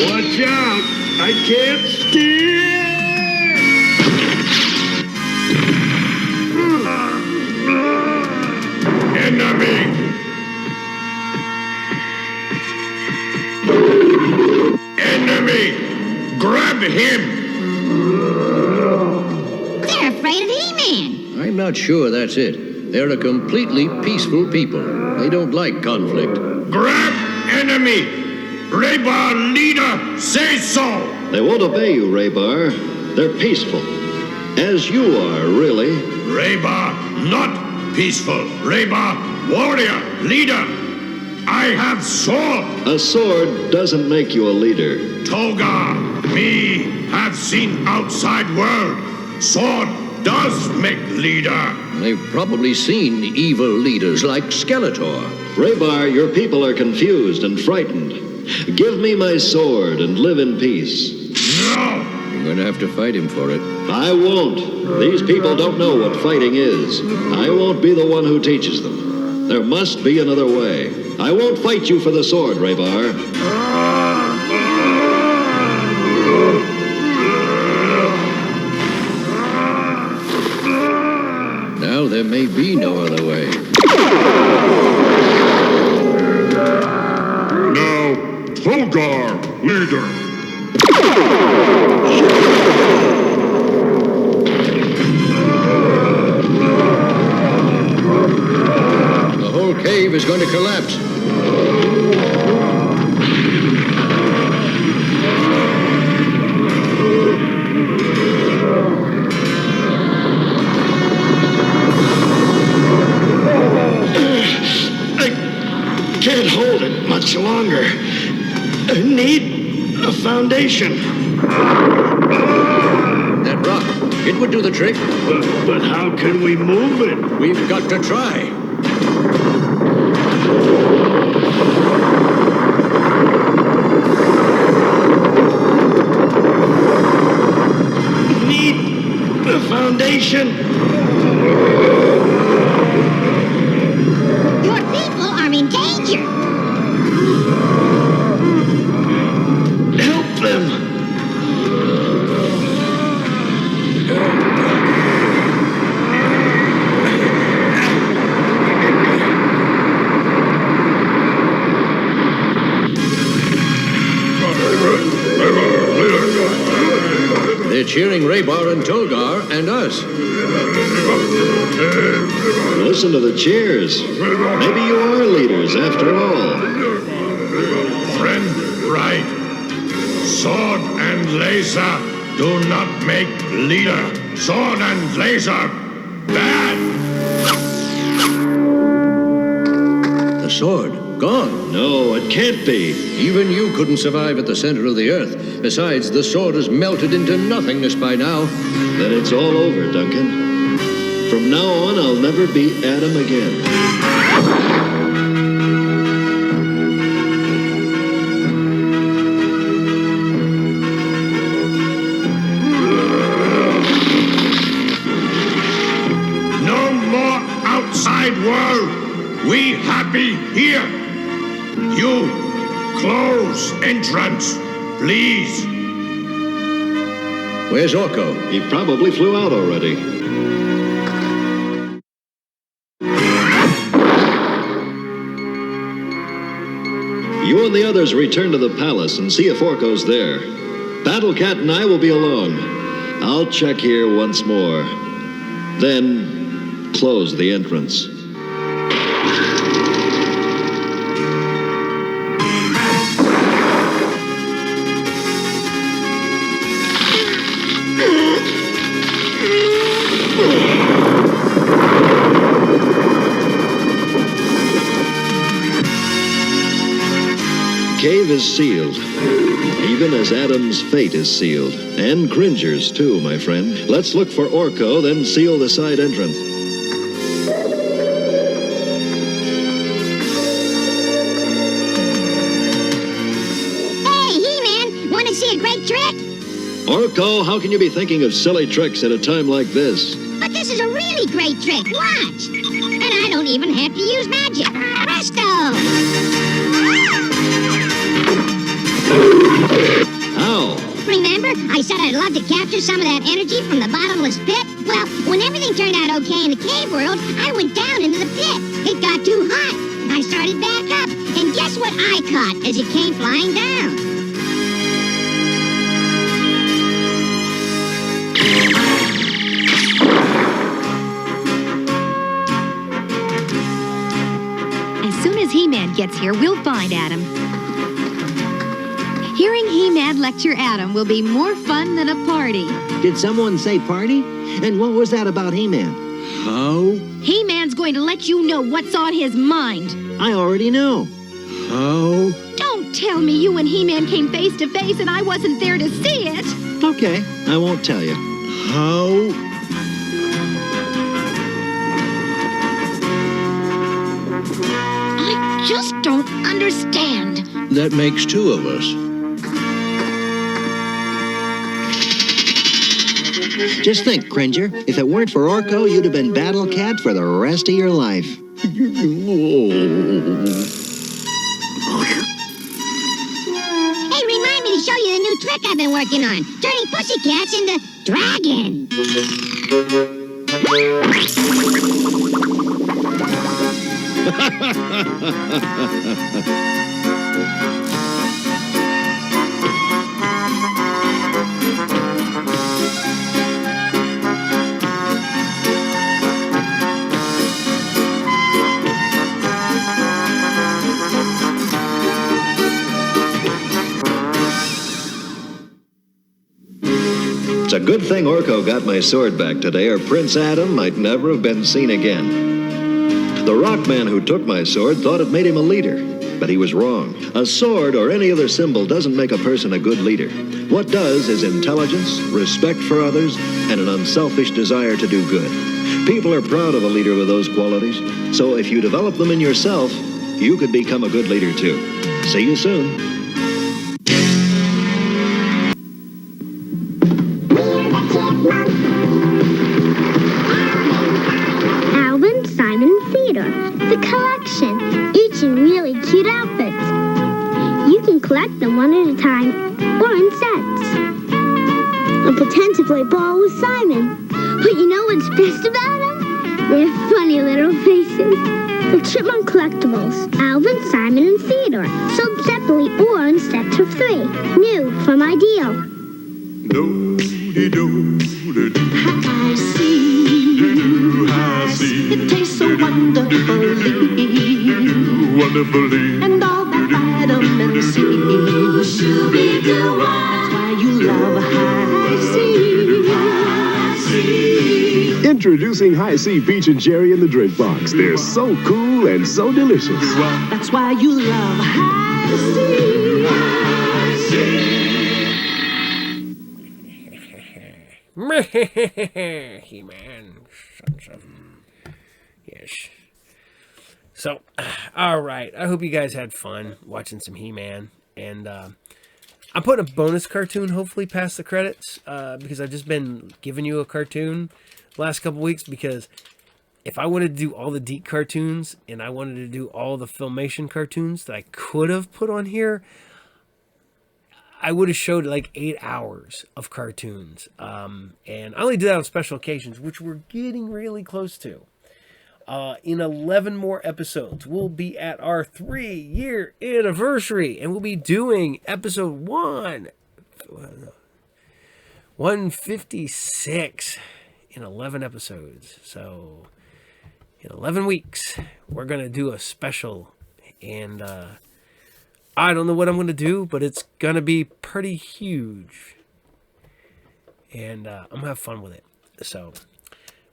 Watch out! I can't steer! Enemy! Enemy! Grab him! They're afraid of He-Man. I'm not sure that's it. They're a completely peaceful people. They don't like conflict. Grab enemy! Raybar leader, say so! They won't obey you, Raybar. They're peaceful. As you are, really. Raybar, not peaceful. Raybar, warrior, leader. I have sword. A sword doesn't make you a leader. Toga, me have seen outside world. Sword does make leader. They've probably seen evil leaders like Skeletor. Raybar, your people are confused and frightened. Give me my sword and live in peace. No! You're going to have to fight him for it. I won't. These people don't know what fighting is. I won't be the one who teaches them. There must be another way. I won't fight you for the sword, Raybar. Now there may be no other way. Now, Togar, leader. The whole cave is going to collapse. I can't hold it much longer. I need a foundation. That rock, it would do the trick. But how can we move it? We've got to try. Need a foundation. Your people are in danger. Help them. They're cheering Raybar and Tolgar and us. Listen to the cheers. Maybe you are leaders after all. Friend, right. Sword and laser do not make leader. Sword and laser, bad. The sword, gone. No, it can't be. Even you couldn't survive at the center of the earth. Besides, the sword has melted into nothingness by now. Then it's all over, Duncan. From now on, I'll never be Adam again. entrance, please. Where's Orko? He probably flew out already. You and the others return to the palace and see if Orko's there. Battlecat and I will be along. I'll check here once more. Then, close the entrance. Cave is sealed, even as Adam's fate is sealed. And Cringer's, too, my friend. Let's look for Orko, then seal the side entrance. Hey, He-Man, want to see a great trick? Orko, how can you be thinking of silly tricks at a time like this? But this is a really great trick. Watch. And I don't even have to use magic. Presto! How? Remember, I said I'd love to capture some of that energy from the bottomless pit? Well, when everything turned out okay in the cave world, I went down into the pit. It got too hot. I started back up. And guess what I caught as it came flying down? As soon as He-Man gets here, we'll find Adam. Hearing He-Man lecture Adam will be more fun than a party. Did someone say party? And what was that about He-Man? How? He-Man's going to let you know what's on his mind. I already know. How? Don't tell me you and He-Man came face to face and I wasn't there to see it. Okay, I won't tell you. How? I just don't understand. That makes two of us. Just think, Cringer. If it weren't for Orko, you'd have been Battlecat for the rest of your life. Hey, remind me to show you the new trick I've been working on. Turning pussycats into It's a good thing Orko got my sword back today, or Prince Adam might never have been seen again. The Rockman who took my sword thought it made him a leader, but he was wrong. A sword or any other symbol doesn't make a person a good leader. What does is intelligence, respect for others, and an unselfish desire to do good. People are proud of a leader with those qualities, so if you develop them in yourself, you could become a good leader too. See you soon. Alvin, Simon, and Theodore. The collection. Each in really cute outfits. You can collect them one at a time or in sets. I'll pretend to play ball with Simon. But you know what's best about them? Their funny little faces. The Chipmunk Collectibles. Alvin, Simon, and Theodore. Sold separately or in sets of 3. New from Ideal. I see. It tastes so wonderfully. And all that vitamin C. That's why you love High C. Introducing High C Peach and Cherry in the drink box. They're so cool and so delicious. That's why you love High C. He-Man. Yes. So, all right. I hope you guys had fun watching some He-Man. And I'm putting a bonus cartoon, hopefully, past the credits. Because I've just been giving you a cartoon the last couple weeks. Because if I wanted to do all the Deke cartoons, and I wanted to do all the Filmation cartoons that I could have put on here, I would have showed like 8 hours of cartoons. And I only do that on special occasions, which we're getting really close to. In 11 more episodes, we'll be at our 3-year anniversary, and we'll be doing episode 156 in 11 episodes. So in 11 weeks, we're going to do a special, and I don't know what I'm going to do, but it's going to be pretty huge. And I'm going to have fun with it. So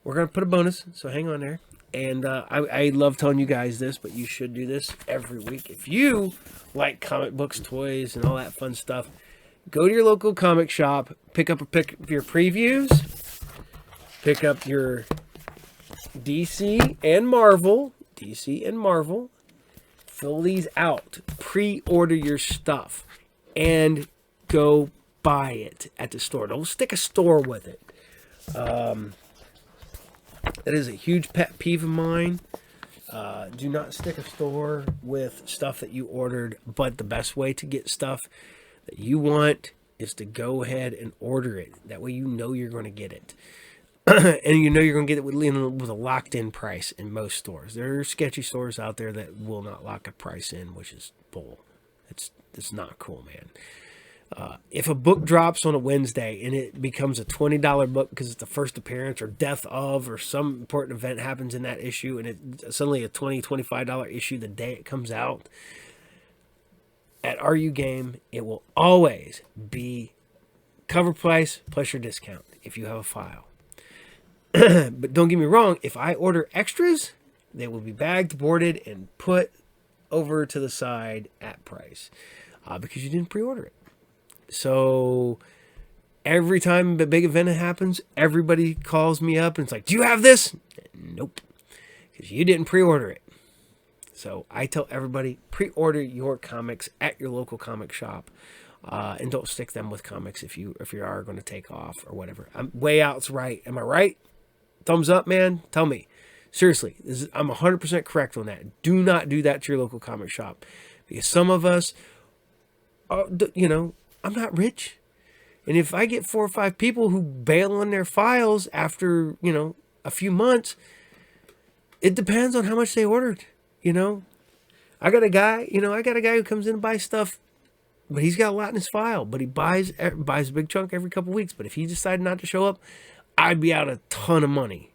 we're going to put a bonus, so hang on there. And I love telling you guys this, but you should do this every week. If you like comic books, toys, and all that fun stuff, go to your local comic shop, pick up your previews, pick up your DC and Marvel, fill these out, pre-order your stuff, and go buy it at the store. Don't stick a store with it. That is a huge pet peeve of mine. Do not stick a store with stuff that you ordered, but the best way to get stuff that you want is to go ahead and order it. That way you know you're going to get it. And you know you're going to get it with a locked-in price in most stores. There are sketchy stores out there that will not lock a price in, which is bull. It's not cool, man. If a book drops on a Wednesday and it becomes a $20 book because it's the first appearance or death of or some important event happens in that issue, and it's suddenly a $20, $25 issue the day it comes out, at RU Game, it will always be cover price plus your discount if you have a file. But don't get me wrong, if I order extras, they will be bagged, boarded, and put over to the side at price because you didn't pre-order it. So every time a big event happens, everybody calls me up and it's like, do you have this? Nope, because you didn't pre-order it. So I tell everybody, pre-order your comics at your local comic shop. And don't stick them with comics if you are going to take off or whatever. Way out's right. Am I right? Thumbs up, man. Tell me. Seriously, I'm 100% correct on that. Do not do that to your local comic shop. Because some of us, I'm not rich. And if I get 4 or 5 people who bail on their files after, a few months, it depends on how much they ordered, I got a guy who comes in and buys stuff, but he's got a lot in his file, but he buys a big chunk every couple weeks. But if he decided not to show up, I'd be out a ton of money.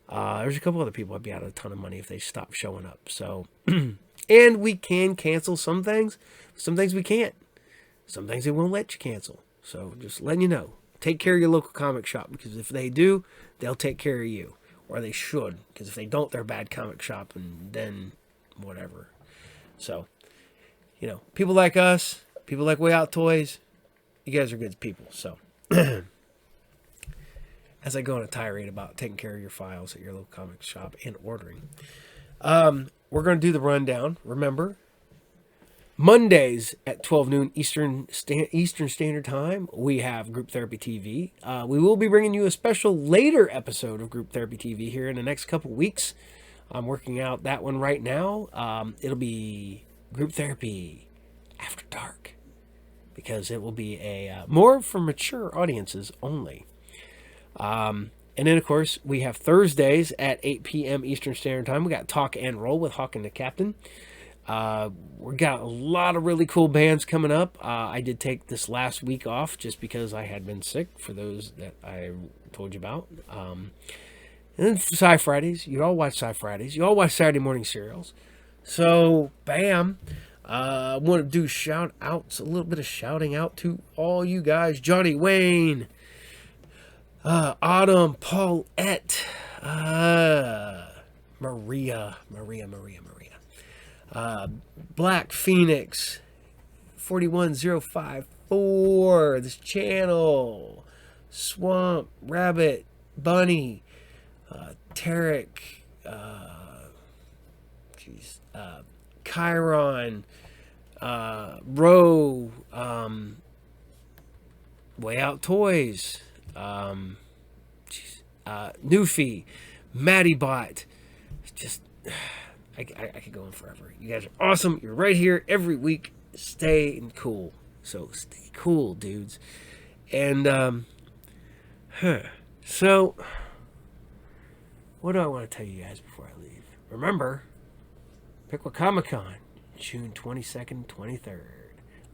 There's a couple other people I'd be out a ton of money if they stopped showing up. So, and we can cancel some things. Some things we can't. Some things they won't let you cancel. So just letting you know. Take care of your local comic shop, because if they do, they'll take care of you. Or they should, because if they don't, they're a bad comic shop, and then whatever. So, people like us, people like Way Out Toys, you guys are good people. So, as I go on a tirade about taking care of your files at your local comic shop and ordering, we're going to do the rundown. Remember, Mondays at 12 noon Eastern Standard Time, we have Group Therapy TV. We will be bringing you a special later episode of Group Therapy TV here in the next couple weeks. I'm working out that one right now. It'll be Group Therapy After Dark, because it will be a more for mature audiences only. And then, of course, we have Thursdays at 8 p.m. Eastern Standard Time. We got Talk and Roll with Hawk and the Captain. We got a lot of really cool bands coming up. I did take this last week off just because I had been sick, for those that I told you about. And then Sci Fridays. You all watch Sci Fridays. You all watch Saturday morning serials. So, bam. I want to do shout outs, a little bit of shouting out to all you guys. Johnny Wayne, Autumn, Paulette, Maria. Black Phoenix, 41054, this channel, Swamp, Rabbit, Bunny, Tarek, Chiron, Roe, Way Out Toys, Newfie, Matty Bot, just... I could go on forever. You guys are awesome. You're right here every week. Stay cool. So stay cool, dudes. And, so, what do I want to tell you guys before I leave? Remember, Piqua Comic-Con, June 22nd, 23rd.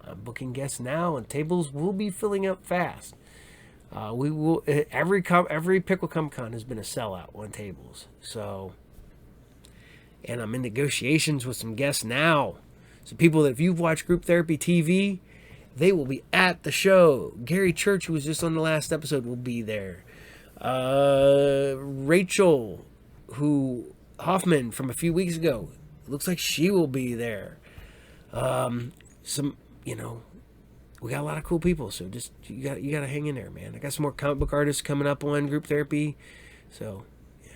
I'm booking guests now, and tables will be filling up fast. We will every Piqua Comic-Con has been a sellout on tables. So, and I'm in negotiations with some guests now. So people that if you've watched Group Therapy TV, they will be at the show. Gary Church, who was just on the last episode, will be there. Rachel Hoffman from a few weeks ago, looks like she will be there. We got a lot of cool people, so just you got to hang in there, man. I got some more comic book artists coming up on Group Therapy, so yeah.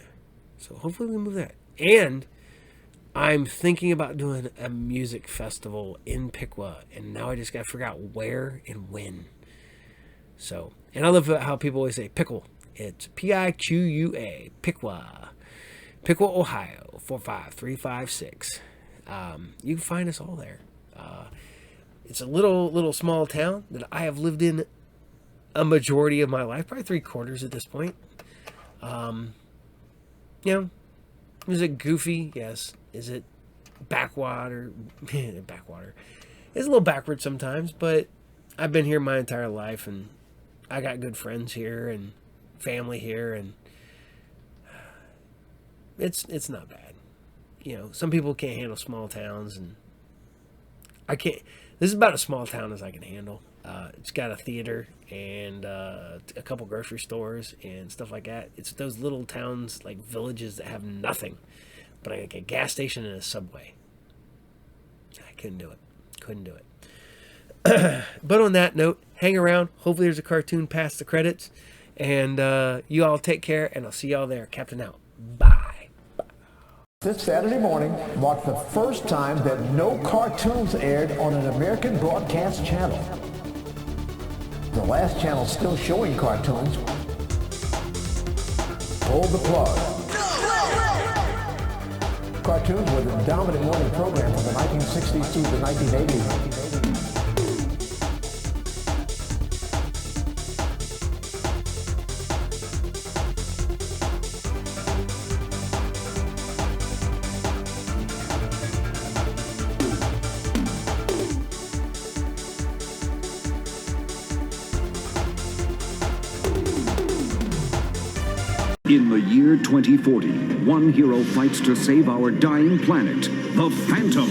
So hopefully we move that. And I'm thinking about doing a music festival in Piqua, and now I just got to figure out where and when. So, and I love how people always say pickle. It's Piqua, Piqua, Ohio 45356. You can find us all there. It's a little small town that I have lived in a majority of my life, probably 3/4 at this point. Is it goofy? Yes. Is it backwater? Backwater. It's a little backward sometimes, but I've been here my entire life, and I got good friends here and family here, and it's not bad. Some people can't handle small towns, and I can't. This is about as small town as I can handle. It's got a theater and a couple grocery stores and stuff like that. It's those little towns, like villages, that have nothing but like a gas station and a subway. I couldn't do it. But on that note, hang around. Hopefully there's a cartoon past the credits. And you all take care, and I'll see y'all there. Captain out. Bye. This Saturday morning marked the first time that no cartoons aired on an American broadcast channel. The last channel still showing cartoons pulled the plug. Cartoons were the dominant morning program from the 1960s through the 1980s. In the year 2040, one hero fights to save our dying planet, the Phantom.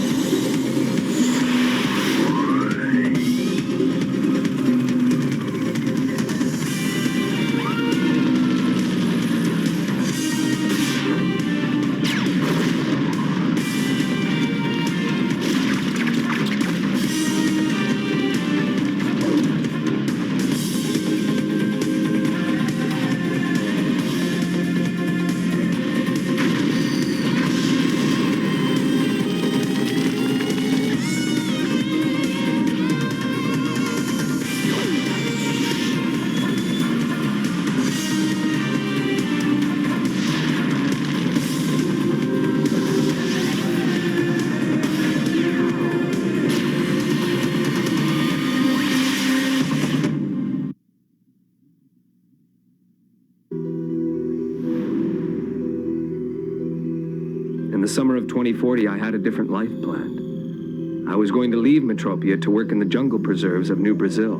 In the summer of 2040, I had a different life planned. I was going to leave Metropia to work in the jungle preserves of New Brazil.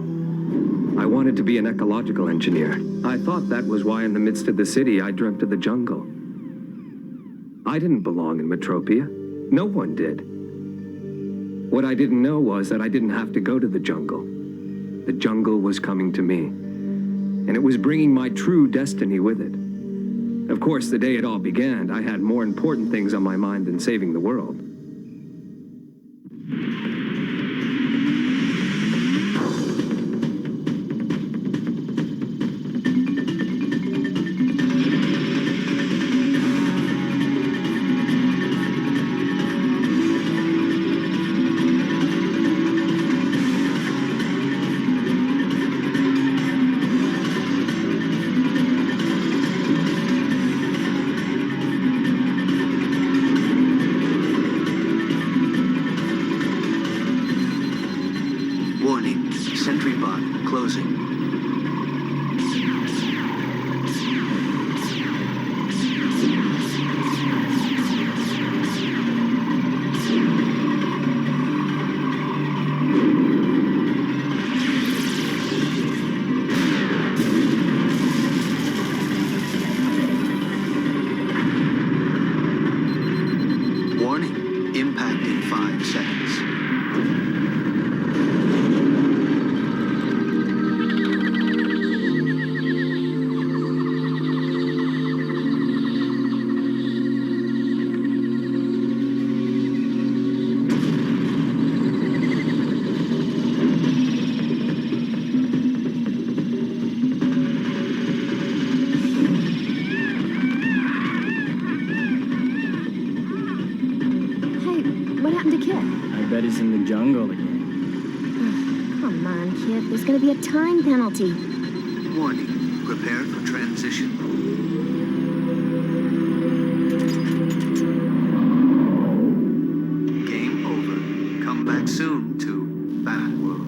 I wanted to be an ecological engineer. I thought that was why in the midst of the city, I dreamt of the jungle. I didn't belong in Metropia. No one did. What I didn't know was that I didn't have to go to the jungle. The jungle was coming to me. And it was bringing my true destiny with it. Of course, the day it all began, I had more important things on my mind than saving the world. he's in the jungle again. Come on, kid. There's gonna be a time penalty. Warning. Prepare for transition. Game over. Come back soon to Batworld.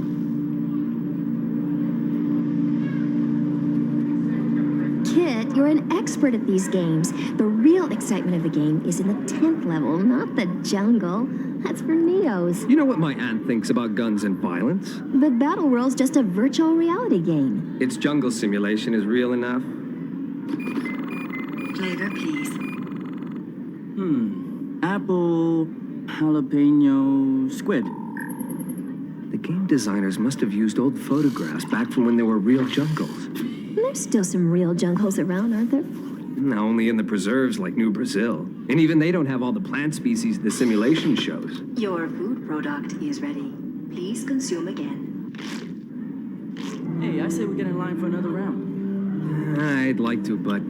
Kid, you're an expert at these games. The real excitement of the game is in the 10th level, not the jungle. That's for Neos. You know what my aunt thinks about guns and violence? But Battle World's just a virtual reality game. Its jungle simulation is real enough. Flavor, please. Apple, jalapeno, squid. The game designers must have used old photographs back from when there were real jungles. There's still some real jungles around, aren't there? Now, only in the preserves like New Brazil. And even they don't have all the plant species the simulation shows. Your food product is ready. Please consume again. Hey, I say we get in line for another round. I'd like to, but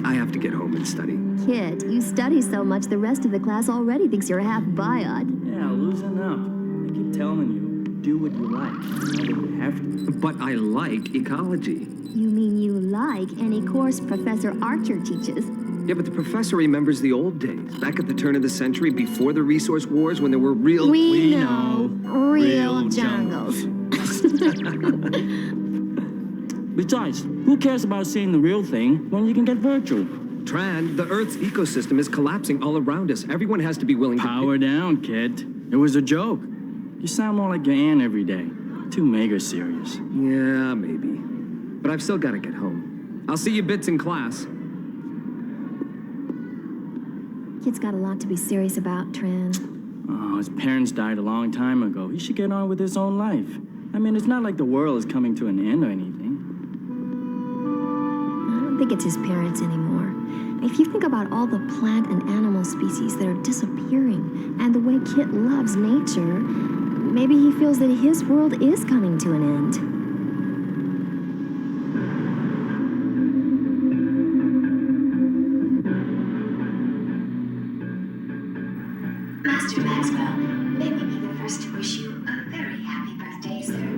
I have to get home and study. Kid, you study so much the rest of the class already thinks you're a half biot. Yeah, loosen up. I keep telling you, do what you like. Not that you have to. But I like ecology. You mean you like any course Professor Archer teaches? Yeah, but the professor remembers the old days, back at the turn of the century, before the resource wars, when there were real... We know. Real jungles. Besides, who cares about seeing the real thing when you can get virtual? Tran, the Earth's ecosystem is collapsing all around us. Everyone has to be willing to... Power down, kid. It was a joke. You sound more like your aunt every day. Too mega serious. Yeah, maybe. But I've still got to get home. I'll see you bits in class. Kid's got a lot to be serious about, Tran. Oh, his parents died a long time ago. He should get on with his own life. I mean, it's not like the world is coming to an end or anything. I don't think it's his parents anymore. If you think about all the plant and animal species that are disappearing and the way Kit loves nature, maybe he feels that his world is coming to an end. Master Maxwell, may we be the first to wish you a very happy birthday, sir.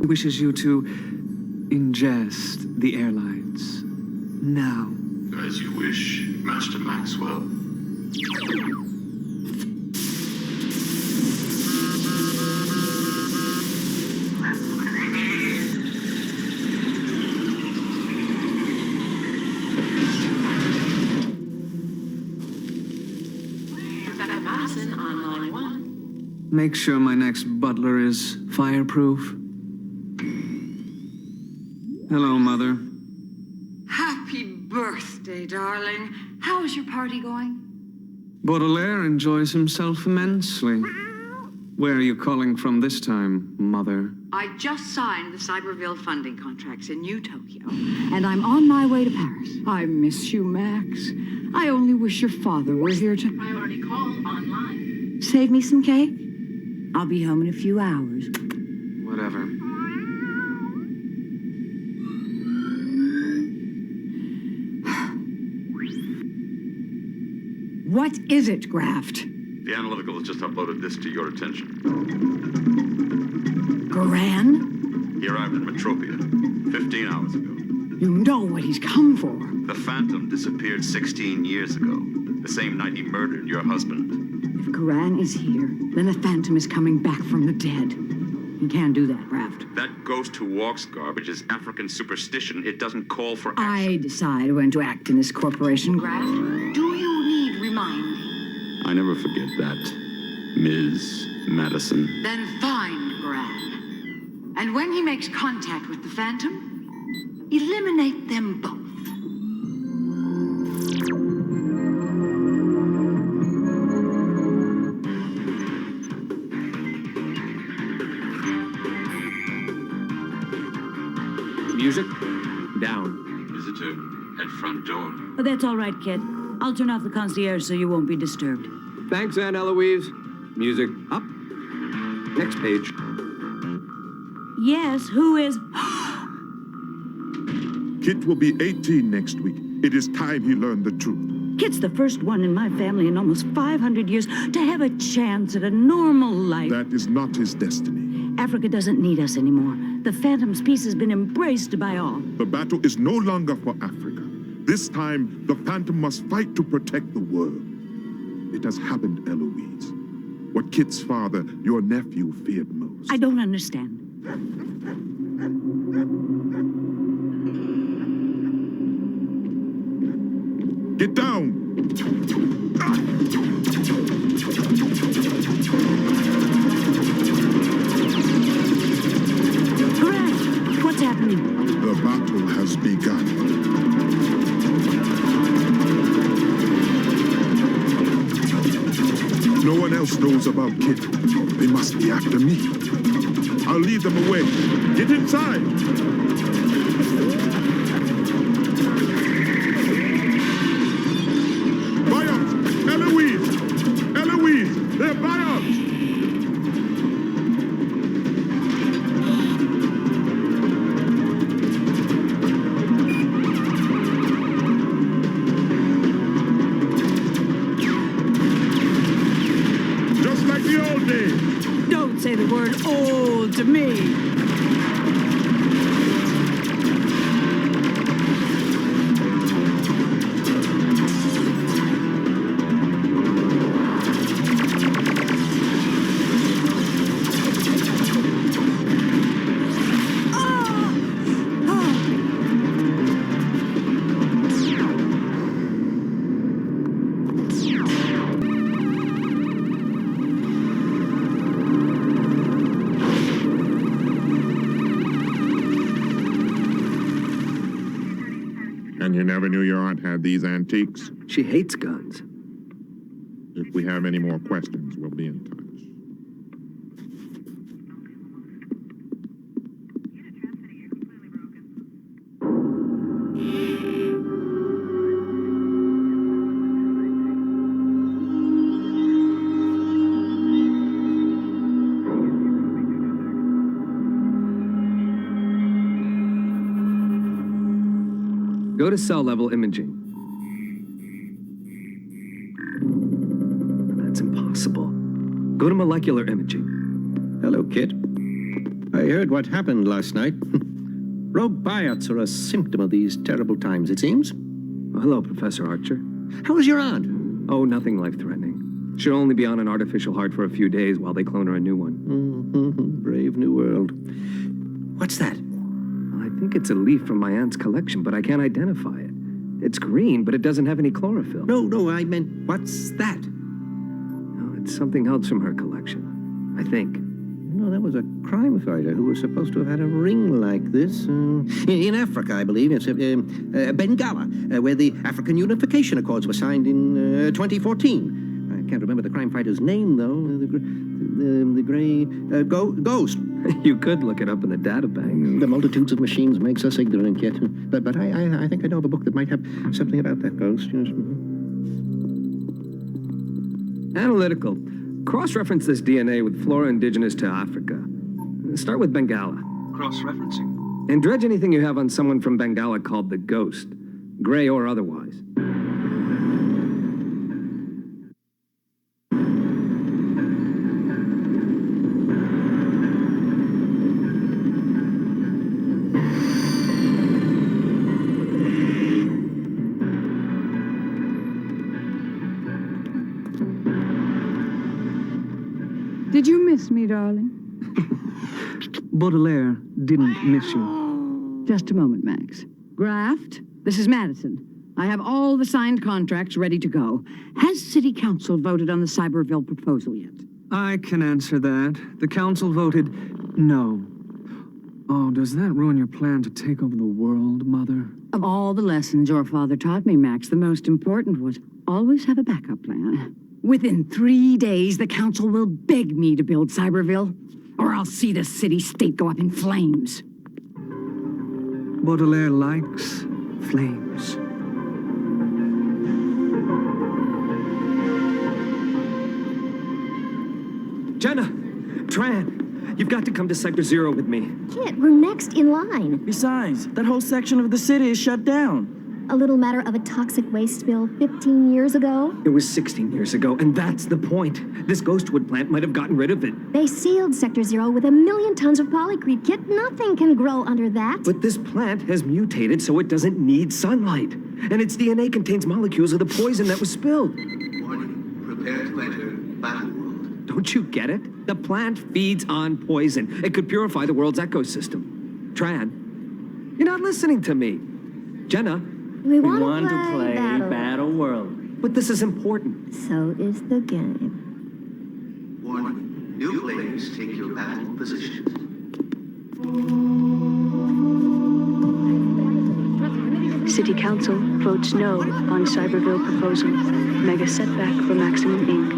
Wishes you to ingest the airlines. Now. As you wish, Master Maxwell. Make sure my next butler is fireproof. Hello, Mother. Happy birthday, darling. How is your party going? Baudelaire enjoys himself immensely. Where are you calling from this time, Mother? I just signed the Cyberville funding contracts in New Tokyo, and I'm on my way to Paris. I miss you, Max. I only wish your father were here to... Priority call online. Save me some cake? I'll be home in a few hours. Whatever. What is it, Graft? The analytical has just uploaded this to your attention. Gran? He arrived in Metropia 15 hours ago. You know what he's come for. The Phantom disappeared 16 years ago, the same night he murdered your husband. If Gran is here, then the Phantom is coming back from the dead. He can't do that, Graft. That ghost who walks garbage is African superstition. It doesn't call for action. I decide when to act in this corporation, Graft. Do you need reminding? I never forget that, Ms. Madison. Then find Gran. And when he makes contact with the Phantom, eliminate them both. Music? Down. Visitor at front door. Oh, that's all right, kid. I'll turn off the concierge so you won't be disturbed. Thanks, Aunt Eloise. Music up. Next page. Yes, who is... Kit will be 18 next week. It is time he learned the truth. Kit's the first one in my family in almost 500 years to have a chance at a normal life. That is not his destiny. Africa doesn't need us anymore. The Phantom's peace has been embraced by all. The battle is no longer for Africa. This time, the Phantom must fight to protect the world. It has happened, Eloise. What Kit's father, your nephew, feared most. I don't understand. Get down! Grant, what's happening? The battle has begun. No one else knows about Kit. They must be after me. I'll lead them away. Get inside! Biots! Eloise! Eloise! They're biots! Just like the old days! Don't say the word old to me. And you never knew your aunt had these antiques? She hates guns. If we have any more questions, we'll be in touch. Go to cell-level imaging. That's impossible. Go to molecular imaging. Hello, Kit. I heard what happened last night. Rogue biots are a symptom of these terrible times, it seems. Hello, Professor Archer. How is your aunt? Oh, nothing life-threatening. She'll only be on an artificial heart for a few days while they clone her a new one. Brave new world. What's that? I think it's a leaf from my aunt's collection, but I can't identify it. It's green, but it doesn't have any chlorophyll. No, I meant, what's that? No, it's something else from her collection, I think. No, that was a crime fighter who was supposed to have had a ring like this. In Africa, I believe. It's Bengala, where the African Unification Accords were signed in 2014. I can't remember the crime fighter's name, though. The gray... Ghost. You could look it up in the databank. The multitudes of machines makes us ignorant yet. But I think I know of a book that might have something about that ghost. Yes. Analytical. Cross-reference this DNA with flora indigenous to Africa. Start with Bengala. Cross-referencing. And dredge anything you have on someone from Bengala called the Ghost, gray or otherwise. Did you miss me, darling? Baudelaire didn't miss you. Just a moment, Max. Graft, this is Madison. I have all the signed contracts ready to go. Has City Council voted on the Cyberville proposal yet? I can answer that. The council voted no. Oh, does that ruin your plan to take over the world, Mother? Of all the lessons your father taught me, Max, the most important was always have a backup plan. Within 3 days, the council will beg me to build Cyberville, or I'll see the city-state go up in flames. Baudelaire likes flames. Jenna! Tran! You've got to come to Sector 0 with me. Kit, we're next in line. Besides, that whole section of the city is shut down. A little matter of a toxic waste spill 15 years ago. It was 16 years ago, and that's the point. This ghostwood plant might have gotten rid of it. They sealed Sector 0 with 1 million tons of polycrete. Kit, nothing can grow under that. But this plant has mutated so it doesn't need sunlight. And its DNA contains molecules of the poison that was spilled. Warning, prepare to enter battle world. Don't you get it? The plant feeds on poison. It could purify the world's ecosystem. Tran, you're not listening to me. Jenna, we want to play Battle World. But this is important. So is the game. Warning, new players take your battle positions. City Council votes no on Cyberville proposal. Mega setback for Maximum Inc.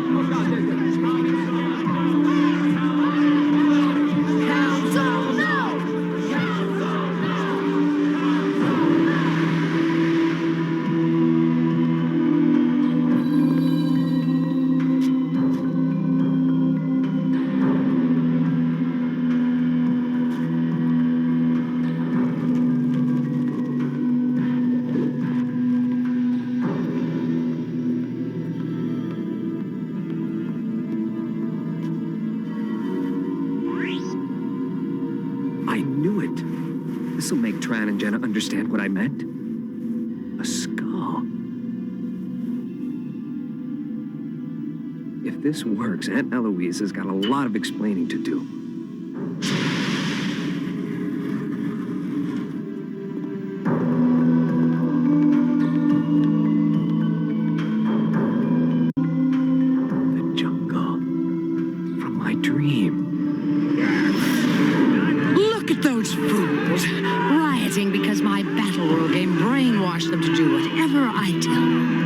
This'll make Tran and Jenna understand what I meant. A skull. If this works, Aunt Eloise has got a lot of explaining to do. The jungle. From my dream. Look at those fools, rioting because my Battle World game brainwashed them to do whatever I tell them.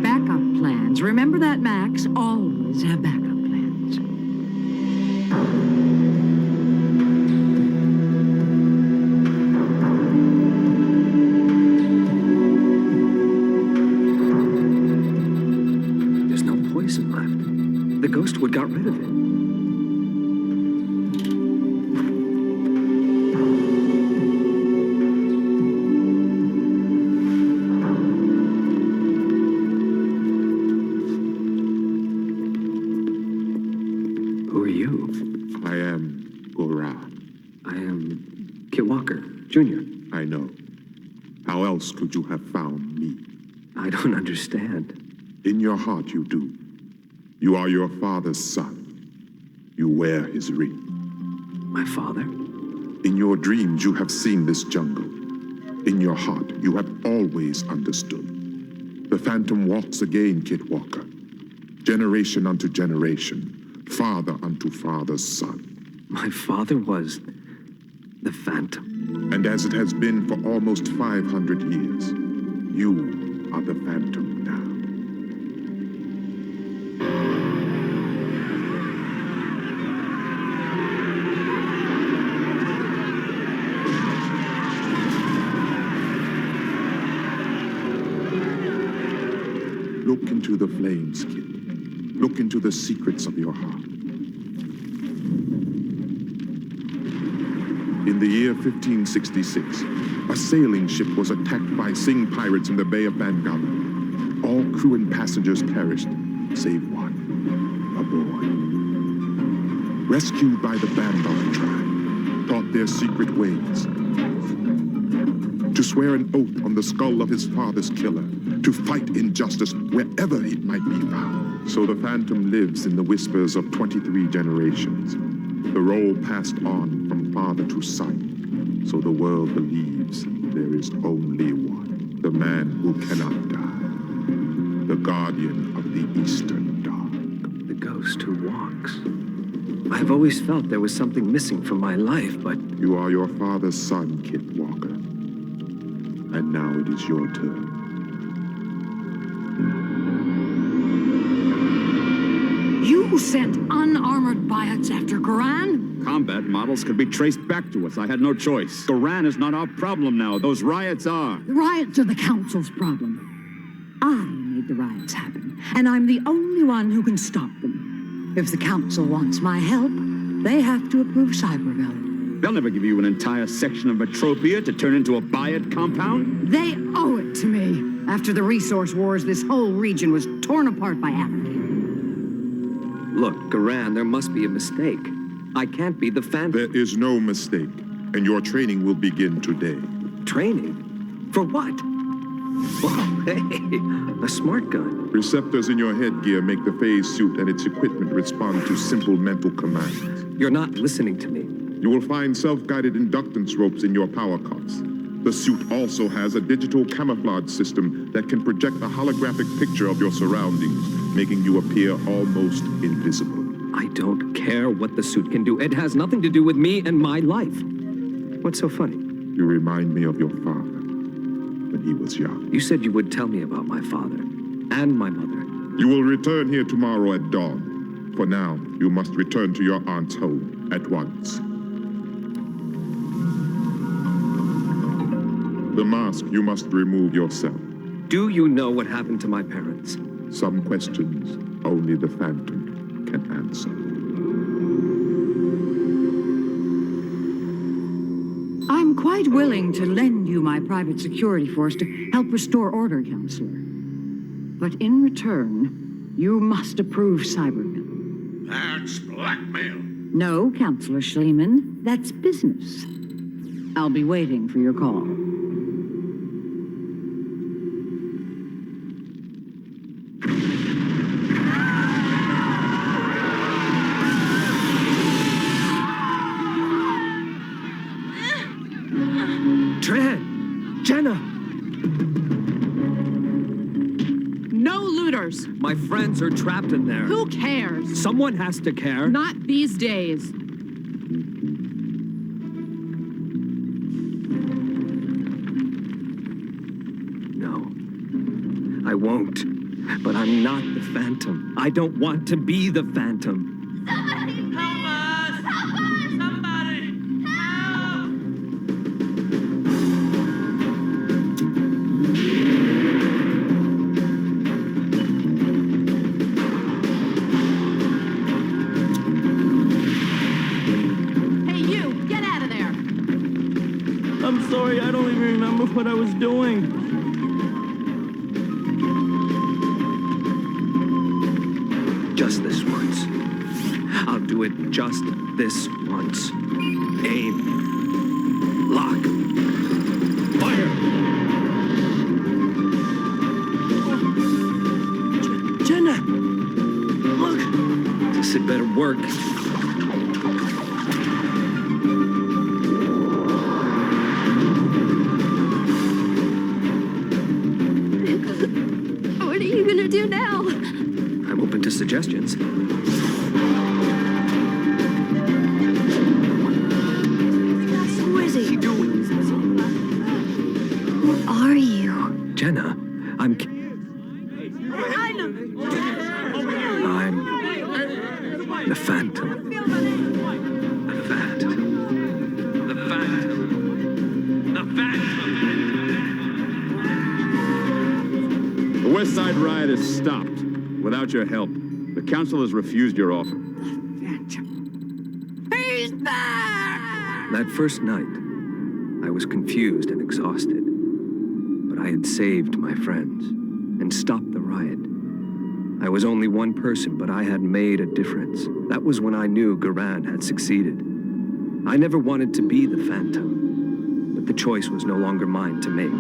Backup plans. Remember that, Max? Always have backup plans. There's no poison left. The ghostwood got rid of it. Junior. I know. How else could you have found me? I don't understand. In your heart you do. You are your father's son. You wear his ring. My father? In your dreams you have seen this jungle. In your heart you have always understood. The Phantom walks again, Kid Walker. Generation unto generation. Father unto father's son. My father was the Phantom. And as it has been for almost 500 years, you are the Phantom now. Look into the flames, kid. Look into the secrets of your heart. In the year 1566, a sailing ship was attacked by Sing pirates in the Bay of Bengala. All crew and passengers perished, save one, a boy. Rescued by the Bandar tribe, taught their secret ways. To swear an oath on the skull of his father's killer, to fight injustice wherever it might be found. So the Phantom lives in the whispers of 23 generations. The role passed on from father to son, so the world believes there is only one, the man who cannot die, the guardian of the Eastern Dark. The ghost who walks. I've always felt there was something missing from my life, but... You are your father's son, Kid Walker. And now it is your turn. You sent unarmored biots after Garan? Combat models could be traced back to us. I had no choice. Garan is not our problem now. Those riots are. The riots are the Council's problem. I made the riots happen, and I'm the only one who can stop them. If the council wants my help, they have to approve Cyberville. They'll never give you an entire section of Metropia to turn into a buy-it compound. They owe it to me. After the resource wars, this whole region was torn apart by anarchy. Look, Garan, there must be a mistake. I can't be the Phantom. There is no mistake, and your training will begin today. Training? For what? Whoa, hey, a smart gun. Receptors in your headgear make the phase suit and its equipment respond to simple mental commands. You're not listening to me. You will find self-guided inductance ropes in your power cups. The suit also has a digital camouflage system that can project a holographic picture of your surroundings, making you appear almost invisible. I don't care what the suit can do. It has nothing to do with me and my life. What's so funny? You remind me of your father when he was young. You said you would tell me about my father and my mother. You will return here tomorrow at dawn. For now, you must return to your aunt's home at once. The mask you must remove yourself. Do you know what happened to my parents? Some questions only the Phantom can answer. I'm quite willing to lend you my private security force to help restore order, Counselor. But in return, you must approve Cyberville. That's blackmail. No, Counselor Schliemann, that's business. I'll be waiting for your call. Jenna! No looters. My friends are trapped in there. Who cares? Someone has to care. Not these days. No. I won't. But I'm not the Phantom. I don't want to be the Phantom. I'm sorry, I don't even remember what I was doing. Just this once. I'll do it just this once. Aim. Lock. Fire! Jenna! Look! This had better work. What are you gonna do now? I'm open to suggestions. Who is he? Who are you? Jenna, I'm the Phantom. The Phantom. The Phantom. The Phantom. The West Side riot is stopped. Without your help, the council has refused your offer. He's back! That first night, I was confused and exhausted. But I had saved my friends and stopped the riot. I was only one person, but I had made a difference. That was when I knew Garan had succeeded. I never wanted to be the Phantom, but the choice was no longer mine to make.